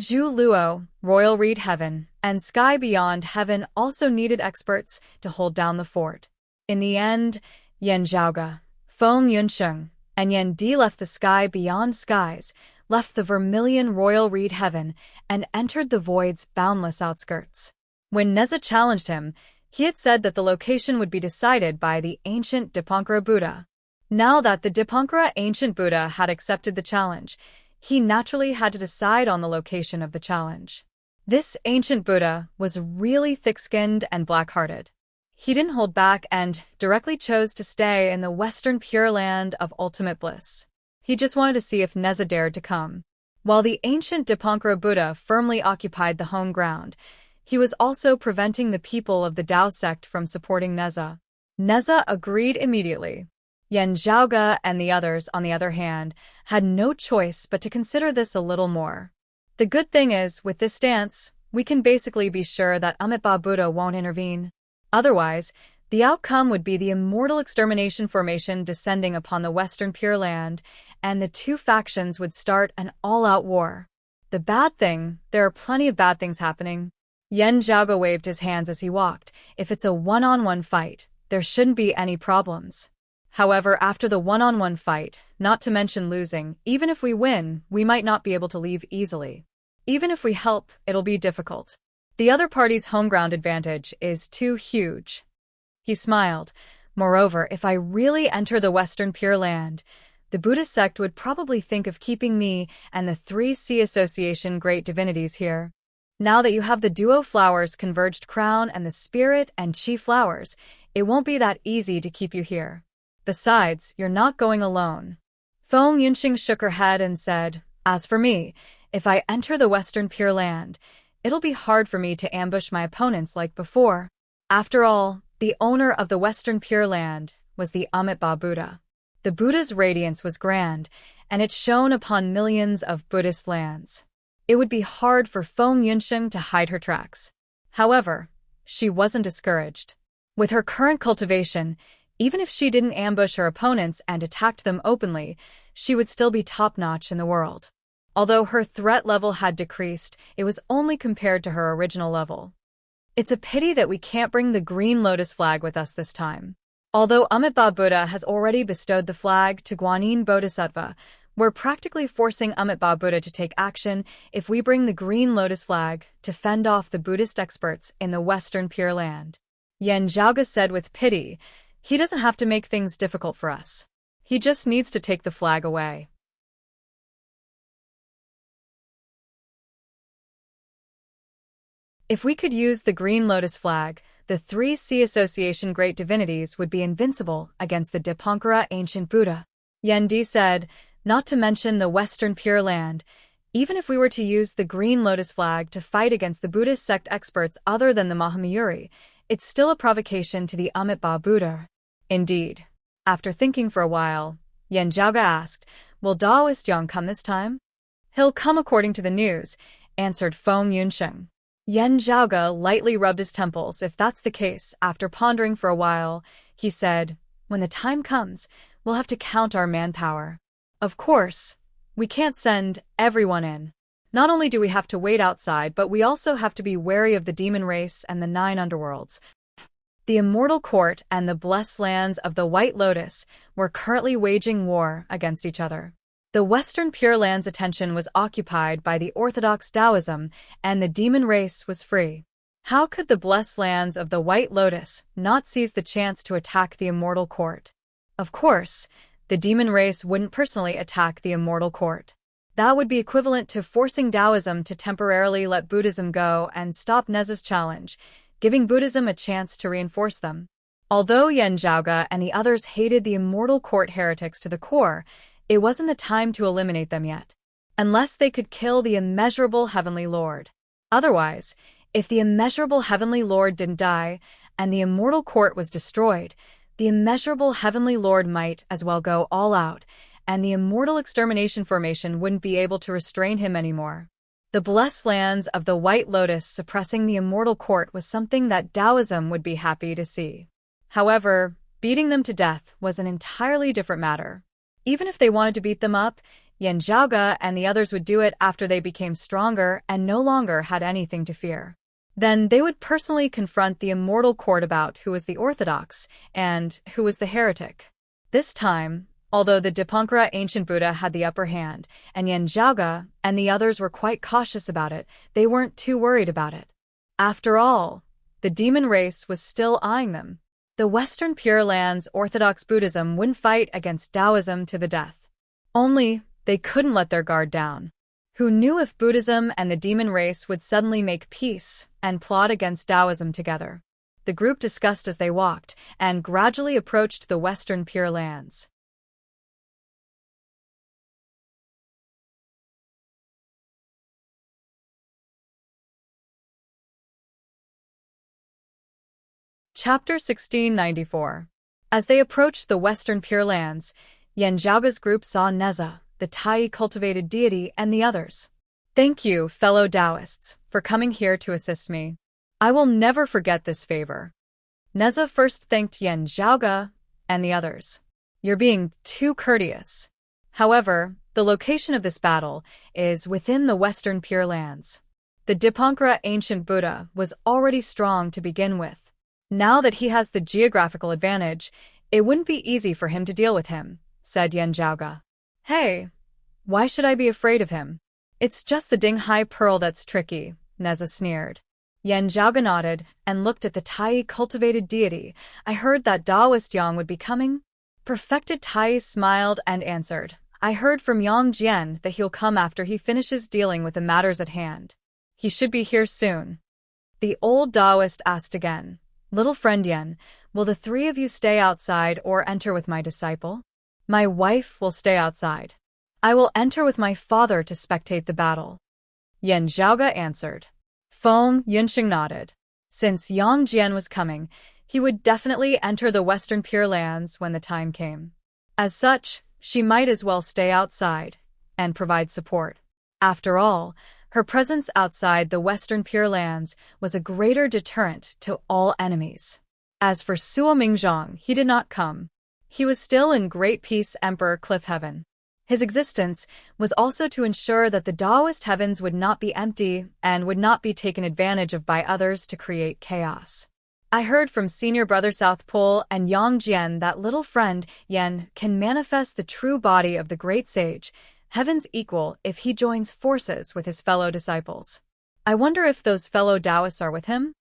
Zhu Luo, Royal Reed Heaven, and Sky Beyond Heaven also needed experts to hold down the fort. In the end, Yen Zhaoge, Feng Yunsheng, and Yen Di left the Sky Beyond Skies, left the Vermilion Royal Reed Heaven, and entered the Void's boundless outskirts. When Neza challenged him, he had said that the location would be decided by the ancient Dipankara Buddha. Now that the Dipankara ancient Buddha had accepted the challenge, he naturally had to decide on the location of the challenge. This ancient Buddha was really thick-skinned and black-hearted. He didn't hold back and directly chose to stay in the Western Pure Land of Ultimate Bliss. He just wanted to see if Neza dared to come. While the ancient Dipankara Buddha firmly occupied the home ground, he was also preventing the people of the Tao sect from supporting Neza. Neza agreed immediately. Yen Zhaoge and the others, on the other hand, had no choice but to consider this a little more. The good thing is, with this stance, we can basically be sure that Amitabha Buddha won't intervene. Otherwise, the outcome would be the Immortal Extermination Formation descending upon the Western Pure Land, and the two factions would start an all-out war. The bad thing, there are plenty of bad things happening. Yen Zhaoge waved his hands as he walked. If it's a one-on-one fight, there shouldn't be any problems. However, after the one-on-one fight, not to mention losing, even if we win, we might not be able to leave easily. Even if we help, it'll be difficult. The other party's home ground advantage is too huge. He smiled, Moreover, if I really enter the Western Pure Land, the Buddhist sect would probably think of keeping me and the 3C Association great divinities here. Now that you have the duo flowers converged crown and the spirit and chi flowers, it won't be that easy to keep you here. Besides, you're not going alone. Feng Yunxing shook her head and said, as for me, if I enter the Western Pure Land, it'll be hard for me to ambush my opponents like before. After all, the owner of the Western Pure Land was the Amitabha Buddha. The Buddha's radiance was grand, and it shone upon millions of Buddhist lands. It would be hard for Feng Yunxing to hide her tracks. However, she wasn't discouraged. With her current cultivation, even if she didn't ambush her opponents and attacked them openly, she would still be top-notch in the world. Although her threat level had decreased, it was only compared to her original level. It's a pity that we can't bring the green lotus flag with us this time. Although Amitabha Buddha has already bestowed the flag to Guanyin Bodhisattva, we're practically forcing Amitabha Buddha to take action if we bring the green lotus flag to fend off the Buddhist experts in the Western Pure Land. Yan Zhaoge said with pity, he doesn't have to make things difficult for us. He just needs to take the flag away. If we could use the green lotus flag, the 3C Association great divinities would be invincible against the Dipankara ancient Buddha. Yan Di said, not to mention the Western Pure Land, even if we were to use the green lotus flag to fight against the Buddhist sect experts other than the Mahamayuri, it's still a provocation to the Amitabha Buddha. Indeed. After thinking for a while, Yan Zhaoge asked, will Daoist Yang come this time? He'll come according to the news, answered Feng Yunxing. Yan Zhaoge lightly rubbed his temples. If that's the case, after pondering for a while, he said, when the time comes, we'll have to count our manpower. Of course, we can't send everyone in. Not only do we have to wait outside, but we also have to be wary of the demon race and the 9 underworlds. The Immortal Court and the Blessed Lands of the White Lotus were currently waging war against each other. The Western Pure Land's attention was occupied by the orthodox Taoism, and the demon race was free. How could the Blessed Lands of the White Lotus not seize the chance to attack the Immortal Court? Of course, the demon race wouldn't personally attack the Immortal Court. That would be equivalent to forcing Taoism to temporarily let Buddhism go and stop Neza's challenge, giving Buddhism a chance to reinforce them. Although Yan Zhaoge and the others hated the Immortal Court heretics to the core, it wasn't the time to eliminate them yet, unless they could kill the immeasurable Heavenly Lord. Otherwise, if the immeasurable Heavenly Lord didn't die, and the Immortal Court was destroyed, the immeasurable Heavenly Lord might as well go all out, and the Immortal Extermination Formation wouldn't be able to restrain him anymore. The Blessed Lands of the White Lotus suppressing the Immortal Court was something that Taoism would be happy to see. However, beating them to death was an entirely different matter. Even if they wanted to beat them up, Yan Zhaoge and the others would do it after they became stronger and no longer had anything to fear. Then they would personally confront the Immortal Court about who was the orthodox and who was the heretic. This time, although the Dipankara ancient Buddha had the upper hand, and Yan Zhaoge and the others were quite cautious about it, they weren't too worried about it. After all, the demon race was still eyeing them. The Western Pure Land's Orthodox Buddhism wouldn't fight against Taoism to the death. Only, they couldn't let their guard down. Who knew if Buddhism and the demon race would suddenly make peace and plot against Taoism together? The group discussed as they walked, and gradually approached the Western Pure Lands. Chapter 1694. As they approached the Western Pure Lands, Yan Zhaoge's group saw Neza, the Tai cultivated deity, and the others. Thank you, fellow Taoists, for coming here to assist me. I will never forget this favor. Neza first thanked Yan Zhaoge and the others. You're being too courteous. However, the location of this battle is within the Western Pure Lands. The Dipankara ancient Buddha was already strong to begin with. Now that he has the geographical advantage, it wouldn't be easy for him to deal with him, said Yan Zhaoge. Hey, why should I be afraid of him? It's just the Dinghai Pearl that's tricky, Neza sneered. Yan Zhaoga nodded and looked at the Tai cultivated deity. I heard that Daoist Yang would be coming? Perfected Tai smiled and answered, I heard from Yang Jian that he'll come after he finishes dealing with the matters at hand. He should be here soon. The old Taoist asked again, Little friend Yan, will the three of you stay outside or enter with my disciple? My wife will stay outside. I will enter with my father to spectate the battle. Yan Zhaoga answered. Feng Yunsheng nodded. Since Yang Jian was coming, he would definitely enter the Western Pure Lands when the time came. As such, she might as well stay outside and provide support. After all, her presence outside the Western Pure Lands was a greater deterrent to all enemies. As for Suo Mingzhong, he did not come. He was still in Great Peace Emperor Cliff Heaven. His existence was also to ensure that the Taoist heavens would not be empty and would not be taken advantage of by others to create chaos. I heard from Senior Brother South Pole and Yang Jian that little friend Yan can manifest the true body of the great sage, heaven's equal, if he joins forces with his fellow disciples. I wonder if those fellow Taoists are with him?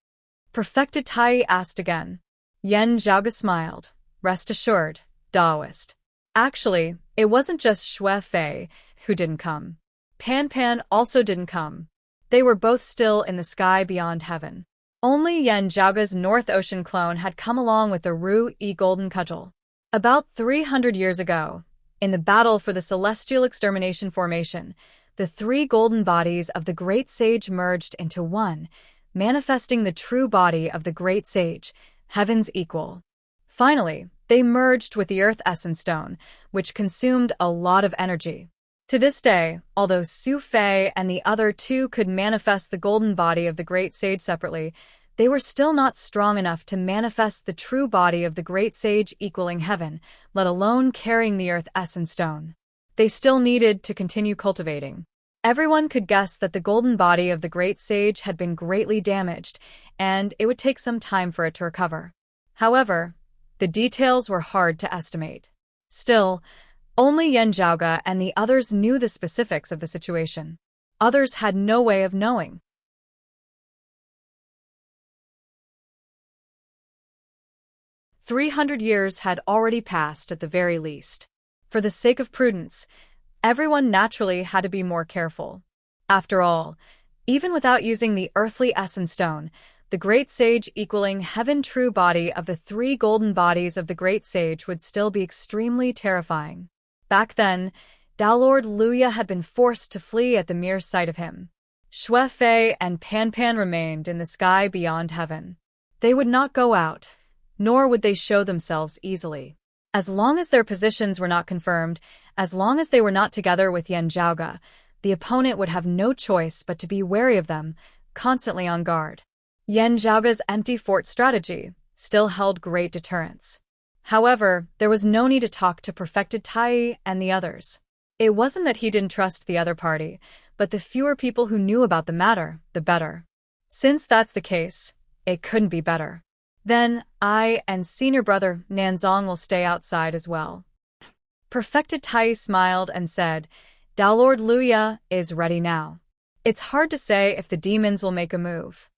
Perfected Tai asked again. Yan Zhaoga smiled. Rest assured, Taoist. Actually, it wasn't just Xue Fei who didn't come. Pan Pan also didn't come. They were both still in the sky beyond heaven. Only Yan Zhaoga's North Ocean clone had come along with the Ru-Yi Golden Cudgel. About 300 years ago, in the battle for the Celestial Extermination Formation, the three golden bodies of the Great Sage merged into one, manifesting the true body of the Great Sage, heaven's equal. Finally, they merged with the Earth Essence Stone, which consumed a lot of energy. To this day, although Su Fei and the other two could manifest the golden body of the Great Sage separately, they were still not strong enough to manifest the true body of the Great Sage equaling heaven, let alone carrying the Earth Essence Stone. They still needed to continue cultivating. Everyone could guess that the golden body of the Great Sage had been greatly damaged, and it would take some time for it to recover. However, the details were hard to estimate. Still, only Yan Zhaoga and the others knew the specifics of the situation. Others had no way of knowing. 300 years had already passed at the very least. For the sake of prudence, everyone naturally had to be more careful. After all, even without using the earthly essence stone, the Great Sage equaling heaven true body of the three golden bodies of the Great Sage would still be extremely terrifying. Back then, Dalord Luya had been forced to flee at the mere sight of him. Xue Fei and Pan Pan remained in the sky beyond heaven. They would not go out, nor would they show themselves easily. As long as their positions were not confirmed, as long as they were not together with Yan Zhaoga, the opponent would have no choice but to be wary of them, constantly on guard. Yan Zhaoga's empty fort strategy still held great deterrence. However, there was no need to talk to Perfected Tai and the others. It wasn't that he didn't trust the other party, but the fewer people who knew about the matter, the better. Since that's the case, it couldn't be better. Then, I and Senior Brother Nanzong will stay outside as well. Perfected Tai smiled and said, Dalord Luya is ready now. It's hard to say if the demons will make a move.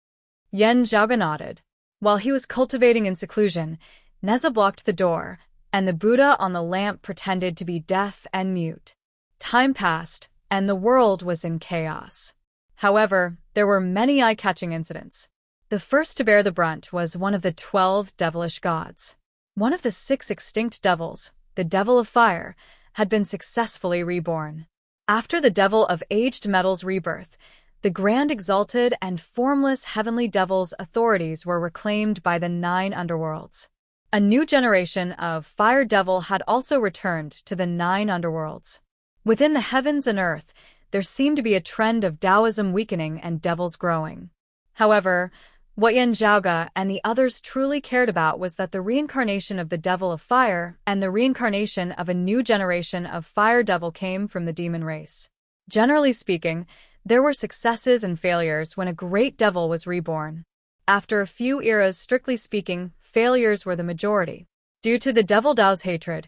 Yan Zhaoga nodded. While he was cultivating in seclusion, Neza blocked the door, and the Buddha on the lamp pretended to be deaf and mute. Time passed, and the world was in chaos. However, there were many eye-catching incidents. The first to bear the brunt was one of the 12 devilish gods. One of the 6 extinct devils, the Devil of Fire, had been successfully reborn. After the Devil of Aged Metal's rebirth, the grand exalted and formless heavenly devil's authorities were reclaimed by the 9 underworlds. A new generation of Fire Devil had also returned to the 9 underworlds. Within the heavens and earth, there seemed to be a trend of Taoism weakening and devils growing. However, what Yan Zhaoga and the others truly cared about was that the reincarnation of the Devil of Fire and the reincarnation of a new generation of Fire Devil came from the demon race. Generally speaking, there were successes and failures when a great devil was reborn. After a few eras, strictly speaking, failures were the majority. Due to the Devil Dao's hatred,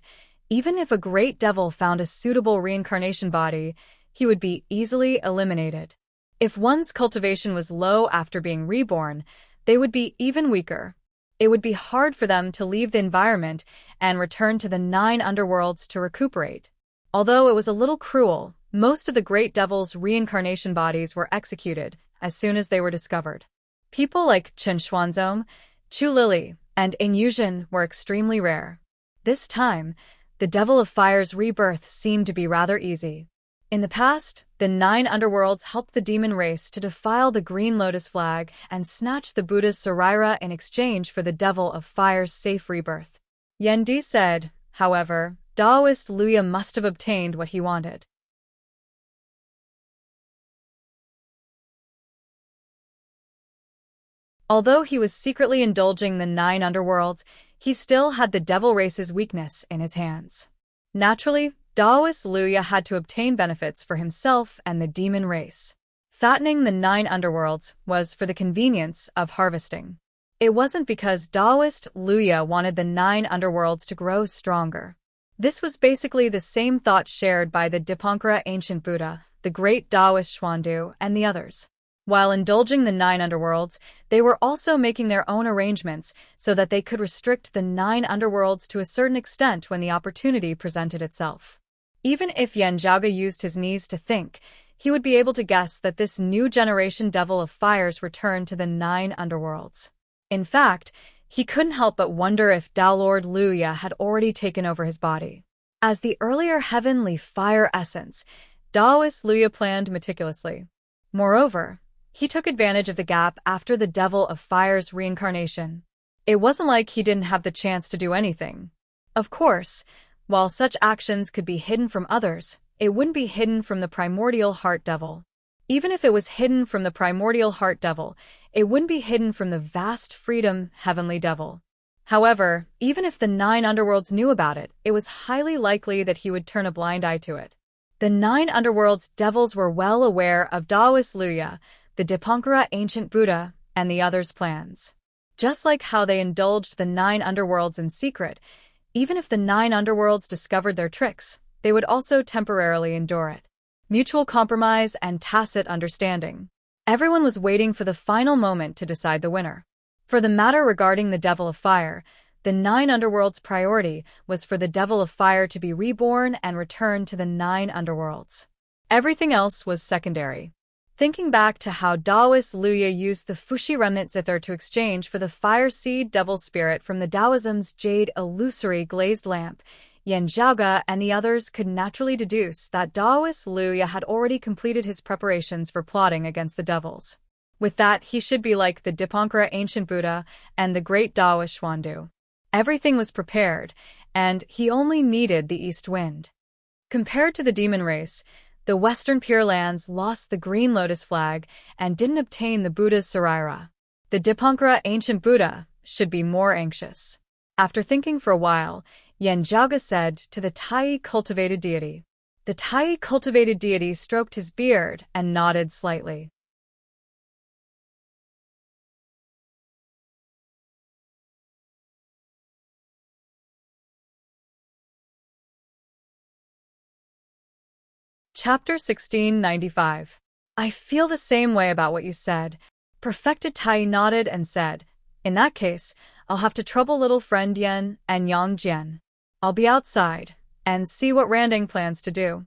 even if a great devil found a suitable reincarnation body, he would be easily eliminated. If one's cultivation was low after being reborn, they would be even weaker. It would be hard for them to leave the environment and return to the 9 underworlds to recuperate. Although it was a little cruel, most of the great devil's reincarnation bodies were executed as soon as they were discovered. People like Chen Xuanzong, Chu Lili, and Ing Yuzhen were extremely rare. This time, the Devil of Fire's rebirth seemed to be rather easy. In the past, the 9 underworlds helped the demon race to defile the Green Lotus flag and snatch the Buddha's Saraira in exchange for the Devil of Fire's safe rebirth. Yan Di said, however, Taoist Luya must have obtained what he wanted. Although he was secretly indulging the 9 underworlds, he still had the devil race's weakness in his hands. Naturally, Taoist Luya had to obtain benefits for himself and the demon race. Fattening the 9 underworlds was for the convenience of harvesting. It wasn't because Taoist Luya wanted the 9 underworlds to grow stronger. This was basically the same thought shared by the Dipankara ancient Buddha, the great Taoist Xuandu, and the others. While indulging the 9 underworlds, they were also making their own arrangements so that they could restrict the 9 underworlds to a certain extent when the opportunity presented itself. Even if Yan Zhaoge used his knees to think, he would be able to guess that this new generation Devil of Fire's return to the 9 underworlds. In fact, he couldn't help but wonder if Tao Lord Luya had already taken over his body. As the earlier heavenly fire essence, Taoist Luya planned meticulously. Moreover, he took advantage of the gap after the Devil of Fire's reincarnation. It wasn't like he didn't have the chance to do anything. Of course, while such actions could be hidden from others, it wouldn't be hidden from the primordial heart devil. Even if it was hidden from the primordial heart devil, it wouldn't be hidden from the vast freedom heavenly devil. However, even if the 9 underworlds knew about it, it was highly likely that he would turn a blind eye to it. The 9 underworlds devils were well aware of Taoist Luya, the Dipankara ancient Buddha, and the others' plans. Just like how they indulged the 9 underworlds in secret, even if the 9 underworlds discovered their tricks, they would also temporarily endure it. Mutual compromise and tacit understanding. Everyone was waiting for the final moment to decide the winner. For the matter regarding the Devil of Fire, the 9 underworlds' priority was for the Devil of Fire to be reborn and return to the 9 underworlds. Everything else was secondary. Thinking back to how Taoist Luya used the Fushi remnant zither to exchange for the fire seed devil spirit from the Taoism's jade illusory glazed lamp, Yan Zhaoge and the others could naturally deduce that Taoist Luya had already completed his preparations for plotting against the devils. With that, he should be like the Dipankara ancient Buddha and the great Taoist Xuandu. Everything was prepared, and he only needed the east wind. Compared to the demon race, the Western Pure Lands lost the Green Lotus flag and didn't obtain the Buddha's Saraira. The Dipankara ancient Buddha should be more anxious. After thinking for a while, Yan Zhaoge said to the Tai cultivated deity. The Tai cultivated deity stroked his beard and nodded slightly. Chapter 1695. I feel the same way about what you said. Perfected Tai nodded and said, in that case, I'll have to trouble little friend Yen and Yang Jian. I'll be outside and see what Randang plans to do.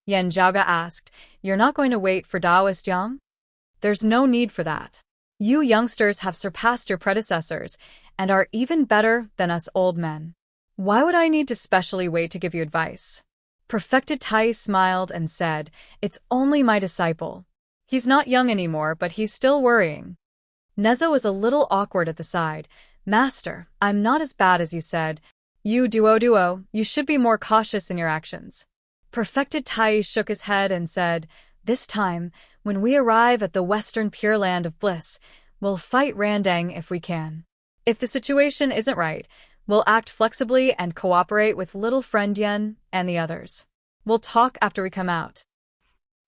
Yan Zhaoge asked, you're not going to wait for Taoist Yang? There's no need for that. You youngsters have surpassed your predecessors and are even better than us old men. Why would I need to specially wait to give you advice? Perfected Tai smiled and said, it's only my disciple. He's not young anymore, but he's still worrying. Nezo was a little awkward at the side. Master, I'm not as bad as you said. You duo, you should be more cautious in your actions. Perfected Tai shook his head and said, this time, when we arrive at the Western Pure Land of Bliss, we'll fight Randang if we can. If the situation isn't right, we'll act flexibly and cooperate with little friend Yen and the others. We'll talk after we come out.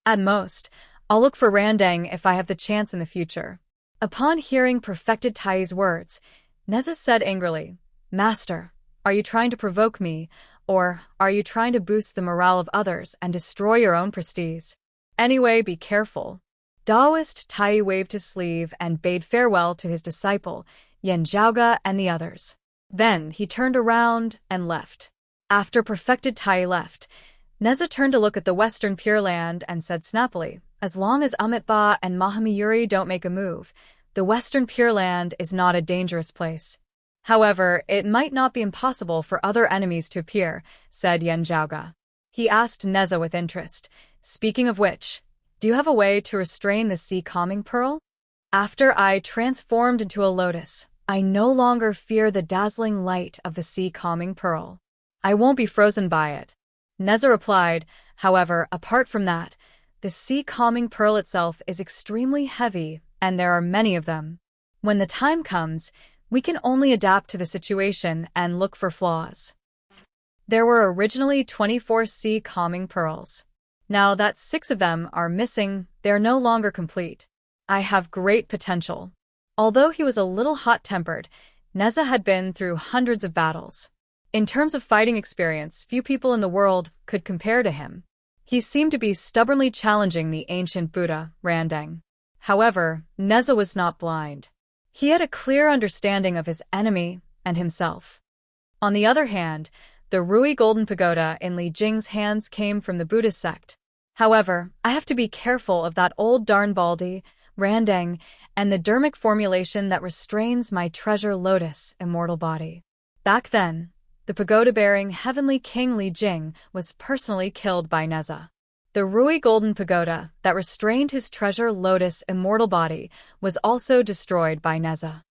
At most, I'll look for Randang if I have the chance in the future. Upon hearing Perfected Tai's words, Neza said angrily, Master, are you trying to provoke me, or are you trying to boost the morale of others and destroy your own prestige? Anyway, be careful. Taoist Tai waved his sleeve and bade farewell to his disciple, Yen Zhaoge and the others. Then he turned around and left. After perfected Tai left, Neza turned to look at the Western Pure Land and said snappily, "As long as Amitabha and Mahamyuri don't make a move, the Western Pure Land is not a dangerous place. However, it might not be impossible for other enemies to appear," said Yen Zhaoge. He asked Neza with interest, "Speaking of which, do you have a way to restrain the sea calming pearl? After I transformed into a lotus, I no longer fear the dazzling light of the sea calming pearl. I won't be frozen by it." Neza replied, "However, apart from that, the sea calming pearl itself is extremely heavy, and there are many of them. When the time comes, we can only adapt to the situation and look for flaws." There were originally 24 sea calming pearls. Now that 6 of them are missing, they are no longer complete. I have great potential. Although he was a little hot-tempered, Neza had been through hundreds of battles. In terms of fighting experience, few people in the world could compare to him. He seemed to be stubbornly challenging the ancient Buddha, Randang. However, Neza was not blind. He had a clear understanding of his enemy and himself. On the other hand, the Rui Golden Pagoda in Li Jing's hands came from the Buddhist sect. However, I have to be careful of that old darn baldy, Randang, and the dermic formulation that restrains my treasure lotus immortal body. Back then, the pagoda-bearing heavenly king Li Jing was personally killed by Neza. The Rui Golden Pagoda that restrained his treasure lotus immortal body was also destroyed by Neza.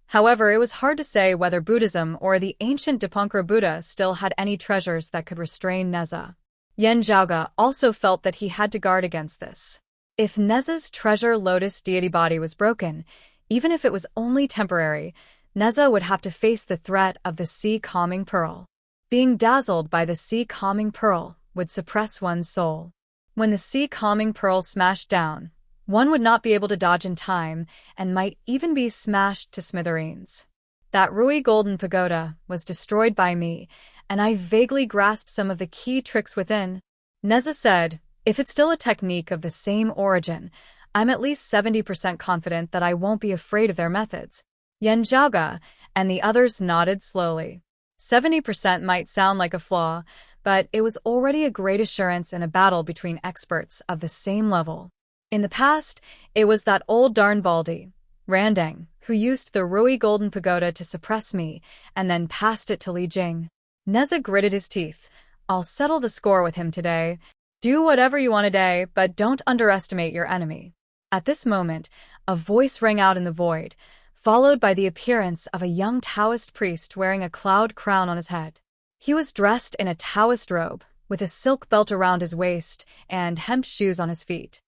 However, it was hard to say whether Buddhism or the ancient Dipankara Buddha still had any treasures that could restrain Neza. Yen Zhaoge also felt that he had to guard against this. If Neza's treasure lotus deity body was broken, even if it was only temporary, Neza would have to face the threat of the sea calming pearl. Being dazzled by the sea calming pearl would suppress one's soul. When the sea calming pearl smashed down, one would not be able to dodge in time and might even be smashed to smithereens. That Rui Golden Pagoda was destroyed by me, and I vaguely grasped some of the key tricks within. Neza said, "If it's still a technique of the same origin, I'm at least 70% confident that I won't be afraid of their methods." Yen Zhaoge and the others nodded slowly. 70% might sound like a flaw, but it was already a great assurance in a battle between experts of the same level. In the past, it was that old darn baldy, Randang, who used the Rui Golden Pagoda to suppress me and then passed it to Li Jing. Neza gritted his teeth. "I'll settle the score with him today. Do whatever you want today, but don't underestimate your enemy." At this moment, a voice rang out in the void, followed by the appearance of a young Taoist priest wearing a cloud crown on his head. He was dressed in a Taoist robe, with a silk belt around his waist and hemp shoes on his feet.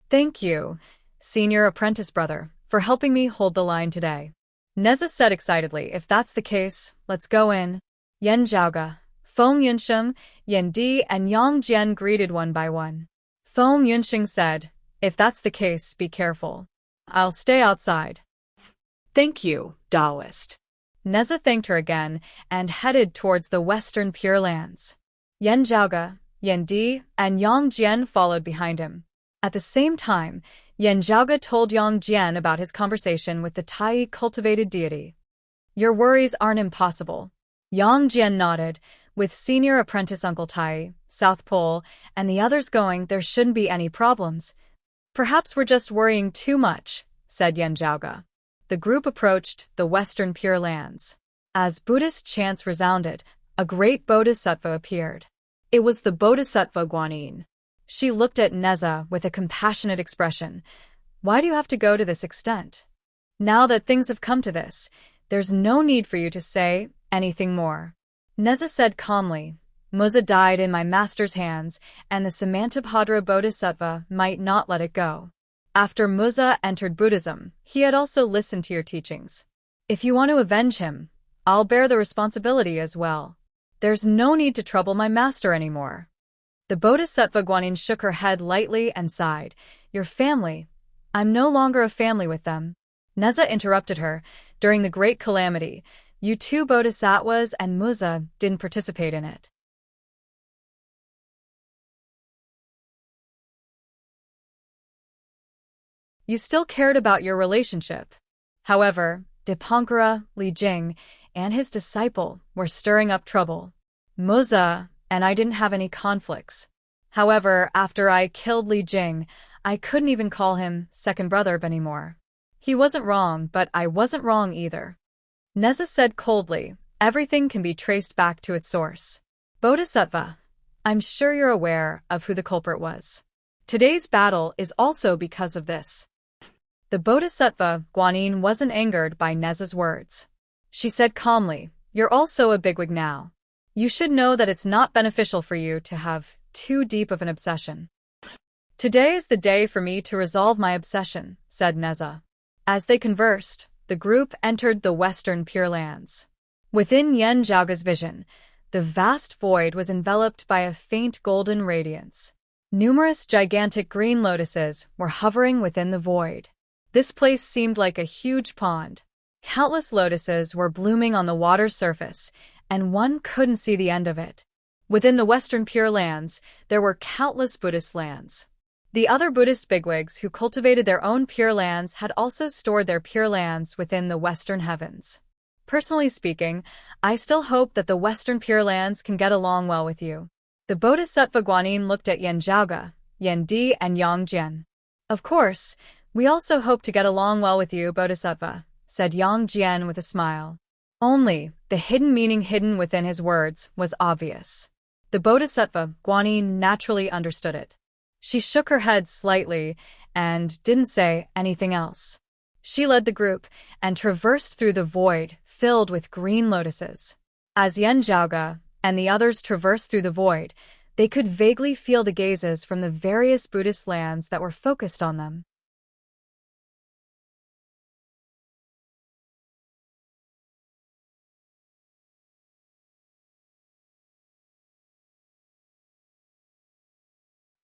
"Thank you, senior apprentice brother, for helping me hold the line today," Neza said excitedly. "If that's the case, let's go in." Yen Zhaoge, Feng Yunsheng, Yen Di, and Yang Jian greeted one by one. Feng Yunsheng said, "If that's the case, be careful. I'll stay outside." "Thank you, Taoist." Neza thanked her again and headed towards the Western Pure Lands. Yen Zhaoge, Yen Di, and Yang Jian followed behind him. At the same time, Yen Zhaoge told Yang Jian about his conversation with the Tai cultivated deity. "Your worries aren't impossible." Yang Jian nodded. "With senior apprentice Uncle Tai, South Pole, and the others going, there shouldn't be any problems." "Perhaps we're just worrying too much," said Yen Zhaoge. The group approached the Western Pure Lands. As Buddhist chants resounded, a great bodhisattva appeared. It was the Bodhisattva Guanyin. She looked at Neza with a compassionate expression. "Why do you have to go to this extent? Now that things have come to this, there's no need for you to say anything more." Neza said calmly, "Muza died in my master's hands, and the Samantabhadra Bodhisattva might not let it go. After Muza entered Buddhism, he had also listened to your teachings. If you want to avenge him, I'll bear the responsibility as well. There's no need to trouble my master anymore." The Bodhisattva Guanyin shook her head lightly and sighed. "Your family? I'm no longer a family with them." Neza interrupted her. "During the Great Calamity, you two Bodhisattvas and Muza didn't participate in it. You still cared about your relationship. However, Dipankara, Li Jing, and his disciple were stirring up trouble. Muza and I didn't have any conflicts. However, after I killed Li Jing, I couldn't even call him second brother anymore. He wasn't wrong, but I wasn't wrong either. Neza said coldly, everything can be traced back to its source. Bodhisattva, I'm sure you're aware of who the culprit was. Today's battle is also because of this. The Bodhisattva, Guanyin, wasn't angered by Neza's words. She said calmly, you're also a bigwig now. You should know that it's not beneficial for you to have too deep of an obsession. Today is the day for me to resolve my obsession, said Neza. As they conversed, the group entered the Western Pure Lands. Within Yen Zhaoga's vision, the vast void was enveloped by a faint golden radiance. Numerous gigantic green lotuses were hovering within the void. This place seemed like a huge pond. Countless lotuses were blooming on the water's surface, and one couldn't see the end of it. Within the Western Pure Lands, there were countless Buddhist lands. The other Buddhist bigwigs who cultivated their own Pure Lands had also stored their Pure Lands within the Western Heavens. Personally speaking, I still hope that the Western Pure Lands can get along well with you. The Bodhisattva Guanyin looked at Yen Zhaoga, Yen Di, and Yang Jian. Of course, we also hope to get along well with you, Bodhisattva, said Yang Jian with a smile. Only, the hidden meaning hidden within his words was obvious. The Bodhisattva Guanyin naturally understood it. She shook her head slightly and didn't say anything else. She led the group and traversed through the void filled with green lotuses. As Yen Zhaoga and the others traversed through the void, they could vaguely feel the gazes from the various Buddhist lands that were focused on them.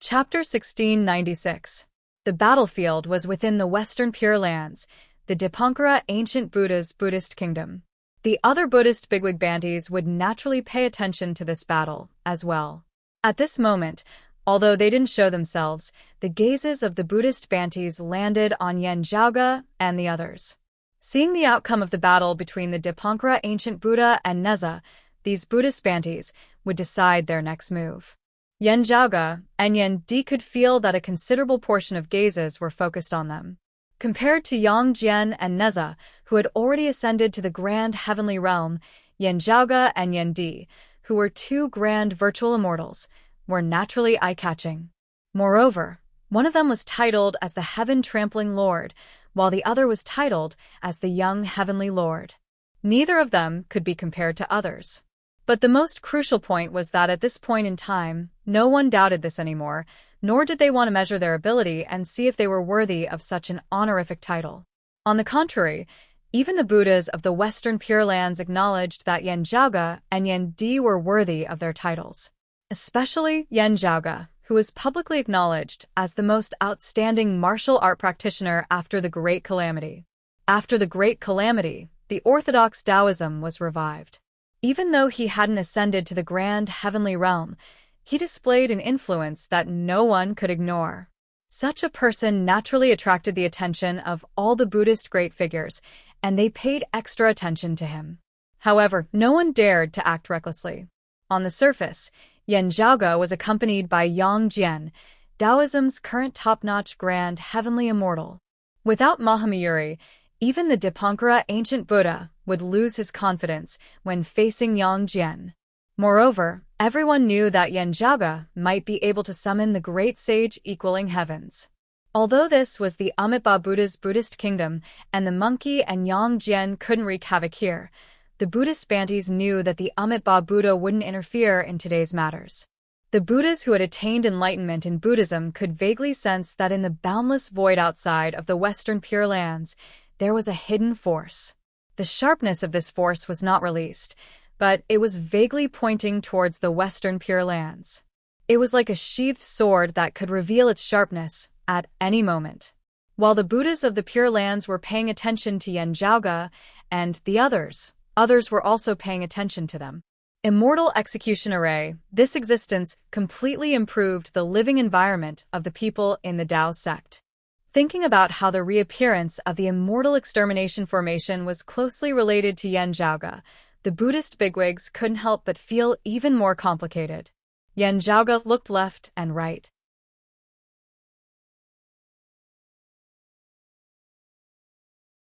Chapter 1696. The battlefield was within the Western Pure Lands, the Dipankara ancient Buddha's Buddhist kingdom. The other Buddhist bigwig bantis would naturally pay attention to this battle as well. At this moment, although they didn't show themselves, the gazes of the Buddhist bantis landed on Yen Zhaoga and the others. Seeing the outcome of the battle between the Dipankara ancient Buddha and Neza, these Buddhist bantis would decide their next move. Yen Zhaoga and Yen Di could feel that a considerable portion of gazes were focused on them. Compared to Yang Jian and Neza, who had already ascended to the grand heavenly realm, Yen Zhaoga and Yen Di, who were two grand virtual immortals, were naturally eye-catching. Moreover, one of them was titled as the Heaven-Trampling Lord, while the other was titled as the Young Heavenly Lord. Neither of them could be compared to others. But the most crucial point was that at this point in time, no one doubted this anymore, nor did they want to measure their ability and see if they were worthy of such an honorific title. On the contrary, even the Buddhas of the Western Pure Lands acknowledged that Yen Zhaoga and Yen Di were worthy of their titles. Especially Yen Zhaoga, who was publicly acknowledged as the most outstanding martial art practitioner after the Great Calamity. After the Great Calamity, the orthodox Taoism was revived. Even though he hadn't ascended to the grand heavenly realm, he displayed an influence that no one could ignore. Such a person naturally attracted the attention of all the Buddhist great figures, and they paid extra attention to him. However, no one dared to act recklessly. On the surface, Yen Zhaoga was accompanied by Yang Jian, Taoism's current top-notch grand heavenly immortal. Without Mahamayuri, even the Dipankara ancient Buddha would lose his confidence when facing Yang Jian. Moreover, everyone knew that Yen Zhaoga might be able to summon the great sage equaling heavens. Although this was the Amitabha Buddha's Buddhist kingdom and the monkey and Yang Jian couldn't wreak havoc here, the Buddhist bantis knew that the Amitabha Buddha wouldn't interfere in today's matters. The Buddhas who had attained enlightenment in Buddhism could vaguely sense that in the boundless void outside of the Western Pure Lands, there was a hidden force. The sharpness of this force was not released, but it was vaguely pointing towards the Western Pure Lands. It was like a sheathed sword that could reveal its sharpness at any moment. While the Buddhas of the Pure Lands were paying attention to Yen Zhaoga and the others were also paying attention to them. Immortal Execution Array, this existence completely improved the living environment of the people in the Tao sect. Thinking about how the reappearance of the immortal extermination formation was closely related to Yen Zhaoge, the Buddhist bigwigs couldn't help but feel even more complicated. Yen Zhaoge looked left and right.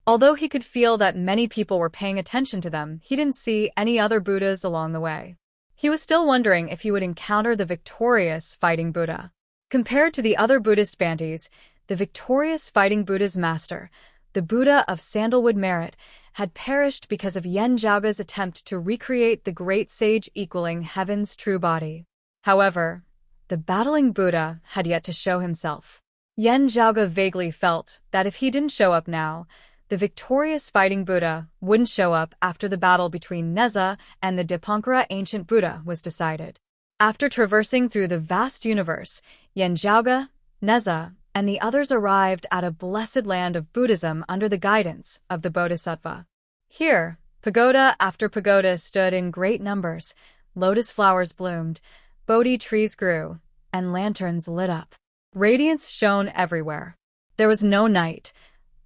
Although he could feel that many people were paying attention to them, he didn't see any other Buddhas along the way. He was still wondering if he would encounter the victorious fighting Buddha. Compared to the other Buddhist Bantis, the victorious fighting Buddha's master, the Buddha of Sandalwood Merit, had perished because of Yen Zhaoge's attempt to recreate the great sage equaling heaven's true body. However, the battling Buddha had yet to show himself. Yen Zhaoge vaguely felt that if he didn't show up now, the victorious fighting Buddha wouldn't show up after the battle between Neza and the Dipankara ancient Buddha was decided. After traversing through the vast universe, Yen Zhaoge, Neza, and the others arrived at a blessed land of Buddhism under the guidance of the Bodhisattva. Here, pagoda after pagoda stood in great numbers, lotus flowers bloomed, Bodhi trees grew, and lanterns lit up. Radiance shone everywhere. There was no night,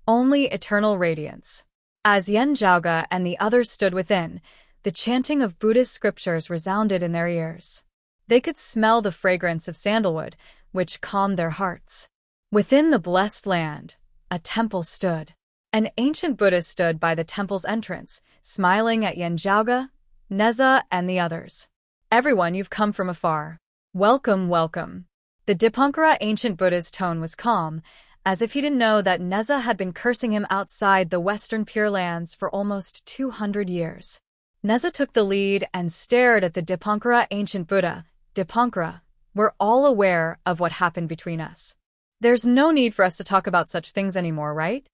only eternal radiance. As Yen Zhaoge and the others stood within, the chanting of Buddhist scriptures resounded in their ears. They could smell the fragrance of sandalwood, which calmed their hearts. Within the blessed land, a temple stood. An ancient Buddha stood by the temple's entrance, smiling at Yen Zhaoge, Neza, and the others. "Everyone, you've come from afar. Welcome, welcome." The Dipankara ancient Buddha's tone was calm, as if he didn't know that Neza had been cursing him outside the Western Pure Lands for almost 200 years. Neza took the lead and stared at the Dipankara ancient Buddha. "Dipankara, we're all aware of what happened between us. There's no need for us to talk about such things anymore, right?"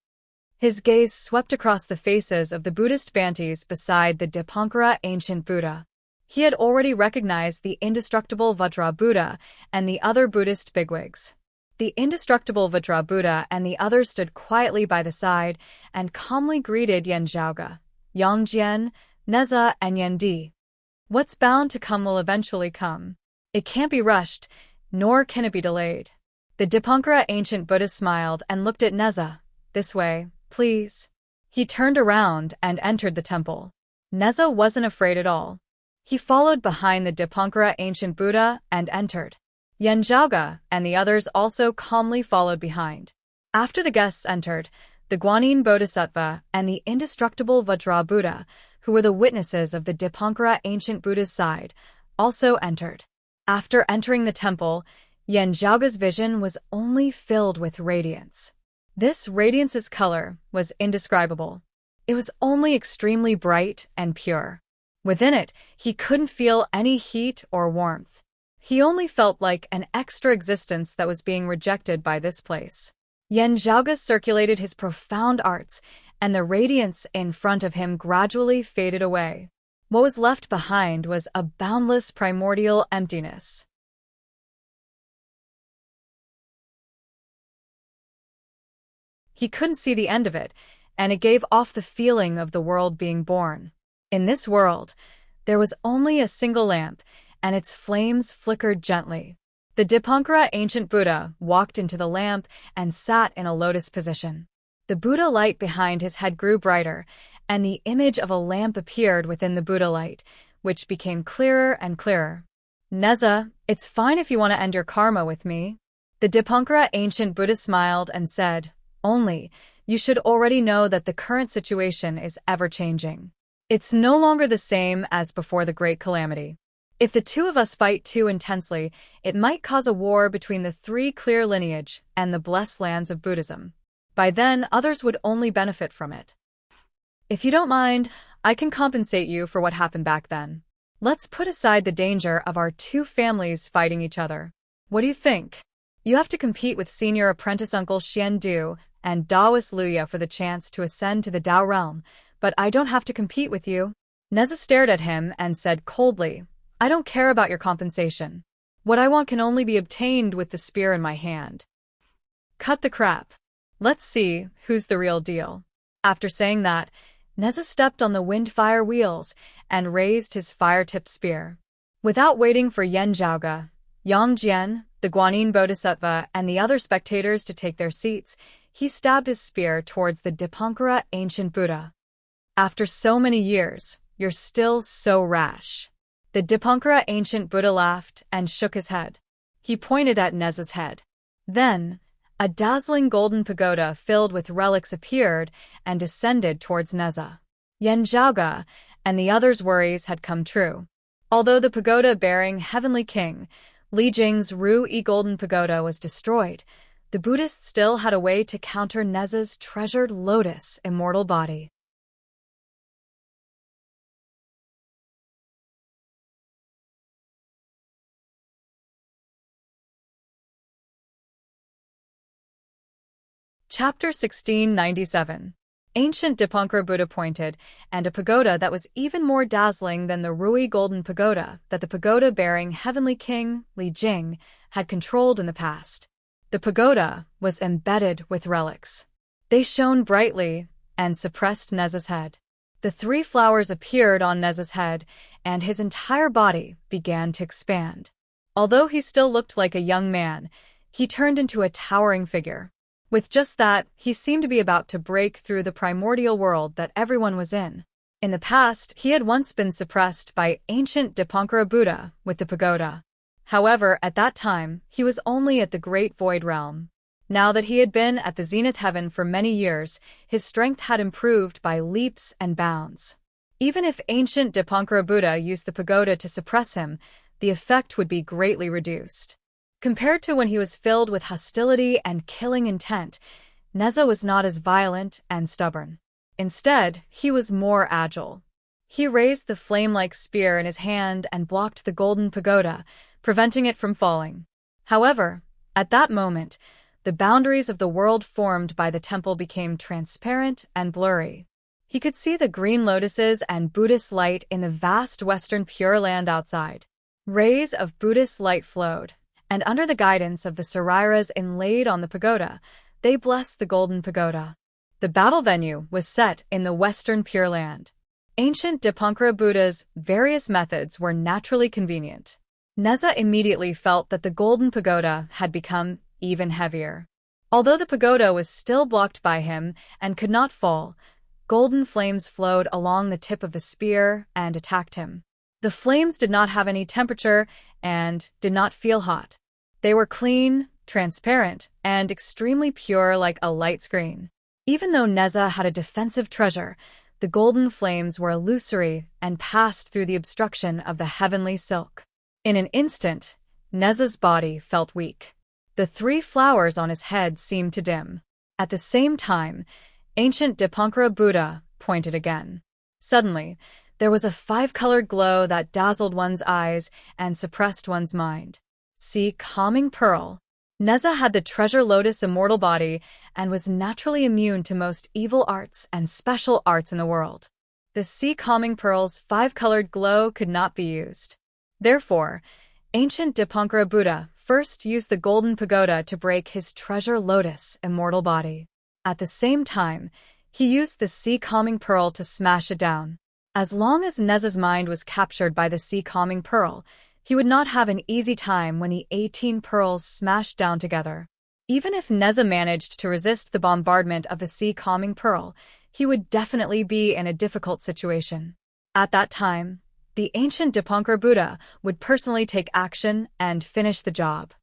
His gaze swept across the faces of the Buddhist Bantis beside the Dipankara ancient Buddha. He had already recognized the indestructible Vajra Buddha and the other Buddhist bigwigs. The indestructible Vajra Buddha and the others stood quietly by the side and calmly greeted Yen Zhaoge, Yang Jian, Neza, and Yen Di. What's bound to come will eventually come. It can't be rushed, nor can it be delayed. The Dipankara ancient Buddha smiled and looked at Neza. "This way, please." He turned around and entered the temple. Neza wasn't afraid at all. He followed behind the Dipankara ancient Buddha and entered. Yen Zhaoge and the others also calmly followed behind. After the guests entered, the Guanyin Bodhisattva and the indestructible Vajra Buddha, who were the witnesses of the Dipankara ancient Buddha's side, also entered. After entering the temple, Yen Zhaoge's vision was only filled with radiance. This radiance's color was indescribable. It was only extremely bright and pure. Within it, he couldn't feel any heat or warmth. He only felt like an extra existence that was being rejected by this place. Yen Zhaoge circulated his profound arts, and the radiance in front of him gradually faded away. What was left behind was a boundless primordial emptiness. He couldn't see the end of it, and it gave off the feeling of the world being born. In this world, there was only a single lamp, and its flames flickered gently. The Dipankara ancient Buddha walked into the lamp and sat in a lotus position. The Buddha light behind his head grew brighter, and the image of a lamp appeared within the Buddha light, which became clearer and clearer. "Neza, it's fine if you want to end your karma with me." The Dipankara ancient Buddha smiled and said, "Only, you should already know that the current situation is ever-changing. It's no longer the same as before the Great Calamity. If the two of us fight too intensely, it might cause a war between the three clear lineage and the blessed lands of Buddhism. By then, others would only benefit from it. If you don't mind, I can compensate you for what happened back then. Let's put aside the danger of our two families fighting each other. What do you think? You have to compete with senior apprentice Uncle Xian Du and Daoist Luya for the chance to ascend to the Dao realm, but I don't have to compete with you." Neza stared at him and said coldly, "I don't care about your compensation. What I want can only be obtained with the spear in my hand. Cut the crap. Let's see who's the real deal." After saying that, Neza stepped on the wind-fire wheels and raised his fire-tipped spear. Without waiting for Yen Zhaoge, Yang Jian, the Guanyin Bodhisattva and the other spectators to take their seats, he stabbed his spear towards the Dipankara ancient Buddha. "After so many years, you're still so rash." The Dipankara ancient Buddha laughed and shook his head. He pointed at Neza's head. Then, a dazzling golden pagoda filled with relics appeared and descended towards Neza. Yen Zhaoge and the others' worries had come true. Although the pagoda bearing Heavenly King, Li Jing's Ru-Yi Golden Pagoda was destroyed, the Buddhists still had a way to counter Neza's treasured lotus immortal body. Chapter 1697. Ancient Dipankara Buddha pointed, and a pagoda that was even more dazzling than the Ru-Yi Golden Pagoda that the pagoda bearing Heavenly King, Li Jing, had controlled in the past. The pagoda was embedded with relics. They shone brightly and suppressed Neza's head. The 3 flowers appeared on Neza's head, and his entire body began to expand. Although he still looked like a young man, he turned into a towering figure. With just that, he seemed to be about to break through the primordial world that everyone was in. In the past, he had once been suppressed by ancient Dipankara Buddha with the pagoda. However, at that time, he was only at the Great Void Realm. Now that he had been at the Zenith Heaven for many years, his strength had improved by leaps and bounds. Even if ancient Dipankara Buddha used the pagoda to suppress him, the effect would be greatly reduced. Compared to when he was filled with hostility and killing intent, Neza was not as violent and stubborn. Instead, he was more agile. He raised the flame-like spear in his hand and blocked the golden pagoda, preventing it from falling. However, at that moment, the boundaries of the world formed by the temple became transparent and blurry. He could see the green lotuses and Buddhist light in the vast western Pure Land outside. Rays of Buddhist light flowed, and under the guidance of the Sarairas inlaid on the pagoda, they blessed the golden pagoda. The battle venue was set in the western Pure Land. Ancient Dipankara Buddha's various methods were naturally convenient. Neza immediately felt that the golden pagoda had become even heavier. Although the pagoda was still blocked by him and could not fall, golden flames flowed along the tip of the spear and attacked him. The flames did not have any temperature and did not feel hot. They were clean, transparent, and extremely pure like a light screen. Even though Neza had a defensive treasure, the golden flames were illusory and passed through the obstruction of the heavenly silk. In an instant, Neza's body felt weak. The 3 flowers on his head seemed to dim. At the same time, ancient Dipankara Buddha pointed again. Suddenly, there was a 5-colored glow that dazzled one's eyes and suppressed one's mind. See Calming Pearl. Neza had the treasure lotus immortal body and was naturally immune to most evil arts and special arts in the world. The Sea Calming Pearl's 5-colored glow could not be used. Therefore, ancient Dipankara Buddha first used the golden pagoda to break his treasure lotus immortal body. At the same time, he used the Sea Calming Pearl to smash it down. As long as Neza's mind was captured by the Sea Calming Pearl, he would not have an easy time when the 18 pearls smashed down together. Even if Neza managed to resist the bombardment of the Sea Calming Pearl, he would definitely be in a difficult situation. At that time, the ancient Dipankara Buddha would personally take action and finish the job.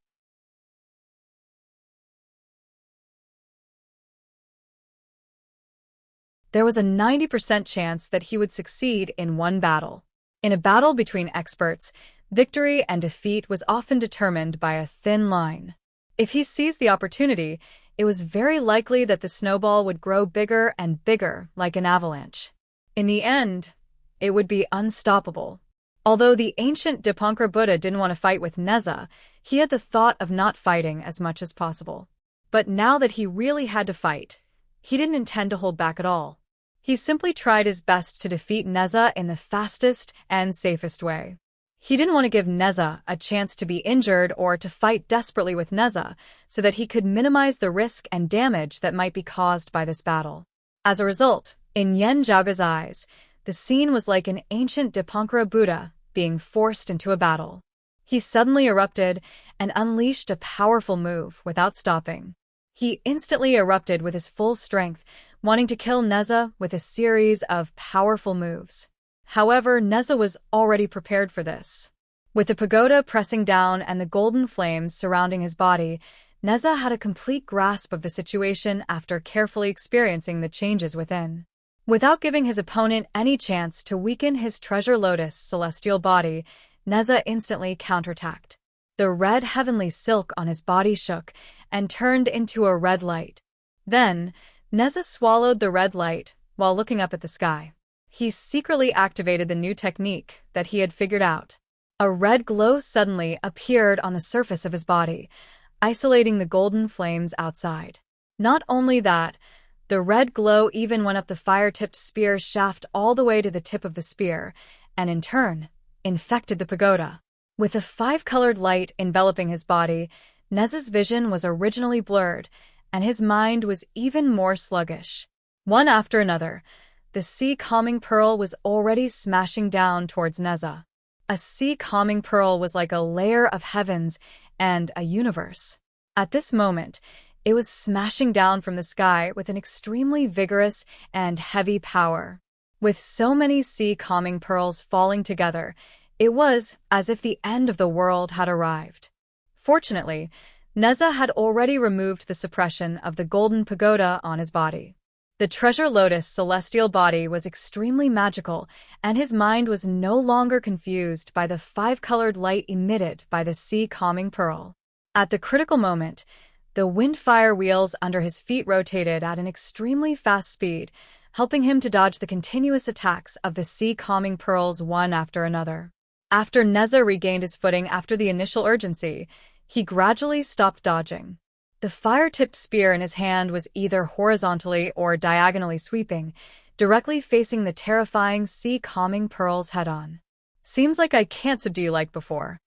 There was a 90% chance that he would succeed in one battle. In a battle between experts, victory and defeat was often determined by a thin line. If he seized the opportunity, it was very likely that the snowball would grow bigger and bigger like an avalanche. In the end, it would be unstoppable. Although the ancient Dipankara Buddha didn't want to fight with Neza, he had the thought of not fighting as much as possible. But now that he really had to fight, he didn't intend to hold back at all. He simply tried his best to defeat Neza in the fastest and safest way. He didn't want to give Neza a chance to be injured or to fight desperately with Neza so that he could minimize the risk and damage that might be caused by this battle. As a result, in Yen Zhaoge's eyes, the scene was like an ancient Dipankara Buddha being forced into a battle. He suddenly erupted, and unleashed a powerful move without stopping. He instantly erupted with his full strength, wanting to kill Neza with a series of powerful moves. However, Neza was already prepared for this. With the pagoda pressing down and the golden flames surrounding his body, Neza had a complete grasp of the situation after carefully experiencing the changes within. Without giving his opponent any chance to weaken his treasure lotus celestial body, Neza instantly counterattacked. The red heavenly silk on his body shook and turned into a red light. Then, Neza swallowed the red light while looking up at the sky. He secretly activated the new technique that he had figured out. A red glow suddenly appeared on the surface of his body, isolating the golden flames outside. Not only that, the red glow even went up the fire-tipped spear shaft all the way to the tip of the spear, and in turn, infected the pagoda. With a 5-colored light enveloping his body, Neza's vision was originally blurred, and his mind was even more sluggish. One after another, the sea calming pearl was already smashing down towards Neza. A sea calming pearl was like a layer of heavens and a universe. At this moment, it was smashing down from the sky with an extremely vigorous and heavy power. With so many sea calming pearls falling together, it was as if the end of the world had arrived. Fortunately, Neza had already removed the suppression of the golden pagoda on his body. The treasure lotus celestial body was extremely magical, and his mind was no longer confused by the 5-colored light emitted by the sea calming pearl. At the critical moment, the wind-fire wheels under his feet rotated at an extremely fast speed, helping him to dodge the continuous attacks of the sea calming pearls one after another. After Neza regained his footing after the initial urgency, he gradually stopped dodging. The fire-tipped spear in his hand was either horizontally or diagonally sweeping, directly facing the terrifying sea calming pearls head-on. Seems like I can't subdue you like before.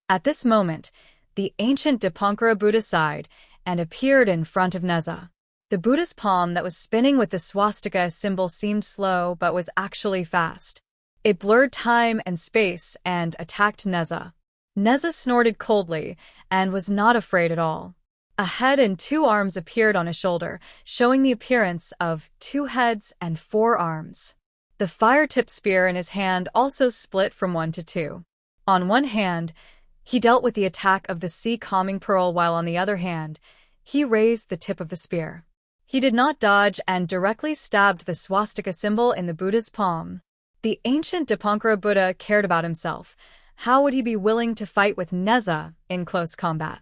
At this moment, the ancient Dipankara Buddha sighed and appeared in front of Neza. The Buddha's palm that was spinning with the swastika symbol seemed slow but was actually fast. It blurred time and space and attacked Neza. Neza snorted coldly and was not afraid at all. A head and 2 arms appeared on his shoulder, showing the appearance of 2 heads and 4 arms. The fire-tipped spear in his hand also split from 1 to 2. On one hand, he dealt with the attack of the sea calming pearl, while on the other hand, he raised the tip of the spear. He did not dodge and directly stabbed the swastika symbol in the Buddha's palm. The ancient Dipankara Buddha cared about himself. How would he be willing to fight with Neza in close combat?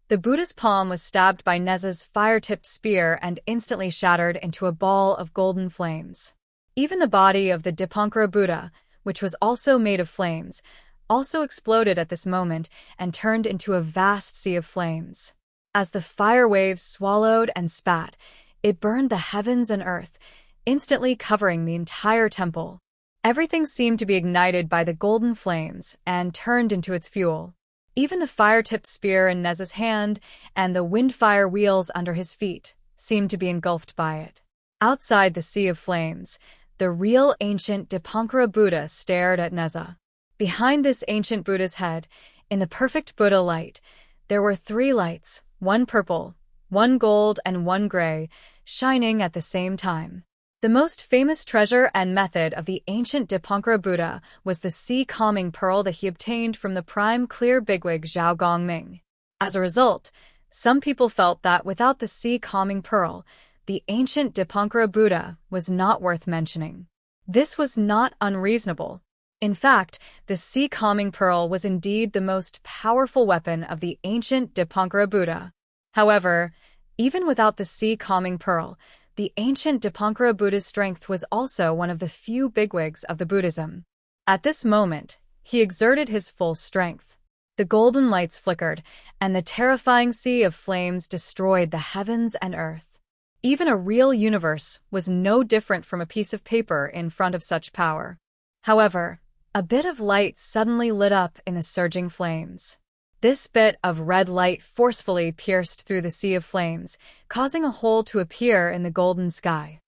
The Buddha's palm was stabbed by Neza's fire-tipped spear and instantly shattered into a ball of golden flames. Even the body of the Dipankara Buddha, which was also made of flames, also exploded at this moment and turned into a vast sea of flames. As the fire waves swallowed and spat, it burned the heavens and earth, instantly covering the entire temple. Everything seemed to be ignited by the golden flames and turned into its fuel. Even the fire-tipped spear in Neza's hand and the wind-fire wheels under his feet seemed to be engulfed by it. Outside the sea of flames, the real ancient Dipankara Buddha stared at Neza. Behind this ancient Buddha's head, in the perfect Buddha light, there were 3 lights, 1 purple, 1 gold, and 1 gray, shining at the same time. The most famous treasure and method of the ancient Dipankara Buddha was the sea calming pearl that he obtained from the prime clear bigwig Zhao Gongming. As a result, some people felt that without the sea calming pearl, the ancient Dipankara Buddha was not worth mentioning. This was not unreasonable. In fact, the sea calming pearl was indeed the most powerful weapon of the ancient Dipankara Buddha. However, even without the sea calming pearl, the ancient Dipankara Buddha's strength was also one of the few bigwigs of the Buddhism. At this moment, he exerted his full strength. The golden lights flickered, and the terrifying sea of flames destroyed the heavens and earth. Even a real universe was no different from a piece of paper in front of such power. However, a bit of light suddenly lit up in the surging flames. This bit of red light forcefully pierced through the sea of flames, causing a hole to appear in the golden sky.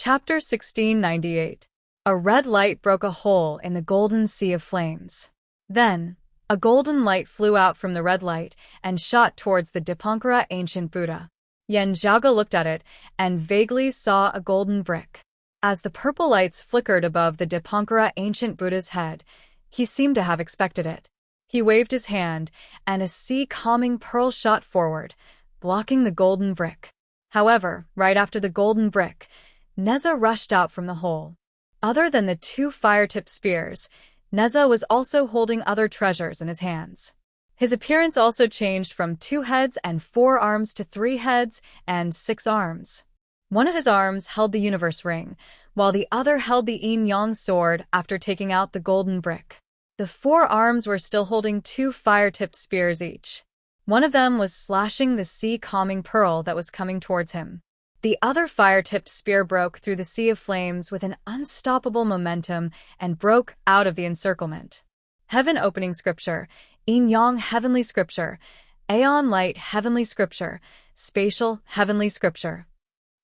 Chapter 1698. A red light broke a hole in the golden sea of flames. Then, a golden light flew out from the red light and shot towards the Dipankara ancient Buddha. Zhaga looked at it and vaguely saw a golden brick. As the purple lights flickered above the Dipankara ancient Buddha's head, he seemed to have expected it. He waved his hand, and a sea-calming pearl shot forward, blocking the golden brick. However, right after the golden brick, Neza rushed out from the hole. Other than the 2 fire-tipped spears, Neza was also holding other treasures in his hands. His appearance also changed from 2 heads and 4 arms to 3 heads and 6 arms. One of his arms held the universe ring, while the other held the yin-yang sword after taking out the golden brick. The 4 arms were still holding 2 fire-tipped spears each. One of them was slashing the sea-calming pearl that was coming towards him. The other fire-tipped spear broke through the sea of flames with an unstoppable momentum and broke out of the encirclement. Heaven opening scripture, yin-yang heavenly scripture, aeon light heavenly scripture, spatial heavenly scripture.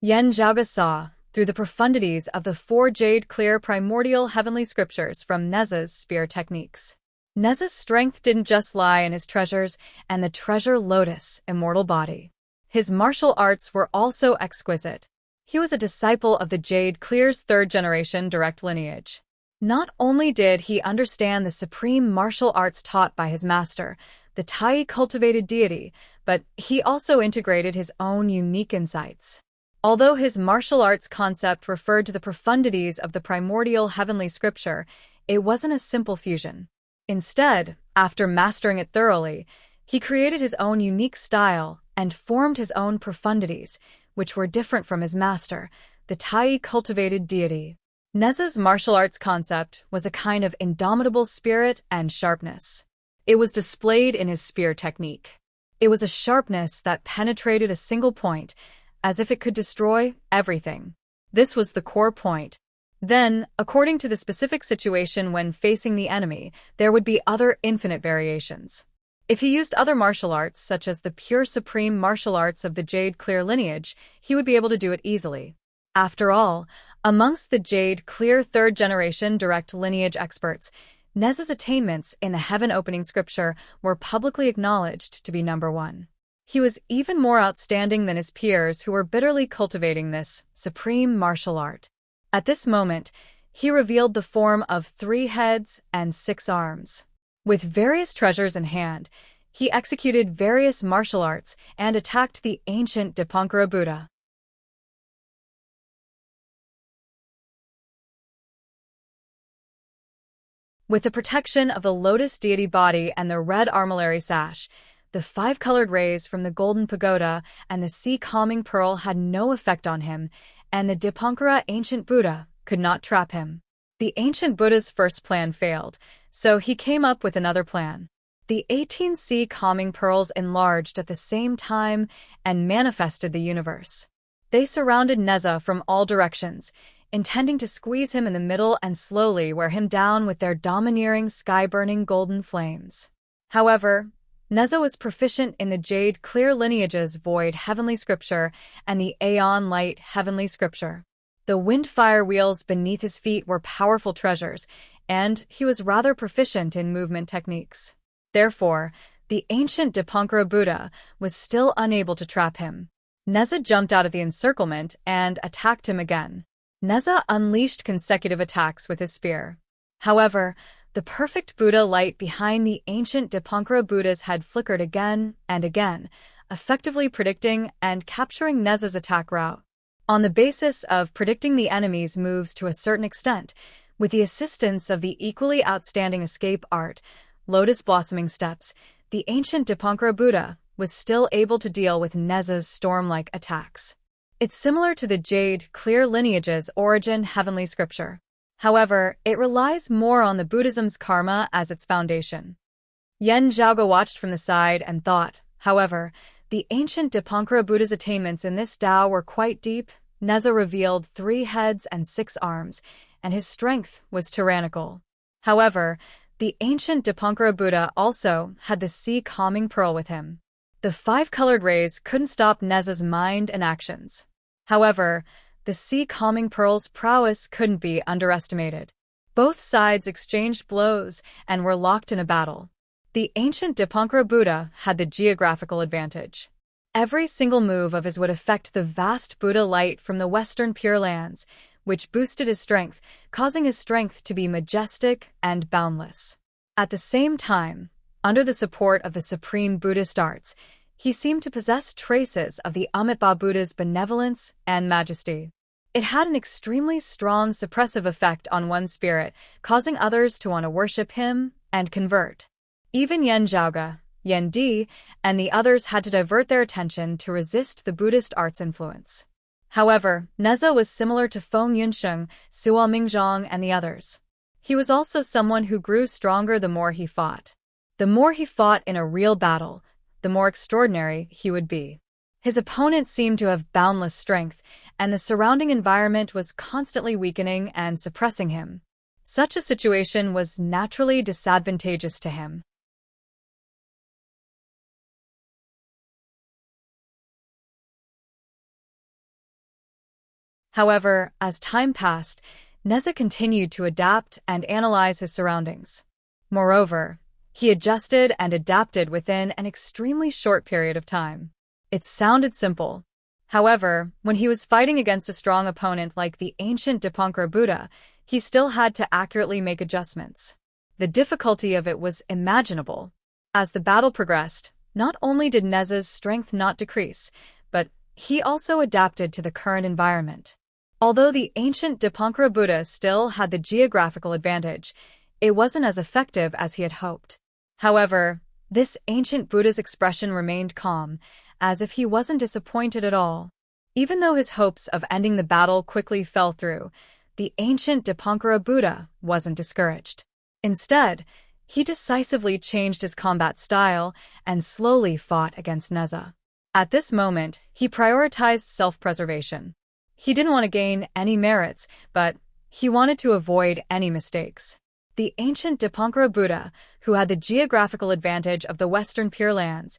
Zhaga saw, through the profundities of the 4 jade-clear primordial heavenly scriptures from Neza's spear techniques. Neza's strength didn't just lie in his treasures and the treasure lotus immortal body. His martial arts were also exquisite. He was a disciple of the Jade Clear's 3rd generation direct lineage. Not only did he understand the supreme martial arts taught by his master, the Tai cultivated deity, but he also integrated his own unique insights. Although his martial arts concept referred to the profundities of the primordial heavenly scripture, it wasn't a simple fusion. Instead, after mastering it thoroughly, he created his own unique style and formed his own profundities, which were different from his master, the Tai cultivated deity. Neza's martial arts concept was a kind of indomitable spirit and sharpness. It was displayed in his spear technique. It was a sharpness that penetrated a single point, as if it could destroy everything. This was the core point. Then, according to the specific situation when facing the enemy, there would be other infinite variations. If he used other martial arts, such as the pure supreme martial arts of the Jade Clear lineage, he would be able to do it easily. After all, amongst the Jade Clear 3rd generation direct lineage experts, Neza's attainments in the heaven-opening scripture were publicly acknowledged to be number 1. He was even more outstanding than his peers who were bitterly cultivating this supreme martial art. At this moment, he revealed the form of 3 heads and 6 arms. With various treasures in hand, he executed various martial arts and attacked the ancient Dipankara Buddha. With the protection of the lotus deity body and the red armillary sash, the 5-colored rays from the golden pagoda and the sea-calming pearl had no effect on him, and the Dipankara ancient Buddha could not trap him. The ancient Buddha's first plan failed, so he came up with another plan. The 18 sea-calming pearls enlarged at the same time and manifested the universe. They surrounded Neza from all directions, intending to squeeze him in the middle and slowly wear him down with their domineering sky-burning golden flames. However, Neza was proficient in the Jade Clear lineage's void heavenly scripture and the Aeon Light heavenly scripture. The wind-fire wheels beneath his feet were powerful treasures, and he was rather proficient in movement techniques. Therefore, the ancient Dipankara Buddha was still unable to trap him. Neza jumped out of the encirclement and attacked him again. Neza unleashed consecutive attacks with his spear. However, the perfect Buddha light behind the ancient Dipankara Buddha's head flickered again and again, effectively predicting and capturing Neza's attack route. On the basis of predicting the enemy's moves to a certain extent, with the assistance of the equally outstanding escape art, Lotus Blossoming Steps, the ancient Dipankara Buddha was still able to deal with Neza's storm-like attacks. It's similar to the Jade Clear lineage's origin heavenly scripture. However, it relies more on the Buddhism's karma as its foundation. Zhaga watched from the side and thought, however, the ancient Dipankara Buddha's attainments in this Tao were quite deep. Neza revealed 3 heads and 6 arms, and his strength was tyrannical. However, the ancient Dipankara Buddha also had the sea-calming pearl with him. The 5-colored rays couldn't stop Neza's mind and actions. However, the sea-calming pearl's prowess couldn't be underestimated. Both sides exchanged blows and were locked in a battle. The ancient Dipankara Buddha had the geographical advantage. Every single move of his would affect the vast Buddha light from the western Pure Lands, which boosted his strength, causing his strength to be majestic and boundless. At the same time, under the support of the supreme Buddhist arts, he seemed to possess traces of the Amitabha Buddha's benevolence and majesty. It had an extremely strong suppressive effect on one's spirit, causing others to want to worship him and convert. Even Yen Zhaoge, Yen Di, and the others had to divert their attention to resist the Buddhist arts influence. However, Neza was similar to Feng Yunsheng, Sua Mingzhong, and the others. He was also someone who grew stronger the more he fought. The more he fought in a real battle, the more extraordinary he would be. His opponent seemed to have boundless strength, and the surrounding environment was constantly weakening and suppressing him. Such a situation was naturally disadvantageous to him. However, as time passed, Neza continued to adapt and analyze his surroundings. Moreover, he adjusted and adapted within an extremely short period of time. It sounded simple. However, when he was fighting against a strong opponent like the ancient Dipankara Buddha, he still had to accurately make adjustments. The difficulty of it was imaginable. As the battle progressed, not only did Neza's strength not decrease, but he also adapted to the current environment. Although the ancient Dipankara Buddha still had the geographical advantage, it wasn't as effective as he had hoped. However, this ancient Buddha's expression remained calm, as if he wasn't disappointed at all. Even though his hopes of ending the battle quickly fell through, the ancient Dipankara Buddha wasn't discouraged. Instead, he decisively changed his combat style and slowly fought against Neza. At this moment, he prioritized self-preservation. He didn't want to gain any merits, but he wanted to avoid any mistakes. The ancient Dipankara Buddha, who had the geographical advantage of the Western Pure Lands,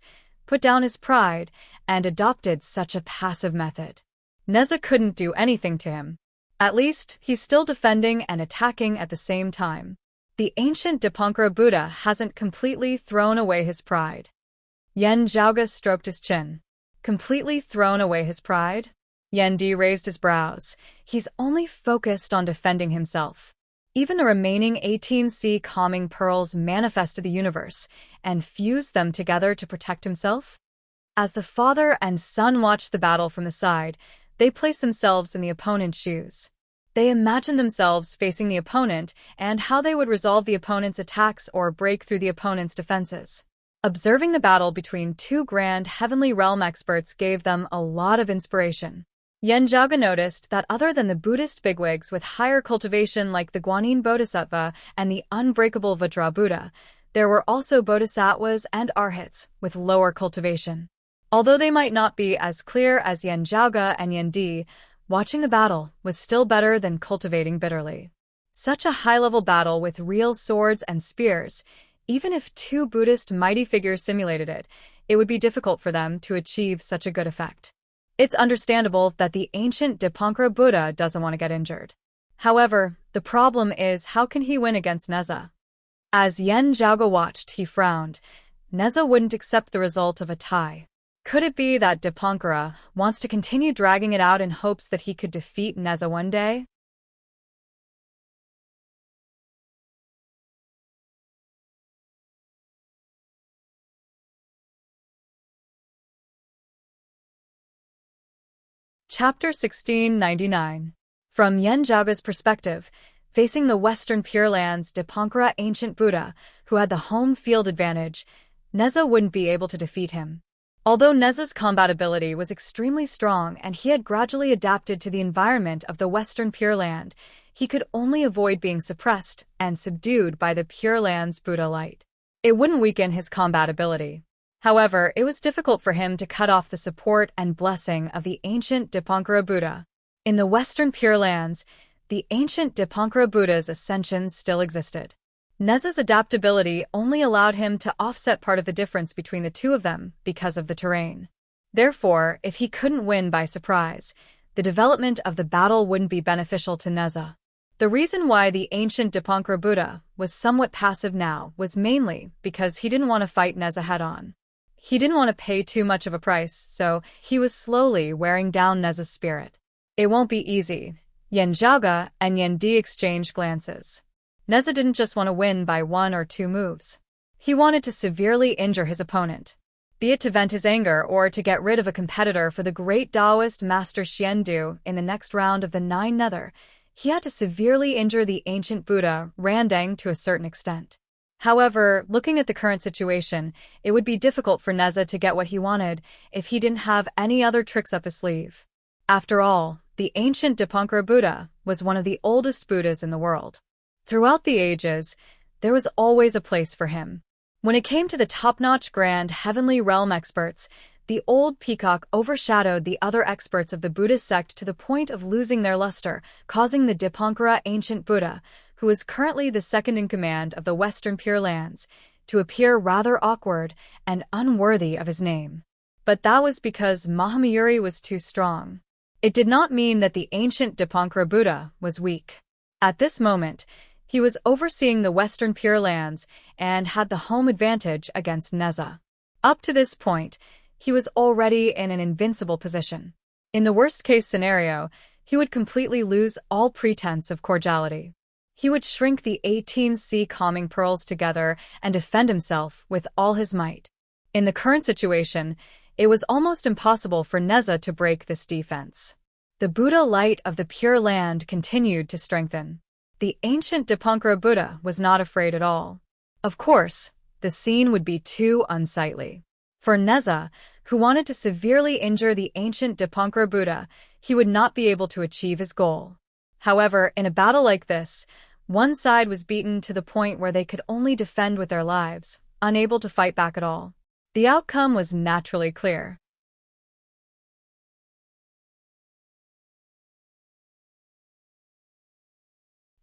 put down his pride and adopted such a passive method. Neza couldn't do anything to him. At least, he's still defending and attacking at the same time. The ancient Dipankara Buddha hasn't completely thrown away his pride. Yen Zhaoge stroked his chin. Completely thrown away his pride? Yen Di raised his brows. He's only focused on defending himself. Even the remaining 18 sea calming pearls manifested the universe and fused them together to protect himself. As the father and son watched the battle from the side, they placed themselves in the opponent's shoes. They imagined themselves facing the opponent and how they would resolve the opponent's attacks or break through the opponent's defenses. Observing the battle between two grand heavenly realm experts gave them a lot of inspiration. Yen Zhaoge noticed that other than the Buddhist bigwigs with higher cultivation like the Guanyin Bodhisattva and the unbreakable Vajra Buddha, there were also bodhisattvas and arhats with lower cultivation. Although they might not be as clear as Yen Zhaoge and Yen Di, watching the battle was still better than cultivating bitterly. Such a high-level battle with real swords and spears, even if two Buddhist mighty figures simulated it, it would be difficult for them to achieve such a good effect. It's understandable that the ancient Dipankara Buddha doesn't want to get injured. However, the problem is how can he win against Neza? As Yen Zhaoge watched, he frowned. Neza wouldn't accept the result of a tie. Could it be that Dipankara wants to continue dragging it out in hopes that he could defeat Neza one day? Chapter 1699. From Yen Zhaoge's perspective, facing the Western Pure Lands Dipankara ancient Buddha, who had the home field advantage, Neza wouldn't be able to defeat him. Although Neza's combat ability was extremely strong and he had gradually adapted to the environment of the Western Pure Land, he could only avoid being suppressed and subdued by the Pure Land's Buddha light. It wouldn't weaken his combat ability. However, it was difficult for him to cut off the support and blessing of the ancient Dipankara Buddha. In the Western Pure Lands, the ancient Dipankara Buddha's ascension still existed. Neza's adaptability only allowed him to offset part of the difference between the two of them because of the terrain. Therefore, if he couldn't win by surprise, the development of the battle wouldn't be beneficial to Neza. The reason why the ancient Dipankara Buddha was somewhat passive now was mainly because he didn't want to fight Neza head-on. He didn't want to pay too much of a price, so he was slowly wearing down Neza's spirit. It won't be easy. Yan Zhaoge and Yan Di exchanged glances. Neza didn't just want to win by 1 or 2 moves. He wanted to severely injure his opponent, be it to vent his anger or to get rid of a competitor for the great Taoist master Xiandu in the next round of the 9 Nether. He had to severely injure the ancient Buddha, Randang, to a certain extent. However, looking at the current situation, it would be difficult for Neza to get what he wanted if he didn't have any other tricks up his sleeve. After all, the ancient Dipankara Buddha was one of the oldest Buddhas in the world. Throughout the ages, there was always a place for him. When it came to the top-notch grand heavenly realm experts, the old peacock overshadowed the other experts of the Buddhist sect to the point of losing their luster, causing the Dipankara ancient Buddha, who is currently the second in command of the Western Pure Lands, to appear rather awkward and unworthy of his name. But that was because Mahamayuri was too strong. It did not mean that the ancient Dipankara Buddha was weak. At this moment, he was overseeing the Western Pure Lands and had the home advantage against Neza. Up to this point, he was already in an invincible position. In the worst-case scenario, he would completely lose all pretense of cordiality. He would shrink the 18 sea calming pearls together and defend himself with all his might. In the current situation, it was almost impossible for Neza to break this defense. The Buddha light of the Pure Land continued to strengthen. The ancient Dipankara Buddha was not afraid at all. Of course, the scene would be too unsightly. For Neza, who wanted to severely injure the ancient Dipankara Buddha, he would not be able to achieve his goal. However, in a battle like this, one side was beaten to the point where they could only defend with their lives, unable to fight back at all. The outcome was naturally clear.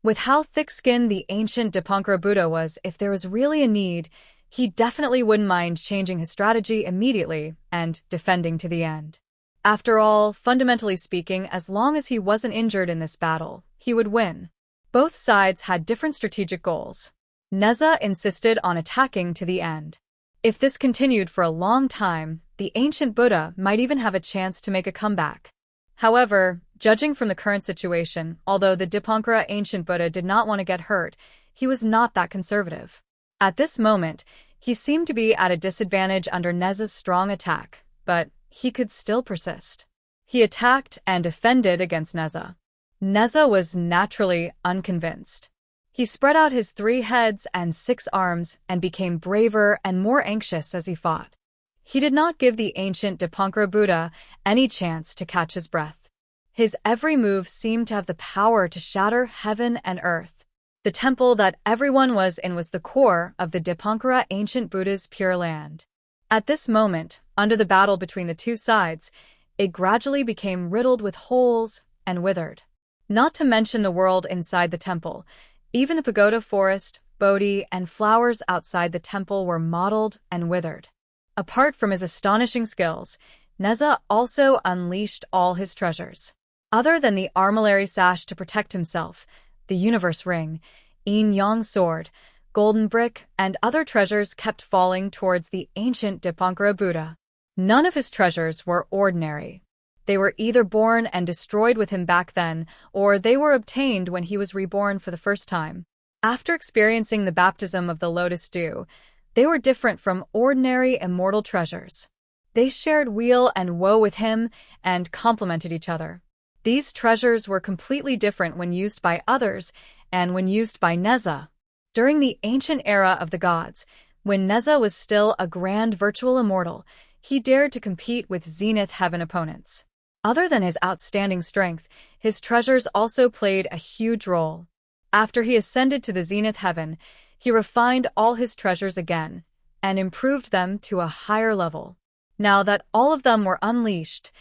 With how thick-skinned the ancient Dipankara Buddha was, if there was really a need, he definitely wouldn't mind changing his strategy immediately and defending to the end. After all, fundamentally speaking, as long as he wasn't injured in this battle, he would win. Both sides had different strategic goals. Neza insisted on attacking to the end. If this continued for a long time, the ancient Buddha might even have a chance to make a comeback. However, judging from the current situation, although the Dipankara ancient Buddha did not want to get hurt, he was not that conservative. At this moment, he seemed to be at a disadvantage under Neza's strong attack, but he could still persist. He attacked and defended against Neza. Neza was naturally unconvinced. He spread out his 3 heads and 6 arms and became braver and more anxious as he fought. He did not give the ancient Dipankara Buddha any chance to catch his breath. His every move seemed to have the power to shatter heaven and earth. The temple that everyone was in was the core of the Dipankara ancient Buddha's Pure Land. At this moment, under the battle between the two sides, it gradually became riddled with holes and withered. Not to mention the world inside the temple, even the pagoda forest, bodhi, and flowers outside the temple were mottled and withered. Apart from his astonishing skills, Neza also unleashed all his treasures. Other than the armillary sash to protect himself, the universe ring, yin-yang sword, golden brick, and other treasures kept falling towards the ancient Dipankara Buddha. None of his treasures were ordinary. They were either born and destroyed with him back then, or they were obtained when he was reborn for the first time. After experiencing the baptism of the lotus dew, they were different from ordinary immortal treasures. They shared weal and woe with him and complemented each other. These treasures were completely different when used by others and when used by Neza. During the ancient era of the gods, when Neza was still a grand virtual immortal, he dared to compete with Zenith Heaven opponents. Other than his outstanding strength, his treasures also played a huge role. After he ascended to the Zenith Heaven, he refined all his treasures again and improved them to a higher level. Now that all of them were unleashed,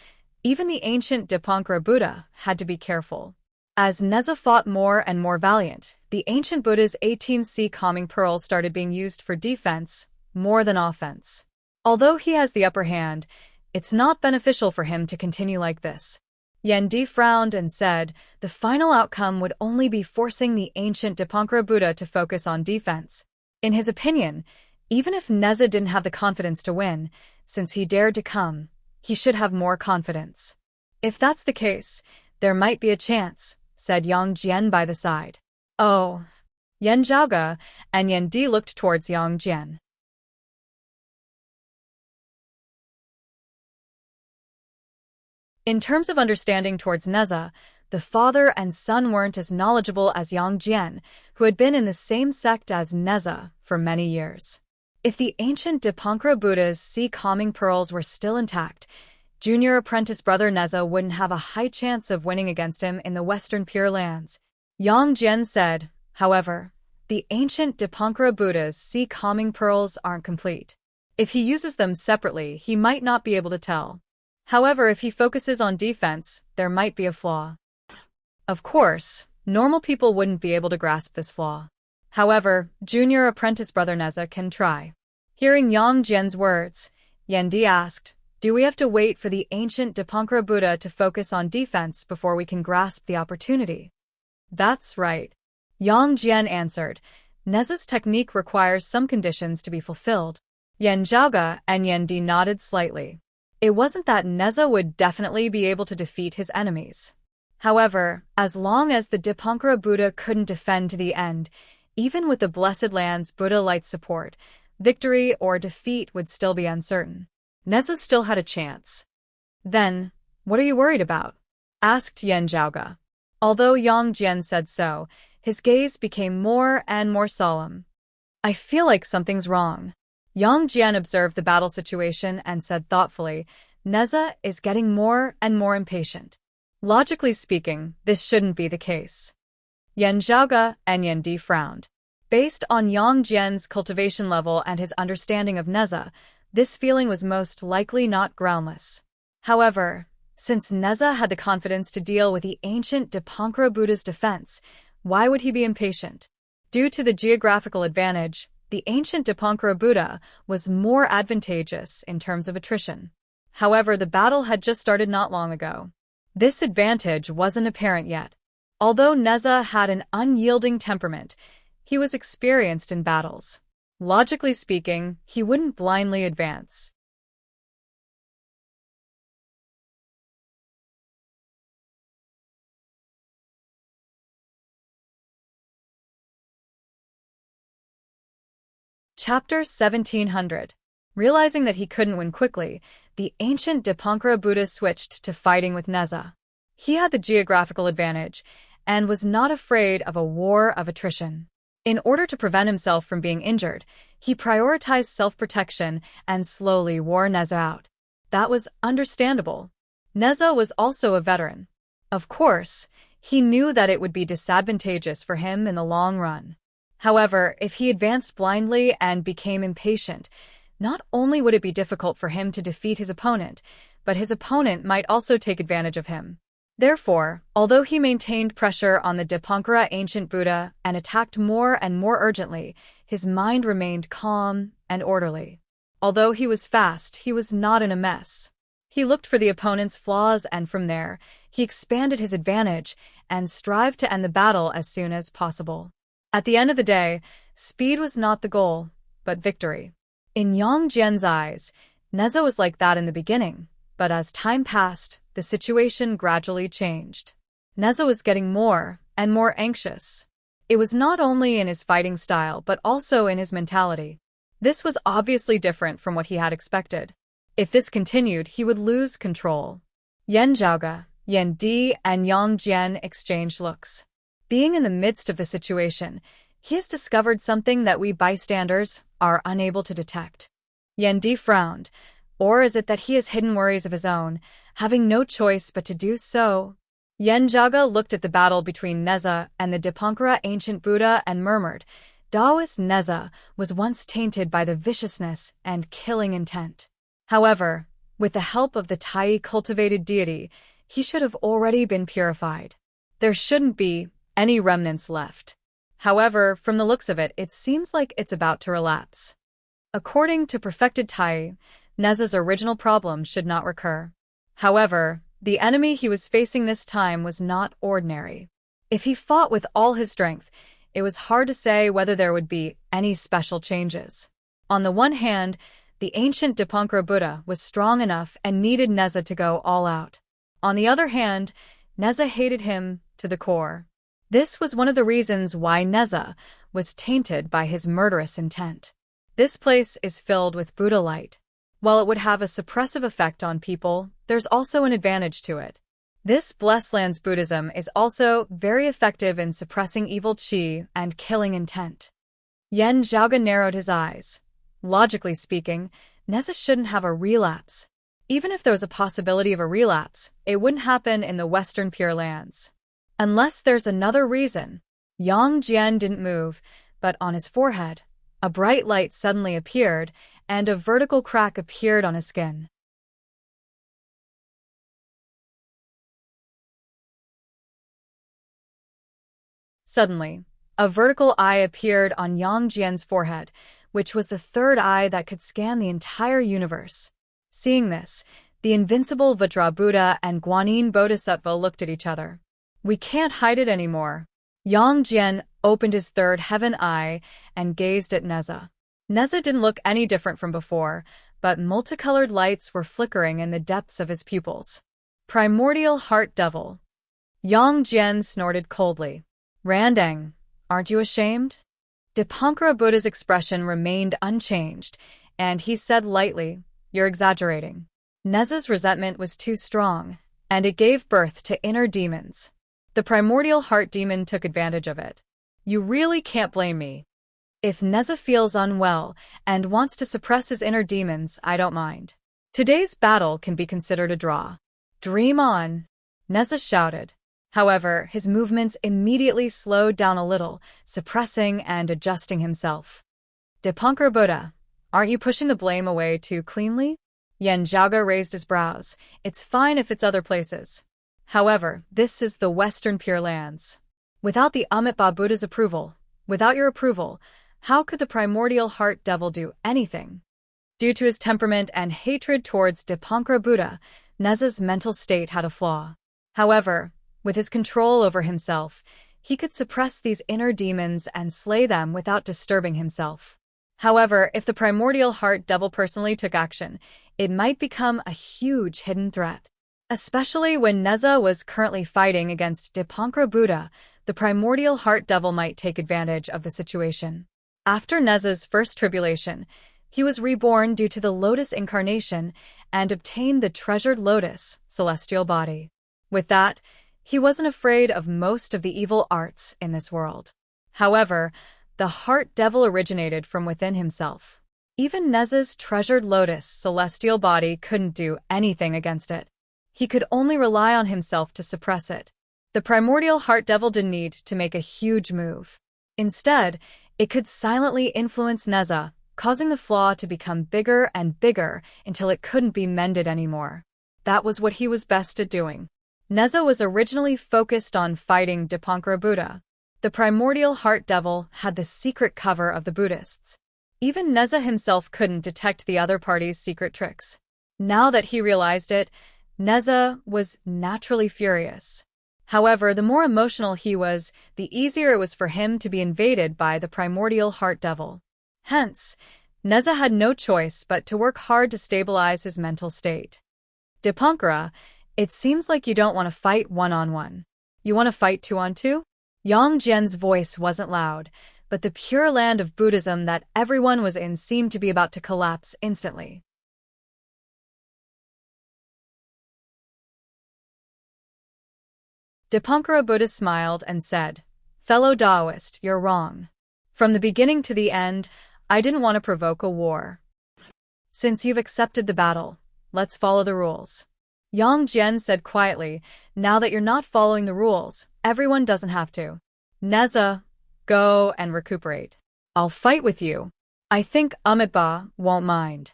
even the ancient Dipankara Buddha had to be careful. As Neza fought more and more valiant, the ancient Buddha's 18 sea calming pearls started being used for defense more than offense. Although he has the upper hand, it's not beneficial for him to continue like this. Yendi frowned and said the final outcome would only be forcing the ancient Dipankara Buddha to focus on defense. In his opinion, even if Neza didn't have the confidence to win, since he dared to come, he should have more confidence. If that's the case, there might be a chance, said Yang Jian by the side. Oh. Yan Zhaoge and Yendi looked towards Yang Jian. In terms of understanding towards Neza, the father and son weren't as knowledgeable as Yang Jian, who had been in the same sect as Neza for many years. If the ancient Dipankara Buddha's sea calming pearls were still intact, junior apprentice brother Neza wouldn't have a high chance of winning against him in the Western Pure Lands. Yang Jian said, however, the ancient Dipankara Buddha's sea calming pearls aren't complete. If he uses them separately, he might not be able to tell. However, if he focuses on defense, there might be a flaw. Of course, normal people wouldn't be able to grasp this flaw. However, junior apprentice brother Neza can try. Hearing Yang Jian's words, Yendi asked, do we have to wait for the ancient Dipankara Buddha to focus on defense before we can grasp the opportunity? That's right. Yang Jian answered, Neza's technique requires some conditions to be fulfilled. Yan Zhaoge and Yendi nodded slightly. It wasn't that Neza would definitely be able to defeat his enemies. However, as long as the Dipankara Buddha couldn't defend to the end, even with the Blessed Land's Buddha light support, victory or defeat would still be uncertain. Neza still had a chance. Then, what are you worried about? Asked Yan Zhaoge. Although Yang Jian said so, his gaze became more and more solemn. I feel like something's wrong. Yang Jian observed the battle situation and said thoughtfully, Neza is getting more and more impatient. Logically speaking, this shouldn't be the case. Yan Zhaoge and Yendi frowned. Based on Yang Jian's cultivation level and his understanding of Neza, this feeling was most likely not groundless. However, since Neza had the confidence to deal with the ancient Dipankara Buddha's defense, why would he be impatient? Due to the geographical advantage, the ancient Dipankara Buddha was more advantageous in terms of attrition. However, the battle had just started not long ago. This advantage wasn't apparent yet. Although Neza had an unyielding temperament, he was experienced in battles. Logically speaking, he wouldn't blindly advance. Chapter 1700. Realizing that he couldn't win quickly, the ancient Dipankara Buddha switched to fighting with Neza. He had the geographical advantage and was not afraid of a war of attrition. In order to prevent himself from being injured, he prioritized self-protection and slowly wore Neza out. That was understandable. Neza was also a veteran. Of course, he knew that it would be disadvantageous for him in the long run. However, if he advanced blindly and became impatient, not only would it be difficult for him to defeat his opponent, but his opponent might also take advantage of him. Therefore, although he maintained pressure on the Dipankara ancient Buddha and attacked more and more urgently, his mind remained calm and orderly. Although he was fast, he was not in a mess. He looked for the opponent's flaws and from there, he expanded his advantage and strived to end the battle as soon as possible. At the end of the day, speed was not the goal, but victory. In Yang Jian's eyes, Neza was like that in the beginning, but as time passed, the situation gradually changed. Neza was getting more and more anxious. It was not only in his fighting style but also in his mentality. This was obviously different from what he had expected. If this continued, he would lose control. Yan Zhaoge, Yendi, and Yang Jian exchanged looks. Being in the midst of the situation, he has discovered something that we bystanders are unable to detect. Yendi frowned. Or is it that he has hidden worries of his own, having no choice but to do so? Yan Zhaoge looked at the battle between Neza and the Dipankara ancient Buddha and murmured, Taoist Neza was once tainted by the viciousness and killing intent. However, with the help of the Tai cultivated deity, he should have already been purified. There shouldn't be any remnants left. However, from the looks of it, it seems like it's about to relapse. According to perfected Tai, Neza's original problem should not recur. However, The enemy he was facing this time was not ordinary. If he fought with all his strength, it was hard to say whether there would be any special changes. On the one hand, the ancient Dipankara Buddha was strong enough and needed Neza to go all out. On the other hand, Neza hated him to the core. This was one of the reasons why Neza was tainted by his murderous intent. This place is filled with Buddha light. While it would have a suppressive effect on people, there's also an advantage to it. This Blessed Lands Buddhism is also very effective in suppressing evil qi and killing intent. Yen Zhaoga narrowed his eyes. Logically speaking, Neza shouldn't have a relapse. Even if there was a possibility of a relapse, it wouldn't happen in the Western Pure Lands. Unless there's another reason. Yang Jian didn't move, but on his forehead, a bright light suddenly appeared, and a vertical crack appeared on his skin. Suddenly, a vertical eye appeared on Yang Jian's forehead, which was the third eye that could scan the entire universe. Seeing this, the invincible Vajrabuddha and Guanyin Bodhisattva looked at each other. We can't hide it anymore. Yang Jian opened his third heaven eye and gazed at Neza. Neza didn't look any different from before, but multicolored lights were flickering in the depths of his pupils. Primordial Heart Devil. Yang Jian snorted coldly. Randang, aren't you ashamed? Dipankara Buddha's expression remained unchanged, and he said lightly, "You're exaggerating." Neza's resentment was too strong, and it gave birth to inner demons. The primordial heart demon took advantage of it. You really can't blame me. If Neza feels unwell and wants to suppress his inner demons, I don't mind. Today's battle can be considered a draw. Dream on, Neza shouted. However, his movements immediately slowed down a little, suppressing and adjusting himself. Dipankara Buddha, aren't you pushing the blame away too cleanly? Yen Zhaoga raised his brows. It's fine if it's other places. However, this is the Western Pure Lands. Without the Amitabha Buddha's approval, without your approval, how could the primordial heart devil do anything? Due to his temperament and hatred towards Dipankara Buddha, Neza's mental state had a flaw. However, with his control over himself, he could suppress these inner demons and slay them without disturbing himself. However, if the primordial heart devil personally took action, it might become a huge hidden threat. Especially when Neza was currently fighting against Dipankara Buddha, the primordial heart devil might take advantage of the situation. After Neza's first tribulation, he was reborn due to the lotus incarnation and obtained the treasured lotus, celestial body. With that, he wasn't afraid of most of the evil arts in this world. However, the heart devil originated from within himself. Even Neza's treasured lotus, celestial body couldn't do anything against it. He could only rely on himself to suppress it. The primordial heart devil didn't need to make a huge move. Instead, it could silently influence Neza, causing the flaw to become bigger and bigger until it couldn't be mended anymore. That was what he was best at doing. Neza was originally focused on fighting Dipankara Buddha. The primordial heart devil had the secret cover of the Buddhists. Even Neza himself couldn't detect the other party's secret tricks. Now that he realized it, Neza was naturally furious. However, the more emotional he was, the easier it was for him to be invaded by the primordial heart devil. Hence, Neza had no choice but to work hard to stabilize his mental state. Dipankara, it seems like you don't want to fight one-on-one. You want to fight two-on-two? Yang Jian's voice wasn't loud, but the pure land of Buddhism that everyone was in seemed to be about to collapse instantly. Dipankara Buddha smiled and said, "Fellow Taoist, you're wrong. From the beginning to the end, I didn't want to provoke a war. Since you've accepted the battle, let's follow the rules." Yang Jian said quietly, "Now that you're not following the rules, everyone doesn't have to. Neza, go and recuperate. I'll fight with you. I think Amitabha won't mind.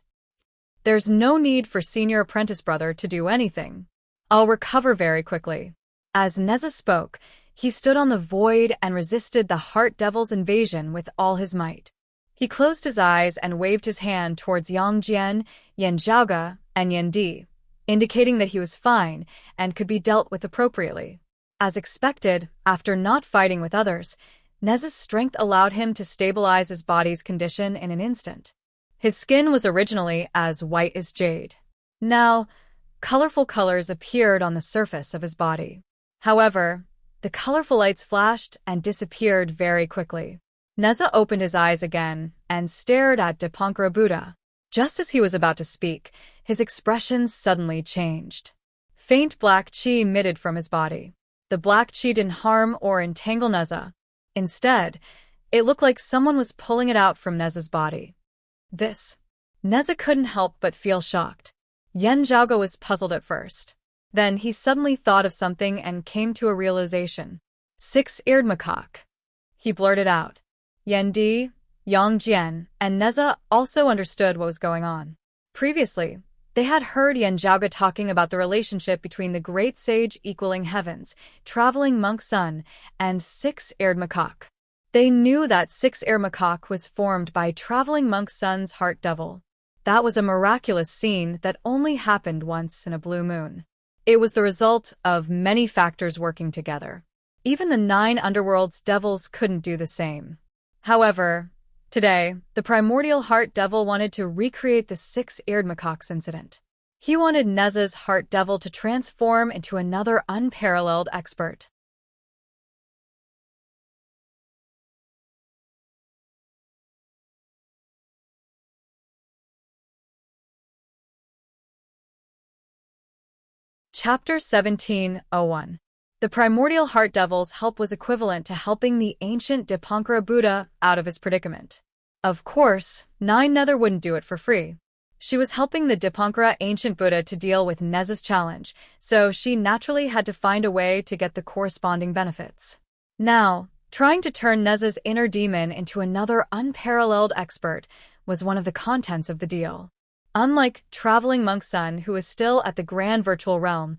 There's no need for senior apprentice brother to do anything. I'll recover very quickly." As Neza spoke, he stood on the void and resisted the heart devil's invasion with all his might. He closed his eyes and waved his hand towards Yang Jian, Yen Zhaoga, and Yen Di. indicating that he was fine and could be dealt with appropriately. As expected, after not fighting with others, Nez's strength allowed him to stabilize his body's condition in an instant. His skin was originally as white as jade. Now, colorful colors appeared on the surface of his body. However, the colorful lights flashed and disappeared very quickly. Neza opened his eyes again and stared at Dipankara Buddha. Just as he was about to speak, his expression suddenly changed. Faint black chi emitted from his body. The black chi didn't harm or entangle Neza. Instead, it looked like someone was pulling it out from Neza's body. Neza couldn't help but feel shocked. Yan Zhaoge was puzzled at first. Then he suddenly thought of something and came to a realization. Six-eared macaque. He blurted out. Yan Di, Yang Jian, and Neza also understood what was going on. Previously, they had heard Yan Zhaoge talking about the relationship between the great sage equaling heavens, traveling monk Sun, and six-eared macaque. They knew that six-eared macaque was formed by traveling monk Sun's heart devil. That was a miraculous scene that only happened once in a blue moon. It was the result of many factors working together. Even the 9 underworld's devils couldn't do the same. However, today, the primordial heart devil wanted to recreate the six-eared macaque's incident. He wanted Neza's heart devil to transform into another unparalleled expert. Chapter 17:01. The primordial heart devil's help was equivalent to helping the ancient Dipankara Buddha out of his predicament. Of course, Nine Nether wouldn't do it for free. She was helping the Dipankara ancient Buddha to deal with Neza's challenge, so she naturally had to find a way to get the corresponding benefits. Now, trying to turn Neza's inner demon into another unparalleled expert was one of the contents of the deal. Unlike traveling monk Sun, who was still at the grand virtual realm,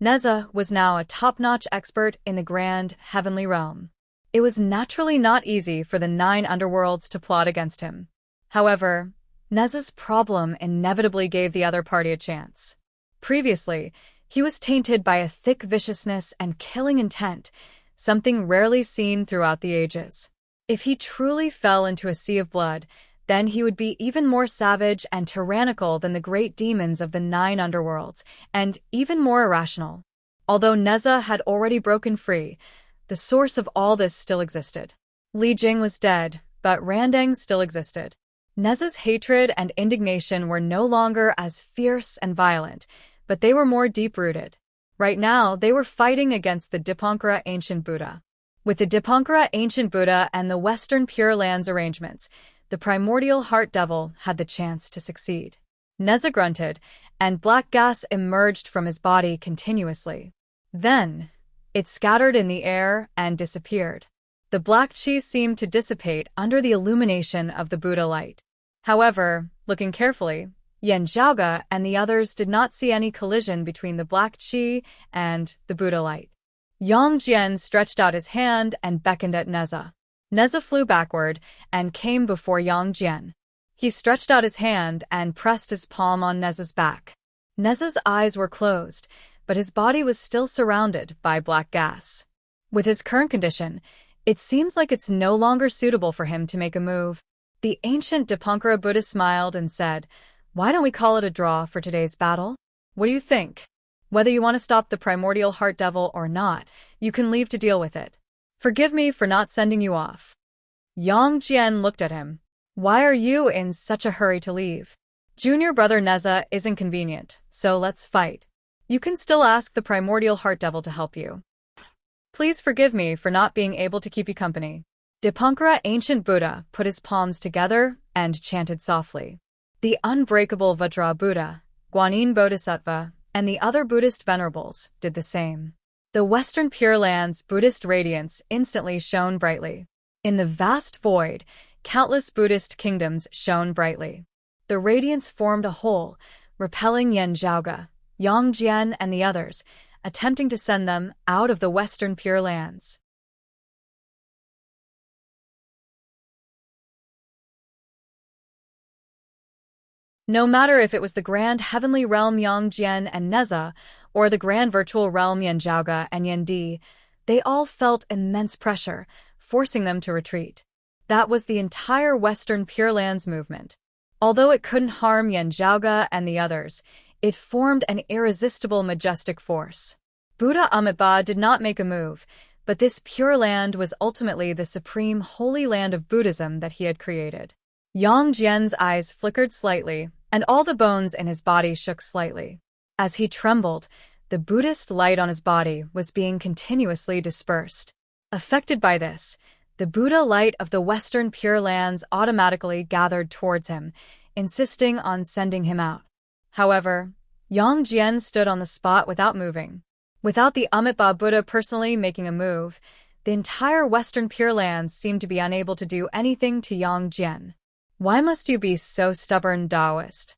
Neza was now a top-notch expert in the grand heavenly realm. It was naturally not easy for the 9 underworlds to plot against him. However, Neza's problem inevitably gave the other party a chance. Previously, he was tainted by a thick viciousness and killing intent, something rarely seen throughout the ages. If he truly fell into a sea of blood, then he would be even more savage and tyrannical than the great demons of the 9 underworlds, and even more irrational. Although Neza had already broken free, the source of all this still existed. Li Jing was dead, but Randang still existed. Neza's hatred and indignation were no longer as fierce and violent, but they were more deep-rooted. Right now, they were fighting against the Dipankara ancient Buddha. With the Dipankara ancient Buddha and the Western Pure Lands arrangements, the primordial heart devil had the chance to succeed. Neza grunted, and black gas emerged from his body continuously. Then, it scattered in the air and disappeared. The black chi seemed to dissipate under the illumination of the Buddha light. However, looking carefully, Yan Zhaoge and the others did not see any collision between the black chi and the Buddha light. Yang Jian stretched out his hand and beckoned at Neza. Neza flew backward and came before Yang Jian. He stretched out his hand and pressed his palm on Neza's back. Neza's eyes were closed, but his body was still surrounded by black gas. With his current condition, it seems like it's no longer suitable for him to make a move. The ancient Dipankara Buddha smiled and said, "Why don't we call it a draw for today's battle? What do you think? Whether you want to stop the primordial heart devil or not, you can leave to deal with it. Forgive me for not sending you off." Yang Jian looked at him. "Why are you in such a hurry to leave? Junior brother Neza is inconvenient, so let's fight. You can still ask the primordial heart devil to help you. Please forgive me for not being able to keep you company." Dipankara ancient Buddha put his palms together and chanted softly. The unbreakable Vajra Buddha, Guanyin Bodhisattva, and the other Buddhist venerables did the same. The Western Pure Lands' Buddhist radiance instantly shone brightly. In the vast void, countless Buddhist kingdoms shone brightly. The radiance formed a whole, repelling Yan Zhaoge, Yang Jian, and the others, attempting to send them out of the Western Pure Lands. No matter if it was the grand heavenly realm Yangjian and Neza, or the grand virtual realm Yanjiaoge and Yendi, they all felt immense pressure, forcing them to retreat. That was the entire Western Pure Lands movement. Although it couldn't harm Yanjiaoge and the others, it formed an irresistible majestic force. Buddha Amitabha did not make a move, but this Pure Land was ultimately the supreme holy land of Buddhism that he had created. Yang Jian's eyes flickered slightly, and all the bones in his body shook slightly. As he trembled, the Buddhist light on his body was being continuously dispersed. Affected by this, the Buddha light of the Western Pure Lands automatically gathered towards him, insisting on sending him out. However, Yang Jian stood on the spot without moving. Without the Amitabha Buddha personally making a move, the entire Western Pure Lands seemed to be unable to do anything to Yang Jian. Why must you be so stubborn, Taoist?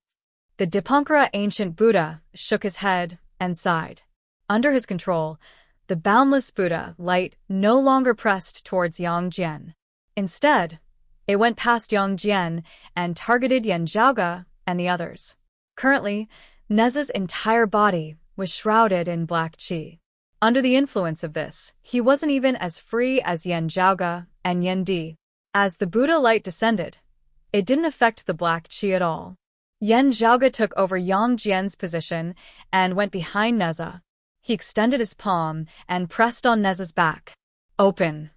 The Dipankara ancient Buddha shook his head and sighed. Under his control, the boundless Buddha light no longer pressed towards Yang Jian. Instead, it went past Yang Jian and targeted Yanjiaoge and the others. Currently, Neza's entire body was shrouded in black qi. Under the influence of this, he wasn't even as free as Yanjiaoge and Yendi. As the Buddha light descended, it didn't affect the black qi at all. Yanjiaoge took over Yang Jian's position and went behind Neza. He extended his palm and pressed on Neza's back. Open.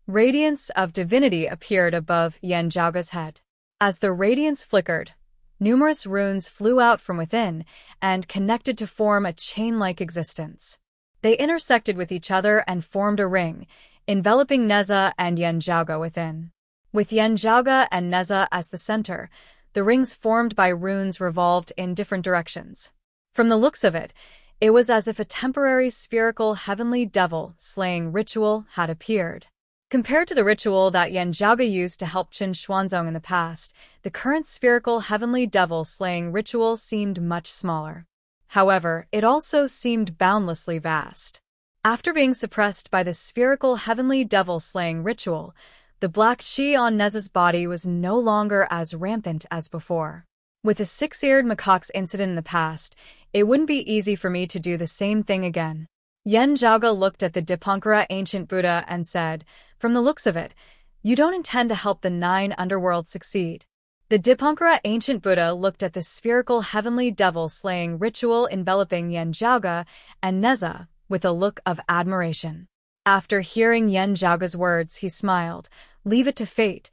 Radiance of divinity appeared above Yanjiaoge's head. As the radiance flickered, numerous runes flew out from within and connected to form a chain-like existence. They intersected with each other and formed a ring, enveloping Neza and Yanjiaoge within. With Yanjiaoge and Neza as the center, the rings formed by runes revolved in different directions. From the looks of it, it was as if a temporary spherical heavenly devil-slaying ritual had appeared. Compared to the ritual that Yanjiaoge used to help Qin Xuanzong in the past, the current spherical heavenly devil-slaying ritual seemed much smaller. However, it also seemed boundlessly vast. After being suppressed by the spherical heavenly devil-slaying ritual, the black qi on Neza's body was no longer as rampant as before. With the six-eared macaques incident in the past, it wouldn't be easy for me to do the same thing again. Yanjiaoge looked at the Dipankara ancient Buddha and said, "From the looks of it, you don't intend to help the 9 underworlds succeed." The Dipankara ancient Buddha looked at the spherical heavenly devil-slaying ritual enveloping Yanjiaoge and Neza with a look of admiration. After hearing Yanjiaoge's words, he smiled. "Leave it to fate.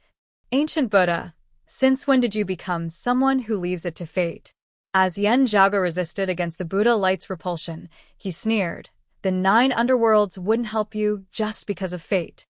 Ancient Buddha, since when did you become someone who leaves it to fate?" As Yanjiaoge resisted against the Buddha light's repulsion, he sneered. "The 9 underworlds wouldn't help you just because of fate.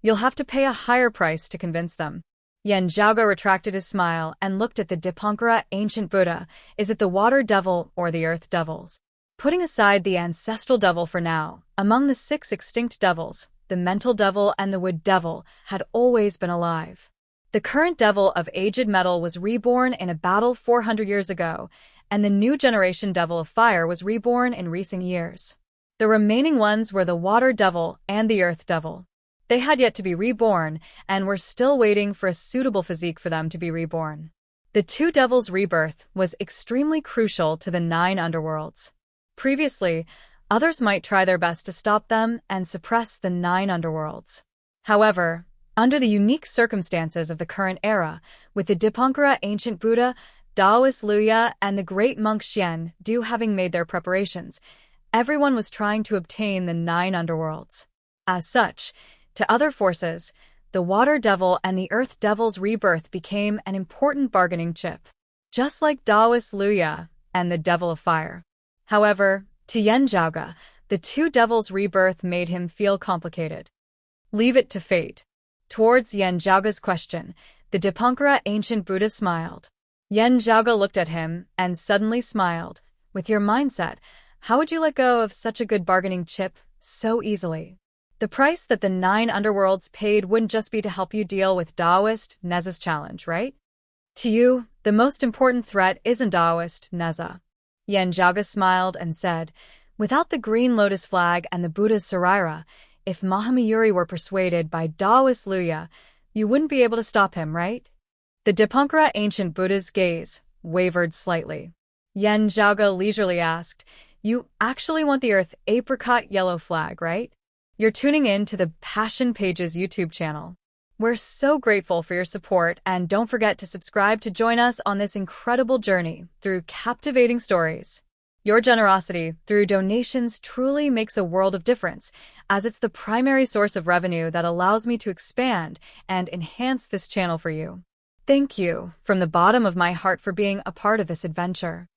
You'll have to pay a higher price to convince them." Yanjiaoge retracted his smile and looked at the Dipankara ancient Buddha. "Is it the water devil or the earth devils?" Putting aside the ancestral devil for now, among the 6 extinct devils, the mental devil and the wood devil had always been alive. The current devil of aged metal was reborn in a battle 400 years ago, and the new generation devil of fire was reborn in recent years. The remaining ones were the water devil and the earth devil. They had yet to be reborn, and were still waiting for a suitable physique for them to be reborn. The 2 devils' rebirth was extremely crucial to the 9 underworlds. Previously, others might try their best to stop them and suppress the 9 underworlds. However, under the unique circumstances of the current era, with the Dipankara ancient Buddha, Taoist Luya, and the great monk Xian Du having made their preparations, everyone was trying to obtain the 9 underworlds. As such, to other forces, the water devil and the earth devil's rebirth became an important bargaining chip, just like Taoist Luya and the devil of fire. However, to Yanjiaoge, the 2 devils' rebirth made him feel complicated. Leave it to fate. Towards Yanjiaoge's question, the Dipankara ancient Buddha smiled. Yanjiaoge looked at him and suddenly smiled. "With your mindset, how would you let go of such a good bargaining chip so easily? The price that the 9 underworlds paid wouldn't just be to help you deal with Taoist Neza's challenge, right? To you, the most important threat isn't Taoist Neza." Yanjiaoge smiled and said, "Without the green lotus flag and the Buddha's Saraira, if Mahamayuri were persuaded by Taoist Luya, you wouldn't be able to stop him, right? The Dipankara ancient Buddha's gaze wavered slightly. Yen Zhaoge leisurely asked, "You actually want the Earth apricot yellow flag, right? You're tuning in to the Passion Pages YouTube channel. We're so grateful for your support, and don't forget to subscribe to join us on this incredible journey through captivating stories. Your generosity through donations truly makes a world of difference, as it's the primary source of revenue that allows me to expand and enhance this channel for you. Thank you from the bottom of my heart for being a part of this adventure."